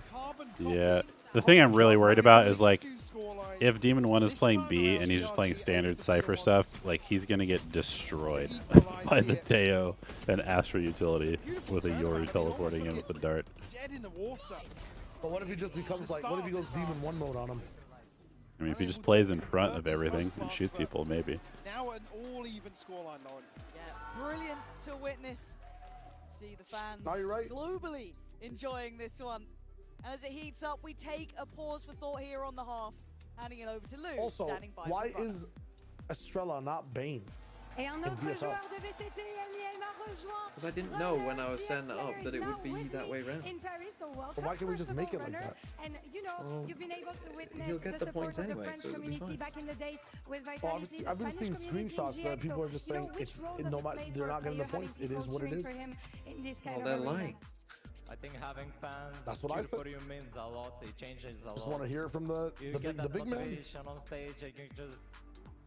Yeah, the thing I'm really worried about is like, if Demon One is playing B and he's just playing standard Cypher stuff, like he's gonna get destroyed by the Teo and Astra utility with a Yori teleporting in with the dart. Dead in the water. But what if he just becomes like, what if he goes Demon 1 mode on him? I mean, if he just plays in front of everything and shoots people, maybe. Now an all-even scoreline, Lauren. Yeah, brilliant to witness. See the fans No, you're right. globally enjoying this one. And as it heats up, we take a pause for thought here on the half. Handing it over to Lou, Also, standing by. why for front. is Estrella not Bane? Et un in autre VFL? joueur de VCT, Eliel m'a rejoint. Because I didn't know when I was setting it up that it would be that way around. In Paris, so welcome, But why can't we first just of make all, it like runner. that? And you know, Well, you've been able to he'll witness get the the support points of the anyway, French so it'll be community fine. back in the days with Well, Vitality, obviously, the I've been Spanish seeing community in screenshots that GX, people so, are just you know, saying which it's role it, does no it matter play they're for a not getting the player points. having It is people what it cheering is. for him in this kind Well, of they're arena? lying. I think having fans That's what I cheer said. for you means a lot. It changes a lot. Just want to hear it from the You get the that big man. motivation on stage, and you just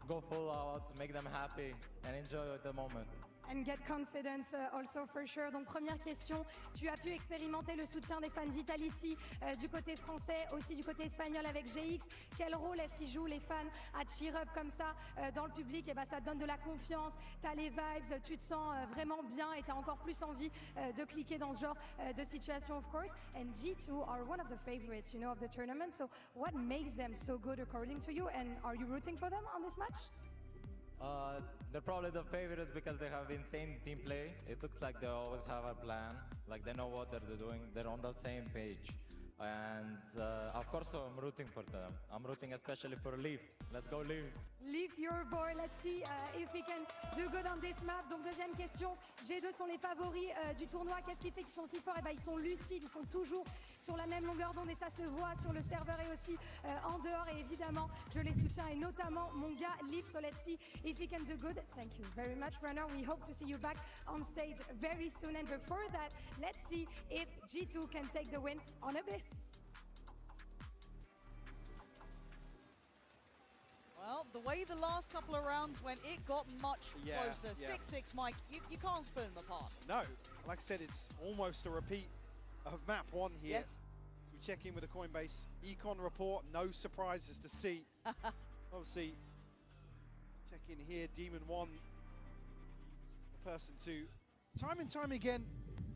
go full out, make them happy, and enjoy the moment. And get confidence also for sure. Donc première question, tu as pu expérimenter le soutien des fans Vitality du côté français, aussi du côté espagnol avec GX. Quel rôle est-ce qu'ils jouent les fans à cheer up comme ça dans le public? Et ben ça te donne de la confiance, t'as les vibes, tu te sens vraiment bien et t'as encore plus envie de cliquer dans ce genre de situation of course. And G2 are one of the favorites, you know, of the tournament. So what makes them so good according to you? And are you rooting for them on this match? They're probably the favorites because they have insane team play. It looks like they always have a plan, like they know what they're doing, they're on the same page. And of course, I'm rooting for them. I'm rooting especially for Leaf. Let's go, Leaf. Leave your boy, let's see if he can do good on this map. Donc deuxième question, G2 sont les favoris du tournoi. Qu'est-ce qui fait qu'ils sont si forts? Eh ben, ils sont lucides, ils sont toujours sur la même longueur d'onde et ça se voit sur le serveur et aussi en dehors. Et évidemment, je les soutiens et notamment mon gars Leaf. So let's see if he can do good. Thank you very much, Runner. We hope to see you back on stage very soon. And before that, let's see if G2 can take the win on Abyss. Well, the way the last couple of rounds went, it got much closer. 6-6, Mike. You can't split them apart. No. Like I said, it's almost a repeat of map 1 here. Yes. So we check in with the Coinbase Econ report. No surprises to see. Obviously, check in here. Demon 1, the person to, time and time again,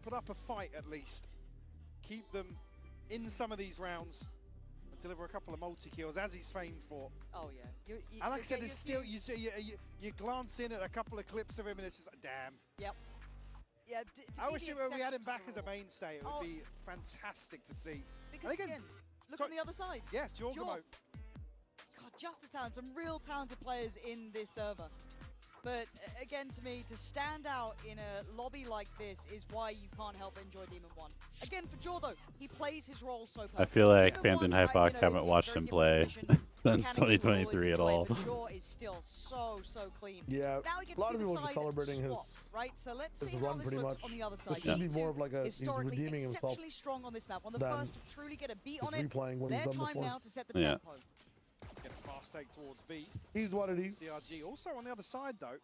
put up a fight at least. Keep them in some of these rounds. Deliver a couple of multi-kills, as he's famed for. Oh, yeah. And like I said, there's still, you glance in at a couple of clips of him and it's just like, damn. Yep. Yeah, I wish we had him back as a mainstay. It would be fantastic to see. Because again, look on the other side. Yeah, Jorgamo. God, just as talented. Some real talented players in this server. But again, to me, to stand out in a lobby like this is why you can't help but enjoy Demon 1. Again, for Jaw, though, he plays his role so perfectly. I feel like Panther and Hypoc haven't watched him play since 2023 at all. Jaw is still so clean. Yeah, now a lot of people are just celebrating his, right? So let's see run how this pretty looks much. on the other side. This should be more of like a, he's redeeming himself. Exceptionally strong on this map. One of the first to truly get a beat on it. Replaying what Their he's done time before. now to set the tempo. Get a fast take towards B. He's what it is. DRG also on the other side, though.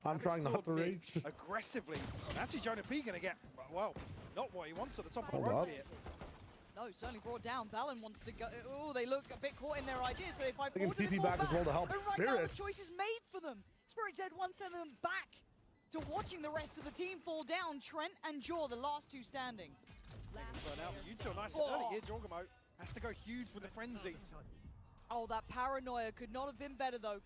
I'm trying not to rage. Aggressively. Actually, Jonah P going to get, well, not what he wants at the top of the road here. No, certainly brought down. Balin wants to go. Oh, they look a bit caught in their ideas, so they fight They can forward. TP back as well to help And right now, the Spirits. choice is made for them. Spirit Zed one send them back to watching the rest of the team fall down. Trent and Jaw, the last two standing. Burn out. Utah nice and early here. Jorgamo has to go huge with the frenzy. Oh, that paranoia could not have been better, though.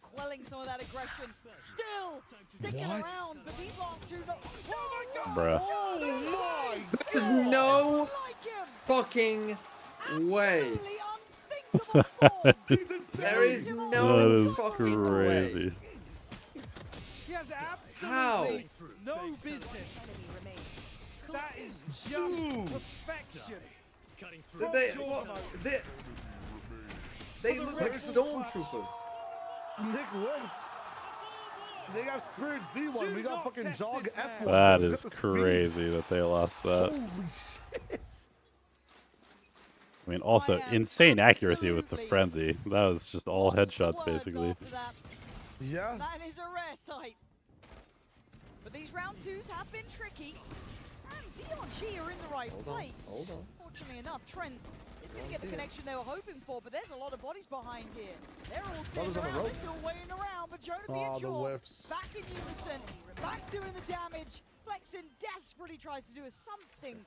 Quelling some of that aggression. Still sticking around, but these last two... Oh my God! Bruh. Oh my! There's no fucking way. There is no fucking way. He has absolutely no business. That is just perfection. They look like stormtroopers. Nick West. They got Spirit Z1. We got fucking Jog F1. That is crazy that they lost that. Holy shit. I mean, also insane accuracy with the frenzy. That was just all headshots, basically. Yeah. That is a rare sight. But these round twos have been tricky. And DRG are in the right place. Fortunately enough, Trent is going to get the connection they were hoping for, but there's a lot of bodies behind here. They're all sitting around, they're still waiting around, but Jonah and Jaw back in unison, back doing the damage. Flexen desperately tries to do something.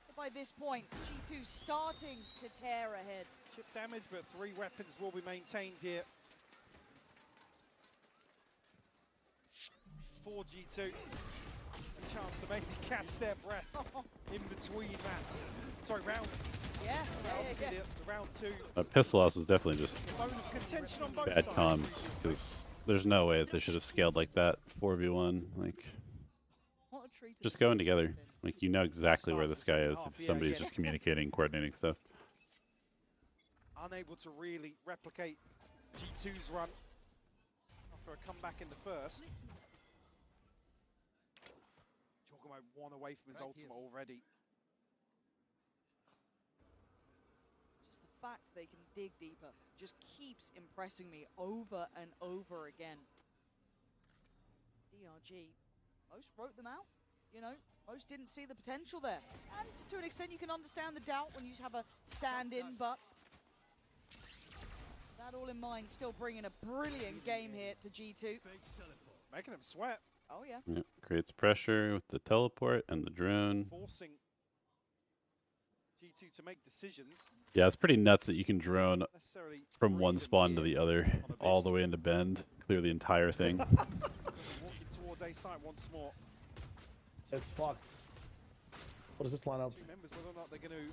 But by this point, G2 starting to tear ahead. Chip damage, but 3 weapons will be maintained here. For G2. A chance to maybe catch their breath in between maps. Sorry, rounds. Yeah. The round 2. Pistol loss was definitely just Bone of contention on both bad sides. comms, because there's no way that they should have scaled like that 4v1. Like, just going together. Like, you know exactly where this guy is if somebody's just communicating, coordinating stuff. Unable to really replicate G2's run after a comeback in the first. Jorgamo 1 away from his ultimate already. Just the fact they can dig deeper just keeps impressing me over and over again. DRG, most wrote them out, you know, most didn't see the potential there. And to an extent you can understand the doubt when you have a stand-in, but that all in mind, still bringing a brilliant game here to G2. Making them sweat. Oh yeah. Yeah, creates pressure with the teleport and the drone. Forcing G2 to make decisions. Yeah, it's pretty nuts that you can drone from one spawn to the other, all the way into Bend, clear the entire thing. Walking towards A site once more. It's fucked. What is this lineup? Two members, whether or not they're going to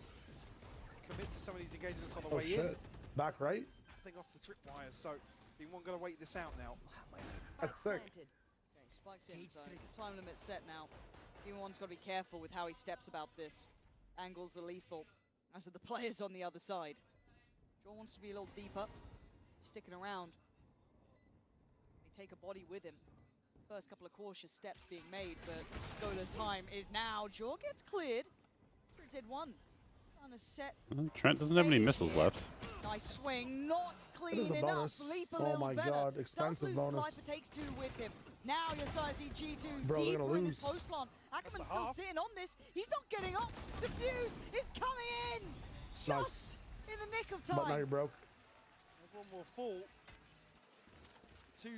commit to some of these engagements on the Oh way shit. in. Back right? Nothing off the tripwires, so B1 going to wait this out now. That's sick. Okay, spikes in, so time limit set now. T1's got to be careful with how he steps about this. Angles are lethal, as are the players on the other side. John wants to be a little deeper, sticking around. They take a body with him. First couple of cautious steps being made, but go to time is now. Jaw gets cleared. Did one. Trying to set. Trent doesn't have any missiles left. Nice swing, not It is clean a enough. bonus. Leap a Oh little my better. god, Does expensive lose bonus. life, but takes two with him. Now you're starting to see G2 Bro, they're deeper gonna in this lose. post plant. Ackerman's the still half. sitting on this. He's not getting up. The fuse is coming in. Just in the nick of But now time. you're broke. Everyone will fall. Two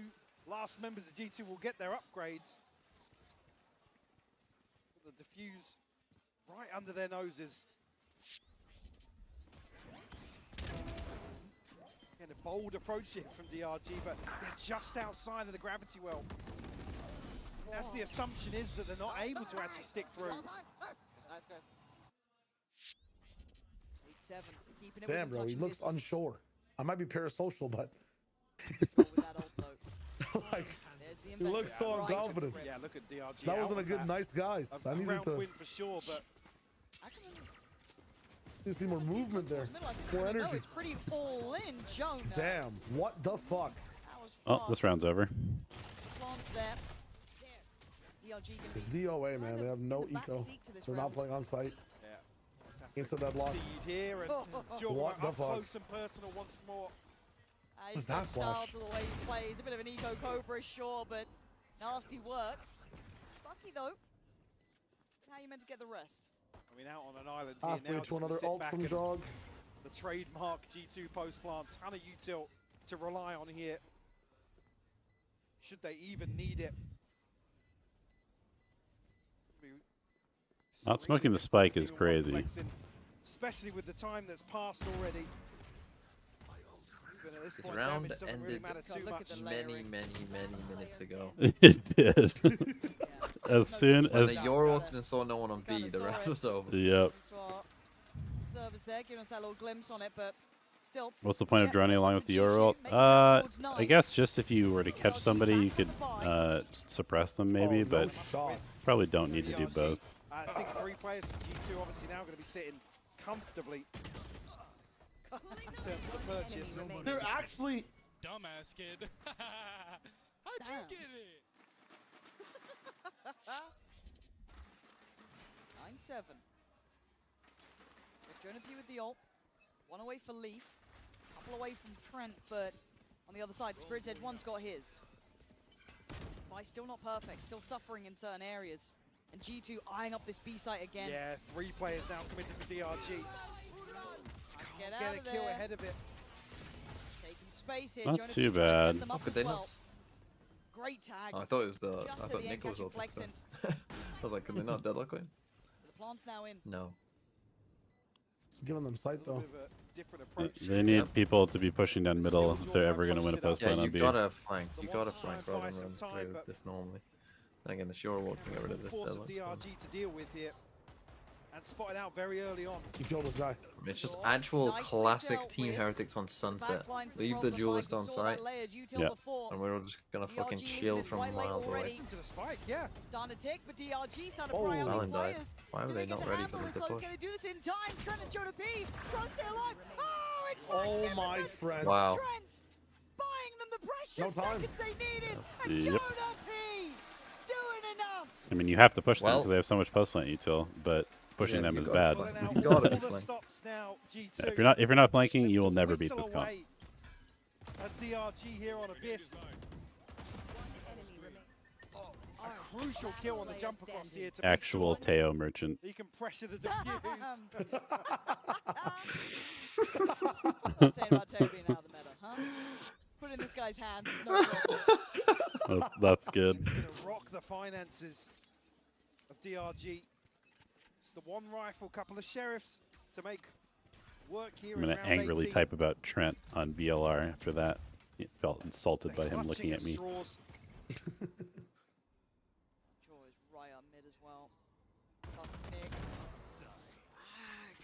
last members of G2 will get their upgrades. The diffuse right under their noses. Again, a bold approach here from DRG, but they're just outside of the gravity well. That's the assumption, is that they're not able to actually stick through. 8-7, keeping it Damn, within bro, he touching looks distance. unsure. I might be parasocial, but With that ult, though. like, There's the he investment looks so right at the unconfident. rim. Yeah, look at DRG. That out wasn't a of good, that. nice guys. I A needed round to win for sure, but see more movement there. More No, energy. it's pretty all in, Jonah. Damn, what the fuck? That was Oh, this round's over. Plants there. DRG gonna It's be DOA, man. They have no in the eco. backseat to this They're not round. playing on site. yeah. Into that block. Seed here, and Jordan What the up fuck? close and personal once more. He's What's got that style flash? to the way he plays. A bit of an eco cobra, sure, but nasty work. Lucky though. How are you meant to get the rest? I mean, out on an island here Halfway now. to just gonna another sit ult back from and Jog. the trademark G2 post plant. Ton of util to rely on here. Should they even need it? Not smoking the spike is crazy. Flexing, especially with the time that's passed already. Even at this This point, round damage doesn't really ended matter too much. many minutes ago. It did. As soon Oh, When as the Euro ulted and saw no one on B, the round was over. Yep. Observers there, giving us that little glimpse on it, but still. What's the point of running along with the Euro ult? I guess just if you were to catch somebody, you could suppress them maybe, but probably don't need to do both. I think 3 players from G2 obviously now going to be sitting comfortably in terms of the purchase. They're actually Dumbass kid. How'd you get it? 9-7. Jonah P with the ult. One away for Leaf. Couple away from Trent, but on the other side, Spirit's Edge one's got his. By still not perfect, still suffering in certain areas. And G2 eyeing up this B site again. Yeah, 3 players now committed for DRG. Get Get out a of kill there. ahead of it. Taking space here. Not Jonah too P trying to set bad. them How up could as they well. not? Great tag. Oh, I thought it was the. Just I at thought the end, Nick was catching ulted. flexing. I was like, can they not deadlock him? The plant's now in. No. It's giving them sight though. Different approach. They need people to be pushing down middle if they're ever going to win a post Yeah, play on you B. gotta flank. You gotta flank buy rather than some run time, through but- this normally. And again, the Shore Ward can get rid of this Force of deadlock. DRG to deal with here. And spotted out very early on. You killed this guy. It's just actual Nicely classic dealt Team with. Heretics on Sunset. Backline's the Leave the problem, duelist Mike. on We saw that site, layered util Yeah. before. and we're all just gonna fucking DRG chill leaving from this white miles lane away. already. To the spike, yeah. Starting to tick, but DRG starting to Oh, pry on these Valorant died. players. Why were Do they get not the ready handle for this? this Are we push? going to do this in time? Trent and Jonah P trying to stay alive. Oh, it's Oh my magnificent. friend. Wow. Trent buying them the precious No time. seconds they needed. And Yep. Jonah P doing enough. I mean, you have to push them Well- because they have so much post plant util, but pushing Yeah, them you is gotta bad. flank. Pulling out You gotta all be the flank. stops now, G2. If you're not flanking, you will Just never a beat whistle this comp. away at DRG here on Abyss. A crucial kill on the jump across here to Actual make sure Teo merchant. he can pressure the defuse. What I'm saying about Teo being out of the meta, huh? Put in this guy's hands. No problem. That's good. He's going to rock the finances of DRG. It's the one rifle, couple of sheriffs to make work here. I'm in going to round angrily 18. type about Trent on VLR after that. He felt insulted by him looking at me. Straws. Joy is right up mid as well. Tough Nick.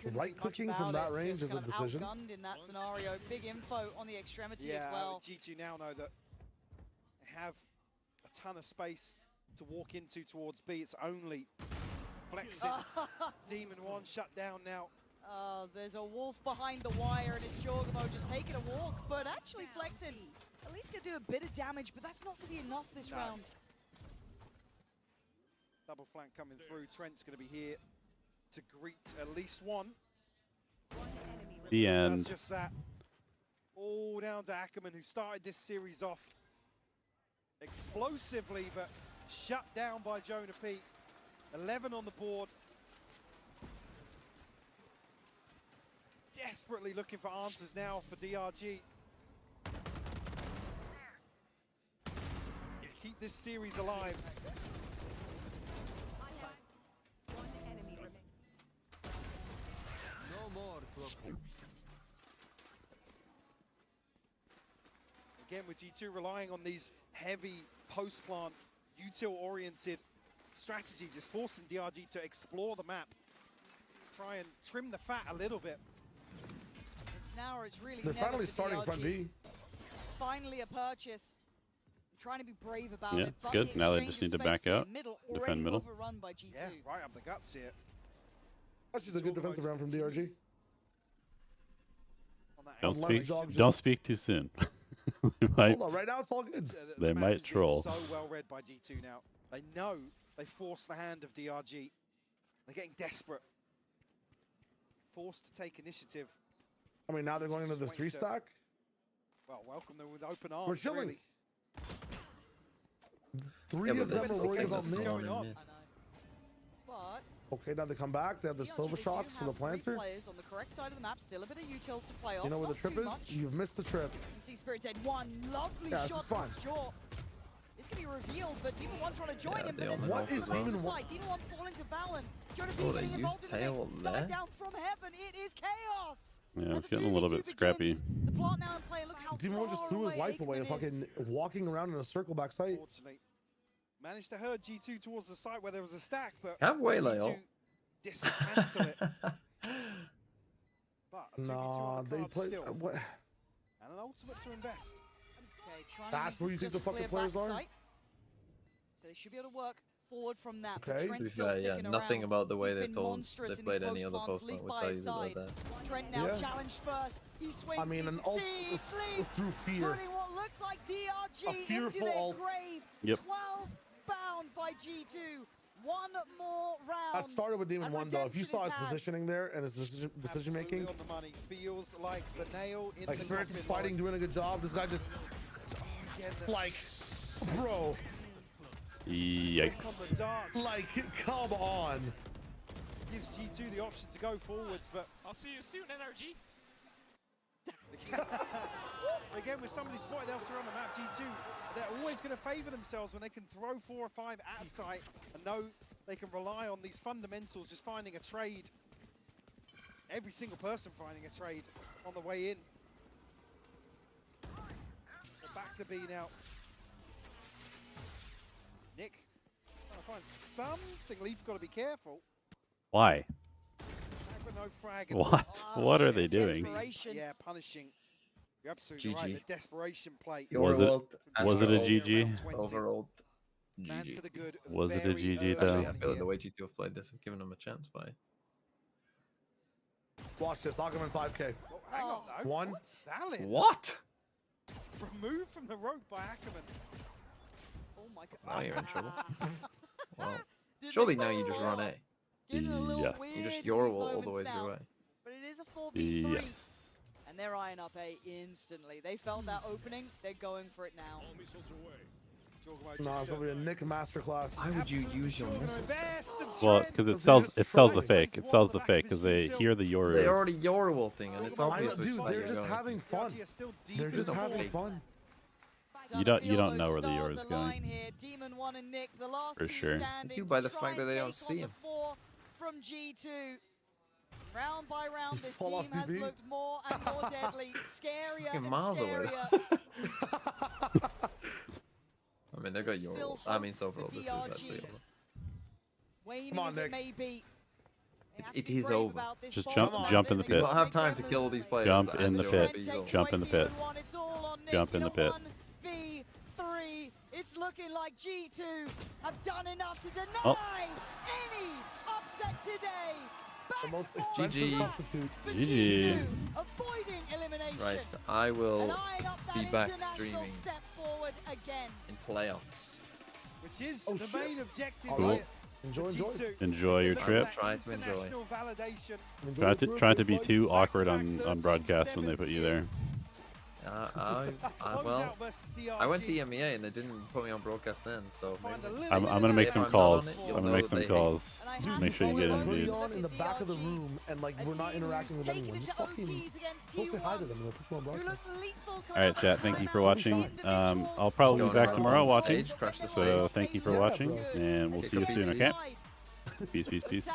Right-clicking from that range is a decision. Outgunned in that scenario. Big info on the extremity as Yeah, well. G2 now know that they have a ton of space to walk into towards B. It's only flexing. Demon 1 shut down now. There's a wolf behind the wire, and it's Jorgamo just taking a walk, but actually flexing. At least gonna do a bit of damage, but that's not gonna be enough this round. Double flank coming through. Trent's gonna be here to greet at least one. The end. That's just that. All down to Ackerman, who started this series off explosively, but shut down by Jonah P. 11 on the board. Desperately looking for answers now for DRG. To keep this series alive. Again, with G2 relying on these heavy post-plant, util-oriented strategies, is forcing DRG to explore the map, try and trim the fat a little bit. It's now or it's really They're never finally for starting DRG. front B. Finally a purchase. I'm trying to be brave about Yeah, it. it's good. Now they just need to back out, defend middle. Overrun by G2. Yeah, right up the guts here. That's just a good defensive round from DRG. Don't speak too soon. They might, Hold on, right now it's all good. they might troll. So well read by G2 now. They know they forced the hand of DRG. They're getting desperate. Forced to take initiative. I mean, now they're going into the 3-stack. Well, welcome them with open arms. We're chilling. Really. Three of them are worried about mid. Going on. But Okay, now they come back. They have the silver shocks for the planter. players on the correct side of the map. Still a bit of util to play off. You know where the Not trip too is? much. You've missed the trip. You see Spirit said one lovely Yeah, this shot is fine. towards Jaw. It's going to be revealed, but Demon 1 trying to join him. they But all there's What off is as well. Demon 1? Demon 1 falling to Valen. Jonah B Oh, they getting involved used in the mix. tail Dive there. down from heaven. It is chaos. Yeah, As it's the getting a little 2v2 bit scrappy. begins, The plot now in play. Look how Demon 1 just far threw his away life away, Aikman is. fucking walking around in a circle backside. Unfortunately, managed to herd G2 towards the site where there was a stack, but Halfway, G2 Leo. dismantle it. But a 2v2 Nah, on the they card play. still, What? and an ultimate to invest. Okay, trying That's to where use you this think the just to fucking clear players are? backside. So they should be able to work forward from that. But Okay. Trent's To be still fair, yeah, sticking nothing around. about the way He's they been told monstrous they in played his any other post-plants, post Leaf would by tell his you about side. that. Trent now Yeah. challenged first. He swings. I mean, he an ult succeeds. Leaf through fear. putting what looks like DRG A into fearful their ult. grave. Yep. 12 found by G2. One more round. That started with Demon and 1 though. If you redemption saw is his had. positioning there and his decision Absolutely making, on the money. Feels like the nail in like the Spirit's coffin, fighting, Lauren. doing a good job. This guy just Again, the like, bro, Yikes. on the dark like, come on. gives G2 the option to go forwards, but I'll see you soon, NRG. again, with somebody spotted elsewhere on the map, G2, they're always going to favour themselves when they can throw 4 or 5 at sight and know they can rely on these fundamentals, just finding a trade. Every single person finding a trade on the way in. So back to B now. Nick, trying to find something. Leaf got to be careful. Why? Frag, no frag. What? What are they doing? Desperation. Yeah, punishing. You're absolutely right. GG. The desperation play. Was it a GG? Overall, Man to GG. the good. Was it a very GG early though? Actually, I on feel like here. the way G2 have played this, have given them a chance by. Watch this. Lock him in 5K. Oh, hang on, though. One. Salad. What? Removed from the rope by Ackerman. Oh my god. Now you're in trouble. Well, Didn't surely expect now you just run that. A. Getting a little Yes. weird You just in your these all the moments way now. through A. But it is a 4v3. Yes. And they're eyeing up A instantly. They felt that opening. They're going for it now. Nah, it's gonna be a Nick masterclass. Why would you use your missiles? Well, because it sells the fake. It sells the fake because they hear the They Yoru. already your ulting, and it's I know, obvious which dude, side they're you're just going. having fun. They're just There's no having fake. fun. You don't know where the Stars Yoru's align going. here. Demon 1 and Nick, the last For two sure. standing Do by to the try fact that and they don't take see on him. the 4 from G2. Round by round, this Fall off team has TV. looked more and more deadly, scarier Fucking and miles away. scarier. I mean, they got your Still ult. I hope mean, so for overall, this is DRG. actually over. Waning Come on, as it Nick. may be, It is over. Just jump in the You pit. don't have time to kill all these players. Jump and in the you'll pit. be over. Jump in the pit. Jump in the pit. 1v3. It's looking like G2 have done enough to deny Oh. any upset today. The most GG. expensive substitute. GG. Avoiding elimination. Right, so I will And eyeing up that be back international streaming step forward again. in playoffs. Which is Oh, the shit. main objective. Cool. here Enjoy, for enjoy. G2. Enjoy your It's trip. Try to enjoy. international validation. Try to be too awkward on broadcast when they put you there. Well, I went to EMEA and they didn't put me on broadcast then, so maybe. I'm gonna make some If I'm not on calls. it, I'm you'll gonna know make that some they hate calls. Make sure you get Put interviewed. it on in the back of the room and like we're not interacting with anyone. Just fucking go say hi to them and they'll put you on broadcast. All right, chat. Thank you for watching. I'll probably be back tomorrow watching. So thank you for watching, and we'll see you soon. Okay. Peace.